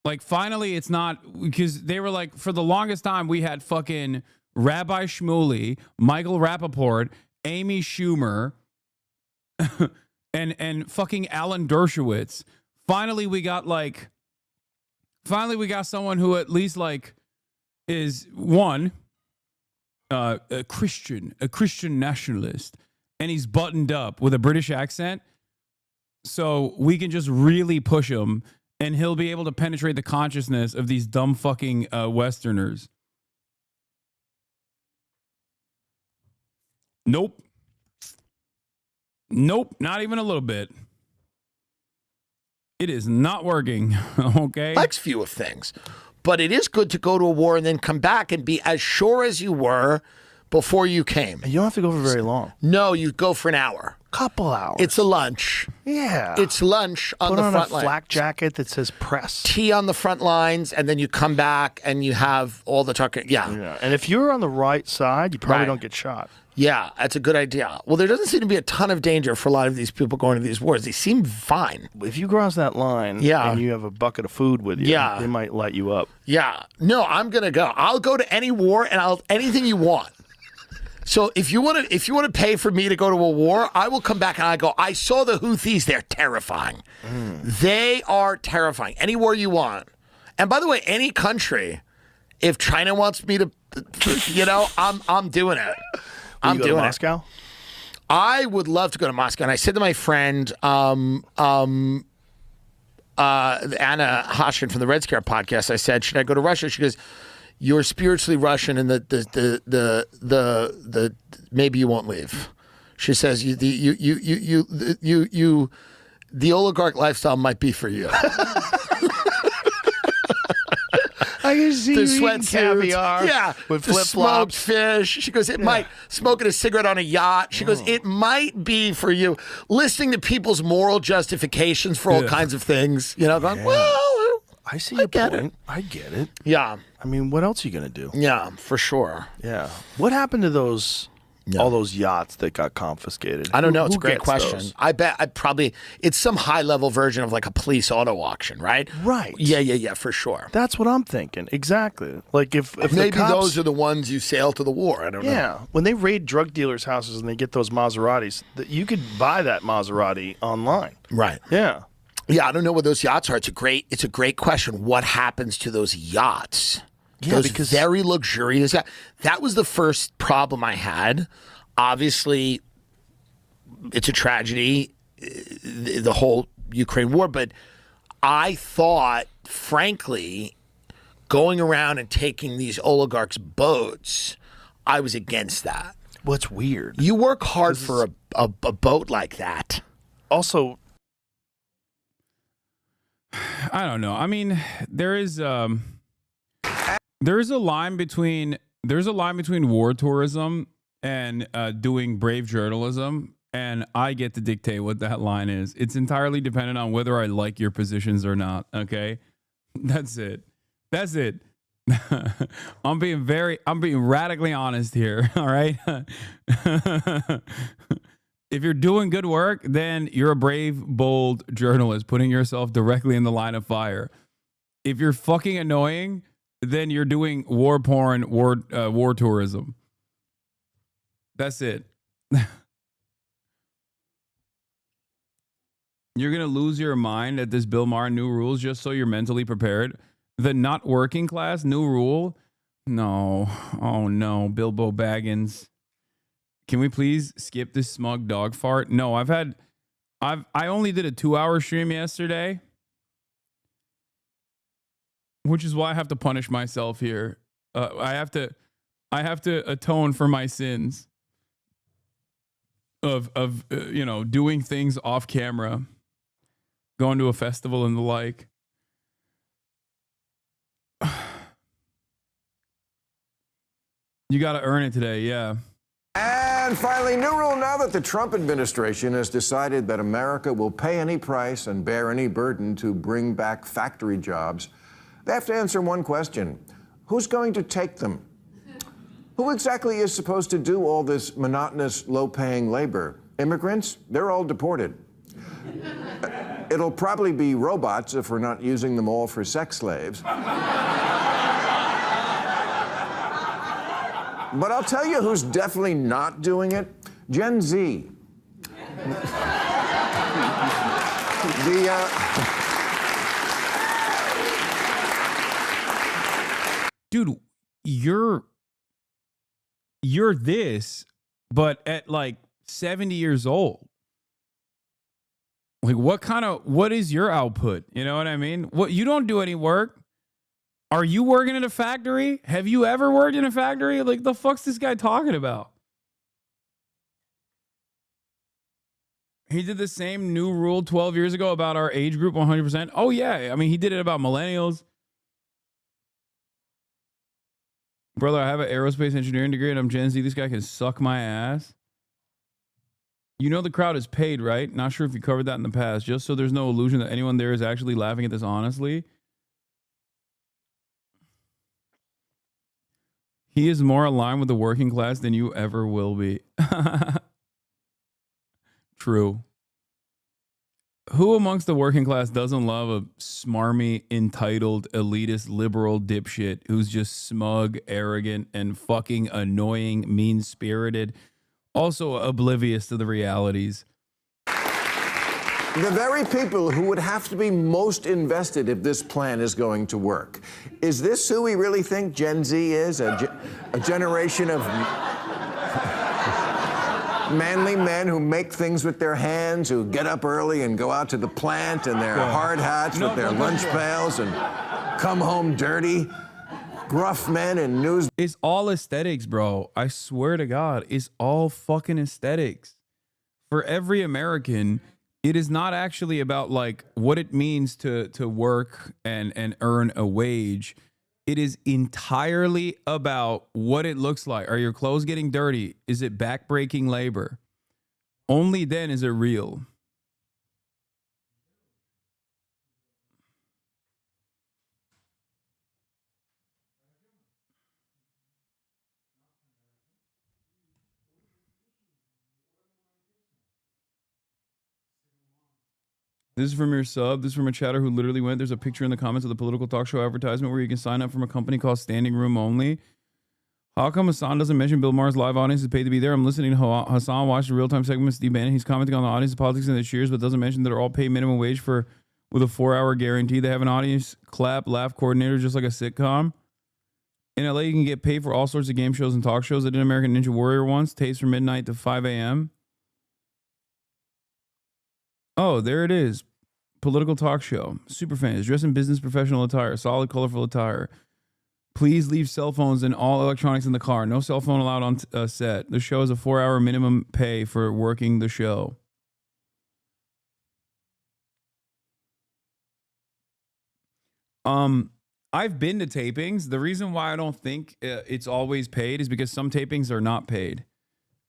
Like, finally, it's not, because they were like, for the longest time, we had fucking Rabbi Shmuley, Michael Rappaport, Amy Schumer, and fucking Alan Dershowitz. Finally, we got someone who at least like is one, a Christian nationalist, and he's buttoned up with a British accent. So we can just really push him, and he'll be able to penetrate the consciousness of these dumb fucking Westerners. Nope, not even a little bit. It is not working, okay? Likes few of things. But it is good to go to a war and then come back and be as sure as you were before you came. You don't have to go for very long. No, you go for an hour. Couple hours. It's a lunch. Yeah. It's lunch on the front line. Put on a flak jacket that says press. Tea on the front lines, and then you come back and you have all the talking. Yeah. And if you're on the right side, you probably don't get shot. Yeah, that's a good idea. Well, there doesn't seem to be a ton of danger for a lot of these people going to these wars. They seem fine. If you cross that line and you have a bucket of food with you, they might light you up. Yeah. No, I'm going to go. I'll go to any war and anything you want. So if you want to pay for me to go to a war, I will come back and I go, I saw the Houthis. They're terrifying. They are terrifying. Any war you want. And by the way, any country, if China wants me to You know, I'm doing it. I'm you go to doing Moscow? it. I would love to go to Moscow, and I said to my friend Anna Hashan from the Red Scare podcast, I said, should I go to Russia? She goes, you're spiritually Russian, and the maybe you won't leave. She says the oligarch lifestyle might be for you. I can see the you eating sweatsuits, caviar, yeah, with the flip smoked flops. fish. She goes, it might smoking a cigarette on a yacht. She goes, it might be for you. Listening to people's moral justifications for all kinds of things. You know, going, well, I see your point. I get it. Yeah. I mean, what else are you gonna do? Yeah, for sure. Yeah. What happened to those? All those yachts that got confiscated. I don't know. It's a Who great gets question. those? I bet it's some high level version of like a police auto auction, right? Right. Yeah, for sure. That's what I'm thinking. Exactly. Like if Maybe the cops, those are the ones you sail to the war. I don't know. Yeah. When they raid drug dealers' houses and they get those Maseratis, you could buy that Maserati online. Right. Yeah. Yeah, I don't know what those yachts are. It's a great question. What happens to those yachts? Yeah, those because very luxurious yachts. That was the first problem I had. Obviously, it's a tragedy, the whole Ukraine war, but I thought, frankly, going around and taking these oligarchs' boats, I was against that. What's weird? You work hard for a boat like that. Also, I don't know. I mean, there is a line between war tourism and doing brave journalism, and I get to dictate what that line is. It's entirely dependent on whether I like your positions or not. Okay, that's it. I'm being radically honest here. All right. If you're doing good work, then you're a brave, bold journalist putting yourself directly in the line of fire. If you're fucking annoying, then you're doing war porn, war tourism. That's it. You're going to lose your mind at this Bill Maher new rules just so you're mentally prepared. The not working class new rule? No. Oh, no. Bilbo Baggins. Can we please skip this smug dog fart? No, I only did a 2-hour stream yesterday, which is why I have to punish myself here. I have to atone for my sins of doing things off camera, going to a festival and the like. You got to earn it today, yeah. And finally, new rule now that the Trump administration has decided that America will pay any price and bear any burden to bring back factory jobs. They have to answer one question. Who's going to take them? Who exactly is supposed to do all this monotonous, low-paying labor? Immigrants? They're all deported. It'll probably be robots if we're not using them all for sex slaves. But I'll tell you who's definitely not doing it. Gen Z. Dude, you're this, but at like 70 years old. Like what is your output? You know what I mean? What, you don't do any work. Are you working in a factory? Have you ever worked in a factory? Like, the fuck's this guy talking about? He did the same new rule 12 years ago about our age group 100%. Oh, yeah. I mean, he did it about millennials. Brother, I have an aerospace engineering degree and I'm Gen Z. This guy can suck my ass. You know the crowd is paid, right? Not sure if you covered that in the past. Just so there's no illusion that anyone there is actually laughing at this honestly. He is more aligned with the working class than you ever will be. True. Who amongst the working class doesn't love a smarmy, entitled, elitist, liberal dipshit who's just smug, arrogant, and fucking annoying, mean-spirited, also oblivious to the realities? The very people who would have to be most invested if this plan is going to work. Is this who we really think Gen Z is? A generation of manly men who make things with their hands, who get up early and go out to the plant in their hard hats with their lunch pails and come home dirty? Gruff men in news. It's all aesthetics, bro. I swear to God, it's all fucking aesthetics. For every American, it is not actually about like what it means to work and earn a wage. It is entirely about what it looks like. Are your clothes getting dirty? Is it backbreaking labor? Only then is it real. This is from your sub. This is from a chatter who literally went. There's a picture in the comments of the political talk show advertisement where you can sign up from a company called Standing Room Only. How come Hasan doesn't mention Bill Maher's live audience is paid to be there? I'm listening to Hasan watch the real-time segment with Steve Bannon. He's commenting on the audience, politics, and the cheers, but doesn't mention that they're all paid minimum wage with a 4-hour guarantee. They have an audience clap, laugh coordinator, just like a sitcom. In LA, you can get paid for all sorts of game shows and talk shows. I did American Ninja Warrior once, tapes from midnight to 5 a.m. Oh, there it is. Political talk show. Superfans. Dress in business professional attire. Solid, colorful attire. Please leave cell phones and all electronics in the car. No cell phone allowed on set. The show is a 4-hour minimum pay for working the show. I've been to tapings. The reason why I don't think it's always paid is because some tapings are not paid.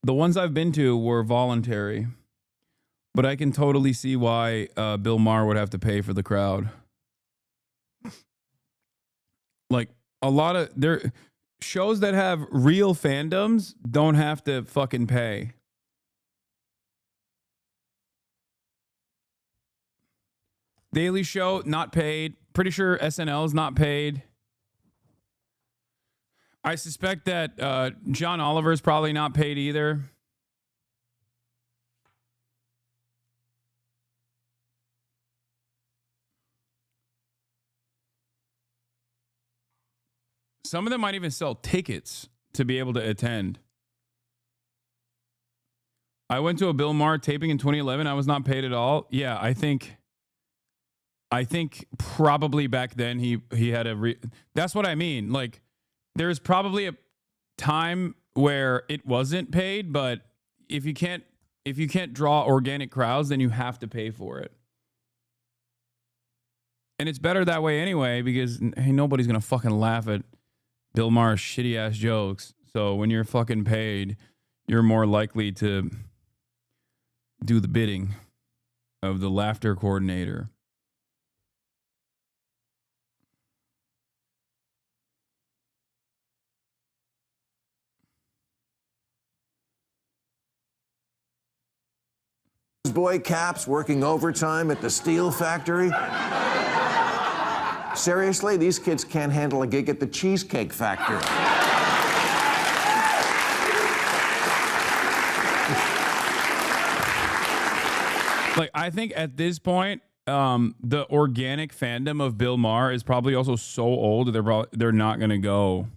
The ones I've been to were voluntary. But I can totally see why Bill Maher would have to pay for the crowd. Like a lot of their shows that have real fandoms don't have to fucking pay. Daily Show, not paid. Pretty sure SNL is not paid. I suspect that John Oliver is probably not paid either. Some of them might even sell tickets to be able to attend. I went to a Bill Maher taping in 2011. I was not paid at all. Yeah, I think probably back then he had that's what I mean. Like there's probably a time where it wasn't paid, but if you can't draw organic crowds, then you have to pay for it. And it's better that way anyway, because hey, nobody's going to fucking laugh at Bill Maher's shitty ass jokes. So when you're fucking paid, you're more likely to do the bidding of the laughter coordinator. Boy Caps working overtime at the steel factory. Seriously, these kids can't handle a gig at the Cheesecake Factory. Like, I think at this point, the organic fandom of Bill Maher is probably also so old that they're not going to go.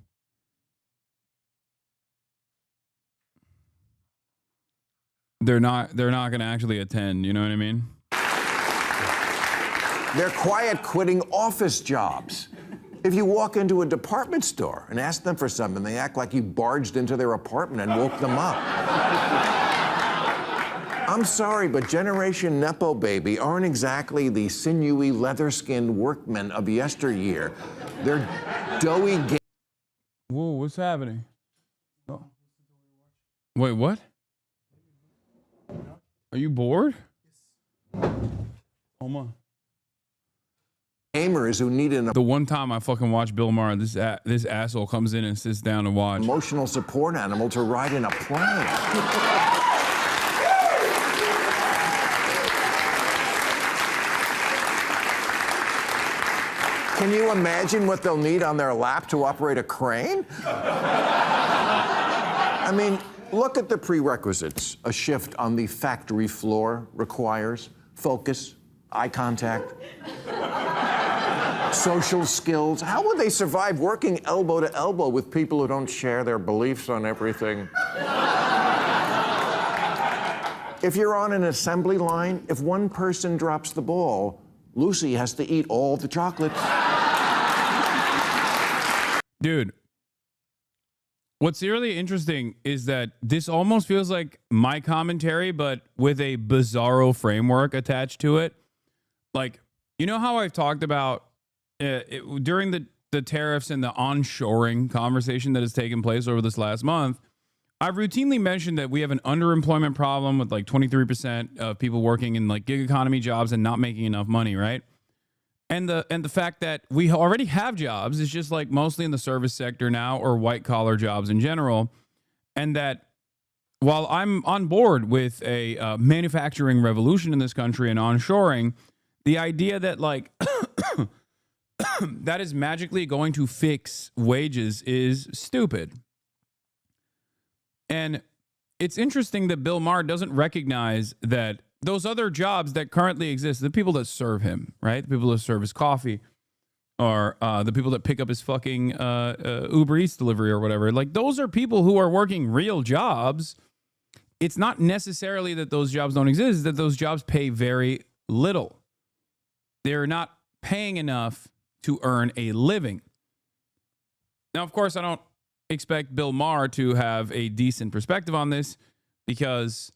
They're not going to actually attend. You know what I mean? They're quiet quitting office jobs. If you walk into a department store and ask them for something, they act like you barged into their apartment and woke them up. I'm sorry, but Generation Nepo Baby aren't exactly the sinewy, leather-skinned workmen of yesteryear. They're doughy... Whoa, what's happening? Oh. Wait, what? Are you bored? Hold on. Gamers who need the one time I fucking watch Bill Maher, this asshole comes in and sits down to watch. Emotional support animal to ride in a plane. Can you imagine what they'll need on their lap to operate a crane? I mean, look at the prerequisites a shift on the factory floor requires. focus, eye contact, social skills. How would they survive working elbow to elbow with people who don't share their beliefs on everything? If you're on an assembly line, if one person drops the ball, Lucy has to eat all the chocolates. Dude, what's really interesting is that this almost feels like my commentary, but with a bizarro framework attached to it. Like, you know how I've talked about during the tariffs and the onshoring conversation that has taken place over this last month, I've routinely mentioned that we have an underemployment problem with like 23% of people working in like gig economy jobs and not making enough money, right? And the fact that we already have jobs is just like mostly in the service sector now, or white collar jobs in general. And that while I'm on board with a manufacturing revolution in this country and onshoring, the idea that like that is magically going to fix wages is stupid. And it's interesting that Bill Maher doesn't recognize that those other jobs that currently exist, the people that serve him, right? The people that serve his coffee, or the people that pick up his fucking Uber Eats delivery or whatever. Like, those are people who are working real jobs. It's not necessarily that those jobs don't exist, it's that those jobs pay very little. They're not paying enough to earn a living. Now, of course, I don't expect Bill Maher to have a decent perspective on this, because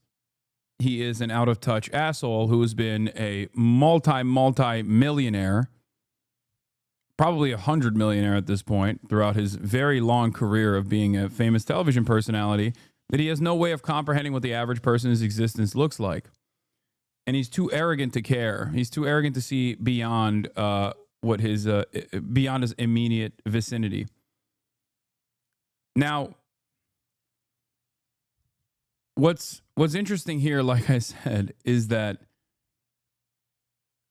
he is an out-of-touch asshole who has been a multi-millionaire, probably 100-millionaire at this point, throughout his very long career of being a famous television personality, that he has no way of comprehending what the average person's existence looks like. And he's too arrogant to care. He's too arrogant to see beyond beyond his immediate vicinity. Now, what's interesting here, like I said, is that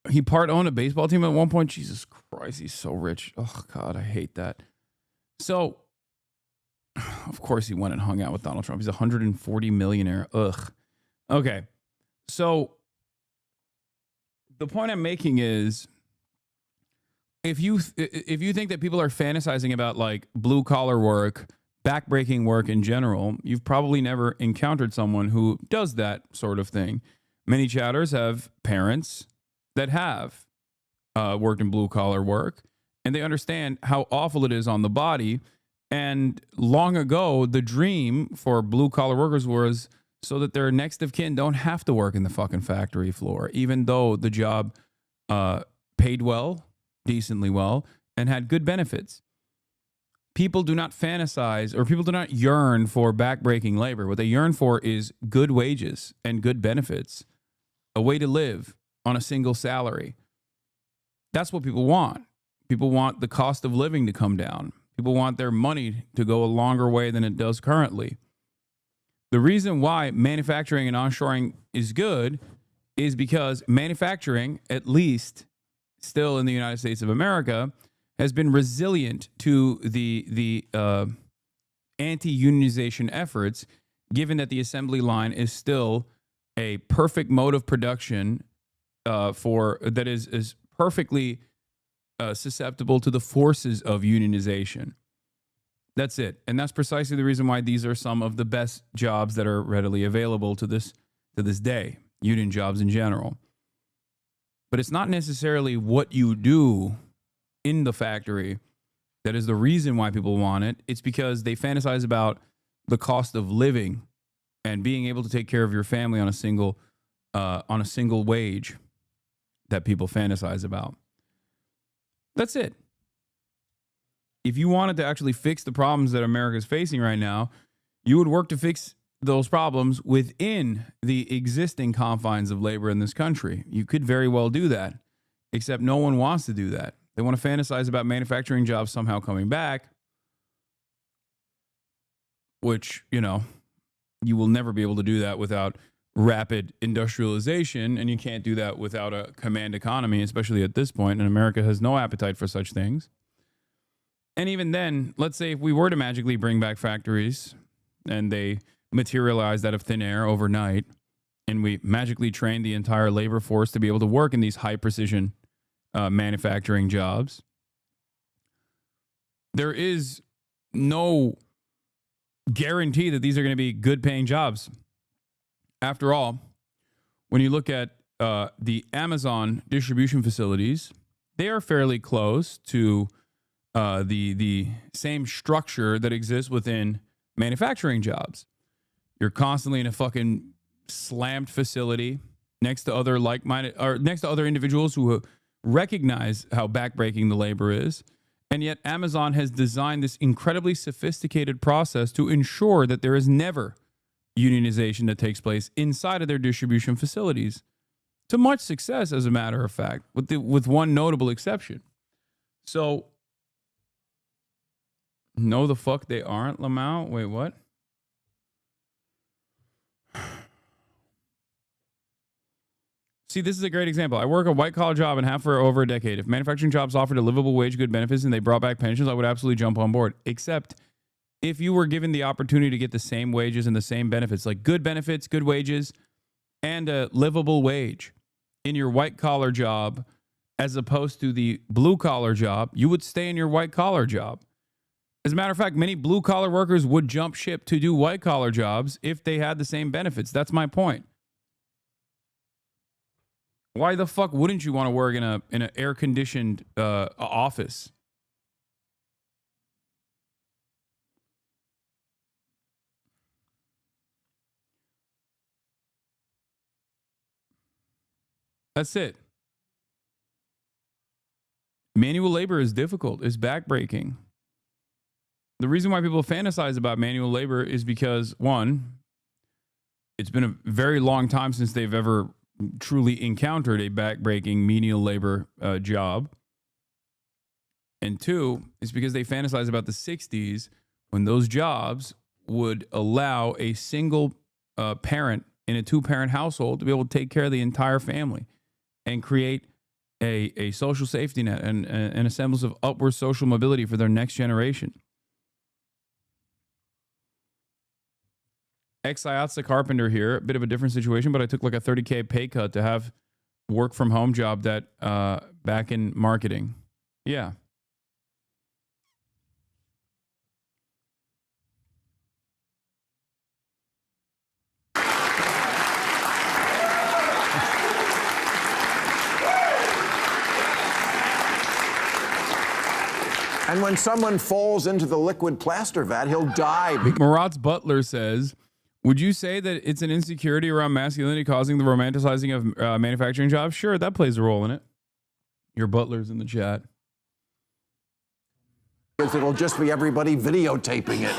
he part owned a baseball team at one point. Jesus Christ, he's so rich. Oh God, I hate that. So, of course, he went and hung out with Donald Trump. He's a 140 millionaire. Ugh. Okay, so the point I'm making is, if you think that people are fantasizing about like blue collar work, backbreaking work in general, you've probably never encountered someone who does that sort of thing. Many chatters have parents that have worked in blue collar work, and they understand how awful it is on the body. And long ago, the dream for blue collar workers was so that their next of kin don't have to work in the fucking factory floor, even though the job paid well, decently well, and had good benefits. People do not fantasize, or people do not yearn for backbreaking labor. What they yearn for is good wages and good benefits, a way to live on a single salary. That's what people want. People want the cost of living to come down. People want their money to go a longer way than it does currently. The reason why manufacturing and onshoring is good is because manufacturing, at least still in the United States of America, has been resilient to the anti-unionization efforts, given that the assembly line is still a perfect mode of production that is perfectly susceptible to the forces of unionization. That's it. And that's precisely the reason why these are some of the best jobs that are readily available to this day, union jobs in general. But it's not necessarily what you do in the factory that is the reason why people want it. It's because they fantasize about the cost of living and being able to take care of your family on a single wage that people fantasize about. That's it. If you wanted to actually fix the problems that America is facing right now, you would work to fix those problems within the existing confines of labor in this country. You could very well do that, except no one wants to do that. They want to fantasize about manufacturing jobs somehow coming back, which, you will never be able to do that without rapid industrialization, and you can't do that without a command economy, especially at this point, and America has no appetite for such things. And even then, let's say if we were to magically bring back factories and they materialize out of thin air overnight, and we magically train the entire labor force to be able to work in these high precision manufacturing jobs, there is no guarantee that these are going to be good paying jobs. After all, when you look at the Amazon distribution facilities, they are fairly close to the same structure that exists within manufacturing jobs. You're constantly in a fucking slammed facility next to other like-minded or next to other individuals who recognize how backbreaking the labor is. And yet Amazon has designed this incredibly sophisticated process to ensure that there is never unionization that takes place inside of their distribution facilities, to much success, as a matter of fact, with one notable exception. So, no, the fuck they aren't, Lamau. Wait, what? See, this is a great example. I work a white-collar job and have for over a decade. If manufacturing jobs offered a livable wage, good benefits, and they brought back pensions, I would absolutely jump on board. Except if you were given the opportunity to get the same wages and the same benefits, like good benefits, good wages, and a livable wage in your white-collar job as opposed to the blue-collar job, you would stay in your white-collar job. As a matter of fact, many blue-collar workers would jump ship to do white-collar jobs if they had the same benefits. That's my point. Why the fuck wouldn't you want to work in an air-conditioned office? That's it. Manual labor is difficult. It's backbreaking. The reason why people fantasize about manual labor is because, one, it's been a very long time since they've ever truly encountered a backbreaking menial labor job. And two, it's because they fantasize about the 60s when those jobs would allow a single parent in a two-parent household to be able to take care of the entire family and create a social safety net and a semblance of upward social mobility for their next generation. Ex-IATSA carpenter here, a bit of a different situation, but I took like a $30K pay cut to have work from home job that back in marketing. Yeah. And when someone falls into the liquid plaster vat, he'll die. Marat's butler says, would you say that it's an insecurity around masculinity causing the romanticizing of manufacturing jobs? Sure, that plays a role in it. Your butler's in the chat. It'll just be everybody videotaping it.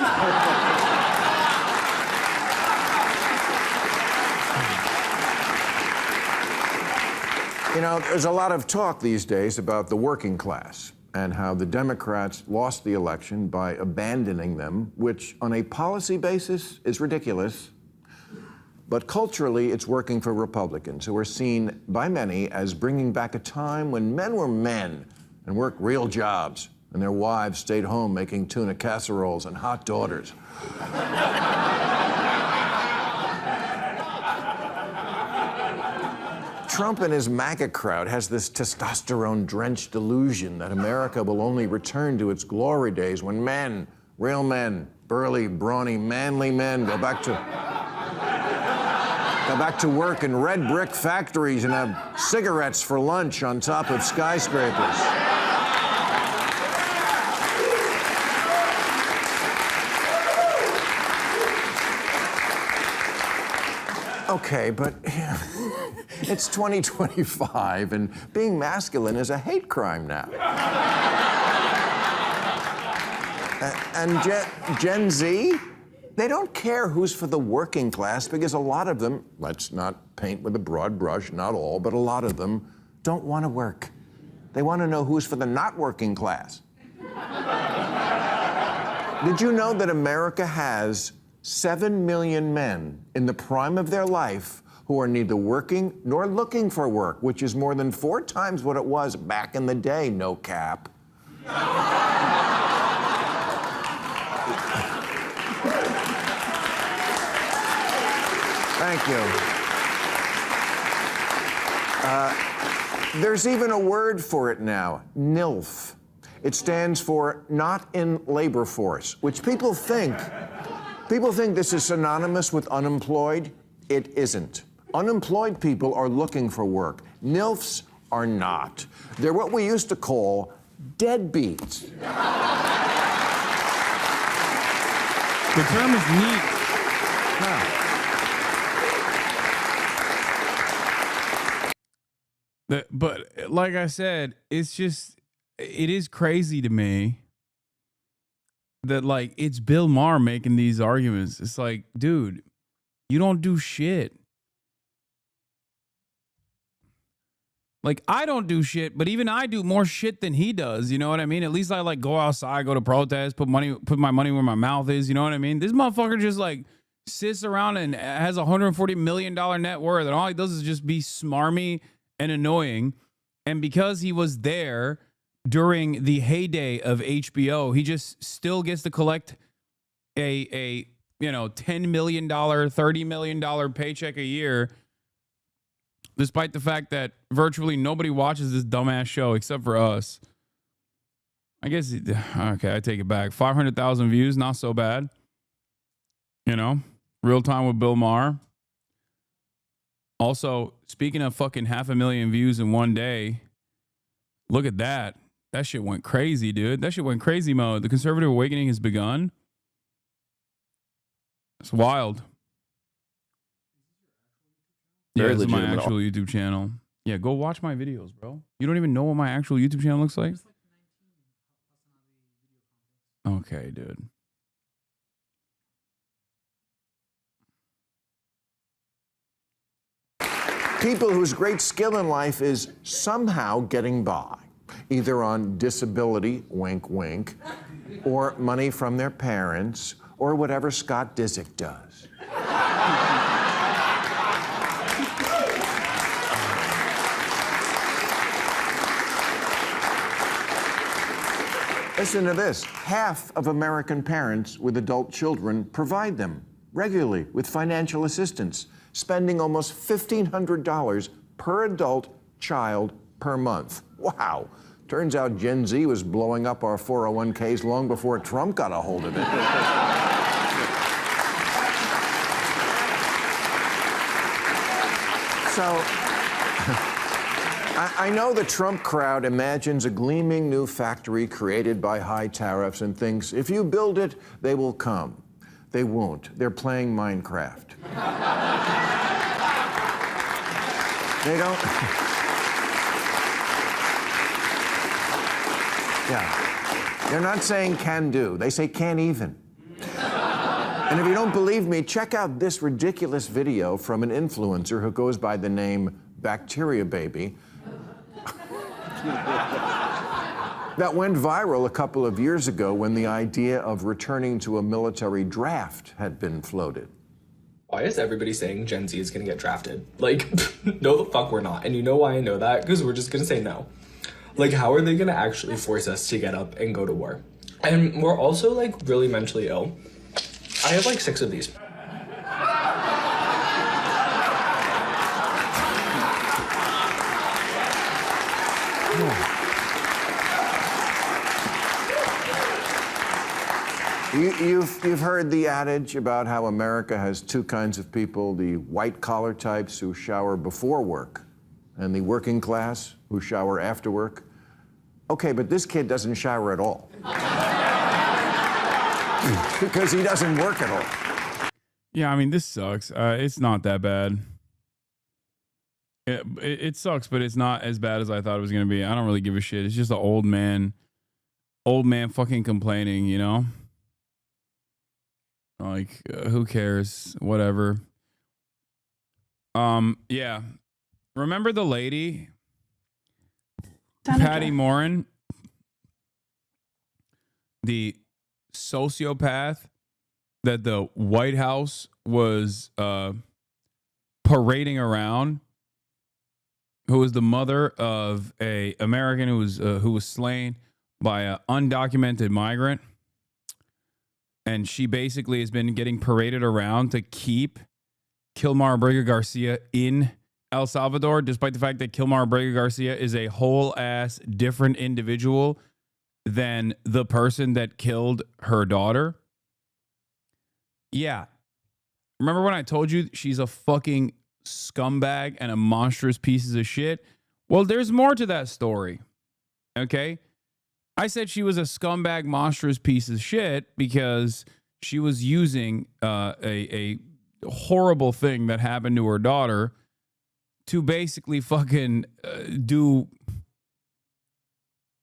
You know, there's a lot of talk these days about the working class and how the Democrats lost the election by abandoning them, which on a policy basis is ridiculous. But culturally, it's working for Republicans, who are seen by many as bringing back a time when men were men and worked real jobs, and their wives stayed home making tuna casseroles and hot daughters. Trump and his MAGA crowd has this testosterone-drenched delusion that America will only return to its glory days when men, real men, burly, brawny, manly men go back to work in red brick factories and have cigarettes for lunch on top of skyscrapers. Okay, but it's 2025, and being masculine is a hate crime now. And Gen Z, they don't care who's for the working class because a lot of them, let's not paint with a broad brush, not all, but a lot of them don't want to work. They want to know who's for the not working class. Did you know that America has 7 million men in the prime of their life who are neither working nor looking for work, which is more than 4 times what it was back in the day, no cap. Thank you. There's even a word for it now, NILF. It stands for not in labor force, which people think this is synonymous with unemployed. It isn't. Unemployed people are looking for work. NILFs are not. They're what we used to call deadbeats. The term is neat. But like I said, it is crazy to me that like it's Bill Maher making these arguments. It's like, dude, you don't do shit. Like, I don't do shit, but even I do more shit than he does. You know what I mean? At least I like go outside, go to protests, put my money where my mouth is. You know what I mean? This motherfucker just like sits around and has $140 million net worth, and all he does is just be smarmy and annoying. And because he was there during the heyday of HBO, he just still gets to collect a $10 million, $30 million paycheck a year, despite the fact that virtually nobody watches this dumbass show except for us. I guess, okay, I take it back. 500,000 views, not so bad. You know, real time with Bill Maher. Also, speaking of fucking 500,000 views in one day, look at that. That shit went crazy, dude. That shit went crazy mode. The conservative awakening has begun. It's wild. Yeah, this is my actual YouTube channel. Yeah, go watch my videos, bro. You don't even know what my actual YouTube channel looks like? Okay, dude. People whose great skill in life is somehow getting by, either on disability, wink, wink, or money from their parents, or whatever Scott Disick does. Listen to this. Half of American parents with adult children provide them regularly with financial assistance, spending almost $1,500 per adult child per month. Wow. Turns out Gen Z was blowing up our 401ks long before Trump got a hold of it. So, I know the Trump crowd imagines a gleaming new factory created by high tariffs and thinks if you build it, they will come. They won't. They're playing Minecraft. They don't. Yeah. They're not saying can do. They say can't even. And if you don't believe me, check out this ridiculous video from an influencer who goes by the name Bacteria Baby. That went viral a couple of years ago when the idea of returning to a military draft had been floated. Why is everybody saying Gen Z is going to get drafted? Like, no, the fuck we're not. And you know why I know that? Because we're just going to say no. Like, how are they going to actually force us to get up and go to war? And we're also, like, really mentally ill. I have, like, 6 of these. You've heard the adage about how America has 2 kinds of people, the white-collar types who shower before work and the working class who shower after work. Okay, but this kid doesn't shower at all. Because he doesn't work at all. Yeah, I mean, this sucks. It's not that bad. It sucks, but it's not as bad as I thought it was going to be. I don't really give a shit. It's just an old man fucking complaining, you know? Like, who cares? Whatever. Yeah. Remember the lady? Patty Morin? The sociopath that the White House was parading around, who was the mother of a American who was slain by an undocumented migrant. And she basically has been getting paraded around to keep Kilmar Briga Garcia in El Salvador, despite the fact that Kilmar Brega Garcia is a whole ass different individual than the person that killed her daughter. Yeah. Remember when I told you she's a fucking scumbag and a monstrous piece of shit? Well, there's more to that story. Okay? I said she was a scumbag, monstrous piece of shit because she was using a horrible thing that happened to her daughter to basically fucking do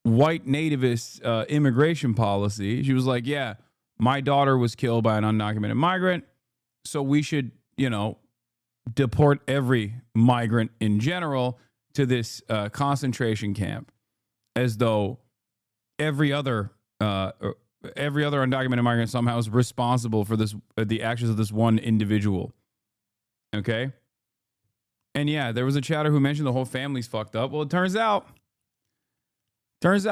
white nativist immigration policy. She was like, yeah, my daughter was killed by an undocumented migrant, so we should, deport every migrant in general to this concentration camp, as though every other undocumented migrant somehow is responsible for this the actions of this one individual. Okay? And yeah, there was a chatter who mentioned the whole family's fucked up. Well, it turns out there's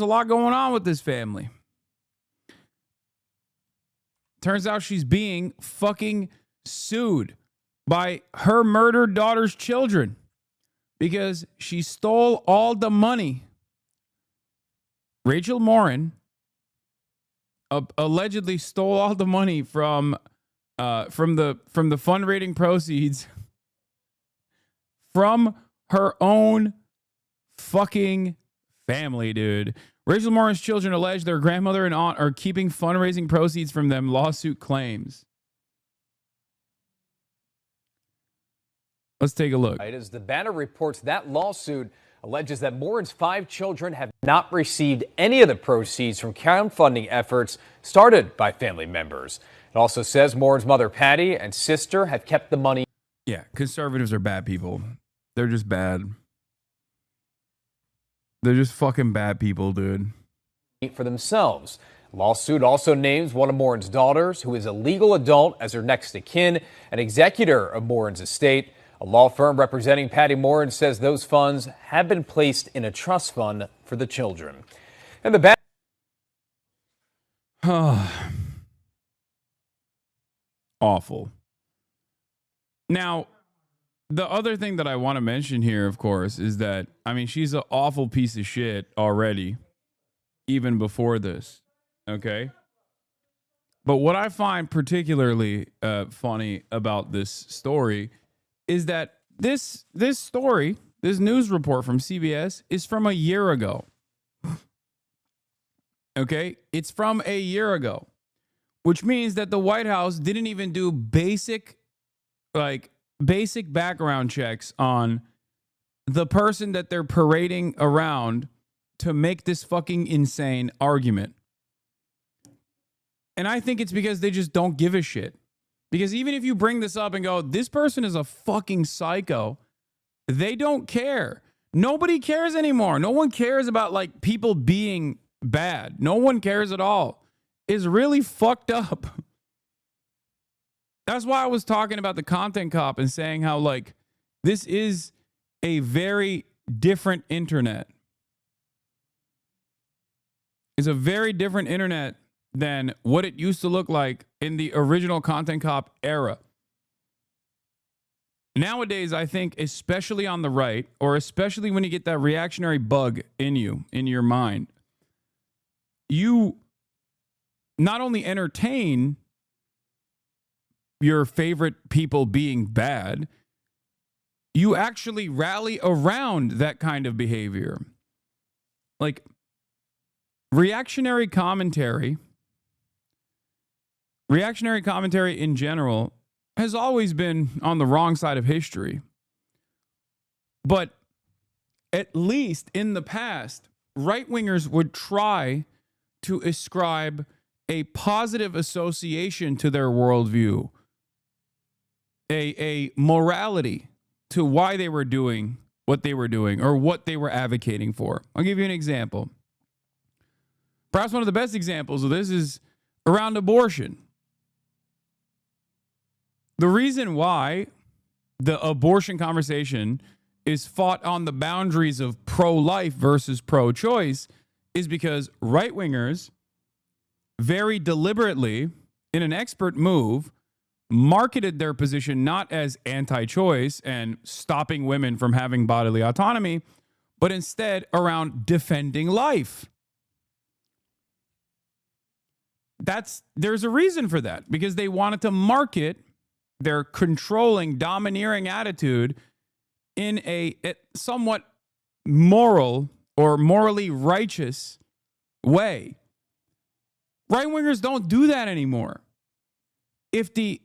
a lot going on with this family. Turns out she's being fucking sued by her murdered daughter's children because she stole all the money. Rachel Morin allegedly stole all the money from the fundraising proceeds from her own fucking family, dude. Rachel Morin's children allege their grandmother and aunt are keeping fundraising proceeds from them, lawsuit claims. Let's take a look. As the Banner reports, that lawsuit alleges that Morin's 5 children have not received any of the proceeds from crowdfunding efforts started by family members. It also says Morin's mother, Patty, and sister have kept the money. Yeah, conservatives are bad people. They're just bad. They're just fucking bad people, dude. For themselves. Lawsuit also names one of Morin's daughters, who is a legal adult, as her next of kin, an executor of Morin's estate. A law firm representing Patty Morin says those funds have been placed in a trust fund for the children. And the Awful. Now, the other thing that I want to mention here, of course, is that, she's an awful piece of shit already, even before this, okay? But what I find particularly funny about this story is that this story, this news report from CBS, is from a year ago. Okay? It's from a year ago, which means that the White House didn't even do basic background checks on the person that they're parading around to make this fucking insane argument. And I think it's because they just don't give a shit. Because even if you bring this up and go, this person is a fucking psycho, they don't care. Nobody cares anymore. No one cares about people being bad. No one cares at all. It's really fucked up. That's why I was talking about the content cop and saying how this is a very different internet. It's a very different internet than what it used to look like in the original Content Cop era. Nowadays, I think, especially on the right, or especially when you get that reactionary bug in your mind, you not only entertain your favorite people being bad, you actually rally around that kind of behavior. Reactionary commentary in general has always been on the wrong side of history. But at least in the past, right-wingers would try to ascribe a positive association to their worldview, a morality to why they were doing what they were doing or what they were advocating for. I'll give you an example. Perhaps one of the best examples of this is around abortion. The reason why the abortion conversation is fought on the boundaries of pro-life versus pro-choice is because right-wingers very deliberately, in an expert move, marketed their position not as anti-choice and stopping women from having bodily autonomy, but instead around defending life. There's a reason for that, because they wanted to market their controlling, domineering attitude in a somewhat moral or morally righteous way. Right-wingers don't do that anymore. If the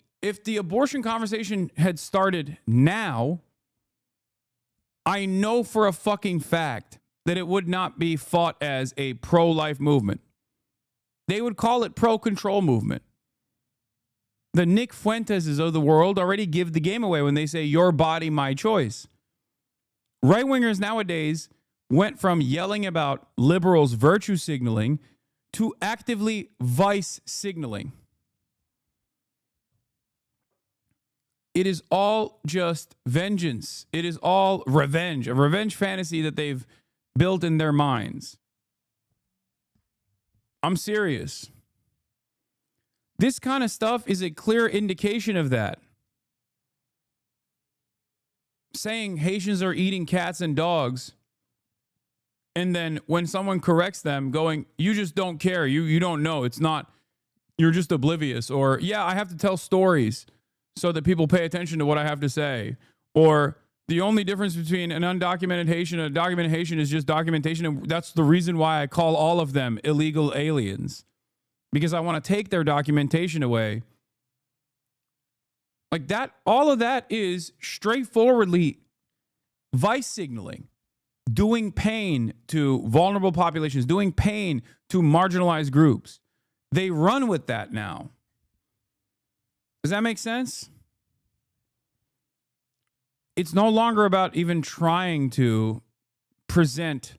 abortion conversation had started now, I know for a fucking fact that it would not be fought as a pro-life movement. They would call it pro-control movement. The Nick Fuenteses of the world already give the game away when they say, your body, my choice. Right-wingers nowadays went from yelling about liberals' virtue signaling to actively vice signaling. It is all just vengeance. It is all revenge, a revenge fantasy that they've built in their minds. I'm serious. This kind of stuff is a clear indication of that. Saying Haitians are eating cats and dogs, and then when someone corrects them, going, you just don't care, you don't know, it's not, you're just oblivious, or yeah, I have to tell stories so that people pay attention to what I have to say, or the only difference between an undocumented Haitian and a documented Haitian is just documentation, and that's the reason why I call all of them illegal aliens, because I want to take their documentation away. Like that, all of that is straightforwardly vice signaling, doing pain to vulnerable populations, doing pain to marginalized groups. They run with that now. Does that make sense? It's no longer about even trying to present,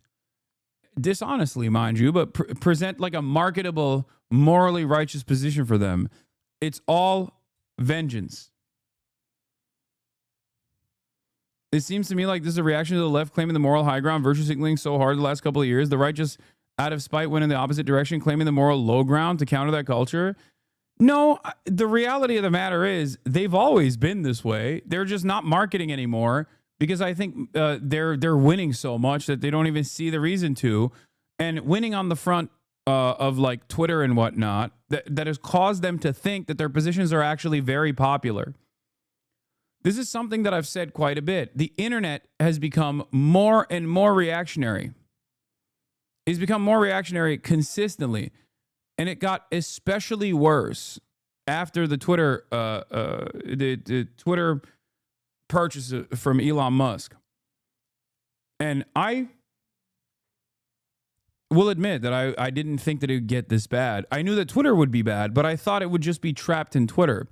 dishonestly, mind you, but present like a marketable, morally righteous position for them. It's all vengeance. It seems to me like this is a reaction to the left claiming the moral high ground, virtue signaling so hard the last couple of years. The right just, out of spite, went in the opposite direction, claiming the moral low ground to counter that culture. No, the reality of the matter is they've always been this way. They're just not marketing anymore because I think they're winning so much that they don't even see the reason to. And winning on the front of like Twitter and whatnot, that has caused them to think that their positions are actually very popular. This is something that I've said quite a bit. The internet has become more and more reactionary. It's become more reactionary consistently. And it got especially worse after the Twitter the Twitter purchase from Elon Musk. And I will admit that I didn't think that it would get this bad. I knew that Twitter would be bad, but I thought it would just be trapped in Twitter.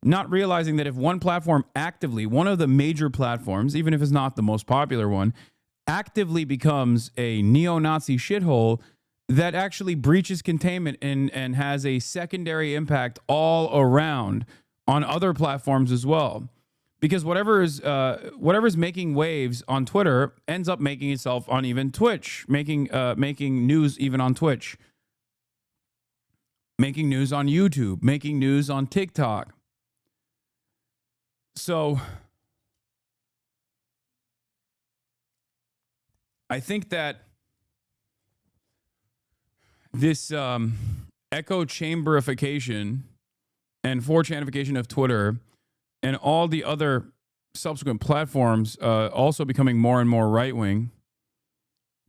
Not realizing that if one platform actively, one of the major platforms, even if it's not the most popular one, actively becomes a neo-Nazi shithole, that actually breaches containment and has a secondary impact all around on other platforms as well. Because whatever's making waves on Twitter ends up making itself on even Twitch, making news even on Twitch, making news on YouTube, making news on TikTok. So I think that this echo chamberification and 4chanification of Twitter and all the other subsequent platforms also becoming more and more right-wing,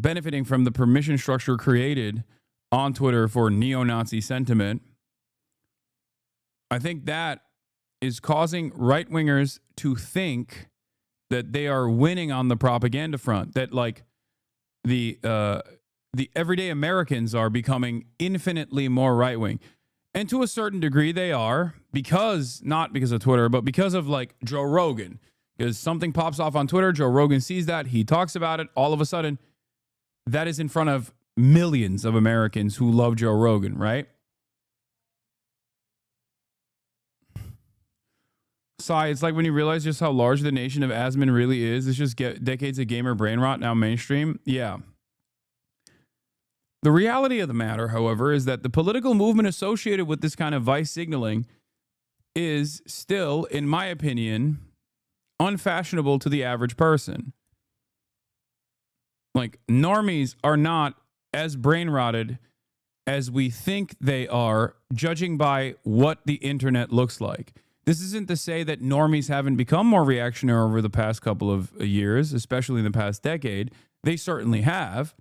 benefiting from the permission structure created on Twitter for neo-Nazi sentiment, I think that is causing right-wingers to think that they are winning on the propaganda front, that like the everyday Americans are becoming infinitely more right-wing. And to a certain degree they are, not because of Twitter, but because of like Joe Rogan. Because something pops off on Twitter, Joe Rogan sees that, he talks about it, all of a sudden, that is in front of millions of Americans who love Joe Rogan, right? Sai, it's like when you realize just how large the nation of Asman really is. It's just decades of gamer brain rot now mainstream. Yeah. The reality of the matter, however, is that the political movement associated with this kind of vice signaling is still, in my opinion, unfashionable to the average person. Like, normies are not as brain rotted as we think they are, judging by what the internet looks like. This isn't to say that normies haven't become more reactionary over the past couple of years, especially in the past decade. They certainly have.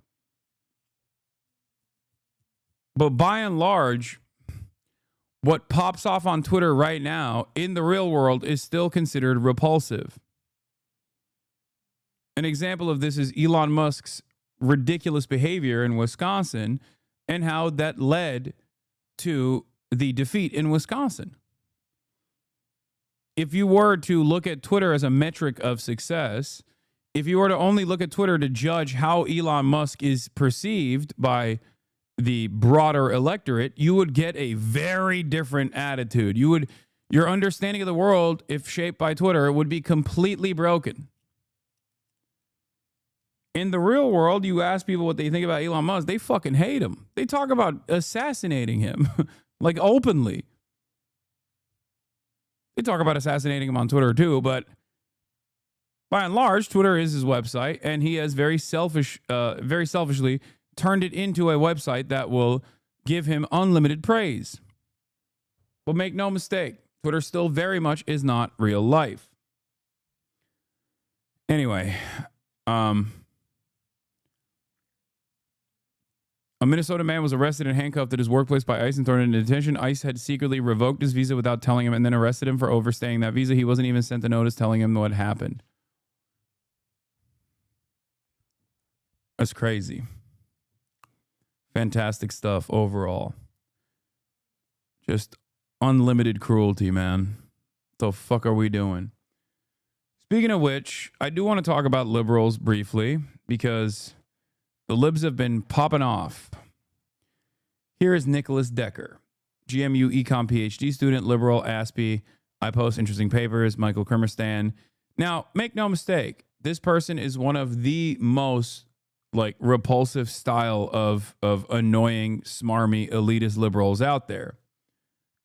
But by and large, what pops off on Twitter right now in the real world is still considered repulsive. An example of this is Elon Musk's ridiculous behavior in Wisconsin and how that led to the defeat in Wisconsin. If you were to look at Twitter as a metric of success, if you were to only look at Twitter to judge how Elon Musk is perceived by the broader electorate, you would get a very different attitude. Your understanding of the world, if shaped by Twitter, would be completely broken. In the real world, you ask people what they think about Elon Musk, they fucking hate him. They talk about assassinating him, like openly. They talk about assassinating him on Twitter too, but by and large, Twitter is his website, and he has very selfishly turned it into a website that will give him unlimited praise. But make no mistake, Twitter still very much is not real life. Anyway, a Minnesota man was arrested and handcuffed at his workplace by ICE and thrown into detention. ICE had secretly revoked his visa without telling him and then arrested him for overstaying that visa. He wasn't even sent a notice telling him what happened. That's crazy. Fantastic stuff overall. Just unlimited cruelty, man. What the fuck are we doing? Speaking of which, I do want to talk about liberals briefly because the libs have been popping off. Here is Nicholas Decker, GMU Econ PhD student, liberal, ASPE. I post interesting papers, Michael Kermerstan. Now, make no mistake, this person is one of the most repulsive style of annoying, smarmy, elitist liberals out there.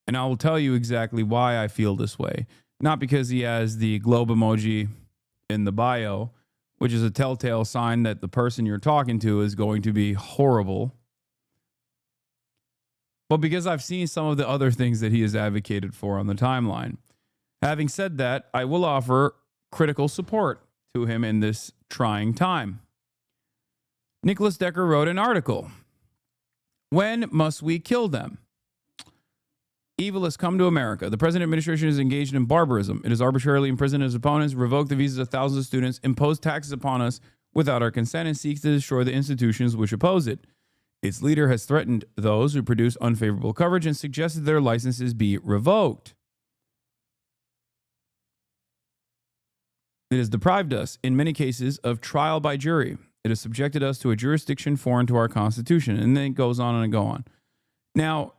And I will tell you exactly why I feel this way. Not because he has the globe emoji in the bio, which is a telltale sign that the person you're talking to is going to be horrible, but because I've seen some of the other things that he has advocated for on the timeline. Having said that, I will offer critical support to him in this trying time. Nicholas Decker wrote an article. When must we kill them? Evil has come to America. The present administration is engaged in barbarism. It has arbitrarily imprisoned its opponents, revoked the visas of thousands of students, imposed taxes upon us without our consent, and seeks to destroy the institutions which oppose it. Its leader has threatened those who produce unfavorable coverage and suggested their licenses be revoked. It has deprived us, in many cases, of trial by jury. It has subjected us to a jurisdiction foreign to our Constitution. And then it goes on and go on. Now,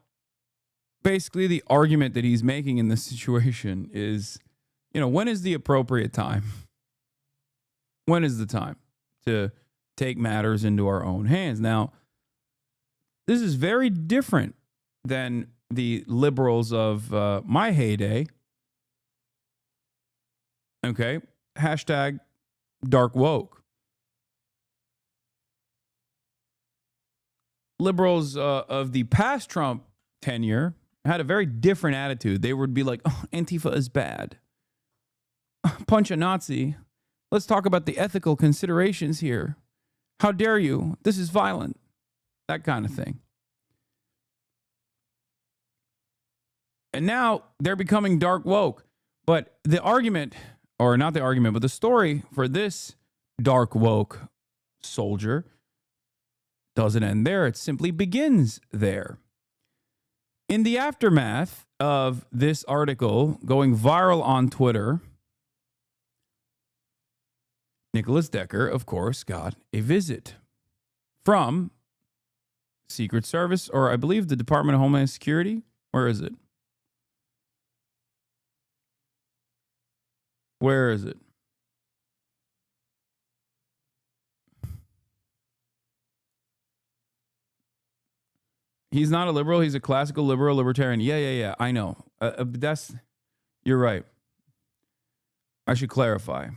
basically, the argument that he's making in this situation is, when is the appropriate time? When is the time to take matters into our own hands? Now, this is very different than the liberals of my heyday. Okay. Hashtag dark woke. Liberals of the past Trump tenure had a very different attitude. They would be like, oh, Antifa is bad. Punch a Nazi. Let's talk about the ethical considerations here. How dare you? This is violent. That kind of thing. And now they're becoming dark woke. But the argument, or not the argument, but the story for this dark woke soldier doesn't end there. It simply begins there. In the aftermath of this article going viral on Twitter, Nicholas Decker, of course, got a visit from Secret Service, or I believe the Department of Homeland Security. Where is it? Where is it? He's not a liberal. He's a classical liberal, libertarian. Yeah. I know. That's You're right. I should clarify.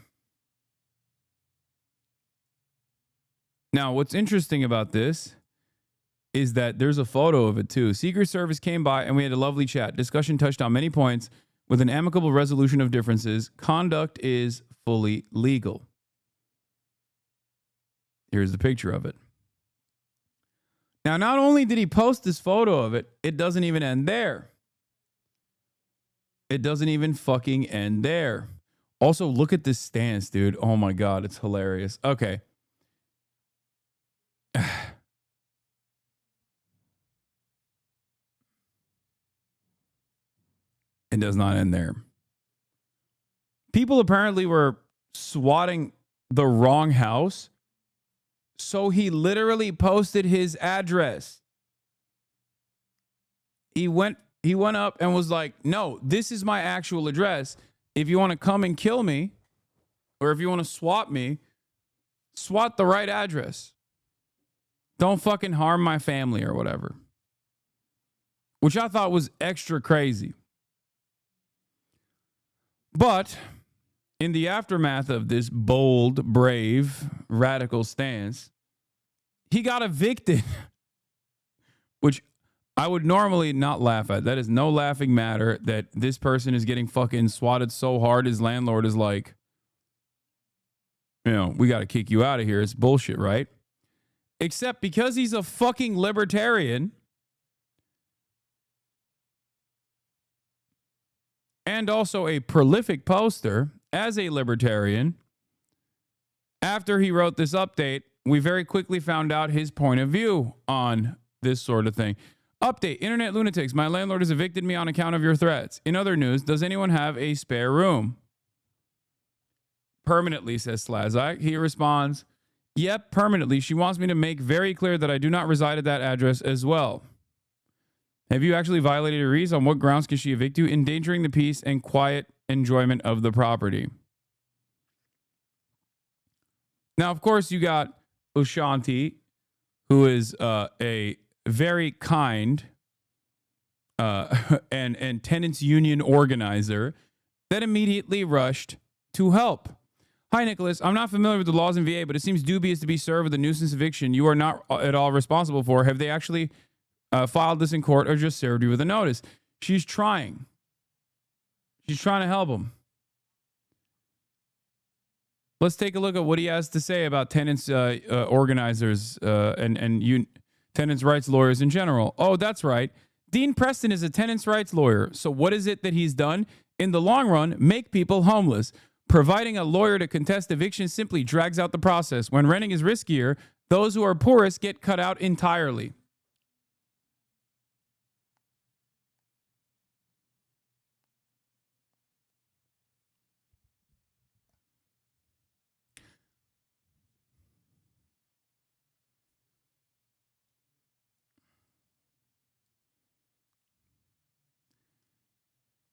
Now, what's interesting about this is that there's a photo of it too. Secret Service came by and we had a lovely chat. Discussion touched on many points with an amicable resolution of differences. Conduct is fully legal. Here's the picture of it. Now, not only did he post this photo of it, it doesn't even end there. It doesn't even fucking end there. Also, look at this stance, dude. Oh my God, it's hilarious. Okay. It does not end there. People apparently were swatting the wrong house, so he literally posted his address. He went up and was like, no, this is my actual address. If you want to come and kill me, or if you want to swat me, swat the right address. Don't fucking harm my family or whatever. Which I thought was extra crazy. But in the aftermath of this bold, brave, radical stance, he got evicted. Which I would normally not laugh at. That is no laughing matter that this person is getting fucking swatted so hard his landlord is like, you know, we got to kick you out of here. It's bullshit, right? Except because he's a fucking libertarian and also a prolific poster as a libertarian, after he wrote this update, we very quickly found out his point of view on this sort of thing. Update, internet lunatics. My landlord has evicted me on account of your threats. In other news, does anyone have a spare room? Permanently, says Slazak. He responds, yep, permanently. She wants me to make very clear that I do not reside at that address as well. Have you actually violated your lease? On what grounds can she evict you? Endangering the peace and quiet enjoyment of the property. Now, of course, you got Ushanti, who is a very kind and tenants union organizer that immediately rushed to help. Hi, Nicholas. I'm not familiar with the laws in VA, but it seems dubious to be served with a nuisance eviction you are not at all responsible for. Have they actually filed this in court or just served you with a notice? She's trying. She's trying to help him. Let's take a look at what he has to say about tenants organizers and tenants rights lawyers in general. Oh, that's right. Dean Preston is a tenants rights lawyer. So what is it that he's done? In the long run, make people homeless. Providing a lawyer to contest eviction simply drags out the process. When renting is riskier, those who are poorest get cut out entirely.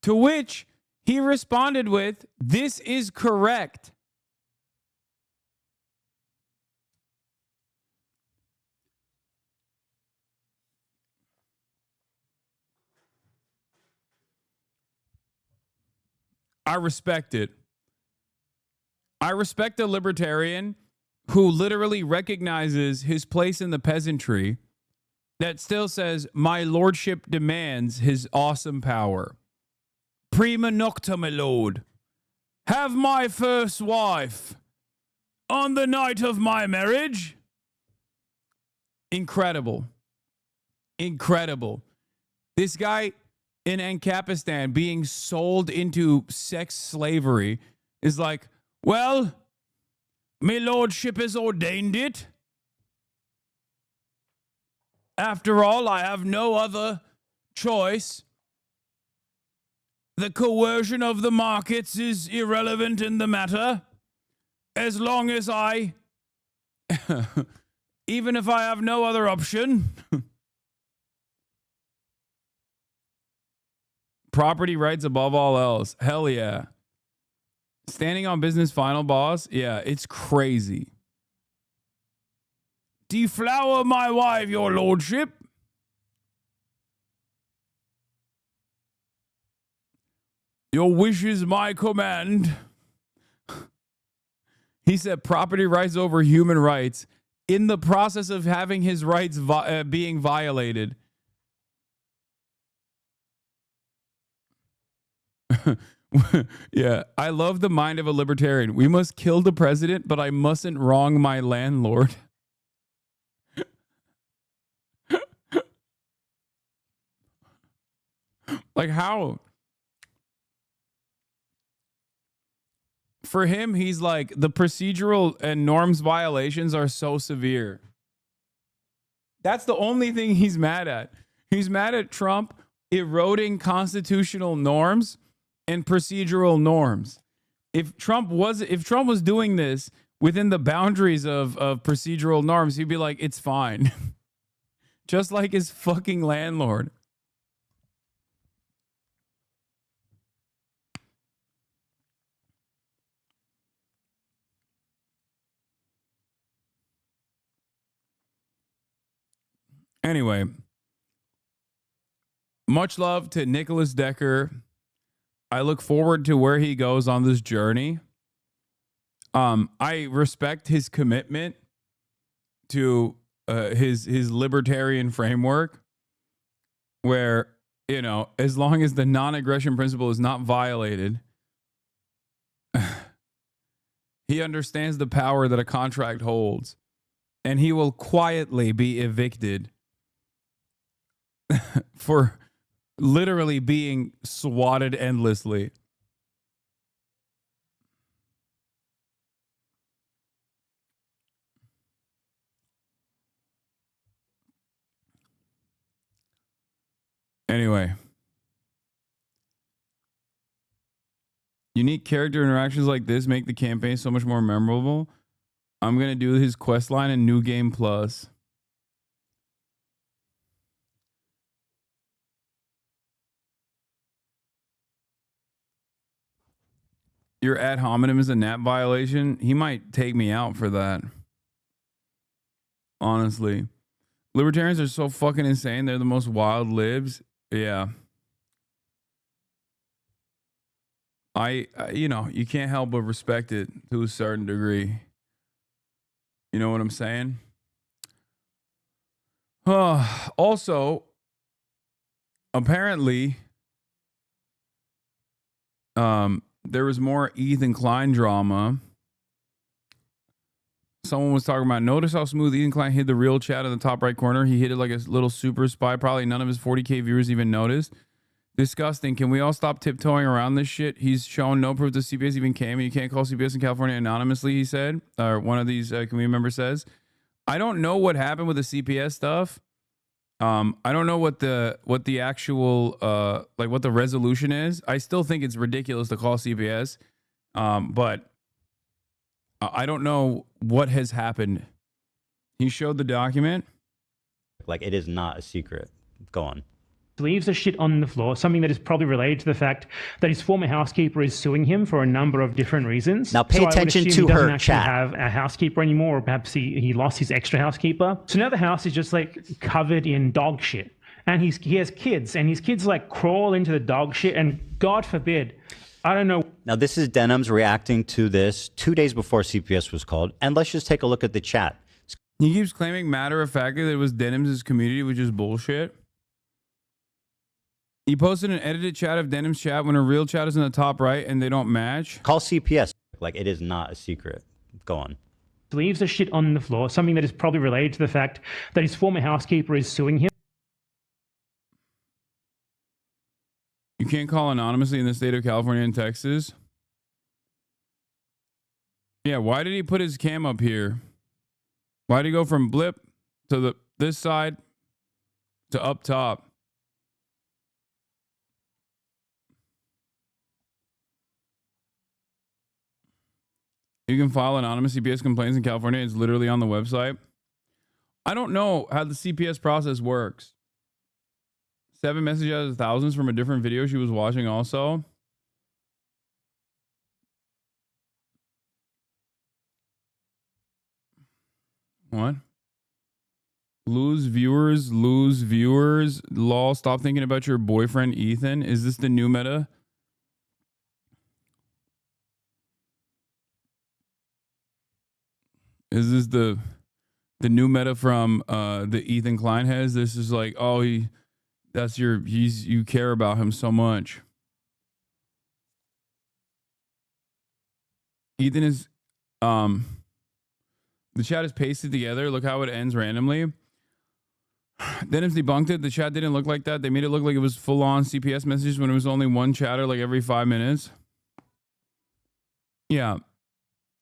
To which he responded with, this is correct. I respect it. I respect a libertarian who literally recognizes his place in the peasantry that still says, my lordship demands his awesome power. Prima nocta, my lord. Have my first wife on the night of my marriage. Incredible. Incredible. This guy in Ancapistan being sold into sex slavery is like, well, my lordship has ordained it. After all, I have no other choice. The coercion of the markets is irrelevant in the matter. As long as I, even if I have no other option. Property rights above all else. Hell yeah. Standing on business final, boss. Yeah, it's crazy. Deflower my wife, your lordship. Your wish is my command. He said property rights over human rights in the process of having his rights being violated. Yeah, I love the mind of a libertarian. We must kill the president, but I mustn't wrong my landlord. Like how? For him, he's like, the procedural and norms violations are so severe. That's the only thing he's mad at. He's mad at Trump eroding constitutional norms and procedural norms. If Trump was doing this within the boundaries of procedural norms, he'd be like, it's fine. Just like his fucking landlord. Anyway, much love to Nicholas Decker. I look forward to where he goes on this journey. I respect his commitment to his libertarian framework, where, you know, as long as the non-aggression principle is not violated, he understands the power that a contract holds, and he will quietly be evicted for literally being swatted endlessly. Anyway, unique character interactions like this make the campaign so much more memorable. I'm going to do his quest line in New Game Plus. Your ad hominem is a nap violation. He might take me out for that. Honestly. Libertarians are so fucking insane. They're the most wild libs. Yeah. You know, you can't help but respect it to a certain degree. You know what I'm saying? Also, apparently, there was more Ethan Klein drama. Someone was talking about, notice how smooth Ethan Klein hid the real chat in the top right corner. He hid it like a little super spy. Probably none of his 40K viewers even noticed. Disgusting. Can we all stop tiptoeing around this shit? He's shown no proof that CPS even came, and you can't call CPS in California anonymously, he said. Or one of these community members says. I don't know what happened with the CPS stuff. I don't know what the actual like what the resolution is. I still think it's ridiculous to call CPS, but I don't know what has happened. He showed the document. Like, it is not a secret. Go on. Leaves the shit on the floor, something that is probably related to the fact that his former housekeeper is suing him for a number of different reasons. Now pay attention to her doesn't actually have a housekeeper anymore, or perhaps he lost his extra housekeeper. So now the house is just like covered in dog shit. And he has kids, and his kids like crawl into the dog shit, and God forbid, I don't know. Now this is Denham's reacting to this 2 days before CPS was called, and let's just take a look at the chat. He keeps claiming matter-of-factly that it was Denham's community, which is bullshit. He posted an edited chat of Denham's chat when a real chat is in the top right and they don't match. Call CPS. Like, it is not a secret. Go on. Leaves the shit on the floor, something that is probably related to the fact that his former housekeeper is suing him. You can't call anonymously in the state of California and Texas. Yeah, why did he put his cam up here? Why did he go from blip to this side to up top? You can file anonymous CPS complaints in California. It's literally on the website. I don't know how the CPS process works. 7 messages out of thousands from a different video she was watching also. What? Lose viewers. Lol, stop thinking about your boyfriend, Ethan. Is this the new meta? Is this the new meta from the Ethan Klein has? This is like, oh, you care about him so much. Ethan is the chat is pasted together. Look how it ends randomly. Dennis debunked it. The chat didn't look like that. They made it look like it was full-on CPS messages when it was only one chatter like every 5 minutes. Yeah.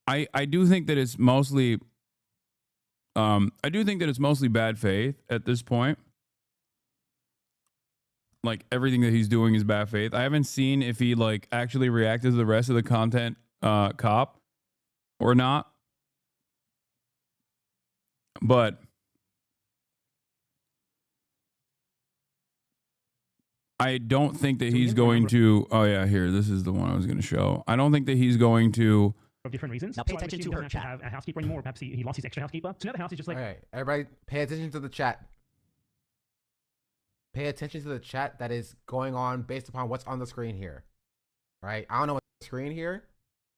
I do think that it's mostly bad faith at this point. Like everything that he's doing is bad faith. I haven't seen if he like actually reacted to the rest of the content cop or not. But I don't think that he's going to. Oh yeah, here. This is the one I was going to show. I don't think that he's going to. For different reasons. Now pay attention to her chat. Have a housekeeper anymore. Perhaps he lost his extra housekeeper. So now the house is just like. All right, everybody, pay attention to the chat. Pay attention to the chat that is going on based upon what's on the screen here. All right, I don't know what the screen here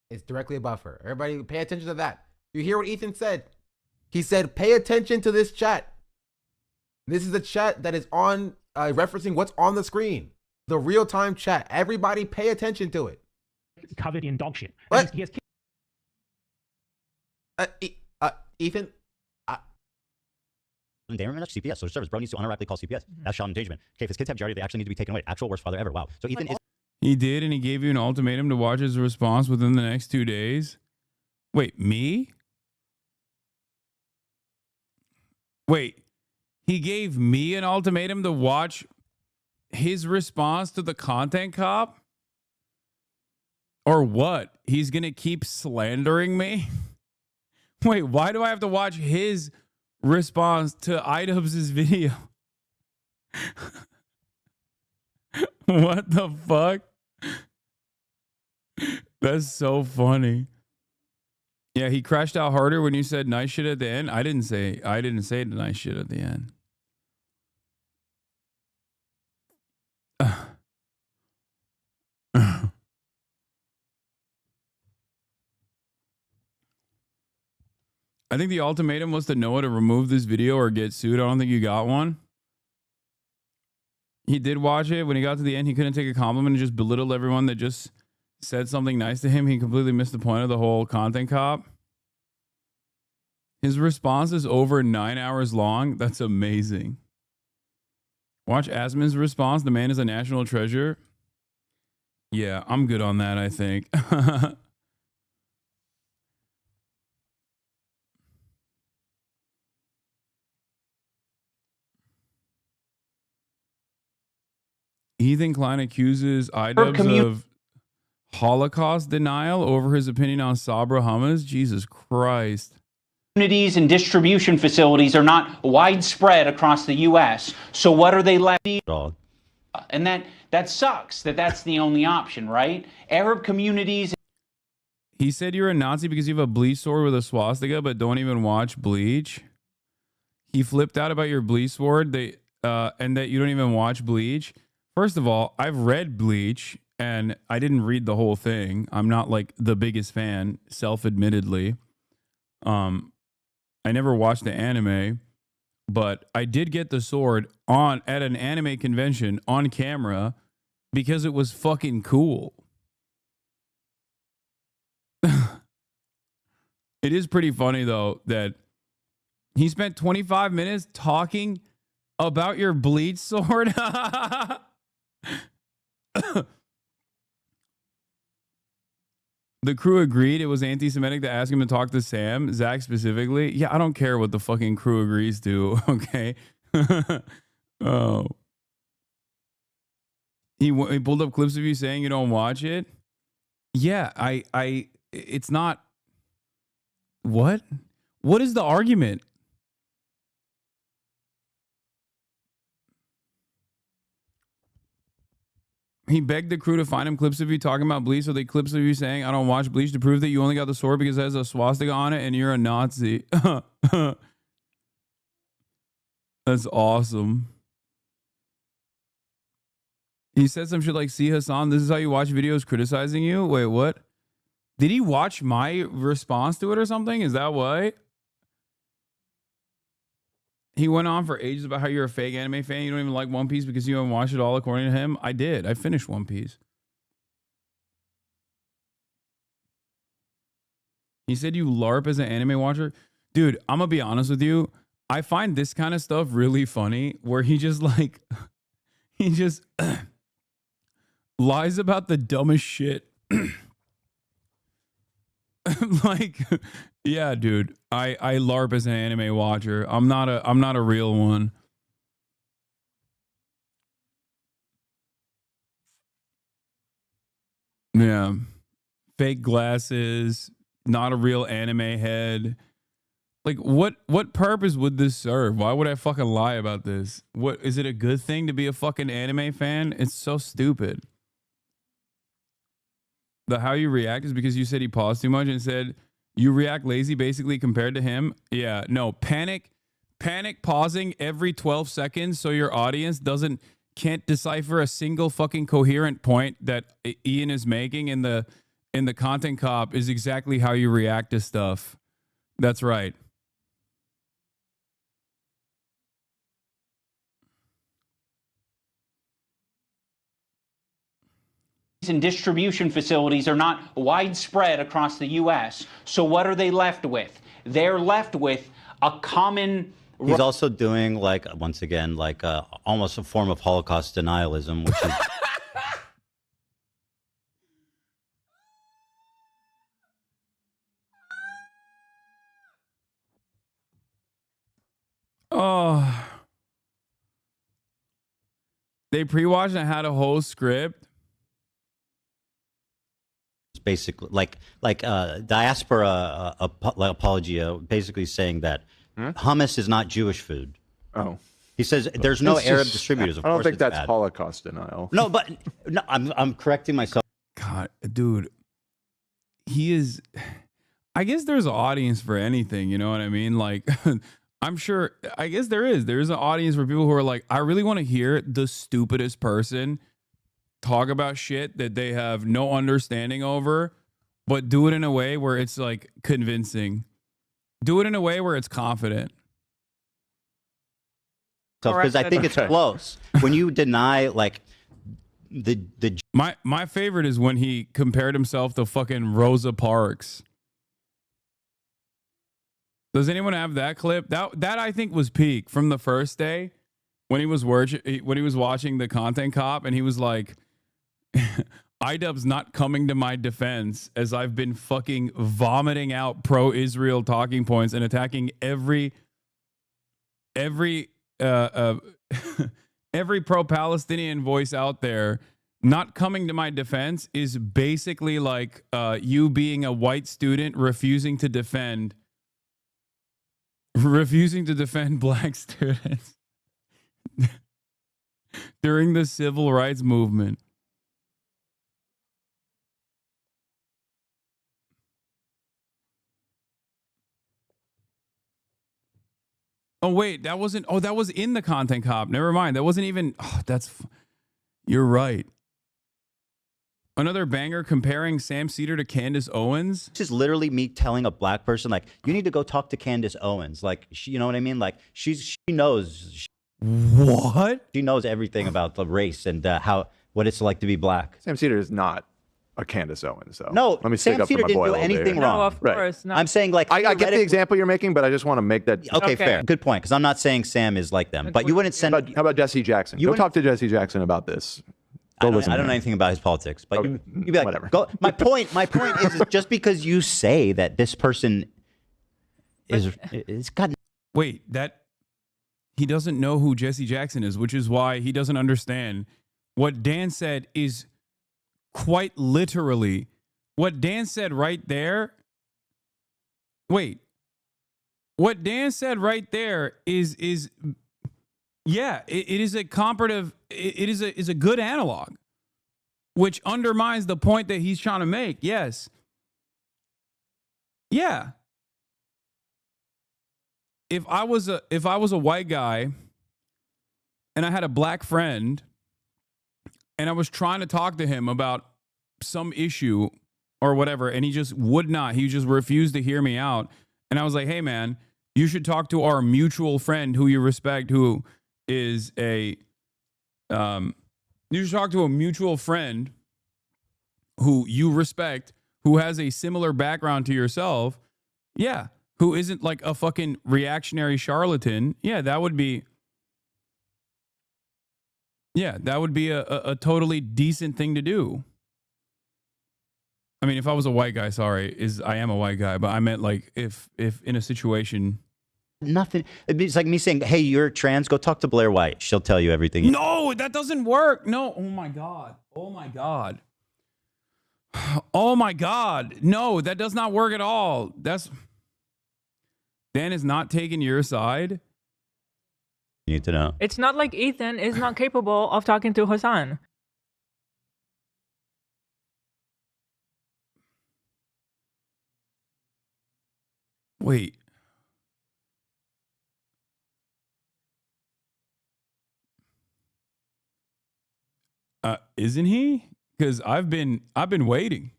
is directly above her. Everybody, pay attention to that. You hear what Ethan said? He said, "Pay attention to this chat." This is the chat that is on. Referencing what's on the screen, the real-time chat. Everybody pay attention to it. Covered in dog shit. What? He has Ethan? They remember CPS, social service. Bro needs to unironically call CPS. That's child endangerment. Okay, if his kids have GRD, they actually need to be taken away. Actual worst father ever. Wow. So Ethan is. He did, and he gave you an ultimatum to watch his response within the next 2 days. Wait, me? Wait. He gave me an ultimatum to watch his response to the content cop? Or what? He's going to keep slandering me? Wait, why do I have to watch his response to iDubbbz' video? What the fuck? That's so funny. Yeah, he crashed out harder when you said nice shit at the end. I didn't say nice shit at the end. I think the ultimatum was to Noah to remove this video or get sued. I don't think you got one. He did watch it. When he got to the end, he couldn't take a compliment and just belittled everyone that just said something nice to him. He completely missed the point of the whole content cop. His response is over 9 hours long. That's amazing. Watch Asman's response. The man is a national treasure. Yeah, I'm good on that, I think. Ethan Klein accuses iDubbbz of Holocaust denial over his opinion on Sabra Hummus. Jesus Christ. Communities and distribution facilities are not widespread across the U.S. So what are they left? And that sucks. That's the only option, right? Arab communities. He said you're a Nazi because you have a Bleach sword with a swastika, but don't even watch Bleach. He flipped out about your Bleach sword and that you don't even watch Bleach. First of all, I've read Bleach and I didn't read the whole thing. I'm not like the biggest fan, self-admittedly. I never watched the anime, but I did get the sword at an anime convention on camera because it was fucking cool. It is pretty funny though that he spent 25 minutes talking about your Bleach sword. The crew agreed it was anti-Semitic to ask him to talk to Sam, Zach specifically. Yeah, I don't care what the fucking crew agrees to, okay? Oh. He pulled up clips of you saying you don't watch it. Yeah, it's not. What? What is the argument? He begged the crew to find him clips of you talking about Bleach, so they clips of you saying, I don't watch Bleach, to prove that you only got the sword because it has a swastika on it and you're a Nazi. That's awesome. He said some shit like, see Hasan, this is how you watch videos criticizing you? Wait, what? Did he watch my response to it or something? Is that why? He went on for ages about how you're a fake anime fan. You don't even like One Piece because you haven't watched it all, according to him. I did. I finished One Piece. He said you LARP as an anime watcher. Dude, I'm going to be honest with you. I find this kind of stuff really funny where he just like, he just lies about the dumbest shit. Like, yeah, dude, I LARP as an anime watcher. I'm not a real one. Yeah. Fake glasses, not a real anime head. Like, what purpose would this serve? Why would I fucking lie about this? What is it a good thing to be a fucking anime fan? It's so stupid. The how you react is because you said he paused too much and said you react lazy basically compared to him. Yeah, no, panic pausing every 12 seconds so your audience can't decipher a single fucking coherent point that Ian is making in the content cop is exactly how you react to stuff. That's right. And distribution facilities are not widespread across the U.S. So what are they left with? They're left with a common... He's also doing, like, once again, like almost a form of Holocaust denialism, which is... Oh. They pre-watched and had a whole script. Basically like diaspora apologia, basically saying that hummus is not Jewish food. Oh, he says there's no It's Arab just- distributors. Of I don't course think it's that's bad. Holocaust denial. No, but no, I'm correcting myself. God, dude, he is. I guess there's an audience for anything. You know what I mean? Like, I'm sure. I guess there is. There's an audience for people who are like, I really want to hear the stupidest person talk about shit that they have no understanding over, but do it in a way where it's like convincing. Do it in a way where it's confident. Because I think it's close. When you deny like the my favorite is when he compared himself to fucking Rosa Parks. Does anyone have that clip? That I think was peak from the first day when he was watching the content cop and he was like, IDubbb's not coming to my defense as I've been fucking vomiting out pro-Israel talking points and attacking every pro-Palestinian voice out there. Not coming to my defense is basically like you being a white student refusing to defend black students during the civil rights movement. Oh wait, that wasn't. Oh, that was in the content cop. Never mind. That wasn't even. Oh, you're right. Another banger comparing Sam Cedar to Candace Owens. This is literally me telling a black person like, you need to go talk to Candace Owens. Like, you know what I mean? Like, she knows. What? She knows everything about the race and what it's like to be black. Sam Cedar is not a Candace Owens, though. No, let me stick Sam up for Cedar my didn't boy do a little anything bit. wrong. No, of course not. I'm saying like I get the example you're making, but I just want to make that. Okay, fair. Good point, because I'm not saying Sam is like them, but you wouldn't send. How about Jesse Jackson? Go talk to Jesse Jackson about this. I don't know anything about his politics, but you'd be like, whatever. Go. My point is just because you say that this person is got. Wait, that he doesn't know who Jesse Jackson is, which is why he doesn't understand what Dan said. Is quite literally what Dan said right there. Wait, what Dan said right there is yeah, it is a comparative. It is a good analog, which undermines the point that he's trying to make. Yes. Yeah. If I was a white guy and I had a black friend and I was trying to talk to him about some issue or whatever, and he just would not, he just refused to hear me out. And I was like, hey man, You should talk to our mutual friend who you respect, who is a you should talk to a mutual friend who you respect, who has a similar background to yourself. Yeah. Who isn't like a fucking reactionary charlatan. Yeah, that would be a totally decent thing to do. I mean, if I was a white guy, I am a white guy, but I meant like if in a situation. Nothing. It's like me saying, hey, you're trans, go talk to Blair White. She'll tell you everything. No, that doesn't work. No. Oh my God. Oh my God. Oh my God. No, that does not work at all. Dan is not taking your side. You need to know. It's not like Ethan is not capable of talking to Hasan. Wait. Isn't he? Because I've been waiting.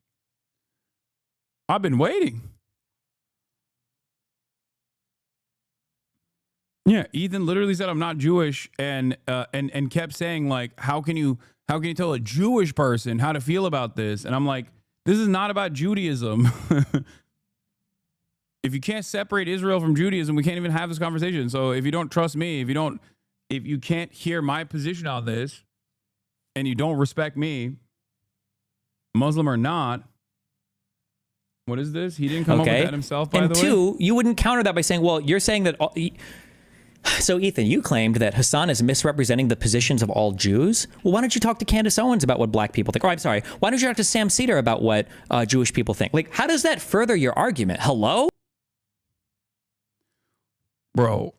I've been waiting. Yeah, Ethan literally said I'm not Jewish, and kept saying like, how can you tell a Jewish person how to feel about this? And I'm like, this is not about Judaism. If you can't separate Israel from Judaism, we can't even have this conversation. So if you don't trust me, if you can't hear my position on this, and you don't respect me, Muslim or not, what is this? He didn't come up with that himself, by the way? And two, you wouldn't counter that by saying, well, you're saying that... So, Ethan, you claimed that Hasan is misrepresenting the positions of all Jews. Well, why don't you talk to Candace Owens about what black people think? Or, I'm sorry, why don't you talk to Sam Cedar about what Jewish people think? Like, how does that further your argument? Hello? Bro,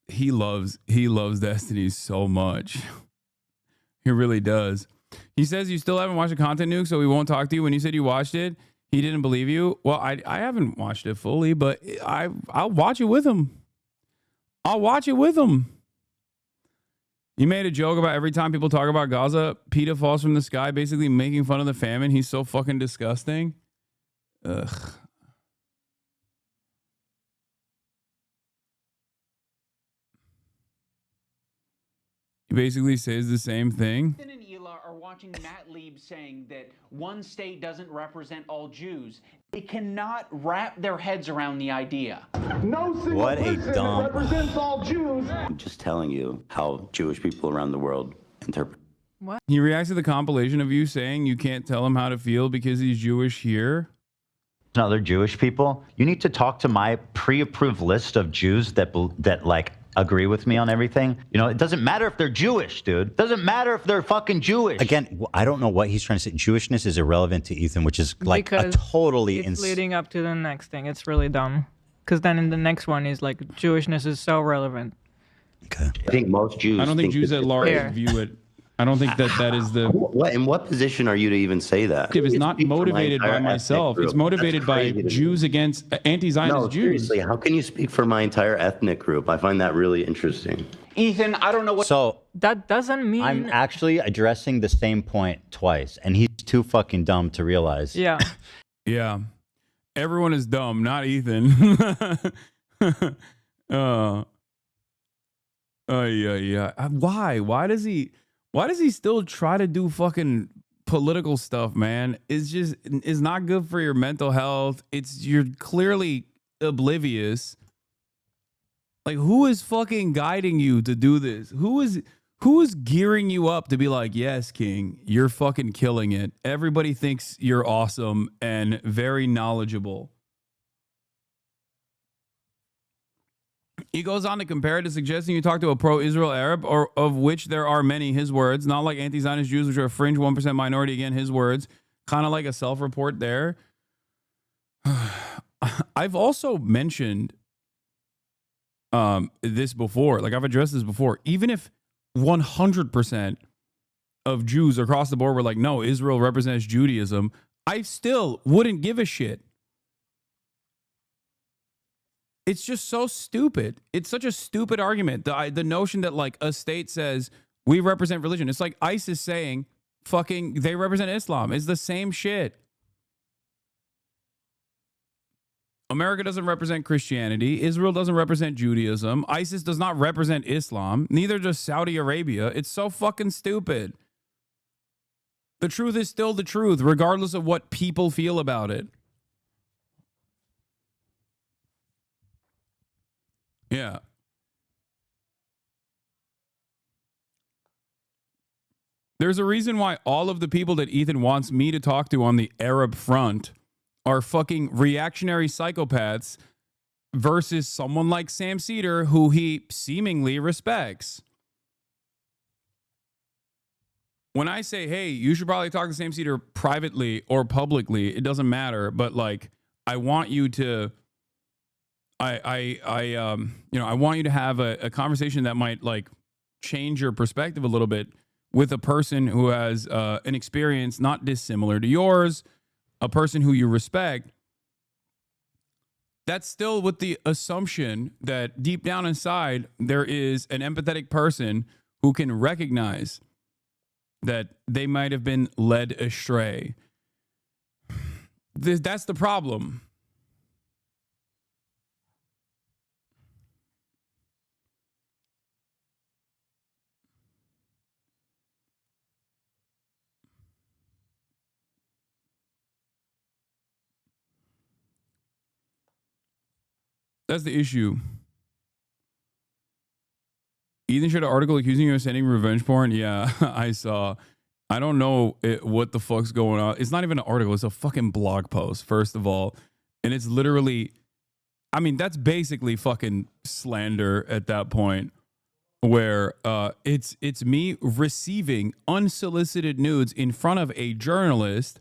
he loves Destiny so much. He really does. He says you still haven't watched the content nuke, so we won't talk to you. When you said you watched it, he didn't believe you. Well, I haven't watched it fully, but I'll watch it with him. I'll watch it with him. He made a joke about every time people talk about Gaza, PETA falls from the sky, basically making fun of the famine. He's so fucking disgusting. Ugh. He basically says the same thing. Ethan and Hila are watching Matt Lieb saying that one state doesn't represent all Jews. They cannot wrap their heads around the idea. No single What a person dumb- represents all Jews. I'm just telling you how Jewish people around the world interpret. What? He reacts to the compilation of you saying you can't tell him how to feel because he's Jewish here. Other Jewish people, you need to talk to my pre-approved list of Jews that like agree with me on everything. You know, it doesn't matter if they're Jewish, dude. It doesn't matter if they're fucking Jewish. Again, I don't know what he's trying to say. Jewishness is irrelevant to Ethan, which is like Because a totally it's leading up to the next thing. It's really dumb. Because then in the next one is like Jewishness is so relevant. I think most Jews. I don't think Jews that at large Here. view it. I don't think that is the. In what position are you to even say that? It's not motivated by myself. It's motivated by Jews against anti-Zionist No, Jews. seriously, how can you speak for my entire ethnic group? I find that really interesting. Ethan, I don't know what. So That doesn't mean. I'm actually addressing the same point twice, and he's too fucking dumb to realize. Yeah. Yeah. Everyone is dumb, not Ethan. Yeah. Why? Why does he still try to do fucking political stuff, man? It's not good for your mental health. You're clearly oblivious. Like, who is fucking guiding you to do this? Who is gearing you up to be like, yes, King, you're fucking killing it. Everybody thinks you're awesome and very knowledgeable. He goes on to compare it to suggesting you talk to a pro-Israel Arab, or of which there are many, his words, not like anti-Zionist Jews, which are a fringe 1% minority, again, his words, kind of like a self-report there. I've also mentioned this before, like I've addressed this before. Even if 100% of Jews across the board were like, no, Israel represents Judaism, I still wouldn't give a shit. It's just so stupid. It's such a stupid argument. The notion that like a state says we represent religion. It's like ISIS saying fucking they represent Islam. It's the same shit. America doesn't represent Christianity. Israel doesn't represent Judaism. ISIS does not represent Islam. Neither does Saudi Arabia. It's so fucking stupid. The truth is still the truth, regardless of what people feel about it. Yeah. There's a reason why all of the people that Ethan wants me to talk to on the Arab front are fucking reactionary psychopaths versus someone like Sam Cedar, who he seemingly respects. When I say, hey, you should probably talk to Sam Cedar privately or publicly, it doesn't matter. But like, I want you to, I want you to have a conversation that might like change your perspective a little bit with a person who has an experience not dissimilar to yours, a person who you respect. That's still with the assumption that deep down inside, there is an empathetic person who can recognize that they might have been led astray. That's the problem. That's the issue. Ethan shared an article accusing you of sending revenge porn. Yeah, I saw. I don't know what the fuck's going on. It's not even an article. It's a fucking blog post, first of all. And it's literally, I mean, that's basically fucking slander at that point, where it's me receiving unsolicited nudes in front of a journalist.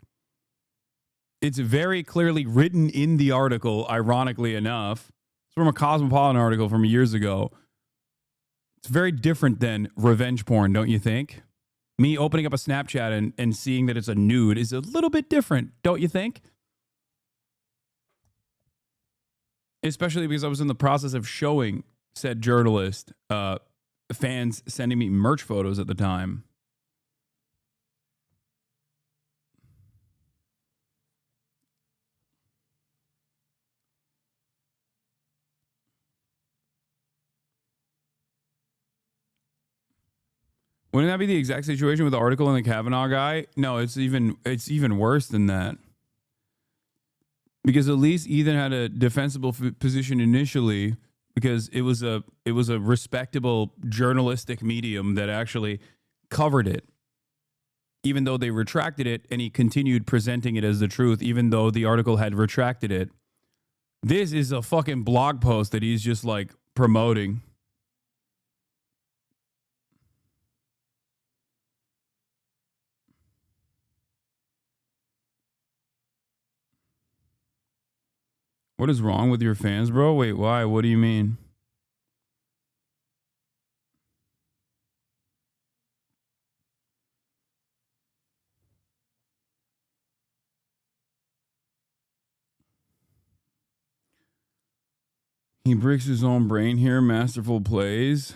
It's very clearly written in the article, ironically enough. It's from a Cosmopolitan article from years ago. It's very different than revenge porn, don't you think? Me opening up a Snapchat and seeing that it's a nude is a little bit different, don't you think? Especially because I was in the process of showing said journalist fans sending me merch photos at the time. Wouldn't that be the exact situation with the article and the Kavanaugh guy? No, it's even worse than that. Because at least Ethan had a defensible position initially, because it was a respectable journalistic medium that actually covered it, even though they retracted it, and he continued presenting it as the truth, even though the article had retracted it. This is a fucking blog post that he's just like promoting. What is wrong with your fans, bro? Wait, why? What do you mean? He breaks his own brain here. Masterful plays.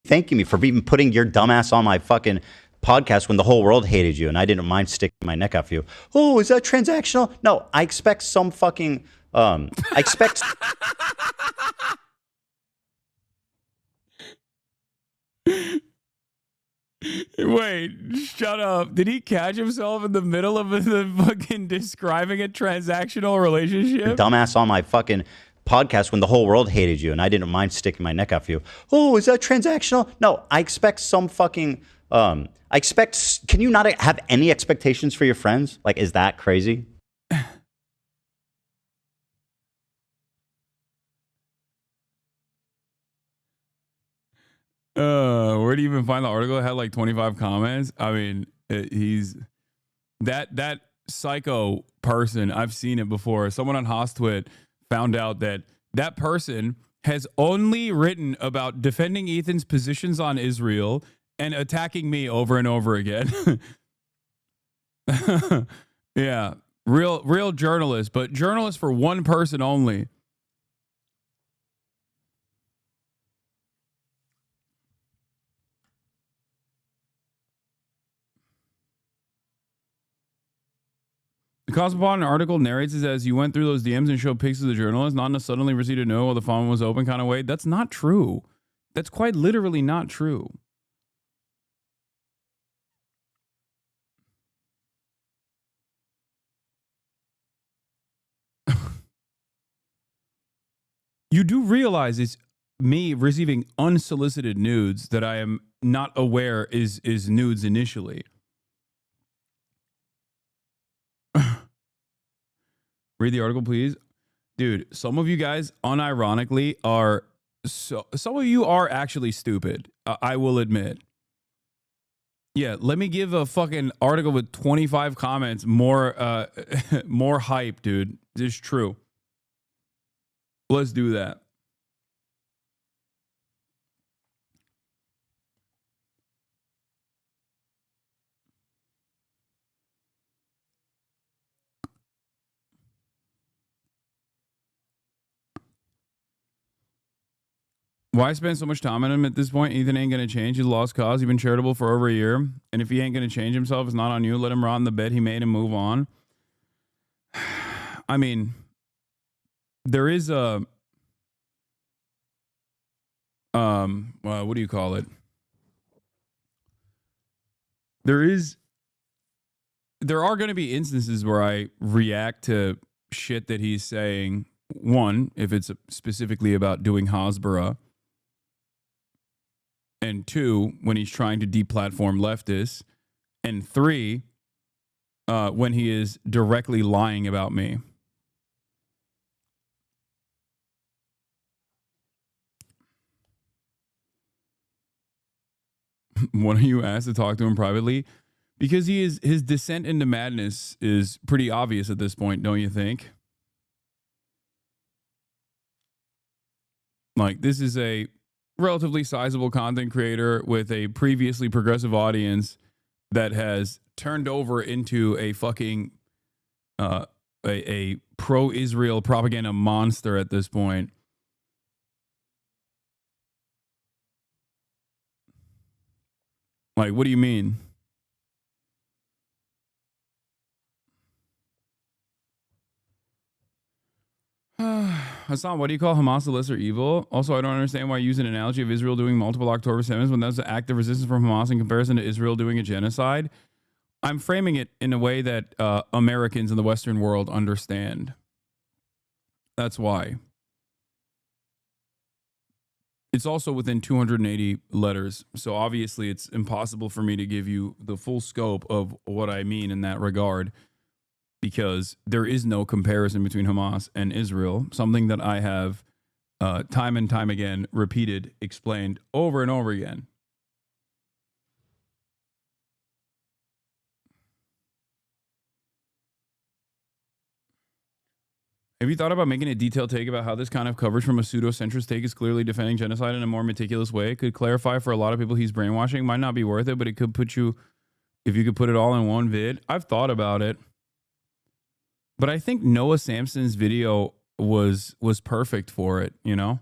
Thanking me for even putting your dumbass on my fucking podcast when the whole world hated you and I didn't mind sticking my neck out for you. Oh, is that transactional? No, I expect some fucking... I expect... Wait, shut up. Did he catch himself in the middle of the fucking describing a transactional relationship? Dumbass on my fucking podcast when the whole world hated you and I didn't mind sticking my neck out for you. Oh, is that transactional? No, I expect some fucking... I expect... Can you not have any expectations for your friends? Like, is that crazy? Where do you even find the article? It had like 25 comments. I mean, he's that psycho person. I've seen it before. Someone on Hostwit found out that that person has only written about defending Ethan's positions on Israel and attacking me over and over again. Yeah, real journalist, but journalist for one person only. The Cosmopolitan article narrates it as you went through those DMs and showed pics to the journalist, not in a suddenly received a no while the phone was open kind of way. That's not true. That's quite literally not true. You do realize it's me receiving unsolicited nudes that I am not aware is nudes initially. Read the article, please. Dude, some of you guys unironically are some of you are actually stupid. I will admit. Yeah, let me give a fucking article with 25 comments more more hype, dude. It's true. Let's do that. Why spend so much time on him at this point? Ethan ain't going to change. He's a lost cause. He's been charitable for over a year. And if he ain't going to change himself, it's not on you. Let him rot in the bed he made and move on. I mean, there is a... what do you call it? There are going to be instances where I react to shit that he's saying. One, if it's specifically about doing Hasbara. And two, when he's trying to deplatform leftists. And three, when he is directly lying about me. Why don't you ask to talk to him privately? Because his descent into madness is pretty obvious at this point, don't you think? Like, this is a relatively sizable content creator with a previously progressive audience that has turned over into a fucking a pro-Israel propaganda monster at this point. Like, what do you mean? Hasan, what do you call Hamas the lesser evil? Also, I don't understand why you use an analogy of Israel doing multiple October 7s when that's an act of resistance from Hamas in comparison to Israel doing a genocide. I'm framing it in a way that Americans in the Western world understand. That's why. It's also within 280 letters, so obviously it's impossible for me to give you the full scope of what I mean in that regard, because there is no comparison between Hamas and Israel, something that I have time and time again repeated, explained over and over again. Have you thought about making a detailed take about how this kind of coverage from a pseudo-centrist take is clearly defending genocide in a more meticulous way? It could clarify for a lot of people he's brainwashing. Might not be worth it, but it could put you, if you could put it all in one vid. I've thought about it. But I think Noah Samson's video was perfect for it, you know?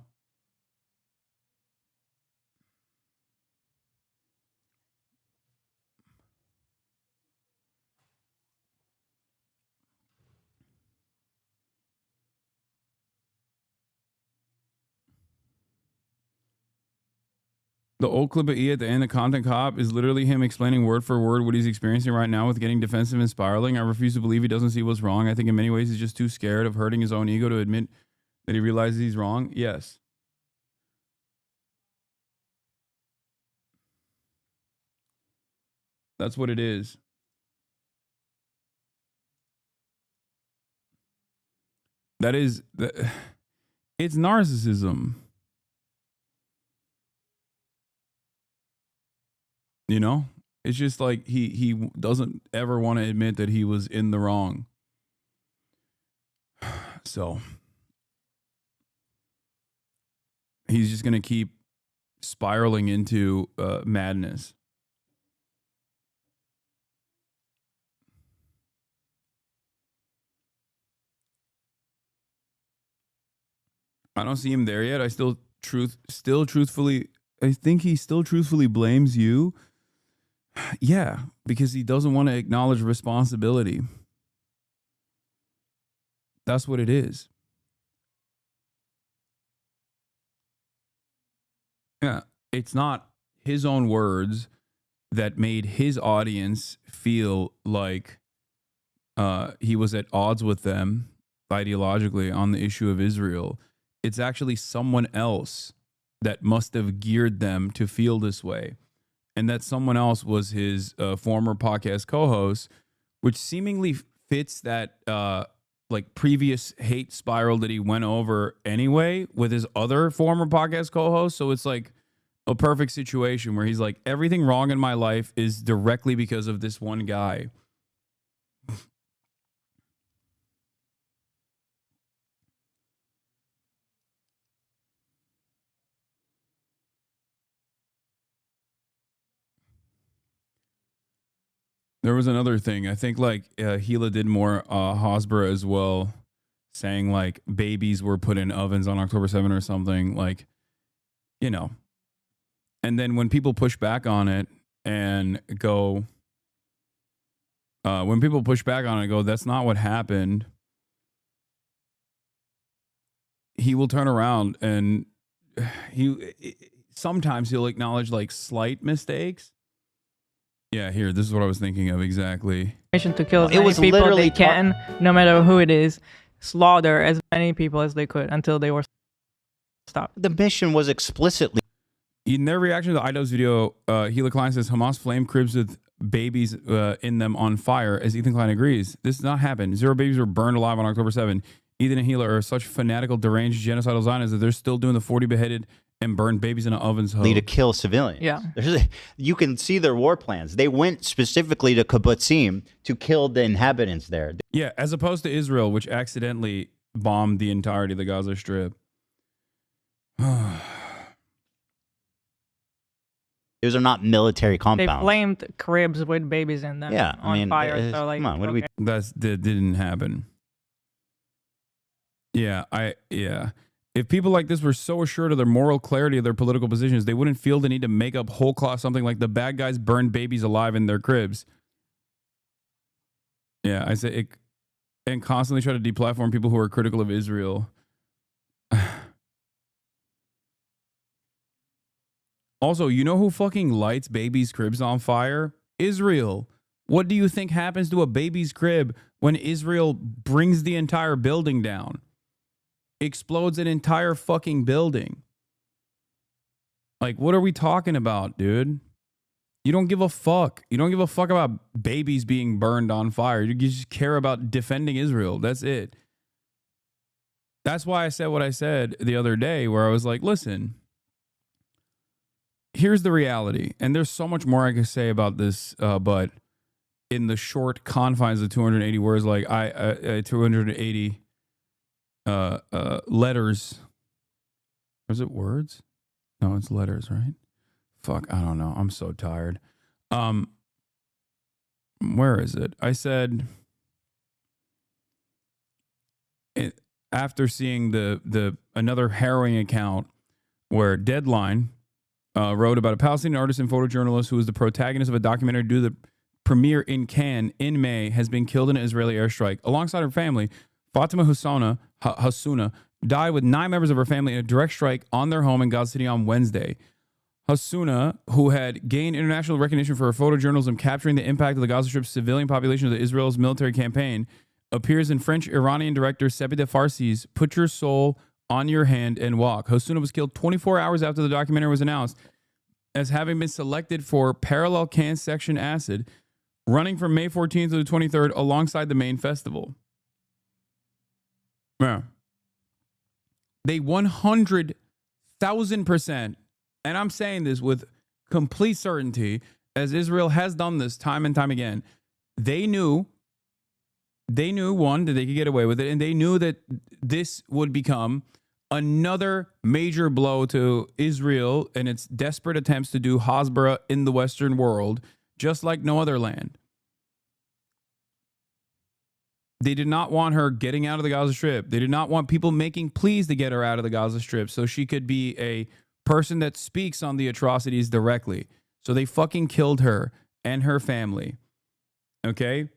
The old clip of E at the end, the content cop, is literally him explaining word for word what he's experiencing right now with getting defensive and spiraling. I refuse to believe he doesn't see what's wrong. I think in many ways he's just too scared of hurting his own ego to admit that he realizes he's wrong. Yes. That's what it is. That is, it's narcissism. You know, it's just like he doesn't ever want to admit that he was in the wrong. So he's just going to keep spiraling into madness. I don't see him there yet. I think he still truthfully blames you. Yeah, because he doesn't want to acknowledge responsibility. That's what it is. Yeah, it's not his own words that made his audience feel like he was at odds with them ideologically on the issue of Israel. It's actually someone else that must have geared them to feel this way. And that someone else was his former podcast co-host, which seemingly fits that like previous hate spiral that he went over anyway with his other former podcast co-host. So it's like a perfect situation where he's like, everything wrong in my life is directly because of this one guy. There was another thing. I think like Gila did more Hasbara as well, saying like babies were put in ovens on October 7 or something, like, you know. And then when people push back on it and go, that's not what happened. He will turn around and sometimes he'll acknowledge like slight mistakes. Yeah, here, this is what I was thinking of exactly. To kill as many people they can, no matter who it is, slaughter as many people as they could until they were stopped. The mission was explicitly. In their reaction to the IDO's video, Gila Klein says Hamas flamed cribs with babies in them on fire, as Ethan Klein agrees. This did not happen. 0 babies were burned alive on October 7. Ethan and Gila are such fanatical, deranged, genocidal Zionists that they're still doing the 40 beheaded and burned babies in an oven's hose. To kill civilians. Yeah. You can see their war plans. They went specifically to Kibbutzim to kill the inhabitants there. Yeah, as opposed to Israel, which accidentally bombed the entirety of the Gaza Strip. Those are not military They compounds. flamed cribs with babies in them on fire. So like, come on, what do we? That didn't happen. Yeah, If people like this were so assured of their moral clarity of their political positions, they wouldn't feel the need to make up whole cloth something like the bad guys burned babies alive in their cribs. Yeah, I say it, and constantly try to deplatform people who are critical of Israel. Also, you know who fucking lights babies' cribs on fire? Israel. What do you think happens to a baby's crib when Israel brings the entire building down? Explodes an entire fucking building. Like, what are we talking about, dude? You don't give a fuck. You don't give a fuck about babies being burned on fire. You just care about defending Israel. That's it. That's why I said what I said the other day, where I was like, listen, here's the reality. And there's so much more I could say about this, but in the short confines of 280 words, like 280 letters. Or is it words? No, it's letters, right? Fuck, I don't know. I'm so tired. Where is it? I said after seeing the another harrowing account where Deadline wrote about a Palestinian artist and photojournalist who was the protagonist of a documentary due to the premiere in Cannes in May, has been killed in an Israeli airstrike. Alongside her family, Fatima Hasuna died with 9 members of her family in a direct strike on their home in Gaza City on Wednesday. Hasuna, who had gained international recognition for her photojournalism capturing the impact of the Gaza Strip's civilian population of Israel's military campaign, appears in French-Iranian director Sepideh Farsi's Put Your Soul on Your Hand and Walk. Hasuna was killed 24 hours after the documentary was announced as having been selected for Parallel Cannes Section Acid, running from May 14th to the 23rd alongside the main festival. Yeah. They 100,000%, and I'm saying this with complete certainty, as Israel has done this time and time again, they knew, one, that they could get away with it, and they knew that this would become another major blow to Israel and its desperate attempts to do Hasbara in the Western world, just like no other land. They did not want her getting out of the Gaza Strip. They did not want people making pleas to get her out of the Gaza Strip so she could be a person that speaks on the atrocities directly. So they fucking killed her and her family. Okay?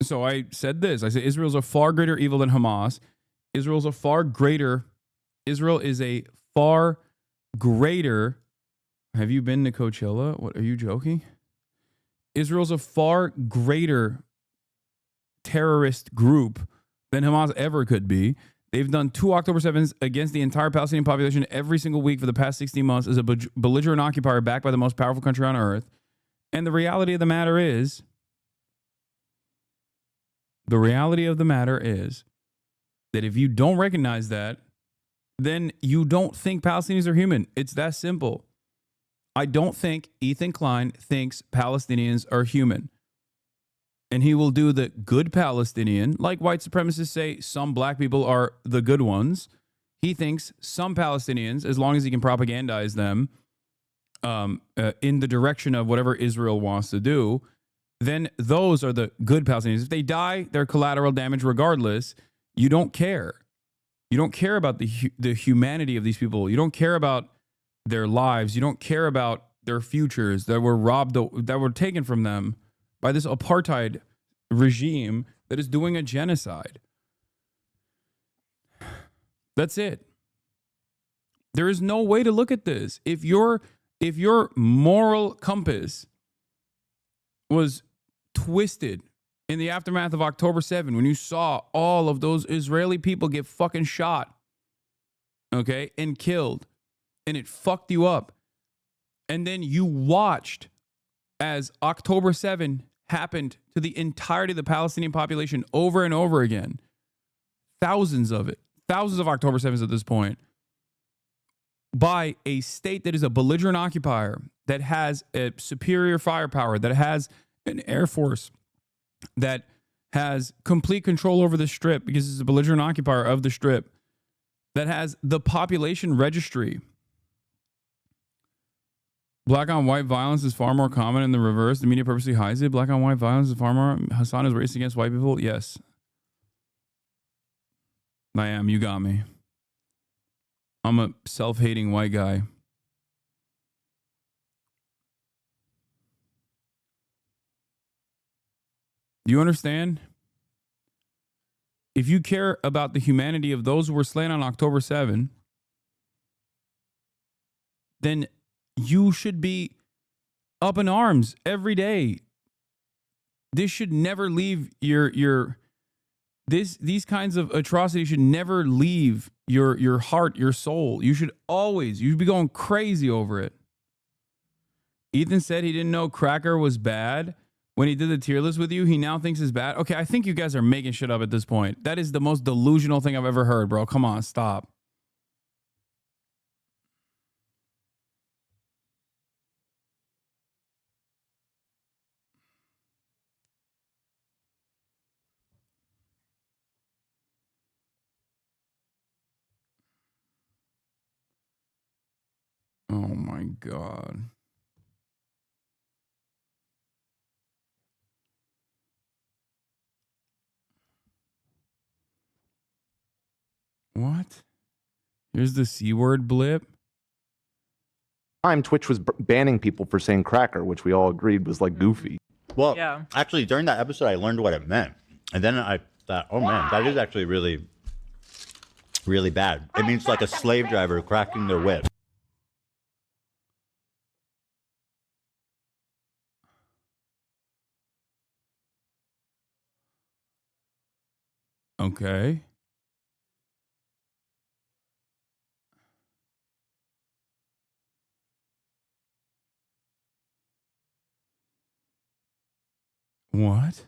So I said this. I said Israel's a far greater evil than Hamas. Israel is a far greater. Have you been to Coachella? What, are you joking? Israel's a far greater terrorist group than Hamas ever could be. They've done 2 October 7s against the entire Palestinian population every single week for the past 16 months as a belligerent occupier backed by the most powerful country on earth. And the reality of the matter is that if you don't recognize that, then you don't think Palestinians are human. It's that simple. I don't think Ethan Klein thinks Palestinians are human. And he will do the good Palestinian, like white supremacists say some black people are the good ones. He thinks some Palestinians, as long as he can propagandize them in the direction of whatever Israel wants to do, then those are the good Palestinians. If they die, they're collateral damage regardless. You don't care. You don't care about the humanity of these people. You don't care about their lives. You don't care about their futures that were robbed, that were taken from them by this apartheid regime that is doing a genocide. That's it. There is no way to look at this. If your moral compass was twisted in the aftermath of October 7, when you saw all of those Israeli people get fucking shot, okay, and killed, and it fucked you up, and then you watched as October 7 happened to the entirety of the Palestinian population over and over again, thousands of October 7s at this point, by a state that is a belligerent occupier, that has a superior firepower, that has an air force, that has complete control over the strip because it's a belligerent occupier of the strip, that has the population registry. Black on white violence is far more common in the reverse. The media purposely hides it. Black on white violence is far more. Hasan is racist against white people. Yes. I am. You got me. I'm a self-hating white guy. Do you understand? If you care about the humanity of those who were slain on October 7, then you should be up in arms every day. This should never leave these kinds of atrocities should never leave your heart, your soul. You should be going crazy over it. Ethan said he didn't know Cracker was bad when he did the tier list with you. He now thinks it's bad. Okay, I think you guys are making shit up at this point. That is the most delusional thing I've ever heard, bro. Come on, stop. Oh my God. What? Here's the C word blip. Twitch was banning people for saying cracker, which we all agreed was like goofy. Well, actually, during that episode, I learned what it meant. And then I thought, oh man, that is actually really, really bad. It means like a slave driver cracking their whip. Okay. What?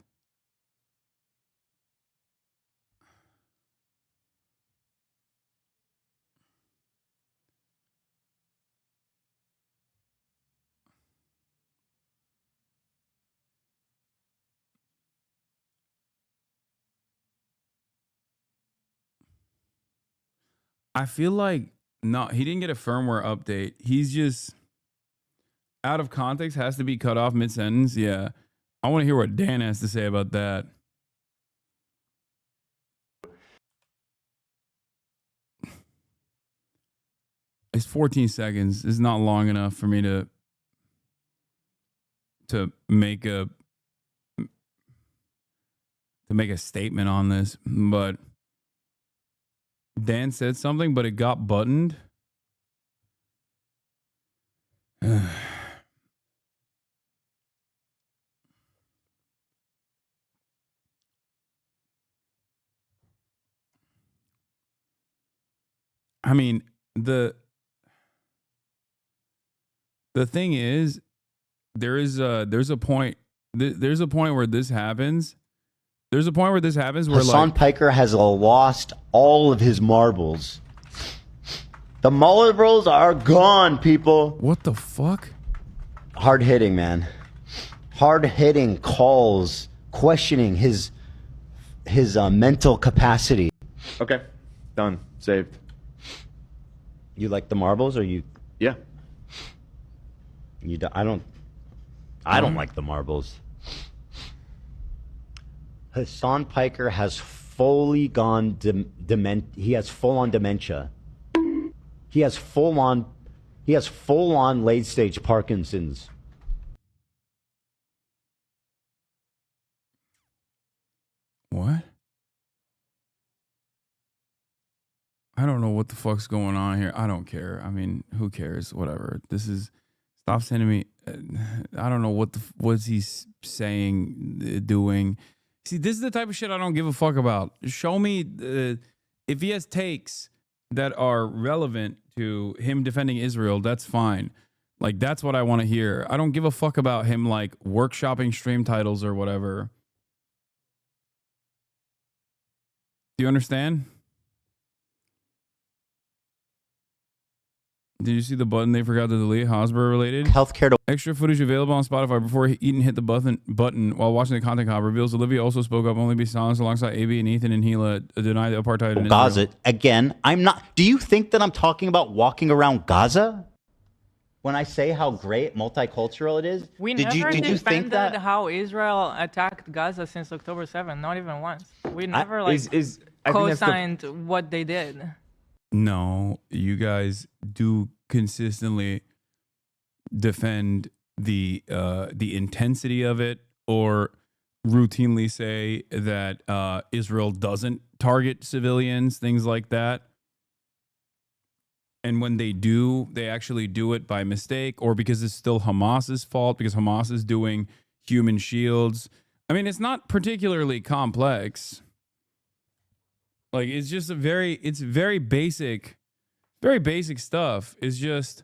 I feel like, no, he didn't get a firmware update. He's just out of context, has to be cut off mid-sentence. Yeah. I want to hear what Dan has to say about that. It's 14 seconds. It's not long enough for me to make a... make a statement on this, but Dan said something, but it got buttoned. I mean, the thing is, there's a point where this happens. There's a point where this happens where Hasan Piker has lost all of his marbles. The marbles are gone, people. What the fuck? Hard hitting, man. Hard hitting calls, questioning his mental capacity. Okay, done, saved. You like the marbles, or you? Yeah. You do, I don't like the marbles. Hasan Piker has fully gone he has full on dementia. He has full on late stage Parkinson's. What? I don't know what the fuck's going on here. I don't care. I mean, who cares? Whatever. This is. Stop sending me. I don't know what's he saying, doing. See, this is the type of shit I don't give a fuck about. Show me if he has takes that are relevant to him defending Israel. That's fine. Like, that's what I want to hear. I don't give a fuck about him like workshopping stream titles or whatever. Do you understand? Did you see the button they forgot to delete? Hosmer related? Healthcare to extra footage available on Spotify before Eaton hit the button while watching the content cop reveals Olivia also spoke up, only be silenced alongside AB and Ethan and Gila deny the apartheid in Gaza. Israel. Again, I'm not. Do you think that I'm talking about walking around Gaza? When I say how great multicultural it is? We did never you think defended that? how Israel attacked Gaza since October 7th, not even once. We never I think that's co-signed what they did. No, you guys do consistently defend the intensity of it, or routinely say that Israel doesn't target civilians, things like that. And when they do, they actually do it by mistake, or because it's still Hamas's fault, because Hamas is doing human shields. I mean, it's not particularly complex. Like, it's just it's very basic stuff. It's just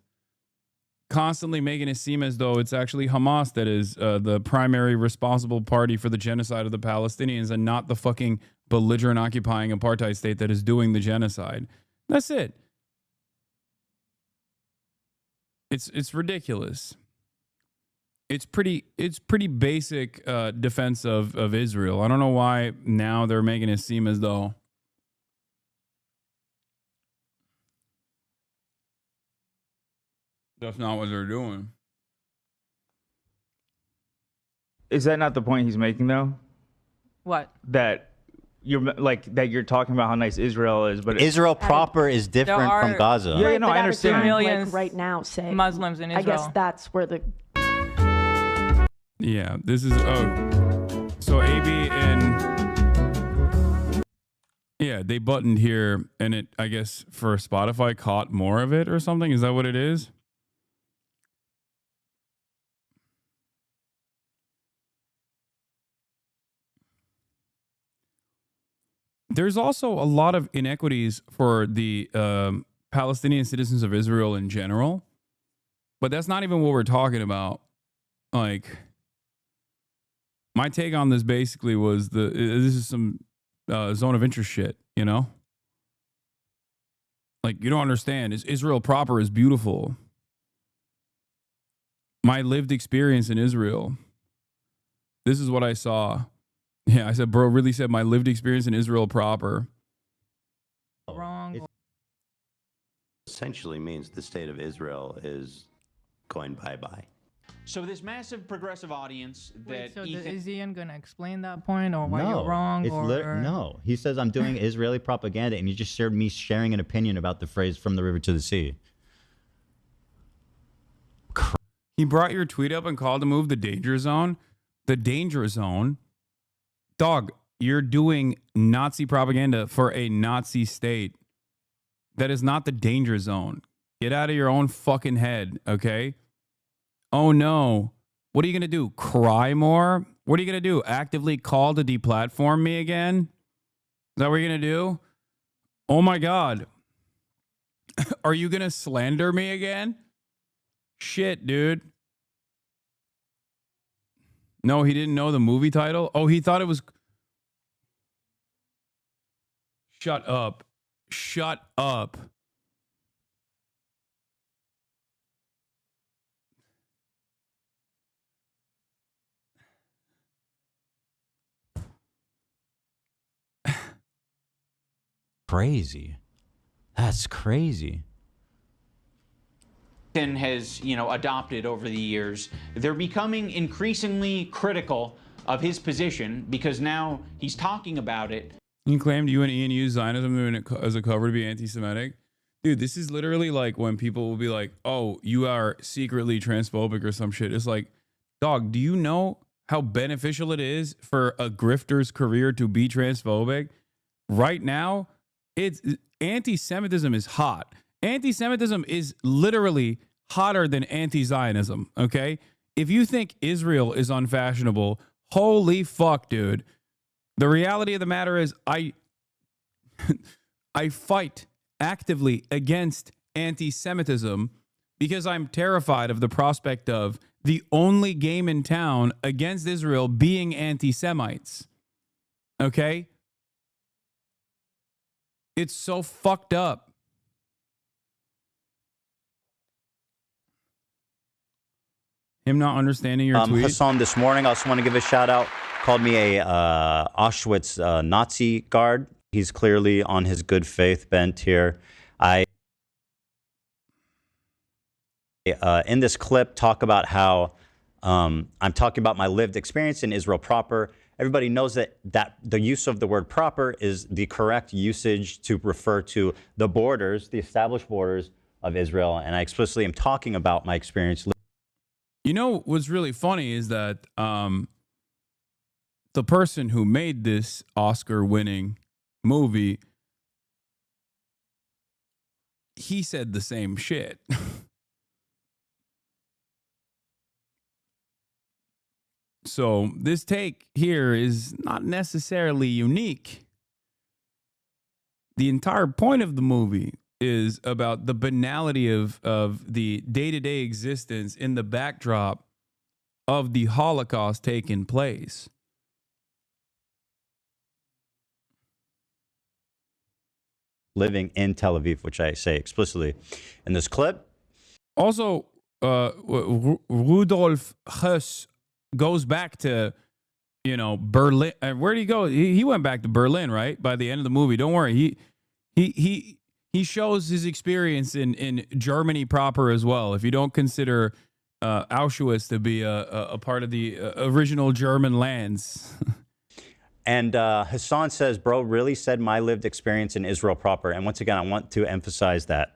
constantly making it seem as though it's actually Hamas that is the primary responsible party for the genocide of the Palestinians, and not the fucking belligerent occupying apartheid state that is doing the genocide. That's it. It's ridiculous. It's pretty basic defense of Israel. I don't know why now they're making it seem as though that's not what they're doing. Is that not the point he's making, though? What? That you're talking about how nice Israel is, but Israel proper is different from Gaza. Yeah, no, I understand. Millions right now, say Muslims in Israel. I guess that's where the. Yeah, this is so AB and yeah, they buttoned here, and it, I guess, for Spotify caught more of it or something. Is that what it is? There's also a lot of inequities for the Palestinian citizens of Israel in general, but that's not even what we're talking about. Like, my take on this basically was this is some zone of interest shit, you know? Like, you don't understand. Israel proper is beautiful. My lived experience in Israel, this is what I saw. Yeah, I said, bro, really said my lived experience in Israel proper. Wrong. It essentially means the state of Israel is going bye-bye. So this massive progressive audience that So Ethan... is Ian going to explain that point, or why No, you're wrong? it's no. He says I'm doing Israeli propaganda, and you just shared me sharing an opinion about the phrase "from the river to the sea." He brought your tweet up and called to move the danger zone. The danger zone, dog. you're doing Nazi propaganda for a Nazi state. That is not the danger zone. Get out of your own fucking head, okay? Oh no. What are you going to do? Cry more? What are you going to do? Actively call to deplatform me again? Is that what you're going to do? Oh my God. Are you going to slander me again? Shit, dude. No, he didn't know the movie title. Oh, he thought it was... Shut up. Shut up. Crazy. That's crazy. Has, adopted over the years, they're becoming increasingly critical of his position because now he's talking about it. You claimed you and Ian used Zionism as a cover to be anti-Semitic. Dude, this is literally like when people will be like, oh, you are secretly transphobic or some shit. It's like, dog, do you know how beneficial it is for a grifter's career to be transphobic? Right now, anti-Semitism is hot. Anti-Semitism is literally hotter than anti-Zionism, okay? If you think Israel is unfashionable, holy fuck, dude. The reality of the matter is I fight actively against anti-Semitism because I'm terrified of the prospect of the only game in town against Israel being anti-Semites, okay? It's so fucked up. Him not understanding your tweet. Hasan this morning, I also want to give a shout out, called me a Auschwitz Nazi guard. He's clearly on his good faith bent here. In this clip, talk about how I'm talking about my lived experience in Israel proper. Everybody knows that the use of the word proper is the correct usage to refer to the borders, the established borders of Israel. And I explicitly am talking about my experience. You know what's really funny is that the person who made this Oscar-winning movie, he said the same shit. So this take here is not necessarily unique. The entire point of the movie is about the banality of the day-to-day existence in the backdrop of the Holocaust taking place. Living in Tel Aviv, which I say explicitly in this clip. Also, Rudolf Hess goes back to, Berlin. Where did he go? He went back to Berlin, right? By the end of the movie. Don't worry. He shows his experience in Germany proper as well. If you don't consider Auschwitz to be a part of the original German lands. And Hasan says, bro, really said my lived experience in Israel proper. And once again, I want to emphasize that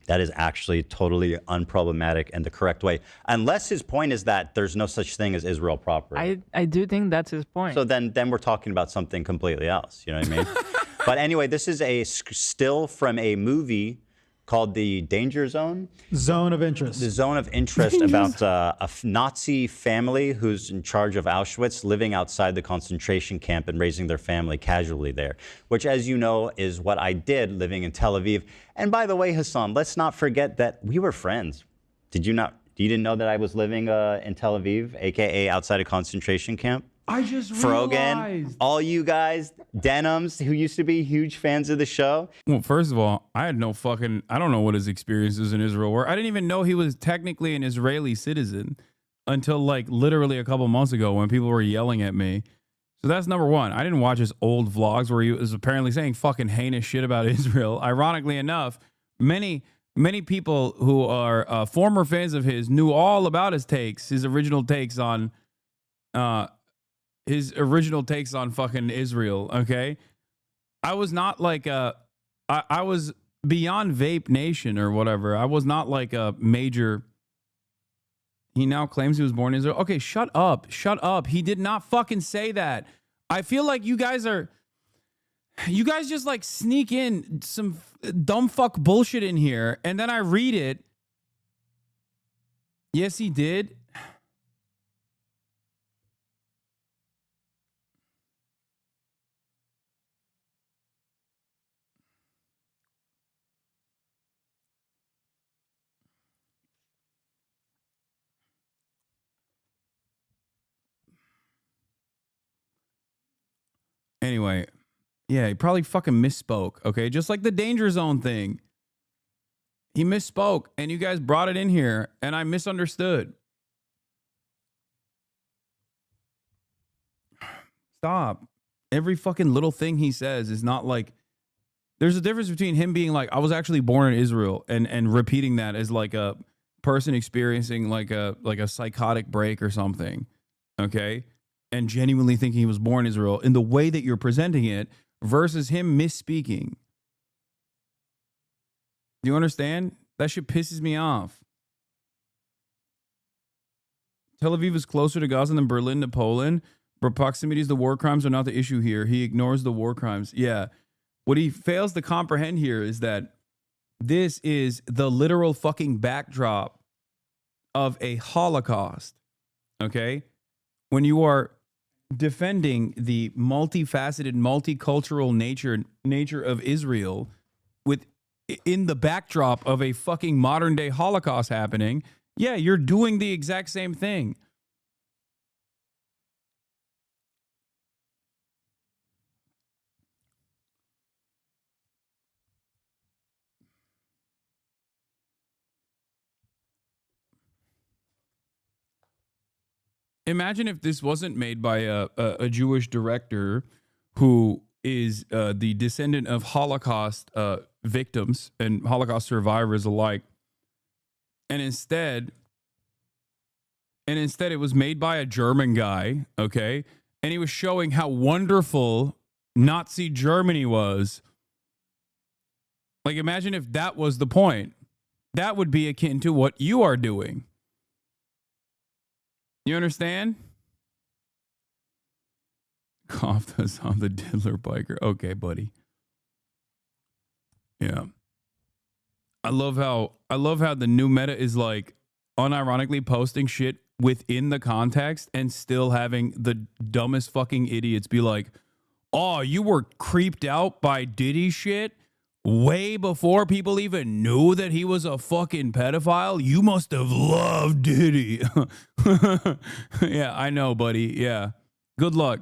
that is actually totally unproblematic and the correct way. Unless his point is that there's no such thing as Israel proper. I do think that's his point. So then we're talking about something completely else. You know what I mean? But anyway, this is a still from a movie called The Danger Zone. Zone of Interest. The Zone of Interest about a Nazi family who's in charge of Auschwitz, living outside the concentration camp and raising their family casually there, which, as you know, is what I did living in Tel Aviv. And by the way, Hasan, let's not forget that we were friends. Did you not? You didn't know that I was living in Tel Aviv, aka outside a concentration camp? I just Frogan, realized. all you guys, Denims, who used to be huge fans of the show. Well, first of all, I had no fucking, I don't know what his experiences in Israel were. I didn't even know he was technically an Israeli citizen until like literally a couple months ago when people were yelling at me. So that's number one. I didn't watch his old vlogs where he was apparently saying fucking heinous shit about Israel. Ironically enough, many people who are former fans of his knew all about his takes, his original takes on fucking Israel, okay? I was not like I was beyond Vape Nation or whatever. I was not like a major. He now claims he was born in Israel. Okay, shut up. Shut up. He did not fucking say that. I feel like you guys just like sneak in some dumb fuck bullshit in here, and then I read it. Yes, he did. Anyway, yeah, he probably fucking misspoke, okay? Just like the danger zone thing. He misspoke, and you guys brought it in here, and I misunderstood. Stop. Every fucking little thing he says is not like... There's a difference between him being like, I was actually born in Israel, and repeating that as like a person experiencing like a psychotic break or something, okay? And genuinely thinking he was born in Israel in the way that you're presenting it versus him misspeaking. Do you understand? That shit pisses me off. Tel Aviv is closer to Gaza than Berlin to Poland, but proximities to war crimes are not the issue here. He ignores the war crimes. Yeah. What he fails to comprehend here is that this is the literal fucking backdrop of a Holocaust. Okay? When you are defending the multifaceted, multicultural nature of Israel in the backdrop of a fucking modern day Holocaust happening, yeah, you're doing the exact same thing. Imagine if this wasn't made by a Jewish director who is the descendant of Holocaust victims and Holocaust survivors alike. And instead it was made by a German guy, okay? And he was showing how wonderful Nazi Germany was. Like, imagine if that was the point. That would be akin to what you are doing. You understand? Coughed us on the diddler biker. Okay, buddy. Yeah. I love how the new meta is like unironically posting shit within the context and still having the dumbest fucking idiots be like, "Oh, you were creeped out by Diddy shit way before people even knew that he was a fucking pedophile? You must have loved Diddy." Yeah, I know, buddy. Yeah. Good luck.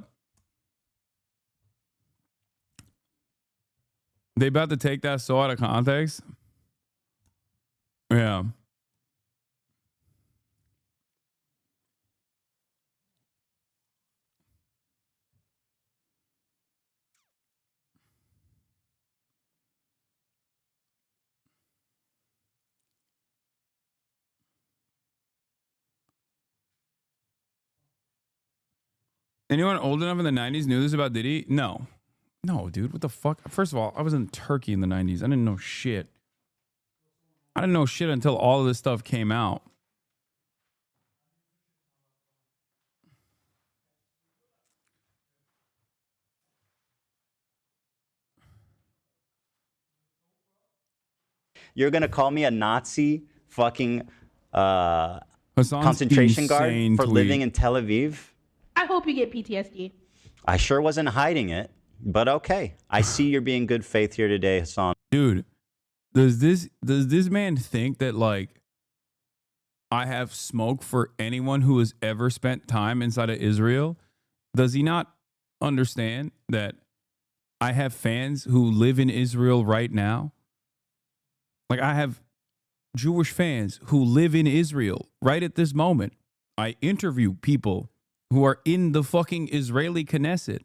They about to take that so out of context? Yeah. Anyone old enough in the 90s knew this about Diddy? No. No, dude. What the fuck? First of all, I was in Turkey in the 90s. I didn't know shit. I didn't know shit until all of this stuff came out. You're going to call me a Nazi fucking concentration guard for living in Tel Aviv? I hope you get PTSD. I sure wasn't hiding it, but okay. I see you're being good faith here today, Hasan. Dude, does this man think that, like, I have smoke for anyone who has ever spent time inside of Israel? Does he not understand that I have fans who live in Israel right now? Like, I have Jewish fans who live in Israel right at this moment. I interview people who are in the fucking Israeli Knesset.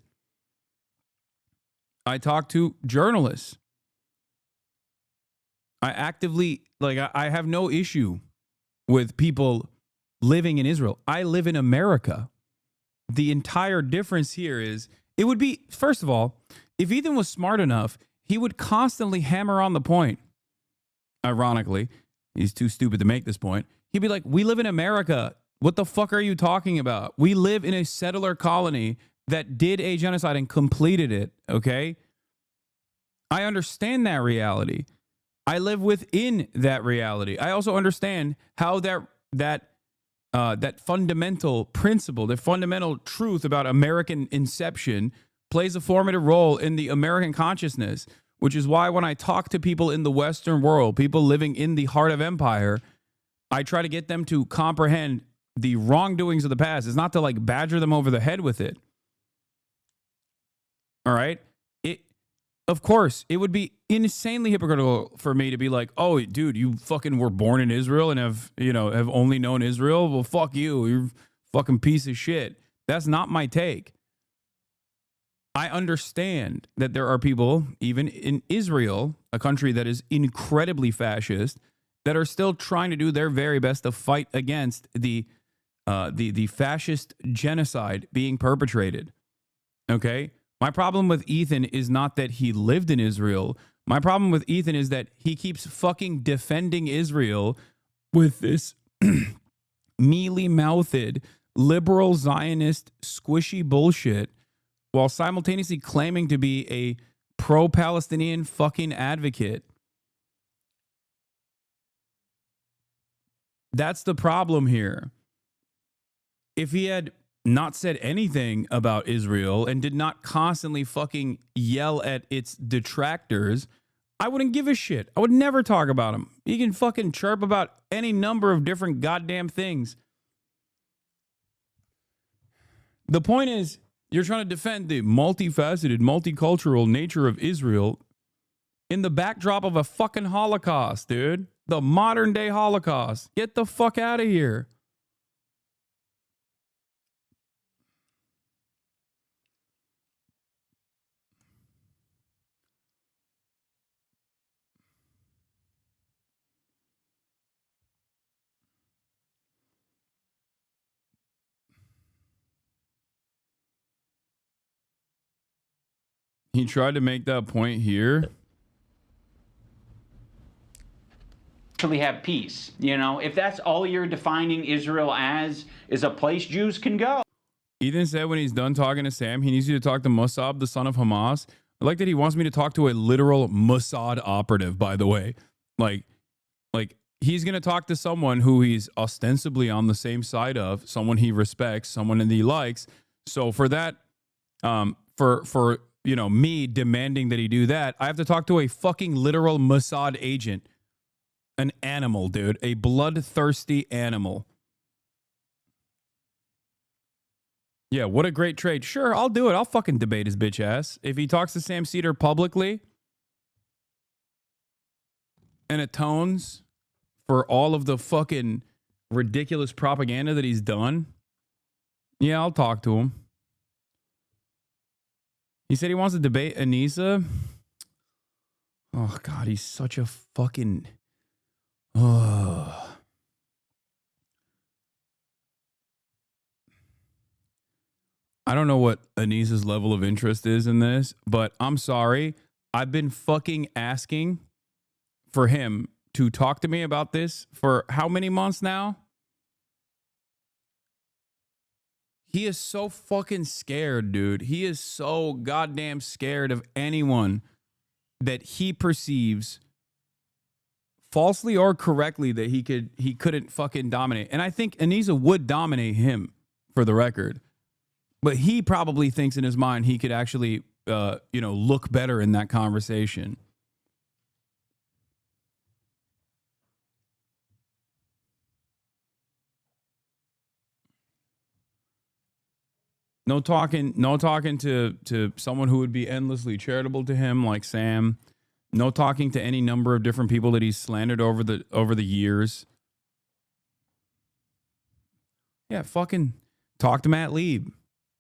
I talk to journalists. I actively, like, I have no issue with people living in Israel. I live in America. The entire difference here is, it would be, first of all, if Ethan was smart enough, he would constantly hammer on the point. Ironically, he's too stupid to make this point. He'd be like, we live in America. What the fuck are you talking about? We live in a settler colony that did a genocide and completed it, okay? I understand that reality. I live within that reality. I also understand how that fundamental principle, the fundamental truth about American inception plays a formative role in the American consciousness, which is why when I talk to people in the Western world, people living in the heart of empire, I try to get them to comprehend the wrongdoings of the past. It's not to like badger them over the head with it. All right? Of course, it would be insanely hypocritical for me to be like, "Oh, dude, you fucking were born in Israel and have only known Israel. Well, fuck you. You're a fucking piece of shit." That's not my take. I understand that there are people, even in Israel, a country that is incredibly fascist, that are still trying to do their very best to fight against the fascist genocide being perpetrated. Okay? My problem with Ethan is not that he lived in Israel. My problem with Ethan is that he keeps fucking defending Israel with this mealy-mouthed, liberal Zionist, squishy bullshit while simultaneously claiming to be a pro-Palestinian fucking advocate. That's the problem here. If he had not said anything about Israel and did not constantly fucking yell at its detractors, I wouldn't give a shit. I would never talk about him. He can fucking chirp about any number of different goddamn things. The point is, you're trying to defend the multifaceted, multicultural nature of Israel in the backdrop of a fucking Holocaust, dude. The modern day Holocaust. Get the fuck out of here. He tried to make that point here. Actually have peace. If that's all you're defining Israel as, is a place Jews can go. Ethan said when he's done talking to Sam, he needs you to talk to Mossad, the son of Hamas. I like that he wants me to talk to a literal Mossad operative, by the way. Like he's going to talk to someone who he's ostensibly on the same side of, someone he respects, someone that he likes. So for that, for me demanding that he do that, I have to talk to a fucking literal Mossad agent. An animal, dude. A bloodthirsty animal. Yeah, what a great trade. Sure, I'll do it. I'll fucking debate his bitch ass. If he talks to Sam Cedar publicly and atones for all of the fucking ridiculous propaganda that he's done, yeah, I'll talk to him. He said he wants to debate Anissa. Oh, God, he's such a fucking... I don't know what Anissa's level of interest is in this, but I'm sorry. I've been fucking asking for him to talk to me about this for how many months now? He is so fucking scared, dude. He is so goddamn scared of anyone that he perceives falsely or correctly that he couldn't fucking dominate. And I think Anissa would dominate him, for the record. But he probably thinks in his mind he could actually look better in that conversation. No talking to someone who would be endlessly charitable to him like Sam. No talking to any number of different people that he's slandered over the years. Yeah, fucking talk to Matt Lieb.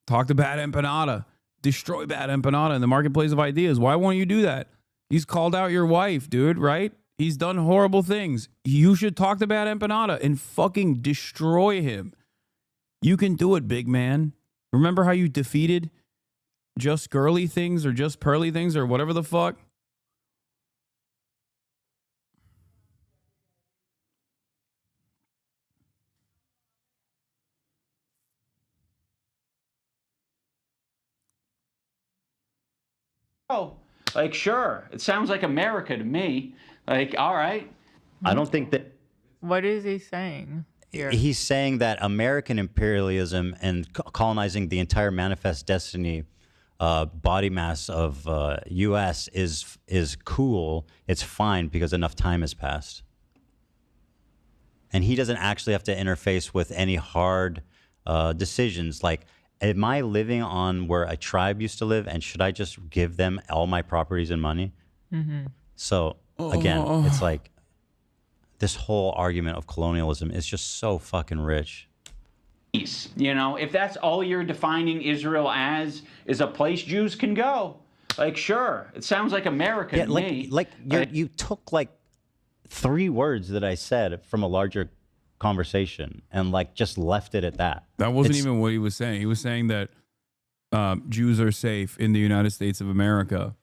Talk to Bad Empanada. Destroy Bad Empanada in the marketplace of ideas. Why won't you do that? He's called out your wife, dude, right? He's done horrible things. You should talk to Bad Empanada and fucking destroy him. You can do it, big man. Remember how you defeated Just Girly Things or Just Pearly Things or whatever the fuck? Oh, like, sure. It sounds like America to me. Like, all right. I don't think that What is he saying here? he's saying that American imperialism and colonizing the entire manifest destiny body mass of U.S. is cool. It's fine because enough time has passed. And he doesn't actually have to interface with any hard decisions like, am I living on where a tribe used to live, and should I just give them all my properties and money? So again, it's like this whole argument of colonialism is just so fucking rich. You know, if that's all you're defining Israel as, is a place Jews can go. Like, sure. It sounds like America to me. Like you took like 3 words that I said from a larger conversation and like just left it at that. That wasn't even what he was saying. He was saying that Jews are safe in the United States of America,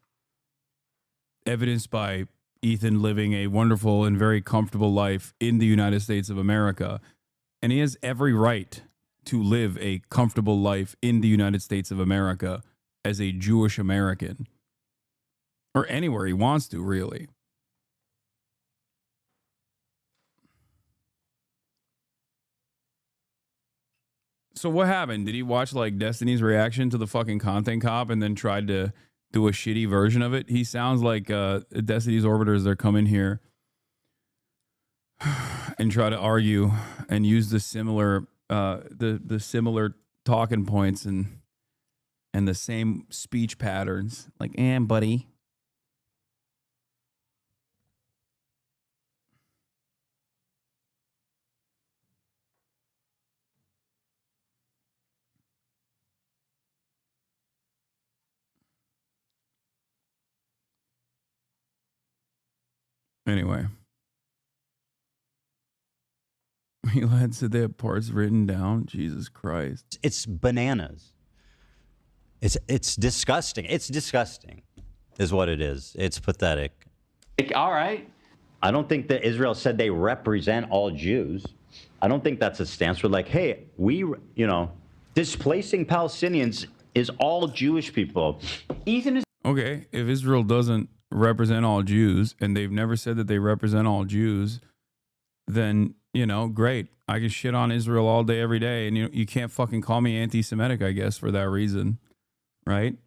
evidenced by Ethan living a wonderful and very comfortable life in the United States of America. And he has every right to live a comfortable life in the United States of America as a Jewish American, or anywhere he wants to, really. So what happened? Did he watch like Destiny's reaction to the fucking content cop and then tried to do a shitty version of it? He sounds like Destiny's orbiters. They're coming here and try to argue and use the similar the similar talking points and the same speech patterns. Like, buddy. Anyway. Elad said they have parts written down. Jesus Christ. It's bananas. It's disgusting. It's disgusting is what it is. It's pathetic. Like, all right. I don't think that Israel said they represent all Jews. I don't think that's a stance. We're like, hey, displacing Palestinians is all Jewish people. Ethan is okay. If Israel doesn't represent all Jews, and they've never said that they represent all Jews, then, great. I can shit on Israel all day, every day, and you can't fucking call me anti-Semitic, I guess, for that reason, right?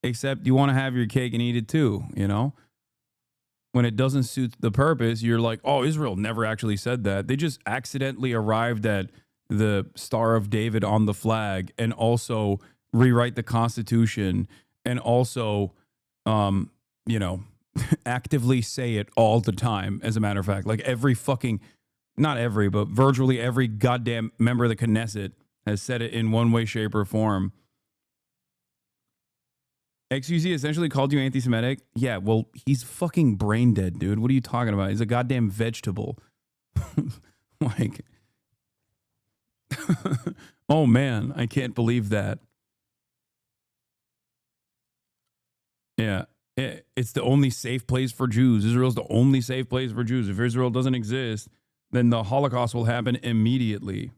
Except you want to have your cake and eat it too, When it doesn't suit the purpose, you're like, oh, Israel never actually said that. They just accidentally arrived at the Star of David on the flag and also rewrite the Constitution and also, actively say it all the time, as a matter of fact. Like every fucking, not every, but virtually every goddamn member of the Knesset has said it in one way, shape, or form. XUZ essentially called you anti-Semitic? Yeah, well, he's fucking brain dead, dude. What are you talking about? He's a goddamn vegetable. Like, oh man, I can't believe that. Yeah, it's the only safe place for Jews. Israel's the only safe place for Jews. If Israel doesn't exist, then the Holocaust will happen immediately.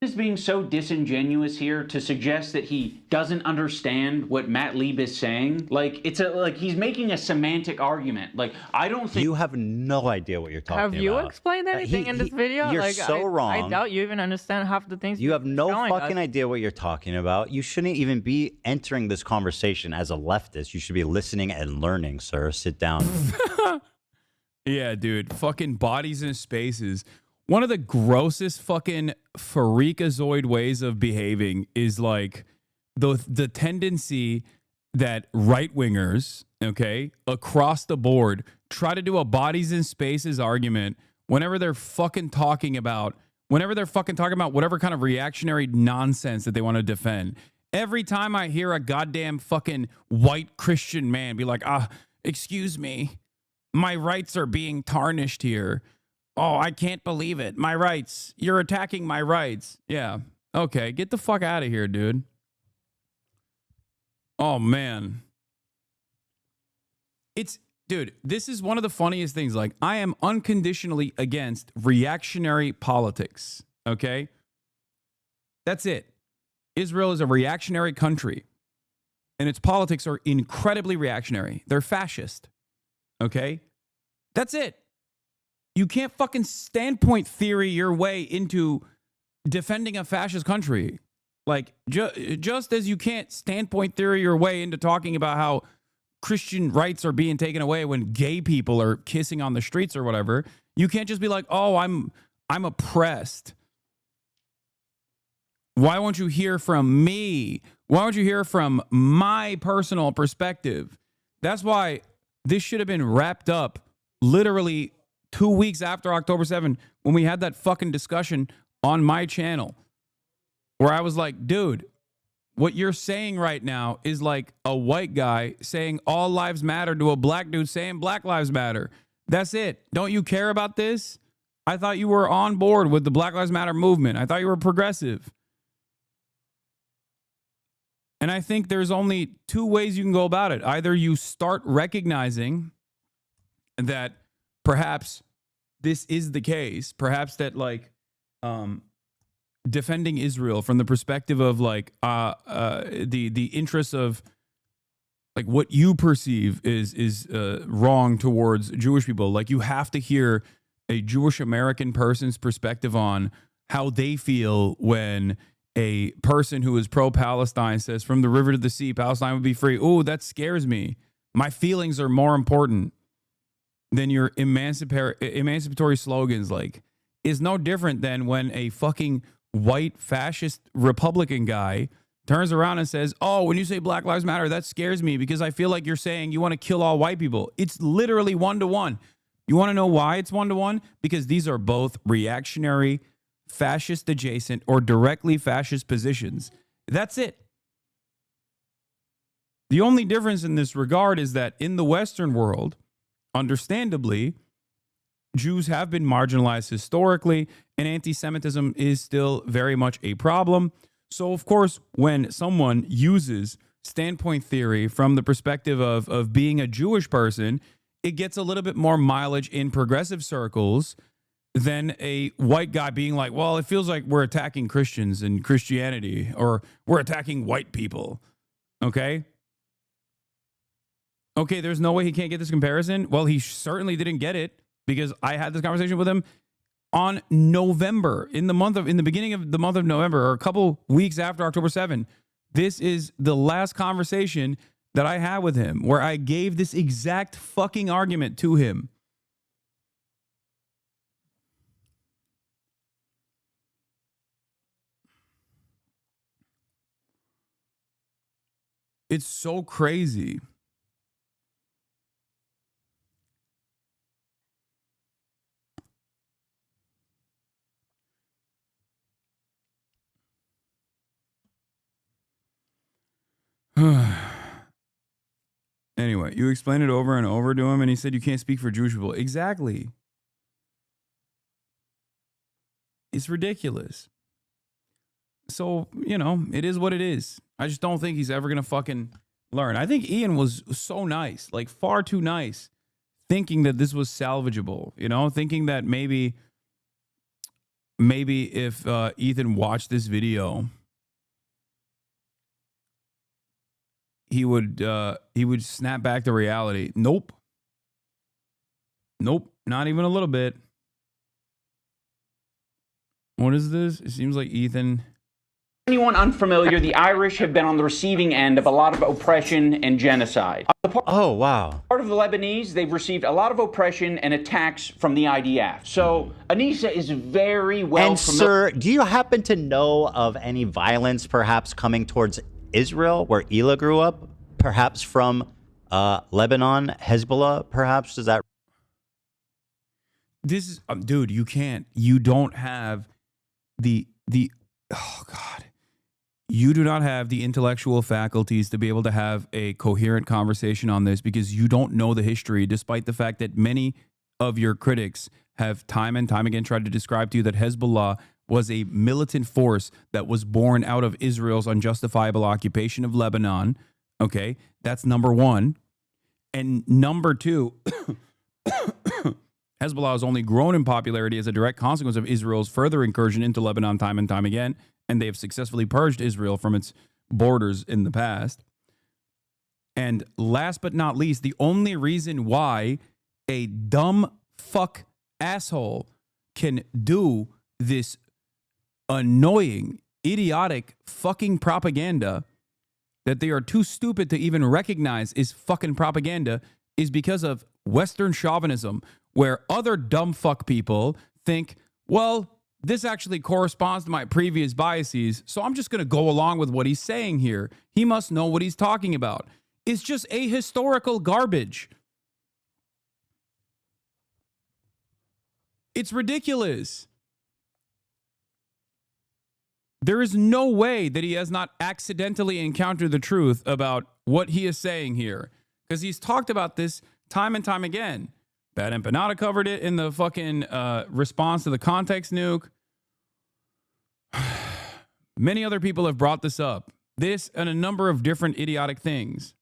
is being so disingenuous here to suggest that he doesn't understand what Matt Lieb is saying. Like, he's making a semantic argument. Like, I don't think you have no idea what you're talking about. Have you explained anything in this video? You're so wrong. I doubt you even understand half the things. You have no fucking idea what you're talking about. You shouldn't even be entering this conversation as a leftist. You should be listening and learning, sir. Sit down. Yeah, dude. Fucking bodies in spaces. One of the grossest fucking freakazoid ways of behaving is like the tendency that right-wingers, okay, across the board try to do a bodies in spaces argument whenever they're fucking talking about whatever kind of reactionary nonsense that they want to defend. Every time I hear a goddamn fucking white Christian man be like, excuse me, my rights are being tarnished here. Oh, I can't believe it. My rights. You're attacking my rights. Yeah. Okay. Get the fuck out of here, dude. Oh, man. Dude, this is one of the funniest things. Like, I am unconditionally against reactionary politics. Okay? That's it. Israel is a reactionary country, and its politics are incredibly reactionary. They're fascist. Okay? That's it. You can't fucking standpoint theory your way into defending a fascist country. Like, just as you can't standpoint theory your way into talking about how Christian rights are being taken away when gay people are kissing on the streets or whatever, you can't just be like, oh, I'm oppressed. Why won't you hear from me? Why won't you hear from my personal perspective? That's why this should have been wrapped up literally 2 weeks after October 7th when we had that fucking discussion on my channel where I was like, dude, what you're saying right now is like a white guy saying all lives matter to a black dude saying Black Lives Matter. That's it. Don't you care about this? I thought you were on board with the Black Lives Matter movement. I thought you were progressive. And I think there's only two ways you can go about it. Either you start recognizing that perhaps this is the case, perhaps that like defending Israel from the perspective of like the interests of like what you perceive is wrong towards Jewish people. Like, you have to hear a Jewish American person's perspective on how they feel when a person who is pro-Palestine says from the river to the sea, Palestine would be free. Oh, that scares me. My feelings are more important than your emancipatory slogans. Like, is no different than when a fucking white fascist Republican guy turns around and says, oh, when you say Black Lives Matter, that scares me because I feel like you're saying you want to kill all white people. It's literally 1-to-1. You want to know why it's 1-to-1? Because these are both reactionary, fascist adjacent, or directly fascist positions. That's it. The only difference in this regard is that in the Western world, understandably, Jews have been marginalized historically, and anti-Semitism is still very much a problem. So, of course, when someone uses standpoint theory from the perspective of being a Jewish person, it gets a little bit more mileage in progressive circles than a white guy being like, well, it feels like we're attacking Christians and Christianity, or we're attacking white people. Okay? Okay, there's no way he can't get this comparison. Well, he certainly didn't get it because I had this conversation with him on November, in the beginning of the month of November, or a couple weeks after October 7th. This is the last conversation that I had with him where I gave this exact fucking argument to him. It's so crazy. Anyway, you explained it over and over to him, and he said you can't speak for Jewish people. Exactly. It's ridiculous. So, you know, it is what it is. I just don't think he's ever going to fucking learn. I think Ian was so nice, like far too nice, thinking that this was salvageable, you know, thinking that maybe if Ethan watched this video, he would snap back to reality. Nope, not even a little bit. What is this? It seems like Ethan. Anyone unfamiliar, the Irish have been on the receiving end of a lot of oppression and genocide. Oh, wow. Part of the Lebanese, they've received a lot of oppression and attacks from the IDF. So Anissa is very well And sir, do you happen to know of any violence perhaps coming towards Israel, where Ela grew up? Perhaps from Lebanon, Hezbollah, perhaps? Does that... This is, dude, you don't have oh God. You do not have the intellectual faculties to be able to have a coherent conversation on this because you don't know the history, despite the fact that many of your critics have time and time again tried to describe to you that Hezbollah was a militant force that was born out of Israel's unjustifiable occupation of Lebanon. Okay, that's number one. And number two, Hezbollah has only grown in popularity as a direct consequence of Israel's further incursion into Lebanon time and time again, and they have successfully purged Israel from its borders in the past. And last but not least, the only reason why a dumb fuck asshole can do this annoying, idiotic fucking propaganda that they are too stupid to even recognize is fucking propaganda is because of Western chauvinism, where other dumb fuck people think, well, this actually corresponds to my previous biases, so I'm just going to go along with what he's saying here. He must know what he's talking about. It's just ahistorical garbage. It's ridiculous. There is no way that he has not accidentally encountered the truth about what he is saying here, because he's talked about this time and time again. Bad Empanada covered it in the fucking response to the context nuke. Many other people have brought this up. This and a number of different idiotic things.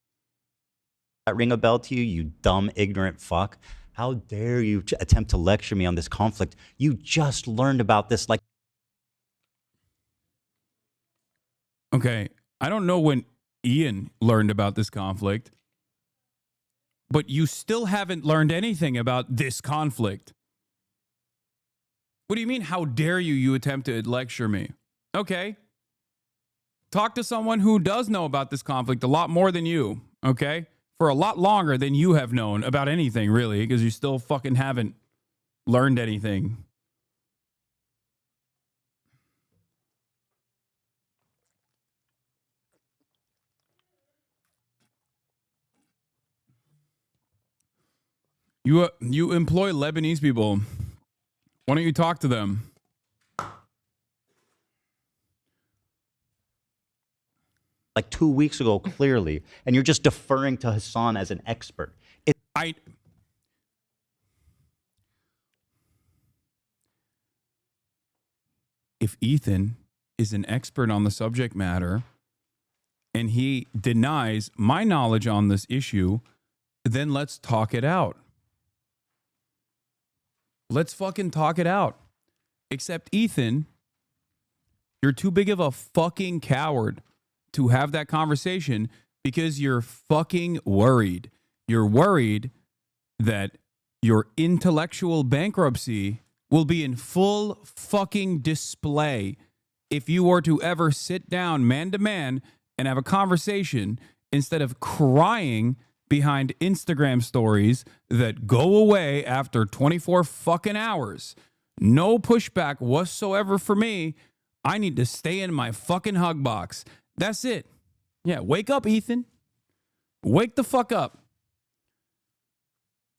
That ring a bell to you, you dumb, ignorant fuck? How dare you attempt to lecture me on this conflict? You just learned about this like... Okay, I don't know when Ian learned about this conflict, but you still haven't learned anything about this conflict. What do you mean, how dare you attempt to lecture me? Okay. Talk to someone who does know about this conflict a lot more than you, okay? For a lot longer than you have known about anything, really, because you still fucking haven't learned anything. You employ Lebanese people. Why don't you talk to them? Like 2 weeks ago, clearly, and you're just deferring to Hasan as an expert. If Ethan is an expert on the subject matter and he denies my knowledge on this issue, then let's talk it out. Let's fucking talk it out. Except, Ethan, you're too big of a fucking coward to have that conversation because you're fucking worried. You're worried that your intellectual bankruptcy will be in full fucking display if you were to ever sit down man to man and have a conversation instead of crying behind Instagram stories that go away after 24 fucking hours. No pushback whatsoever for me. I need to stay in my fucking hug box. That's it. Yeah, wake up, Ethan. Wake the fuck up.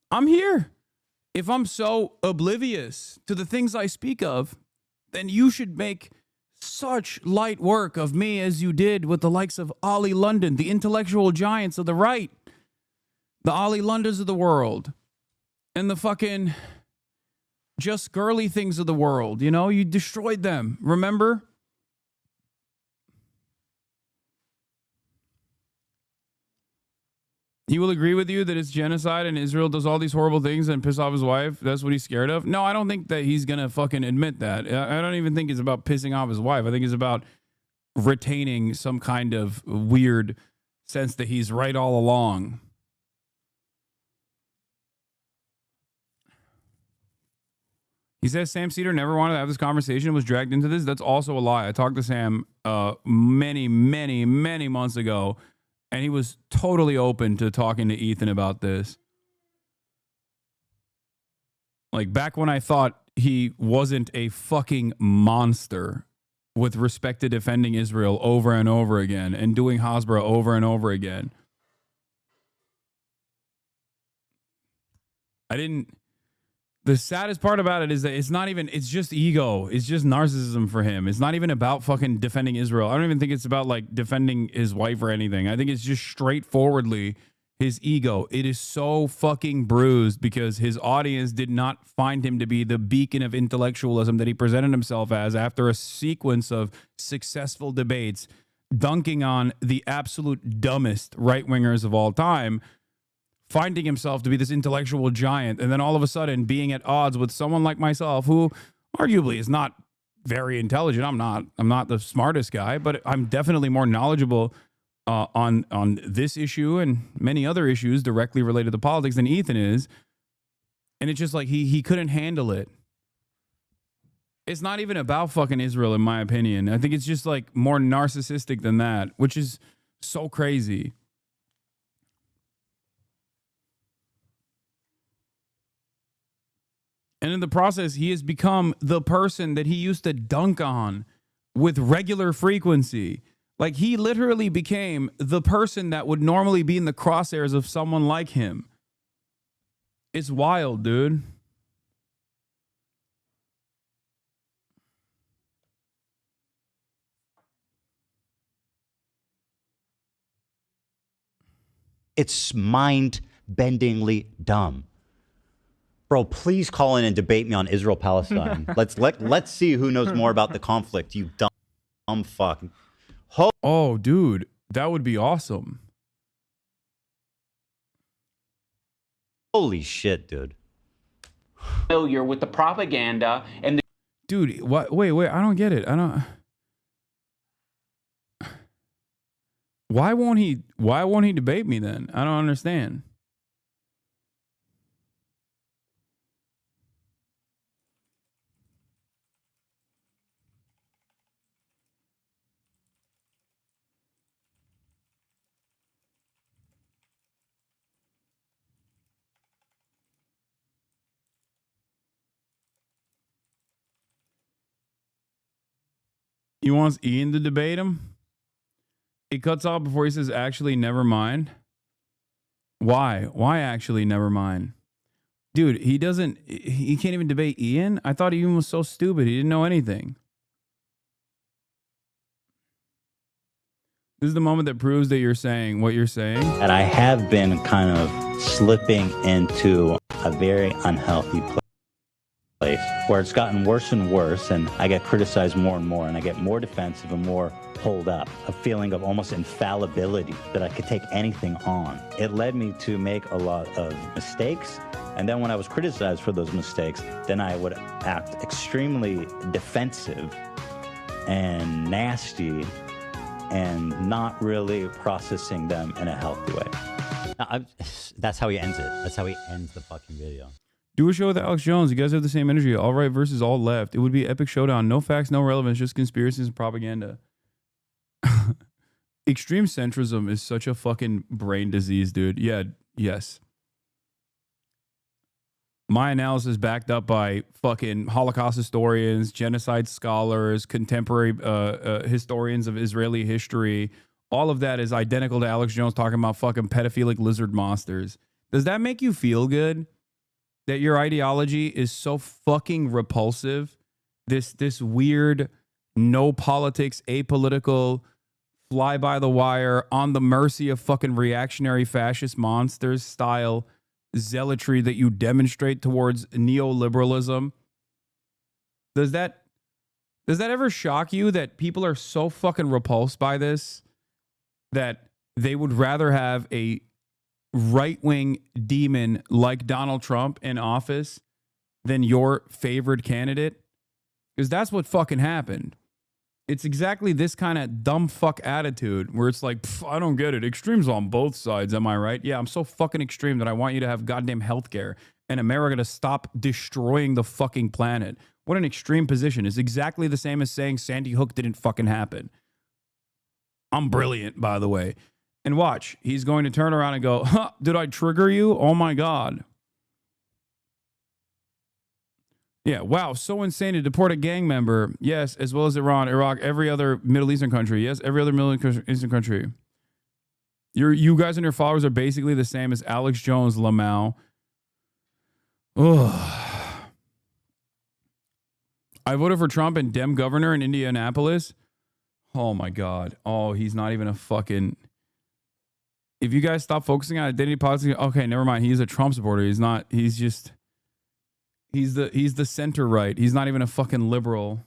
I'm here. If I'm so oblivious to the things I speak of, then you should make such light work of me as you did with the likes of Ollie London, the intellectual giants of the right. The Ollie Londons of the world. And the fucking just girly things of the world. You know, you destroyed them. Remember? He will agree with you that it's genocide and Israel does all these horrible things and piss off his wife. That's what he's scared of. No, I don't think that he's going to fucking admit that. I don't even think it's about pissing off his wife. I think it's about retaining some kind of weird sense that he's right all along. He says Sam Cedar never wanted to have this conversation, was dragged into this. That's also a lie. I talked to Sam many months ago, and he was totally open to talking to Ethan about this. Like, back when I thought he wasn't a fucking monster with respect to defending Israel over and over again and doing Hasbara over and over again. The saddest part about it is that it's just ego. It's just narcissism for him. It's not even about fucking defending Israel. I don't even think it's about like defending his wife or anything. I think it's just straightforwardly his ego. It is so fucking bruised because his audience did not find him to be the beacon of intellectualism that he presented himself as after a sequence of successful debates, dunking on the absolute dumbest right-wingers of all time, finding himself to be this intellectual giant, and then all of a sudden being at odds with someone like myself, who arguably is not very intelligent. I'm not the smartest guy, but I'm definitely more knowledgeable on this issue and many other issues directly related to politics than Ethan is. And it's just like he couldn't handle it. It's not even about fucking Israel, in my opinion. I think it's just like more narcissistic than that, which is so crazy. And in the process, he has become the person that he used to dunk on with regular frequency. Like, he literally became the person that would normally be in the crosshairs of someone like him. It's wild, dude. It's mind-bendingly dumb. Bro, please call in and debate me on Israel-Palestine. Let's see who knows more about the conflict, you dumb fuck. Oh, dude, that would be awesome. Holy shit, dude. Familiar with the propaganda and the Dude, what? Wait, I don't get it. I don't. Why won't he debate me then? I don't understand. He wants Ian to debate him? He cuts off before he says, actually, never mind. Why? Why actually never mind? Dude, he can't even debate Ian? I thought Ian was so stupid. He didn't know anything. This is the moment that proves that you're saying what you're saying. And I have been kind of slipping into a very unhealthy place where it's gotten worse and worse, and I get criticized more and more, and I get more defensive and more pulled up, a feeling of almost infallibility, that I could take anything on. It led me to make a lot of mistakes, and then when I was criticized for those mistakes, then I would act extremely defensive and nasty and not really processing them in a healthy way. Now, that's how he ends it. That's how he ends the fucking video. Do a show with Alex Jones. You guys have the same energy. All right versus all left. It would be epic showdown. No facts, no relevance, just conspiracies and propaganda. Extreme centrism is such a fucking brain disease, dude. Yeah, yes. My analysis backed up by fucking Holocaust historians, genocide scholars, contemporary historians of Israeli history. All of that is identical to Alex Jones talking about fucking pedophilic lizard monsters. Does that make you feel good? That your ideology is so fucking repulsive? This weird, no politics, apolitical, fly by the wire, on the mercy of fucking reactionary fascist monsters style zealotry that you demonstrate towards neoliberalism. Does that ever shock you that people are so fucking repulsed by this that they would rather have a right-wing demon like Donald Trump in office than your favored candidate? Because that's what fucking happened. It's exactly this kind of dumb fuck attitude where it's like, I don't get it. Extremes on both sides, am I right? Yeah, I'm so fucking extreme that I want you to have goddamn healthcare and America to stop destroying the fucking planet. What an extreme position. It's exactly the same as saying Sandy Hook didn't fucking happen. I'm brilliant, by the way. And watch, he's going to turn around and go, huh, did I trigger you? Oh my God. Yeah, wow, so insane to deport a gang member. Yes, as well as Iran, Iraq, every other Middle Eastern country. Yes, every other Middle Eastern country. You guys and your followers are basically the same as Alex Jones, Lamau. Ugh. I voted for Trump and Dem governor in Indianapolis. Oh my God. Oh, he's not even a fucking... If you guys stop focusing on identity politics, okay, never mind. He's a Trump supporter. He's not. He's just. He's the center right. He's not even a fucking liberal.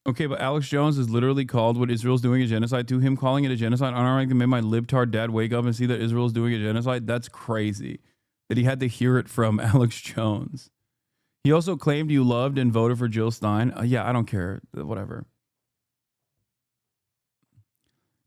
Okay, but Alex Jones has literally called what Israel's doing a genocide to him. Calling it a genocide, unironically made my libtard dad wake up and see that Israel's doing a genocide. That's crazy that he had to hear it from Alex Jones. He also claimed you loved and voted for Jill Stein. Yeah, I don't care. Whatever.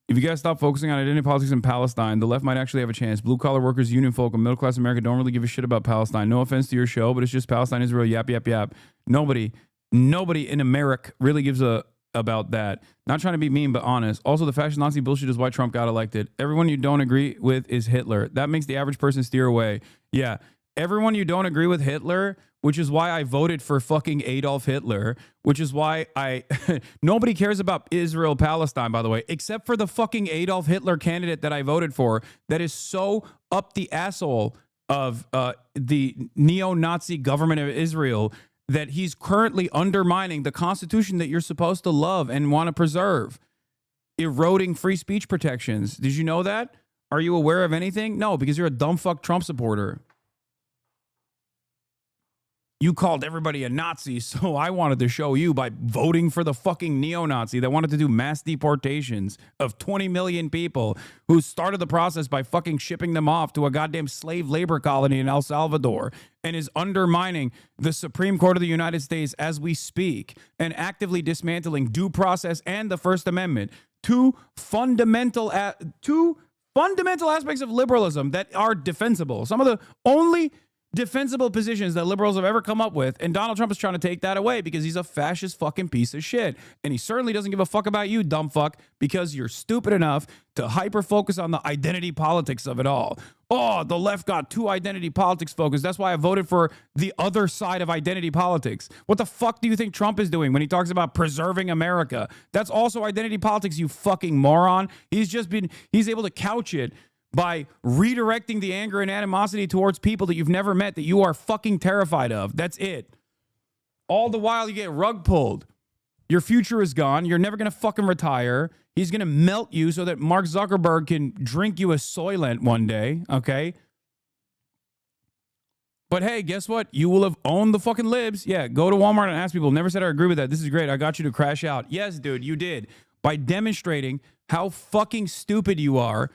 If you guys stop focusing on identity politics in Palestine, the left might actually have a chance. Blue-collar workers, union folk, and middle-class America don't really give a shit about Palestine. No offense to your show, but it's just Palestine, Israel, yap, yap, yap. Nobody in America really gives a about that. Not trying to be mean, but honest. Also, the fascist Nazi bullshit is why Trump got elected. Everyone you don't agree with is Hitler. That makes the average person steer away. Yeah, everyone you don't agree with Hitler, which is why I voted for fucking Adolf Hitler, which is why nobody cares about Israel, Palestine, by the way, except for the fucking Adolf Hitler candidate that I voted for that is so up the asshole of the neo-Nazi government of Israel that he's currently undermining the Constitution that you're supposed to love and want to preserve, eroding free speech protections. Did you know that? Are you aware of anything? No, because you're a dumb fuck Trump supporter. You called everybody a Nazi, so I wanted to show you by voting for the fucking neo-Nazi that wanted to do mass deportations of 20 million people who started the process by fucking shipping them off to a goddamn slave labor colony in El Salvador and is undermining the Supreme Court of the United States as we speak and actively dismantling due process and the First Amendment. Two fundamental aspects of liberalism that are defensible. Some of the only defensible positions that liberals have ever come up with, and Donald Trump is trying to take that away because he's a fascist fucking piece of shit. And he certainly doesn't give a fuck about you, dumb fuck, because you're stupid enough to hyper-focus on the identity politics of it all. Oh, the left got too identity politics focused. That's why I voted for the other side of identity politics. What the fuck do you think Trump is doing when he talks about preserving America? That's also identity politics, you fucking moron. He's able to couch it by redirecting the anger and animosity towards people that you've never met, that you are fucking terrified of. That's it. All the while you get rug pulled. Your future is gone. You're never going to fucking retire. He's going to melt you so that Mark Zuckerberg can drink you a Soylent one day, okay? But hey, guess what? You will have owned the fucking libs. Yeah, go to Walmart and ask people. Never said I agree with that. This is great. I got you to crash out. Yes, dude, you did. By demonstrating how fucking stupid you are,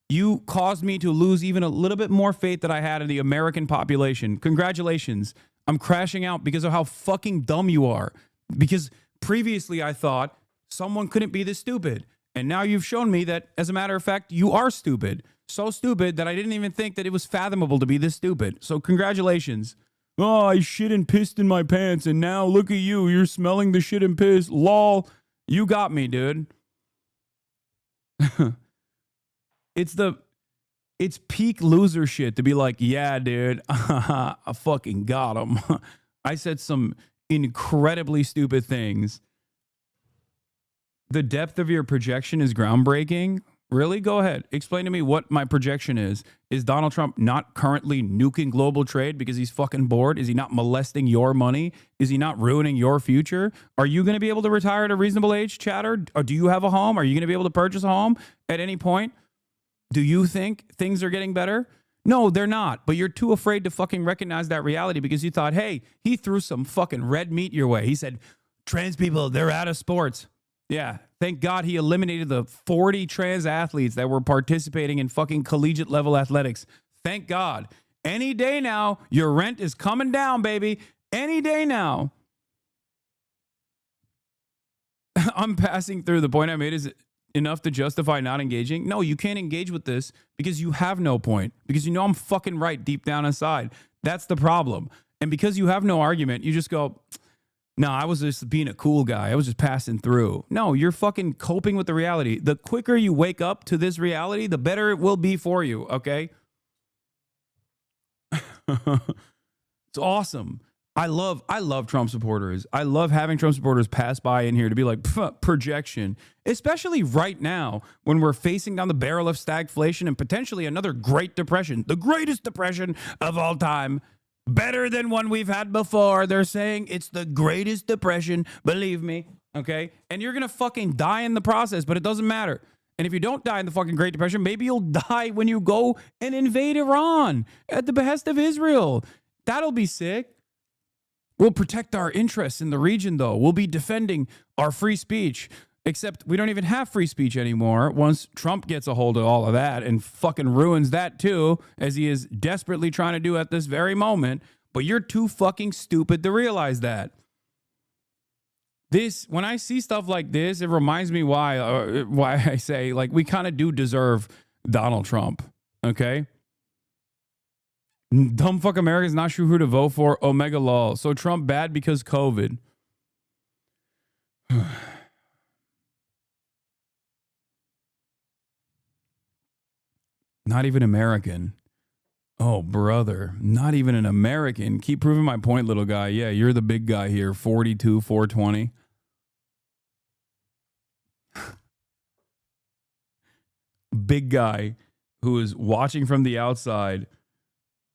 you caused me to lose even a little bit more faith that I had in the American population. Congratulations. I'm crashing out because of how fucking dumb you are. Because previously I thought someone couldn't be this stupid. And now you've shown me that, as a matter of fact, you are stupid. So stupid that I didn't even think that it was fathomable to be this stupid. So congratulations. Oh, I shit and pissed in my pants, and now look at you. You're smelling the shit and piss. Lol. You got me, dude. It's peak loser shit to be like, yeah, dude, I fucking got him. I said some incredibly stupid things. The depth of your projection is groundbreaking. Really? Go ahead. Explain to me what my projection is. Is Donald Trump not currently nuking global trade because he's fucking bored? Is he not molesting your money? Is he not ruining your future? Are you going to be able to retire at a reasonable age, chatter? Or do you have a home? Are you going to be able to purchase a home at any point? Do you think things are getting better? No, they're not. But you're too afraid to fucking recognize that reality because you thought, hey, he threw some fucking red meat your way. He said, trans people, they're out of sports. Yeah, thank God he eliminated the 40 trans athletes that were participating in fucking collegiate level athletics. Thank God. Any day now, your rent is coming down, baby. Any day now. I'm passing through. The point I made is enough to justify not engaging? No, you can't engage with this because you have no point. Because you know I'm fucking right deep down inside. That's the problem. And because you have no argument, you just go, no, I was just being a cool guy. I was just passing through. No, you're fucking coping with the reality. The quicker you wake up to this reality, the better it will be for you, okay? It's awesome. I love Trump supporters. I love having Trump supporters pass by in here to be like, projection, especially right now when we're facing down the barrel of stagflation and potentially another Great Depression, the greatest depression of all time, better than one we've had before. They're saying it's the greatest depression, believe me, okay? And you're going to fucking die in the process, but it doesn't matter. And if you don't die in the fucking Great Depression, maybe you'll die when you go and invade Iran at the behest of Israel. That'll be sick. We'll protect our interests in the region, though. We'll be defending our free speech. Except we don't even have free speech anymore once Trump gets a hold of all of that and fucking ruins that too, as he is desperately trying to do at this very moment. But you're too fucking stupid to realize that. When I see stuff like this, it reminds me why I say, like, we kind of do deserve Donald Trump, okay? Dumb fuck Americans not sure who to vote for. Omega lol. So Trump bad because COVID. Not even American. Oh, brother. Not even an American. Keep proving my point, little guy. Yeah, you're the big guy here. 42, 420. Big guy who is watching from the outside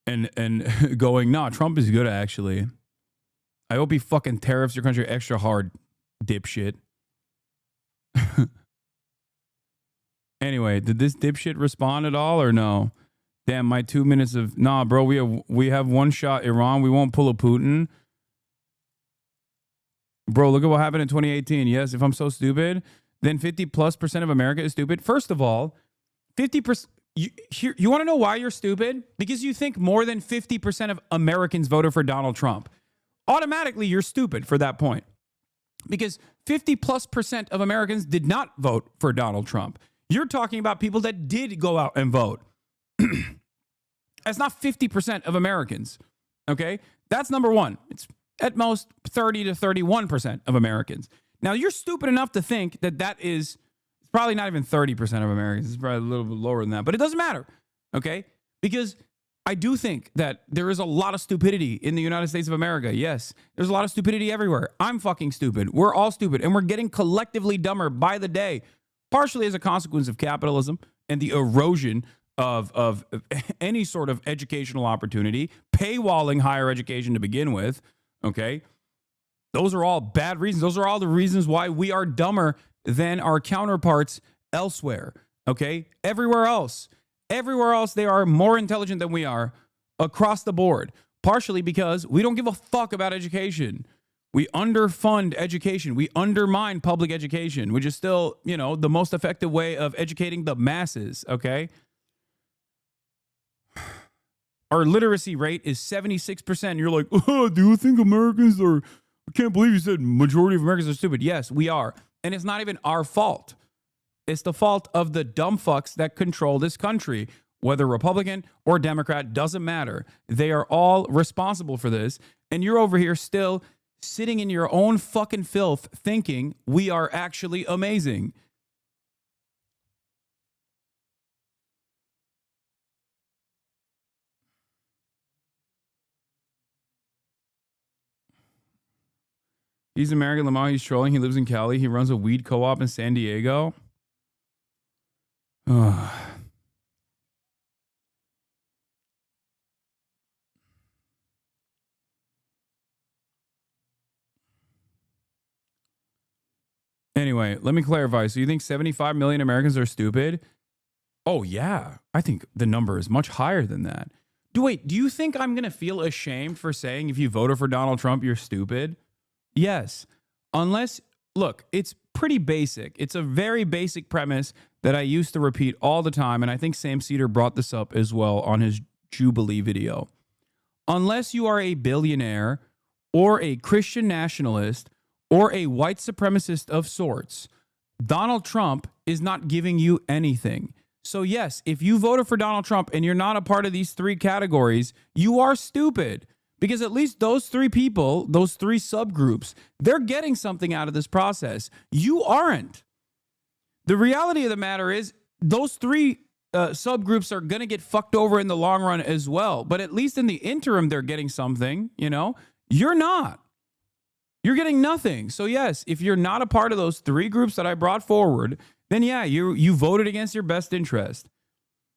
and going, nah, Trump is good, actually. I hope he fucking tariffs your country extra hard, dipshit. Anyway, did this dipshit respond at all or no? Damn, my 2 minutes of nah, bro. We have one shot Iran. We won't pull a Putin. Bro, look at what happened in 2018. Yes, if I'm so stupid, then 50+% of America is stupid. First of all, 50%. You want to know why you're stupid? Because you think more than 50% of Americans voted for Donald Trump. Automatically, you're stupid for that point. Because 50+% of Americans did not vote for Donald Trump. You're talking about people that did go out and vote. That's not 50% of Americans, okay? That's number one. It's at most 30 to 31% of Americans. Now, you're stupid enough to think that is probably not even 30% of Americans. It's probably a little bit lower than that, but it doesn't matter, okay? Because I do think that there is a lot of stupidity in the United States of America. Yes, there's a lot of stupidity everywhere. I'm fucking stupid. We're all stupid, and we're getting collectively dumber by the day. Partially as a consequence of capitalism and the erosion of any sort of educational opportunity, paywalling higher education to begin with, okay? Those are all bad reasons. Those are all the reasons why we are dumber than our counterparts elsewhere, okay? Everywhere else, they are more intelligent than we are across the board, partially because we don't give a fuck about education. We underfund education. We undermine public education, which is still, the most effective way of educating the masses, okay? Our literacy rate is 76%. You're like, oh, do you think Americans are... I can't believe you said majority of Americans are stupid. Yes, we are. And it's not even our fault. It's the fault of the dumb fucks that control this country. Whether Republican or Democrat, doesn't matter. They are all responsible for this. And you're over here still sitting in your own fucking filth thinking we are actually amazing. He's American Lamar. He's trolling. He lives in Cali. He runs a weed co-op in San Diego. Anyway, let me clarify. So you think 75 million Americans are stupid? Oh, yeah. I think the number is much higher than that. Do you think I'm going to feel ashamed for saying if you voted for Donald Trump, you're stupid? Yes. Unless, look, it's pretty basic. It's a very basic premise that I used to repeat all the time, and I think Sam Cedar brought this up as well on his Jubilee video. Unless you are a billionaire or a Christian nationalist or a white supremacist of sorts, Donald Trump is not giving you anything. So yes, if you voted for Donald Trump and you're not a part of these three categories, you are stupid. Because at least those three people, those three subgroups, they're getting something out of this process. You aren't. The reality of the matter is those three subgroups are going to get fucked over in the long run as well. But at least in the interim, they're getting something, You're not. You're getting nothing. So yes, if you're not a part of those three groups that I brought forward, then yeah, you voted against your best interest.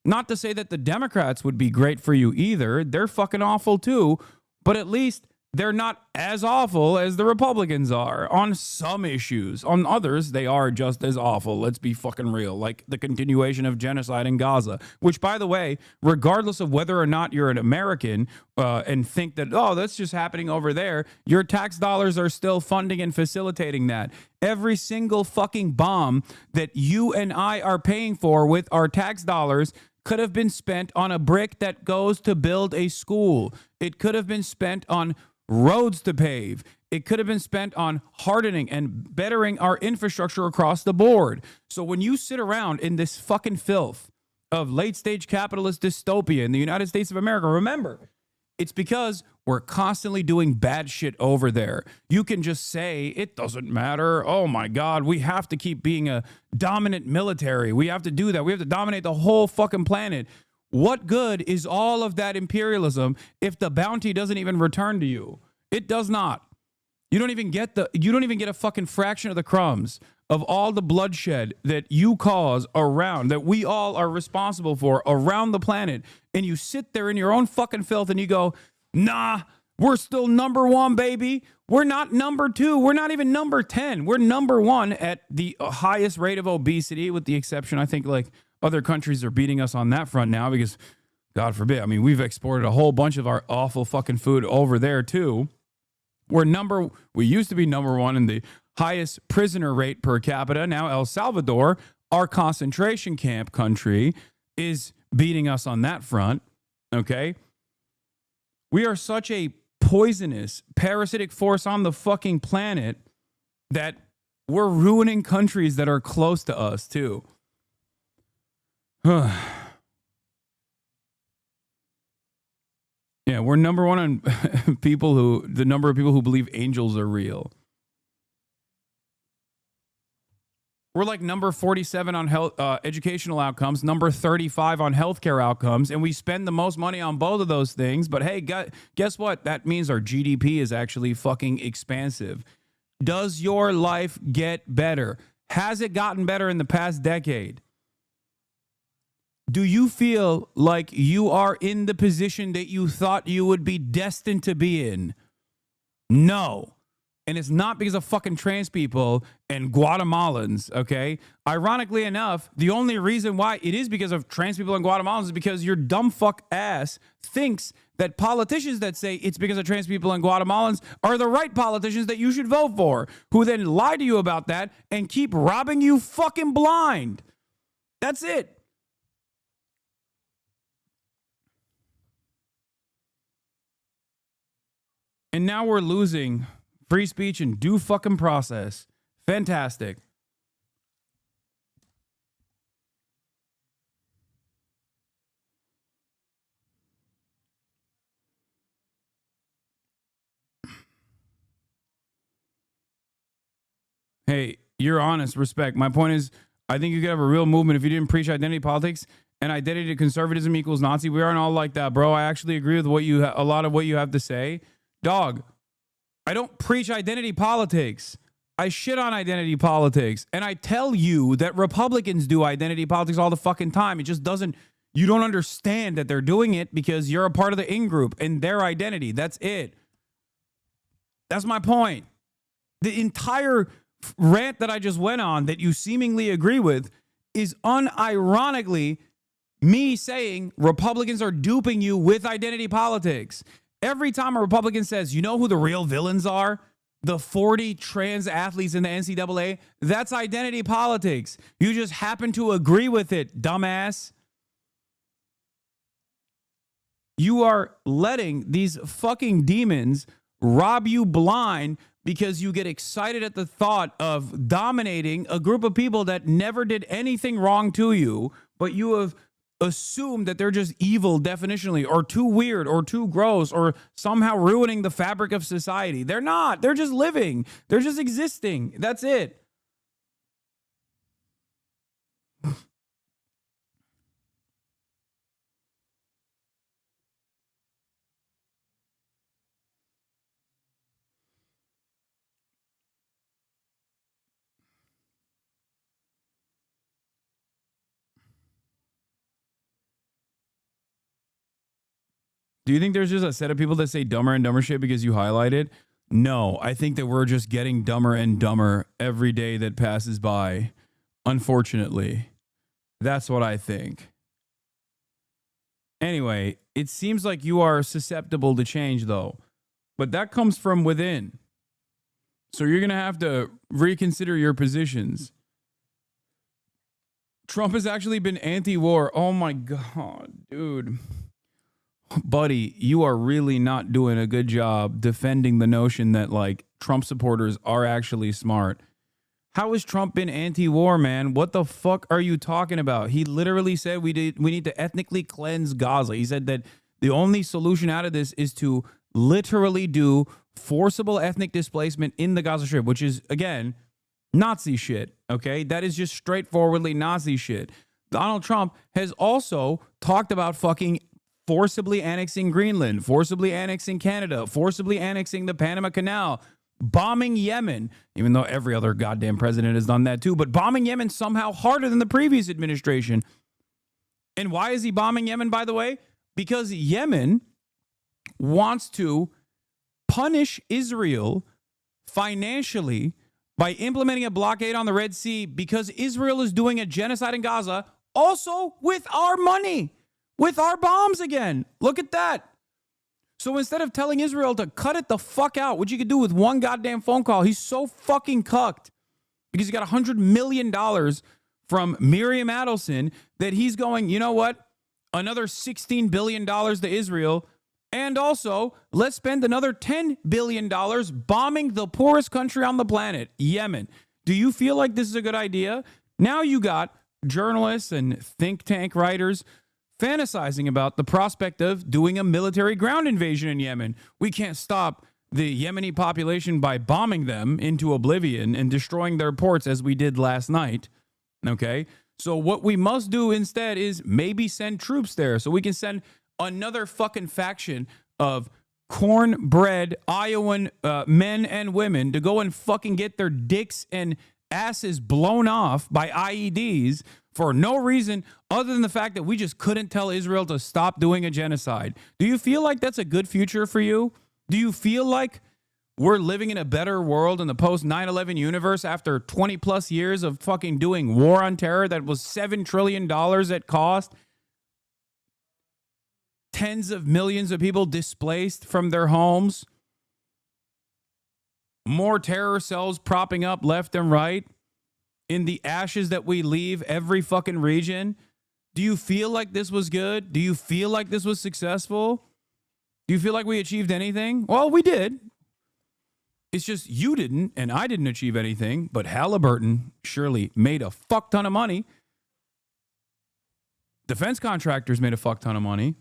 Not to say that the Democrats would be great for you either. They're fucking awful too. But at least they're not as awful as the Republicans are on some issues. On others, they are just as awful. Let's be fucking real. Like the continuation of genocide in Gaza, which, by the way, regardless of whether or not you're an American and think that, oh, that's just happening over there, your tax dollars are still funding and facilitating that. Every single fucking bomb that you and I are paying for with our tax dollars could have been spent on a brick that goes to build a school. It could have been spent on roads to pave. It could have been spent on hardening and bettering our infrastructure across the board. So when you sit around in this fucking filth of late stage capitalist dystopia in the United States of America, remember, it's because we're constantly doing bad shit over there. You can just say, it doesn't matter. Oh my God, we have to keep being a dominant military. We have to do that. We have to dominate the whole fucking planet. What good is all of that imperialism if the bounty doesn't even return to you? It does not. You don't even get a fucking fraction of the crumbs of all the bloodshed that you cause around, that we all are responsible for around the planet. And you sit there in your own fucking filth and you go, nah, we're still number one, baby. We're not number two. We're not even number 10. We're number one at the highest rate of obesity, with the exception, I think, like, other countries are beating us on that front now because, God forbid, I mean, we've exported a whole bunch of our awful fucking food over there too. We used to be number one in the highest prisoner rate per capita. Now El Salvador, our concentration camp country, is beating us on that front. Okay? We are such a poisonous, parasitic force on the fucking planet that we're ruining countries that are close to us too. Yeah, we're number one on the number of people who believe angels are real. We're like number 47 on health, educational outcomes, number 35 on healthcare outcomes, and we spend the most money on both of those things. But hey, guess what? That means our GDP is actually fucking expansive. Does your life get better? Has it gotten better in the past decade? Do you feel like you are in the position that you thought you would be destined to be in? No. And it's not because of fucking trans people and Guatemalans, okay? Ironically enough, the only reason why it is because of trans people and Guatemalans is because your dumb fuck ass thinks that politicians that say it's because of trans people and Guatemalans are the right politicians that you should vote for, who then lie to you about that and keep robbing you fucking blind. That's it. And now we're losing free speech and due fucking process. Fantastic. Hey, you're honest, respect. My point is, I think you could have a real movement if you didn't preach identity politics and identity to conservatism equals Nazi. We aren't all like that, bro. I actually agree with a lot of what you have to say. Dog, I don't preach identity politics. I shit on identity politics. And I tell you that Republicans do identity politics all the fucking time. It just doesn't, you don't understand that they're doing it because you're a part of the in-group and their identity. That's it. That's my point. The entire rant that I just went on that you seemingly agree with is unironically me saying Republicans are duping you with identity politics. Every time a Republican says, you know who the real villains are? The 40 trans athletes in the NCAA? That's identity politics. You just happen to agree with it, dumbass. You are letting these fucking demons rob you blind because you get excited at the thought of dominating a group of people that never did anything wrong to you, but you have assume that they're just evil definitionally or too weird or too gross or somehow ruining the fabric of society. They're not. They're just living. They're just existing. That's it. Do you think there's just a set of people that say dumber and dumber shit because you highlight it? No, I think that we're just getting dumber and dumber every day that passes by. Unfortunately, that's what I think. Anyway, it seems like you are susceptible to change, though, but that comes from within. So you're going to have to reconsider your positions. Trump has actually been anti-war. Oh my God, dude. Buddy, you are really not doing a good job defending the notion that like Trump supporters are actually smart. How has Trump been anti-war, man? What the fuck are you talking about? He literally said we need to ethnically cleanse Gaza. He said that the only solution out of this is to literally do forcible ethnic displacement in the Gaza Strip, which is, again, Nazi shit, okay? That is just straightforwardly Nazi shit. Donald Trump has also talked about fucking forcibly annexing Greenland, forcibly annexing Canada, forcibly annexing the Panama Canal, bombing Yemen, even though every other goddamn president has done that too, but bombing Yemen somehow harder than the previous administration. And why is he bombing Yemen, by the way? Because Yemen wants to punish Israel financially by implementing a blockade on the Red Sea because Israel is doing a genocide in Gaza, also with our money, with our bombs again. Look at that. So instead of telling Israel to cut it the fuck out, which you could do with one goddamn phone call, he's so fucking cucked because he got $100 million from Miriam Adelson that he's going, you know what? Another $16 billion to Israel. And also, let's spend another $10 billion bombing the poorest country on the planet, Yemen. Do you feel like this is a good idea? Now you got journalists and think tank writers fantasizing about the prospect of doing a military ground invasion in Yemen. We can't stop the Yemeni population by bombing them into oblivion and destroying their ports as we did last night. Okay? So what we must do instead is maybe send troops there so we can send another fucking faction of cornbread Iowan men and women to go and fucking get their dicks and asses blown off by IEDs for no reason other than the fact that we just couldn't tell Israel to stop doing a genocide. Do you feel like that's a good future for you? Do you feel like we're living in a better world in the post 9/11 universe after 20 plus years of fucking doing war on terror that was $7 trillion at cost? Tens of millions of people displaced from their homes. More terror cells propping up left and right in the ashes that we leave every fucking region. Do you feel like this was good? Do you feel like this was successful? Do you feel like we achieved anything? Well, we did. It's just you didn't and I didn't achieve anything, but Halliburton surely made a fuck ton of money. Defense contractors made a fuck ton of money.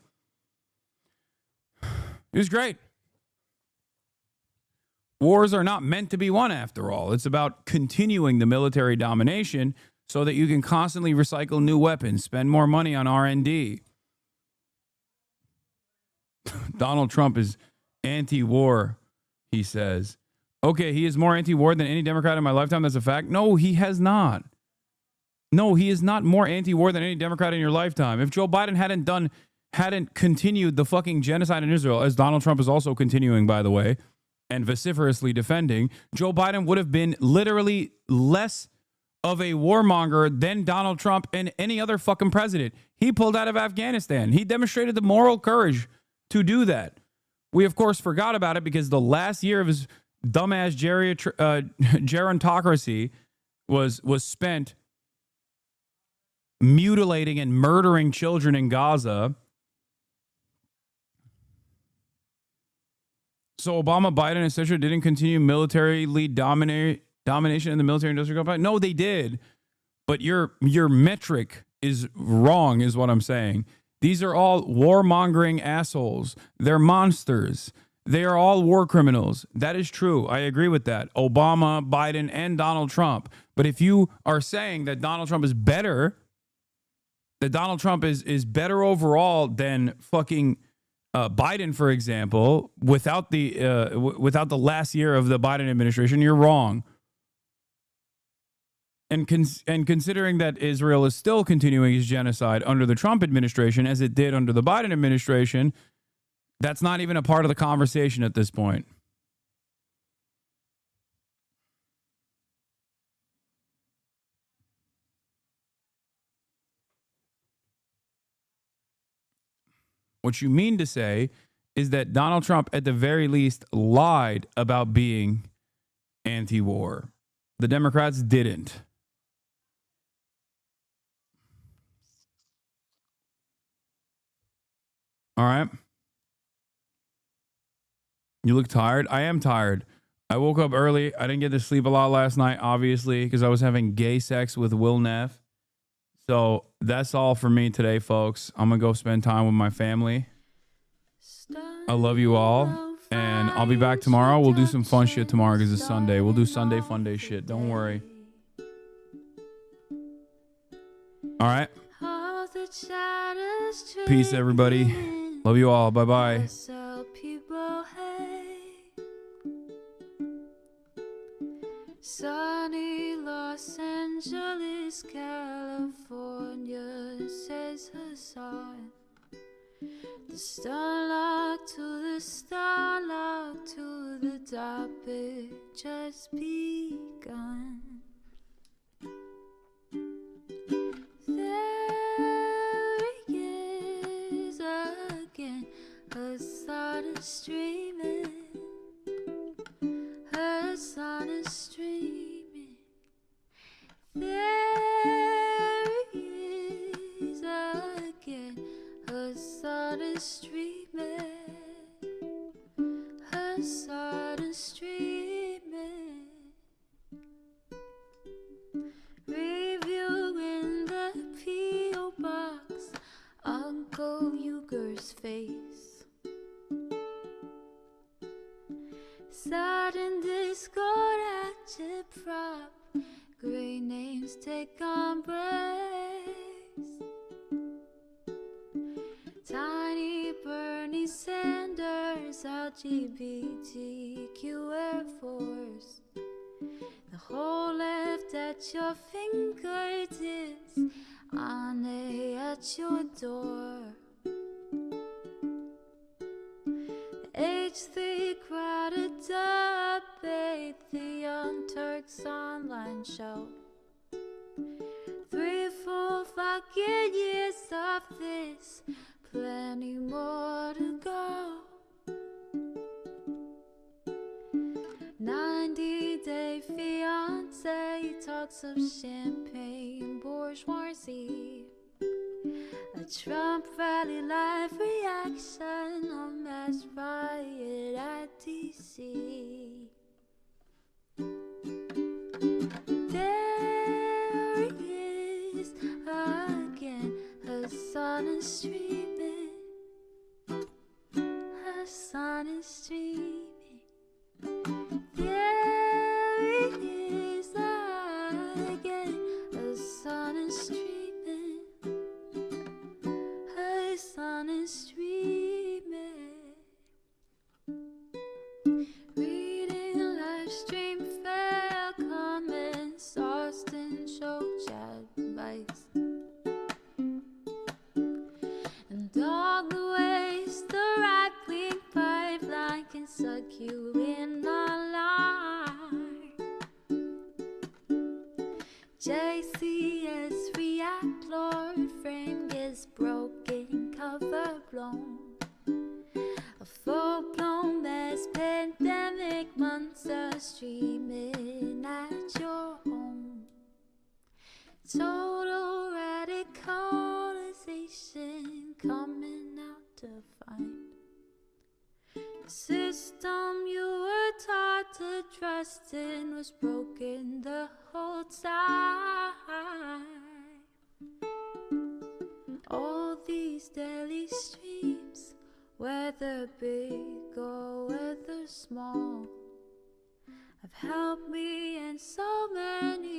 It was great. Wars are not meant to be won after all. It's about continuing the military domination so that you can constantly recycle new weapons, spend more money on R&D. Donald Trump is anti-war, he says. Okay, he is more anti-war than any Democrat in my lifetime. That's a fact. No, he has not. No, he is not more anti-war than any Democrat in your lifetime. If Joe Biden hadn't continued the fucking genocide in Israel, as Donald Trump is also continuing, by the way, and vociferously defending, Joe Biden would have been literally less of a warmonger than Donald Trump and any other fucking president. He pulled out of Afghanistan. He demonstrated the moral courage to do that. We, of course, forgot about it because the last year of his dumbass gerontocracy was spent mutilating and murdering children in Gaza. So Obama, Biden, etc. didn't continue militarily domination in the military-industrial complex? No, they did. But your metric is wrong, is what I'm saying. These are all warmongering assholes. They're monsters. They are all war criminals. That is true. I agree with that. Obama, Biden, and Donald Trump. But if you are saying that Donald Trump is better, that Donald Trump is better overall than fucking Biden, for example, without the last year of the Biden administration, you're wrong. And considering that Israel is still continuing its genocide under the Trump administration, as it did under the Biden administration, That's not even a part of the conversation at this point. What you mean to say is that Donald Trump, at the very least, lied about being anti-war. The Democrats didn't. All right. You look tired. I am tired. I woke up early. I didn't get to sleep a lot last night, obviously, because I was having gay sex with Will Neff. So that's all for me today, folks. I'm going to go spend time with my family. I love you all. And I'll be back tomorrow. We'll do some fun shit tomorrow because it's Sunday. We'll do Sunday fun day shit. Don't worry. All right. Peace, everybody. Love you all. Bye-bye. Sunny Los Angeles, California, says Hasan. The starlock to the starlock to the topic just begun. There he is again, Hasan is streaming. Hasan is streaming. There he is again. Hasan is streaming. Hasan is streaming. Reviewing the P.O. box, Uncle Uger's face. Sudden Discord agitprop, great names take embrace. Tiny Bernie Sanders, LGBTQ Air Force. The whole left at your fingertips, Ane at your door. H3 crowded debate, the Young Turks online show. 3 full fucking years of this, plenty more to go. 90-day fiance, talks of champagne bourgeoisie. A Trump rally live reaction, a mass riot at DC. There he is again, Hasan is streaming. Hasan is streaming. There he is again, Hasan is streaming. Hasan is streaming. Reading live stream fair comments, Austin show chat advice. And all the ways the right-wing pipeline can suck you in online. JCS react, Lord, frame gets broken, cover blown. A full-blown mass pandemic, monster streaming at your home. Total radicalization coming out to find. The system you were taught to trust in was broken the whole time. All these daily streams, whether big or whether small, have helped me in so many